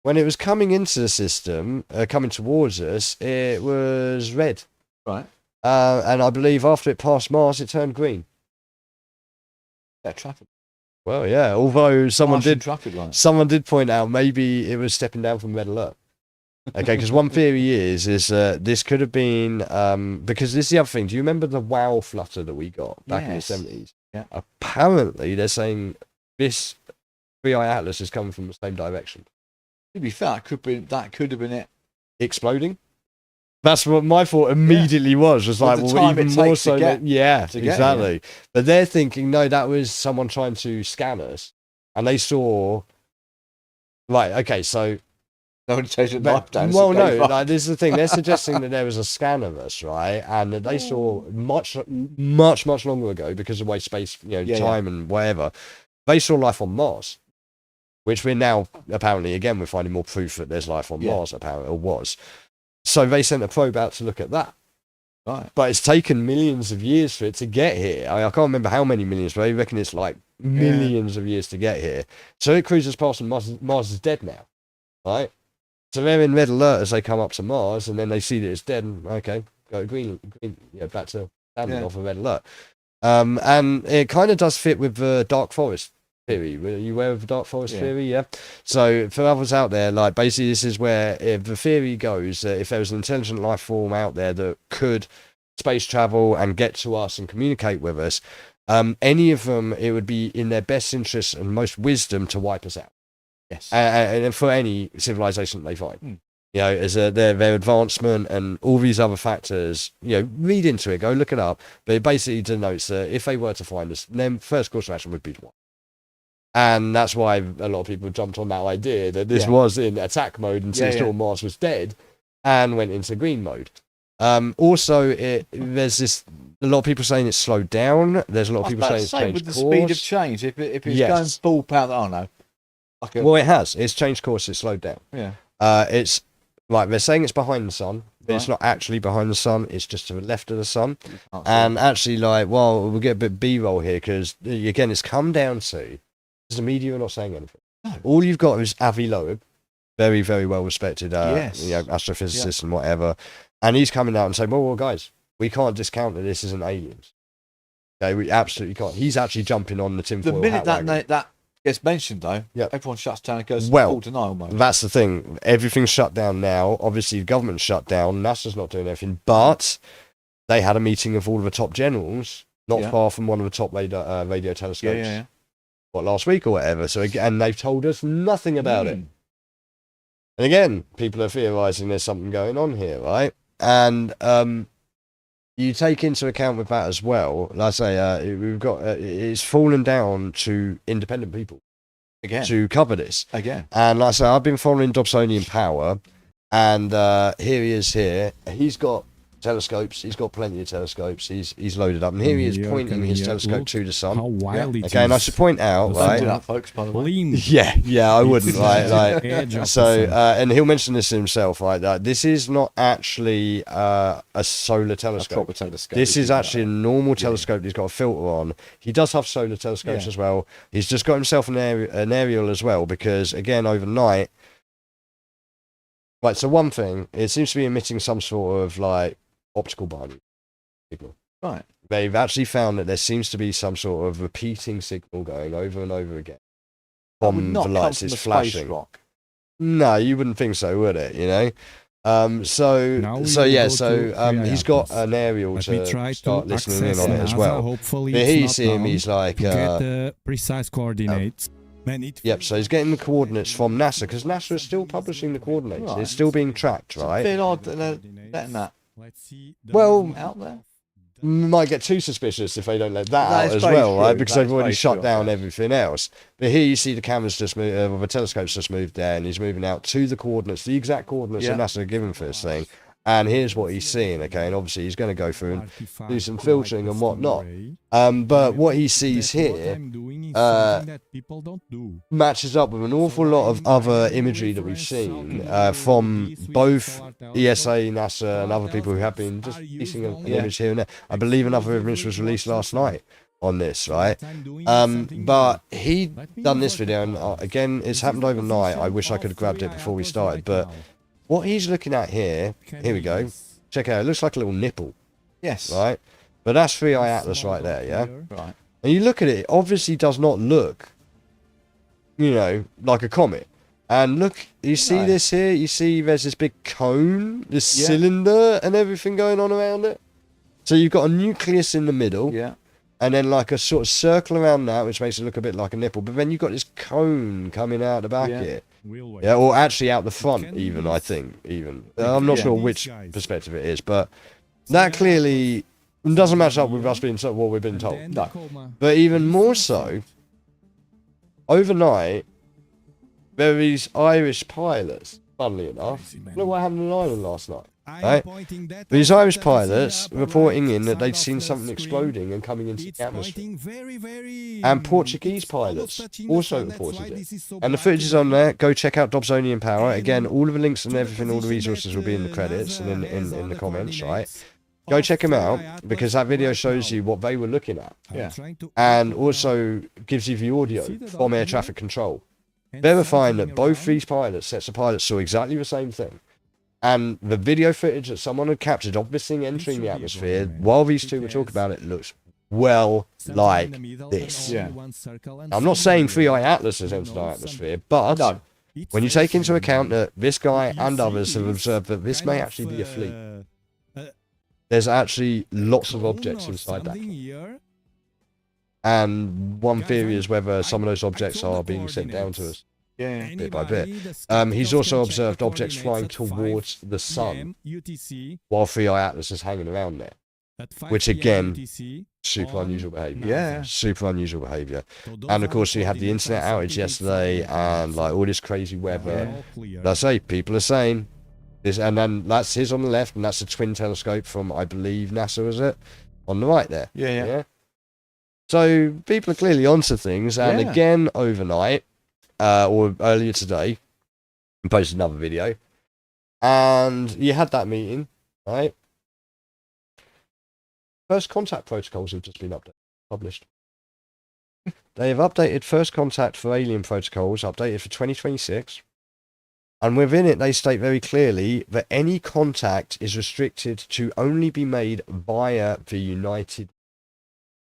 When it was coming into the system, coming towards us, it was red. Right. And I believe after it passed Mars, it turned green. Yeah, traffic. Well, yeah. Although someone did point out maybe it was stepping down from red alert. Okay, because one theory is this could have been because this is the other thing. Do you remember the WoW flutter that we got back in the 70s? Yeah. Apparently, they're saying this 3i Atlas is coming from the same direction. To be fair, that could have been it. Exploding? That's what my thought immediately was like, well, even more so. Exactly. But they're thinking, no, that was someone trying to scan us. And they saw, right, okay, so. No one changed the knife down. Well, no, like, this is the thing. They're suggesting that there was a scan of us, right? And that they saw much longer ago, because of the way space, time and whatever. They saw life on Mars. Which we're now, apparently, again, we're finding more proof that there's life on Mars, apparently, or was. So they sent a probe out to look at that. Right. But it's taken millions of years for it to get here. I can't remember how many millions, but I reckon it's like millions of years to get here. So it cruises past and Mars is dead now, right? So they're in red alert as they come up to Mars, and then they see that it's dead, and okay, go green, back to standing off of red alert. And it kind of does fit with the dark forest theory. Were you aware of the dark forest theory? Yeah. So for others out there, like basically this is where if the theory goes that if there was an intelligent life form out there that could space travel and get to us and communicate with us, any of them, it would be in their best interest and most wisdom to wipe us out. Yes. And for any civilization that they find. You know, as their advancement and all these other factors, you know, read into it, go look it up. But it basically denotes that if they were to find us, then first course of action would be to wipe. And that's why a lot of people jumped on that idea that this was in attack mode until Mars was dead and went into green mode. Also, there's this, a lot of people saying it's slowed down. There's a lot of people saying it's changed with the course. speed of change. If it's going full power, I don't know. Well, it has. It's changed course. It's slowed down. Yeah. It's like they're saying it's behind the sun, but it's not actually behind the sun. It's just to the left of the sun. And actually, like, well, we'll get a bit B-roll here because again, it's come down to the media are not saying anything. No. All you've got is Avi Loeb, very, very well respected, astrophysicist and whatever, and he's coming out and saying, "Well, guys, we can't discount that this isn't aliens. Okay, we absolutely can't." He's actually jumping on the tinfoil. The minute that gets mentioned, though, everyone shuts down and goes full denial mode. That's the thing. Everything's shut down now. Obviously, the government's shut down. NASA's not doing anything, but they had a meeting of all of the top generals, not far from one of the top radio telescopes. Last week or whatever. So again, they've told us nothing about it. And again, people are theorizing there's something going on here, right? And you take into account with that as well. Like I say, we've got it's fallen down to independent people again to cover this again. And like I say, I've been following Dobsonian Power, and here he is. Here he's got telescopes. He's got plenty of telescopes. He's loaded up, and here he is pointing his telescope to the sun. How wild it okay, and I should point out, right? That, folks, by the way. Yeah, I wouldn't. And he'll mention this himself, right? That this is not actually a solar telescope. A proper telescope. This is actually a normal telescope. He's got a filter on. He does have solar telescopes as well. He's just got himself an aerial as well, because again, overnight. Right, so one thing, it seems to be emitting some sort of like optical binary signal. Right. They've actually found that there seems to be some sort of repeating signal going over and over agagan from the lights it's flashing. No, you wouldn't think so, would it? You know. He's got an aerial to start listening in on it as well. Hopefully, but he's seeing he's like get the precise coordinates. Yep, so he's getting the coordinates from NASA, because NASA is still publishing the coordinates. Right. It's still being tracked, right? It's a bit odd that they're letting that out there. Might get too suspicious if they don't let that out as well, right? Because they've already shut down everything else. But here you see the cameras just move, the telescope's just moved there, and he's moving out to the coordinates, the exact coordinates that NASA have given for this thing. And here's what he's seeing, okay? And obviously he's going to go through and do some filtering and whatnot. But what he sees here matches up with an awful lot of other imagery that we've seen from both ESA, NASA, and other people who have been just releasing an image here and there. I believe another image was released last night on this, right? But he done this video, and again, it's happened overnight. I wish I could have grabbed it before we started, but what he's looking at here we go. Check it out. It looks like a little nipple. Yes. Right? But that's 3i Atlas right there, yeah? Right. And you look at it, it obviously does not look, you know, like a comet. And look, you see this here? You see there's this big cone, this cylinder and everything going on around it? So you've got a nucleus in the middle. Yeah. And then like a sort of circle around that, which makes it look a bit like a nipple. But then you've got this cone coming out the back here. Yeah, or actually out the front even, I think, even. I'm not sure which perspective it is, but that clearly doesn't match up with us being what we've been told. No. But even more so, overnight, there are these Irish pilots, funnily enough. Look what happened in Ireland last night. Right? These Irish pilots reporting in that they'd seen something exploding and coming into the atmosphere. And Portuguese pilots also reported it. And the footage is on there. Go check out Dobsonian Power. Again, all of the links and everything, all the resources will be in the credits and in the comments, right? Go check them out, because that video shows you what they were looking at. Yeah. And also gives you the audio from air traffic control. Verifying that both these sets of pilots saw exactly the same thing. And the video footage that someone had captured of this thing entering the atmosphere while these two were talking about it looks well like this. Yeah. I'm not saying 3i Atlas has entered our atmosphere, but when you take into account that this guy and others have observed that this may actually be a fleet, there's actually lots of objects inside that. And one theory is whether some of those objects are being sent down to us. Yeah, bit by bit. He's also observed objects flying towards the sun while 3i Atlas is hanging around there, which again, super unusual behaviour. Yeah, super unusual behaviour. And of course, we had the internet outage yesterday, and like all this crazy weather. I say, people are saying this, and then that's his on the left, and that's a twin telescope from, I believe, NASA, is it, on the right there. Yeah. So people are clearly onto things, and again overnight. Or earlier today, I posted another video, and you had that meeting, right? First contact protocols have just been published. They have updated first contact for alien protocols, updated for 2026, and within it they state very clearly that any contact is restricted to only be made via the United.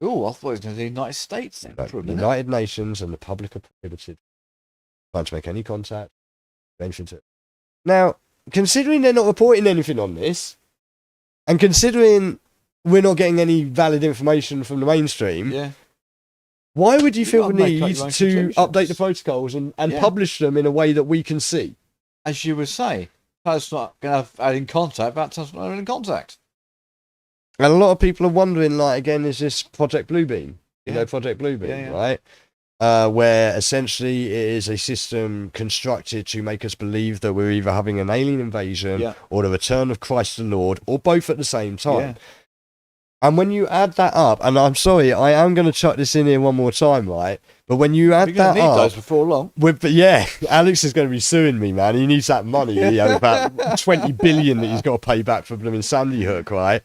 Oh, I thought it was going to be the United States then. The United Nations and the public are prohibited. To make any contact, mention to. Now, considering they're not reporting anything on this, and considering we're not getting any valid information from the mainstream, why would you feel the need to update the protocols and publish them in a way that we can see? As you would say, that's not going to have adding contact, that's not adding contact. And a lot of people are wondering, like, again, is this Project Bluebeam? You know, Project Bluebeam, right? Where essentially it is a system constructed to make us believe that we're either having an alien invasion or the return of Christ the Lord, or both at the same time. And when you add that up, and I'm sorry, I am going to chuck this in here one more time, right? But when you add that up, those before long. Alex is going to be suing me, man. He needs that money. About 20 billion that he's got to pay back for blooming Sandy Hook, right?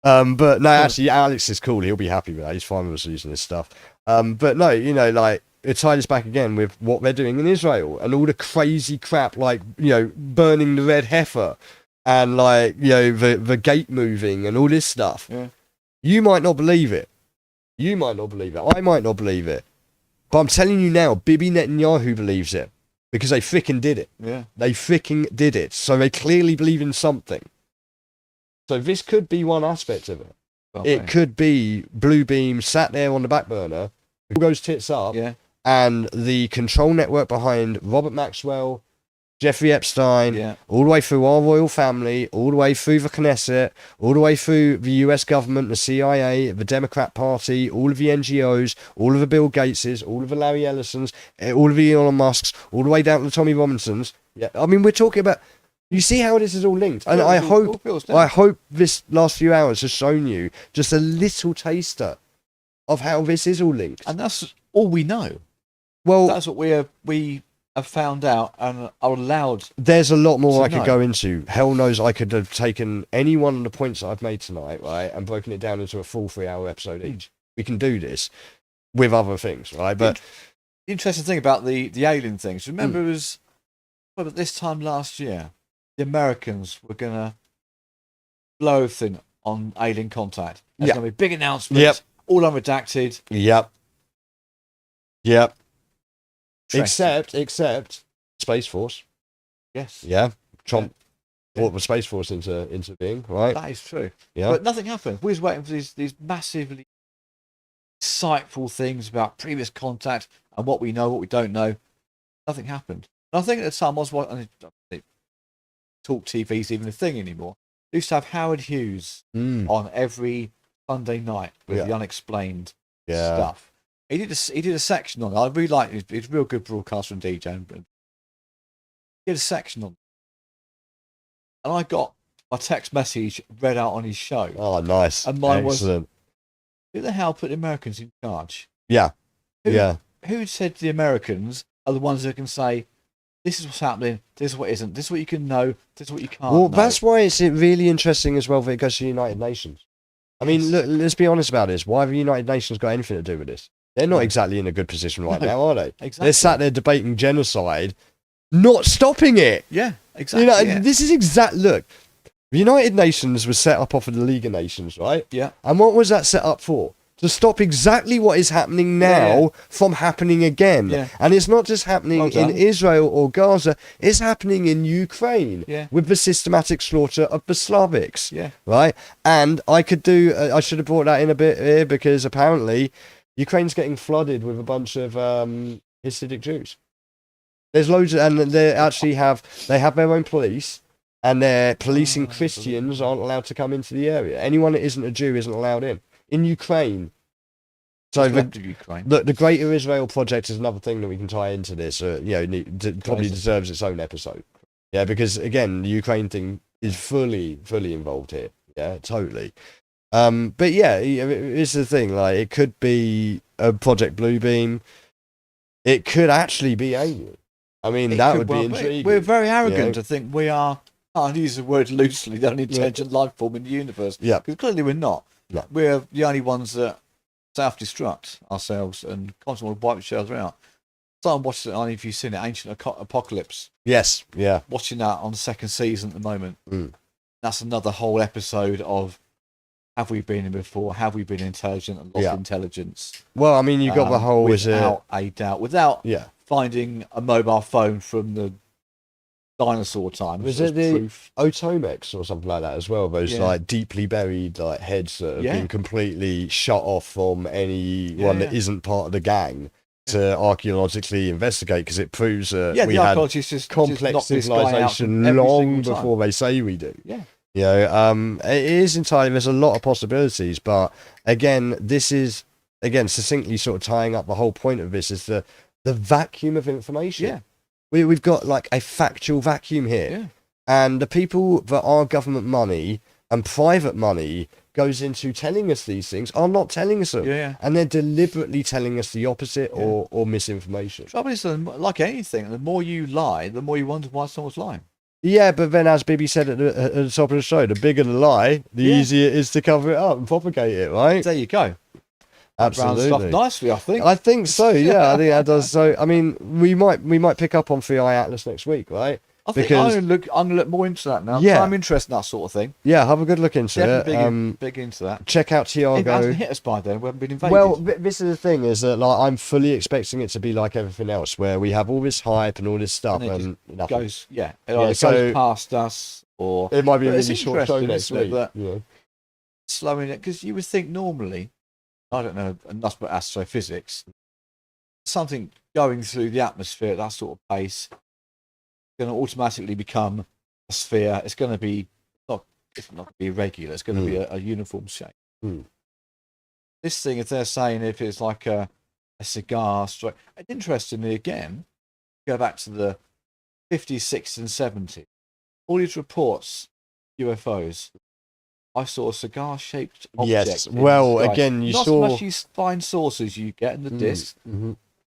But no, actually, Alex is cool. He'll be happy with that. He's fine with us using this stuff. But no, like, it ties us back again with what they're doing in Israel and all the crazy crap, like, burning the red heifer and, like, the gate moving and all this stuff. You might not believe it. I might not believe it. But I'm telling you now, Bibi Netanyahu believes it because they freaking did it. They freaking did it. So they clearly believe in something. So this could be one aspect of it. It could be Bluebeam sat there on the back burner, who goes tits up, and the control network behind Robert Maxwell, Jeffrey Epstein, all the way through our royal family, all the way through the Knesset, all the way through the US government, the CIA, the Democrat Party, all of the NGOs, all of the Bill Gateses, all of the Larry Ellisons, all of the Elon Musks, all the way down to the Tommy Robinsons. I mean, we're talking about... You see how this is all linked, and I hope this last few hours has shown you just a little taster of how this is all linked. And that's all we know. Well, that's what we have found out and are allowed. There's a lot more I could go into. Hell knows I could have taken any one of the points that I've made tonight, right, and broken it down into a full 3-hour episode each. We can do this with other things, right? But the interesting thing about the alien things, remember, it was at this time last year. The Americans were going to blow everything on alien contact. There's going to be big announcements, all unredacted. Except Space Force. Yes. Yeah. Trump brought the Space Force into being, right? That is true. Yeah. But nothing happened. We was waiting for these massively insightful things about previous contact and what we know, what we don't know. Nothing happened. And I think at the time I was watching... Talk TV's even a thing anymore. They used to have Howard Hughes on every Sunday night with the unexplained stuff. He did a section on it. I really like it. He's a real good broadcaster and DJ. He did a section on it. And I got my text message read out on his show. Oh, nice. And mine was, who the hell put the Americans in charge? Who said the Americans are the ones who can say, this is what's happening, this is what isn't, this is what you can know, this is what you can't know. That's why it's really interesting as well that it goes to the United Nations. I mean, look, let's be honest about this. Why have the United Nations got anything to do with this? They're not exactly in a good position right now, are they? Exactly. They're sat there debating genocide, not stopping it. Yeah, exactly. This is look, the United Nations was set up off of the League of Nations, right? Yeah. And what was that set up for? to stop exactly what is happening now from happening again. Yeah. And it's not just happening in Israel or Gaza, it's happening in Ukraine with the systematic slaughter of the Slavics. Yeah. Right? And I should have brought that in a bit here because apparently Ukraine's getting flooded with a bunch of Hasidic Jews. There's loads, and they have their own police, and they're policing Christians aren't allowed to come into the area. Anyone that isn't a Jew isn't allowed in Ukraine. So the Greater Israel Project is another thing that we can tie into this. Probably deserves its own episode. Yeah, because again, the Ukraine thing is fully involved here. Yeah, totally. But yeah, it's the thing. Like, it could be a Project Bluebeam. It could actually be alien. I mean, that would be intriguing. We're very arrogant to think we are. I'll use the word loosely. The only intelligent life form in the universe. Yeah, because clearly we're not. No. We're the only ones that self-destruct ourselves and constantly wipe each other out. So I'm watching. I don't know if you've seen it, Ancient Apocalypse. Yes. Yeah. Watching that on the second season at the moment. That's another whole episode of. Have we been in before? Have we been intelligent and lost intelligence? Well, I mean, you got the whole without a doubt, without finding a mobile phone from the dinosaur time. Was it the Otomex or something like that as well? Those like deeply buried like heads that have been completely shut off from anyone that isn't part of the gang to archaeologically investigate because it proves we had complex civilization long before they say we do. Yeah. You know, it is entirely, there's a lot of possibilities, but again, this is, succinctly sort of tying up the whole point of this is the vacuum of information. Yeah. We've got like a factual vacuum here. Yeah. And the people that are government money and private money goes into telling us these things are not telling us them. Yeah. And they're deliberately telling us the opposite or misinformation. Trouble is, like anything, the more you lie, the more you wonder why someone's lying. Yeah, but then as Bibby said at the top of the show, the bigger the lie, the easier it is to cover it up and propagate it, right? There you go. Absolutely. Stuff nicely, I think. I think so, yeah. I think that does. So, I mean, we might pick up on 3i Atlas next week, right? I think I'm going to look more into that now. Yeah. I'm interested in that sort of thing. Yeah, have a good look into it. Big into that. Check out Tiago. It hasn't hit us by then. We haven't been invaded. Well, this is the thing, is that like I'm fully expecting it to be like everything else, where we have all this hype and all this stuff, and nothing. Goes, it goes past us, or it might be a really short show next week. Slowing it, because you would think normally, I don't know enough about astrophysics, something going through the atmosphere at that sort of pace going to automatically become a sphere. It's going to be it's not going to be irregular. It's going to be a uniform shape. This thing, if they're saying if it's like a cigar stroke, and interestingly again, go back to the 50s, 60s, and 70s. All these reports, UFOs. I saw a cigar-shaped object. Yes. Well, again, you not saw so much these fine saucers you get in the disc.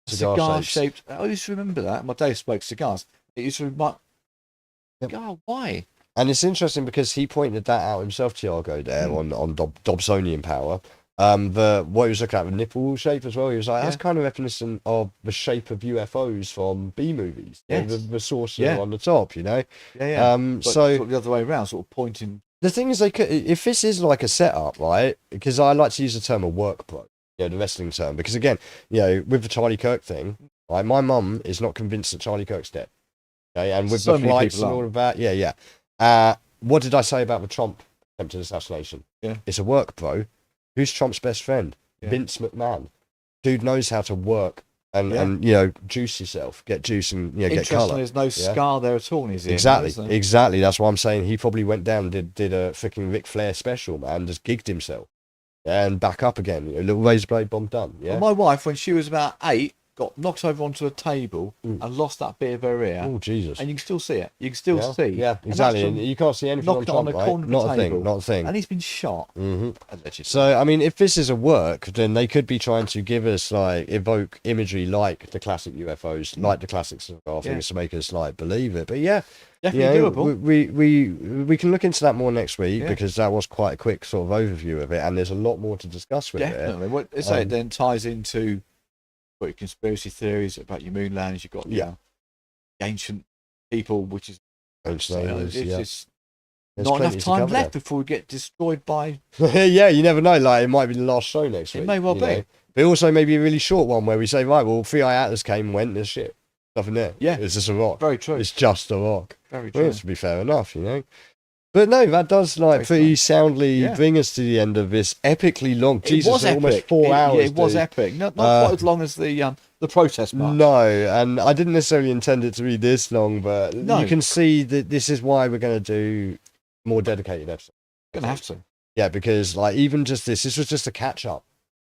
Cigar-shaped. I used to remember that. My dad smoked cigars. It used to remind. God, why? And it's interesting because he pointed that out himself, Tiago, there on Dobsonian power. What he was looking at, the nipple shape as well. He was like, that's kind of reminiscent of the shape of UFOs from B movies. Yes. The saucer on the top, you know. Yeah. So sort of the other way around, sort of pointing. The thing is, they could, if this is like a setup, right? Because I like to use the term a work pro, the wrestling term, because again, with the Charlie Kirk thing, right? My mum is not convinced that Charlie Kirk's dead. Okay, and with the flights and all of that, what did I say about the Trump attempted assassination? Yeah, it's a work, bro. Who's Trump's best friend? Vince McMahon. Dude knows how to work and juice yourself, get juice and get colour. There's no scar there at all in his ear. Exactly. That's why I'm saying he probably went down and did a freaking Ric Flair special, man. Just gigged himself, and back up again. A little razor blade bomb done. Yeah. Well, my wife, when she was about 8. Got knocked over onto a table and lost that bit of her ear. Oh, Jesus. And you can still see it. You can still see. Yeah, exactly. And you can't see anything on Trump, right? Not a thing. And he's been shot. Mm-hmm. So, I mean, if this is a work, then they could be trying to give us, evoke imagery like the classic UFOs, like the classic cigar things to make us, believe it. But definitely doable. We can look into that more next week because that was quite a quick sort of overview of it. And there's a lot more to discuss with it. Definitely. It then ties into your conspiracy theories about your moon landings. You've got the ancient people, which is not enough time left before we get destroyed by. Yeah, you never know. Like, it might be the last show next week. It may well be. Know? But also maybe a really short one where we say, right, well, 3i Atlas came and went, there's shit. Nothing there. Yeah. It's just a rock. Very true. It's just a rock. Very true. Well, to be fair enough, you know. But no, that does like pretty soundly bring us to the end of this epically long. Jesus, was epic. Almost 4 hours. Yeah, it was epic. Not quite as long as the protest march. No, and I didn't necessarily intend it to be this long, but you can see that this is why we're going to do more dedicated episodes. Going to have to. Yeah, because like even just this was just a catch up.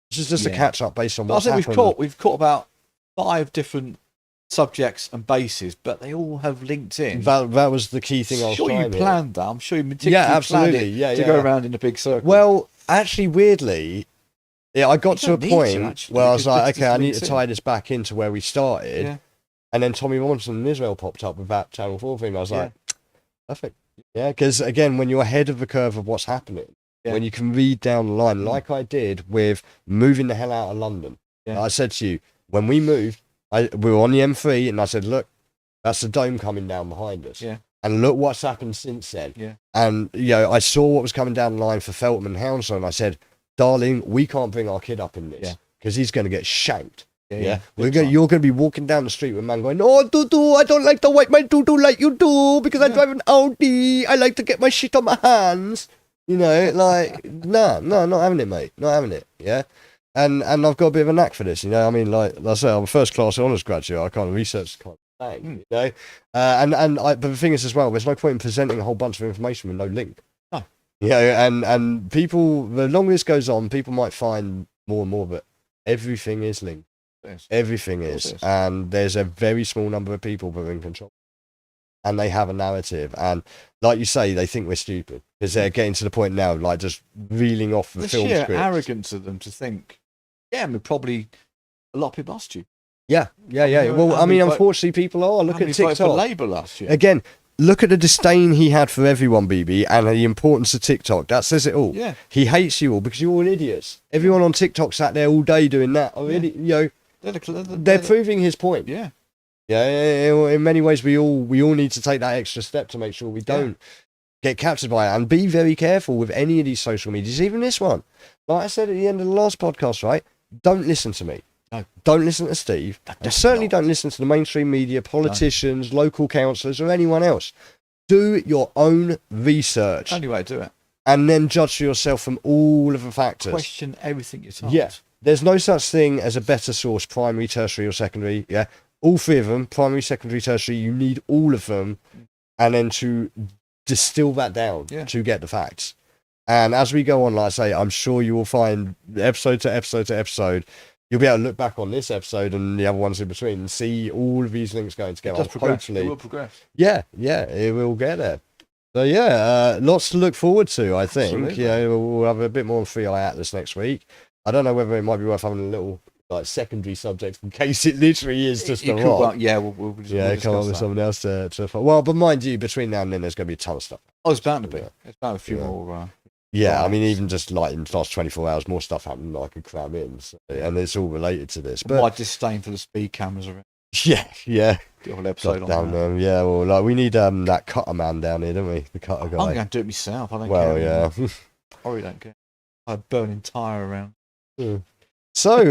This is just a catch up based on what's happened. We've caught about 5 different subjects and bases, but they all have linked in. That was the key thing I was trying. You planned that. I'm sure you meticulously planned it to go around in a big circle. Well, actually, weirdly, I got to a point where I was like, okay, I need to tie this back into where we started. And then Tommy Robinson in Israel popped up with that Channel 4 thing. I was like, perfect. Yeah, because again, when you're ahead of the curve of what's happening, when you can read down the line, like I did with moving the hell out of London. I said to you, when we moved, we were on the M3, and I said, look, that's the dome coming down behind us. And look what's happened since then. And, you know, I saw what was coming down the line for Feltham and Hounslow, and I said, darling, we can't bring our kid up in this because he's going to get shanked. You're going to be walking down the street with a man going, oh, Dudu, I don't like the white man Dudu like you do because I drive an Audi. I like to get my shit on my hands. You know, like, no, not having it, mate. Not having it. Yeah. And I've got a bit of a knack for this, you know. I mean, like I say, I'm a first class honours graduate. I kind of research the kind of thing, you know. But the thing is as well, there's no point in presenting a whole bunch of information with no link. No. You know, and people, the longer this goes on, people might find more and more that everything is linked. Yes. Everything is. And there's a very small number of people that are in control. And they have a narrative. And like you say, they think we're stupid because they're getting to the point now, like just reeling off the film sheer scripts. Arrogance of them to think, I mean, probably a lot of people asked you. Yeah. Well, I mean, unfortunately, people are. Look at TikTok. For Labour last year. Again, look at the disdain he had for everyone, BB, and the importance of TikTok. That says it all. Yeah. He hates you all because you're all idiots. Everyone on TikTok sat there all day doing that. You know, they're proving his point. Yeah. Yeah. In many ways, we all need to take that extra step to make sure we don't get captured by it, and be very careful with any of these social medias, even this one. Like I said at the end of the last podcast, right? Don't listen to me. No. Don't listen to Steve. And certainly don't listen to the mainstream media, politicians, local councillors, or anyone else. Do your own research. Only way to do it. And then judge for yourself from all of the factors. Question everything you're told. Yeah. There's no such thing as a better source, primary, tertiary, or secondary. Yeah. All 3 of them, primary, secondary, tertiary, you need all of them. And then to distill that down to get the facts. And as we go on, like I say, I'm sure you will find episode to episode, you'll be able to look back on this episode and the other ones in between and see all of these links going together. Hopefully. It will progress. Yeah, it will get there. So lots to look forward to, I think. Absolutely. Yeah, we'll have a bit more on 3i Atlas next week. I don't know whether it might be worth having a little like secondary subject in case it literally is just a rock. We'll come up with something else to well, but mind you, between now and then there's going to be a ton of stuff. Oh, it's bound to be. It's bound a few more. I mean, even just like in the last 24 hours, more stuff happened than I could cram in, and it's all related to this. But my disdain for the speed cameras around. Yeah. The whole episode on that. Yeah, well, like we need that cutter man down here, don't we? The cutter guy. I'm going to do it myself. I don't care. Well, yeah. I really don't care. I have burning tyre around. So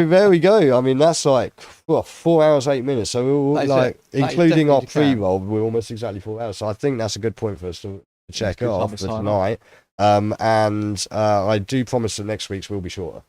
there we go. I mean, that's like 4 hours, 8 minutes. So we're like, including our pre-roll, we're almost exactly 4 hours. So I think that's a good point for us to check off for tonight. And I do promise that next week's will be shorter.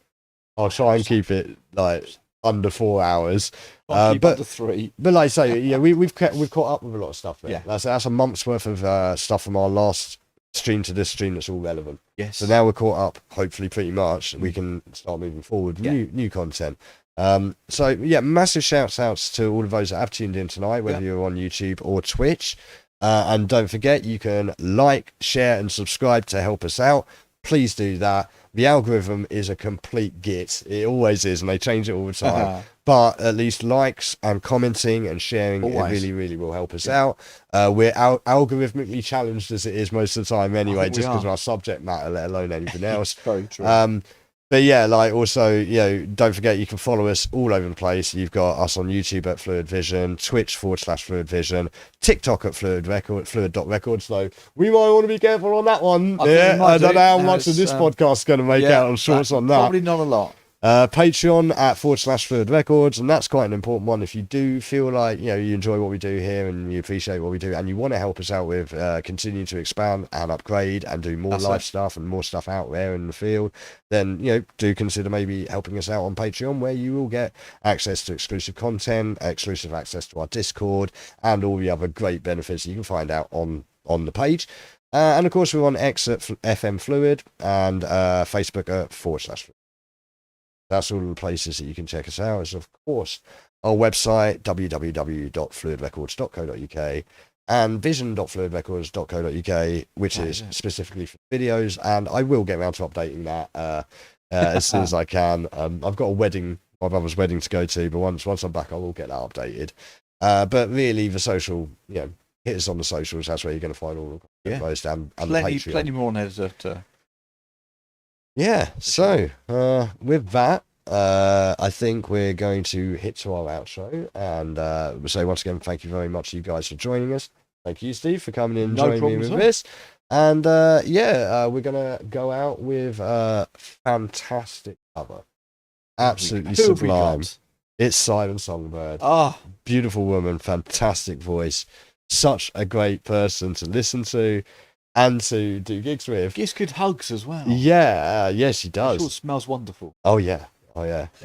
I'll try and keep it like under 4 hours. But under 3. But like I say, we've caught up with a lot of stuff there. That's a month's worth of stuff from our last stream to this stream that's all relevant. Yes. So now we're caught up, hopefully pretty much. We can start moving forward, new content. Massive shouts outs to all of those that have tuned in tonight, whether you're on YouTube or Twitch. And don't forget, you can like, share, and subscribe to help us out. Please do that. The algorithm is a complete git. It always is, and they change it all the time. But at least likes and commenting and sharing it really, really will help us out. We're algorithmically challenged as it is most of the time anyway, just because of our subject matter, let alone anything else. Very true. But yeah, like also, don't forget you can follow us all over the place. You've got us on YouTube at Phluid Vision, Twitch/Phluid Vision, TikTok at Phluid.records. So we might want to be careful on that one. I don't know how much of this podcast is going to make out on shorts on that. Probably not a lot. Patreon at /Phluid Records, and that's quite an important one. If you do feel like you enjoy what we do here and you appreciate what we do and you want to help us out with continue to expand and upgrade and do more live stuff and more stuff out there in the field, then do consider maybe helping us out on Patreon, where you will get access to exclusive content, exclusive access to our Discord, and all the other great benefits you can find out on the page. And of course we're on X at FM Phluid and Facebook at /Phluid. That's all the places that you can check us out. As of course, our website, www.fluidrecords.co.uk and vision.fluidrecords.co.uk, which is specifically for videos. And I will get around to updating that as soon as I can. I've got a wedding, my brother's wedding to go to, but once I'm back, I will get that updated. But really, the social, hit us on the socials. That's where you're going to find all the posts and the Patreon. Plenty more on there that... Yeah, so with that, I think we're going to hit to our outro and say once again, thank you very much, you guys, for joining us. Thank you, Steve, for coming in and joining me with this. And we're going to go out with a fantastic cover. Absolutely sublime. It's Silent Songbird. Beautiful woman, fantastic voice, such a great person to listen to and to do gigs with. Gives good hugs as well. Yeah, she does. Sure, smells wonderful. Oh yeah.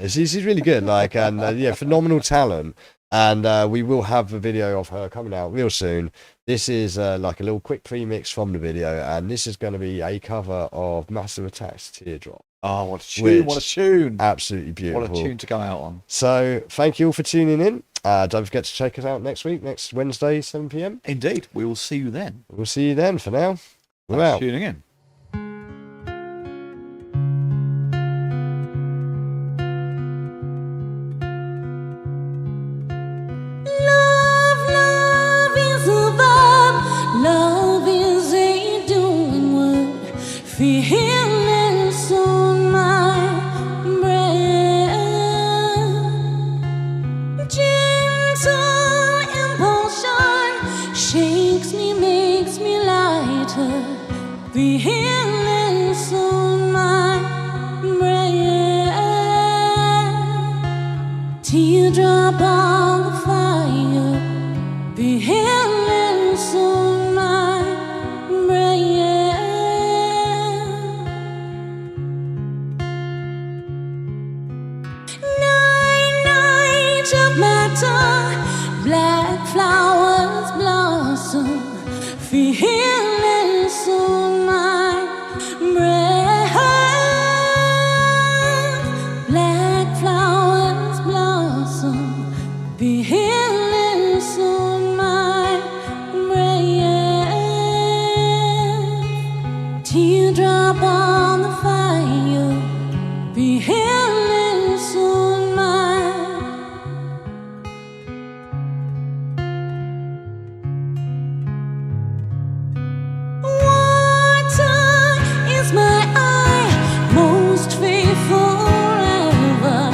She's really good. Phenomenal talent. And we will have a video of her coming out real soon. This is like a little quick pre-mix from the video, and this is going to be a cover of Massive Attack's Teardrop. Oh, what a tune! What a tune! Absolutely beautiful. What a tune to go out on. So, thank you all for tuning in. Don't forget to check us out next week, next Wednesday, 7 p.m. Indeed. We will see you then. We'll see you then. For now, we're out. Tuning in. Love is a verb. Love is a doing word. Feelings on my breath. Gentle impulsion shakes me, makes me lighter. Feelings on my breath. Teardrop on the fire. Feelings on my breath. Night of matter, black flowers blossom. Feelings on my breath. Black flowers blossom. Feelings on my breath. Teardrop on the fire. Feelings on my. Water is my eye, most faithful forever.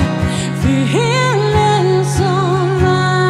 Feelings on my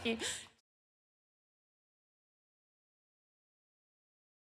you.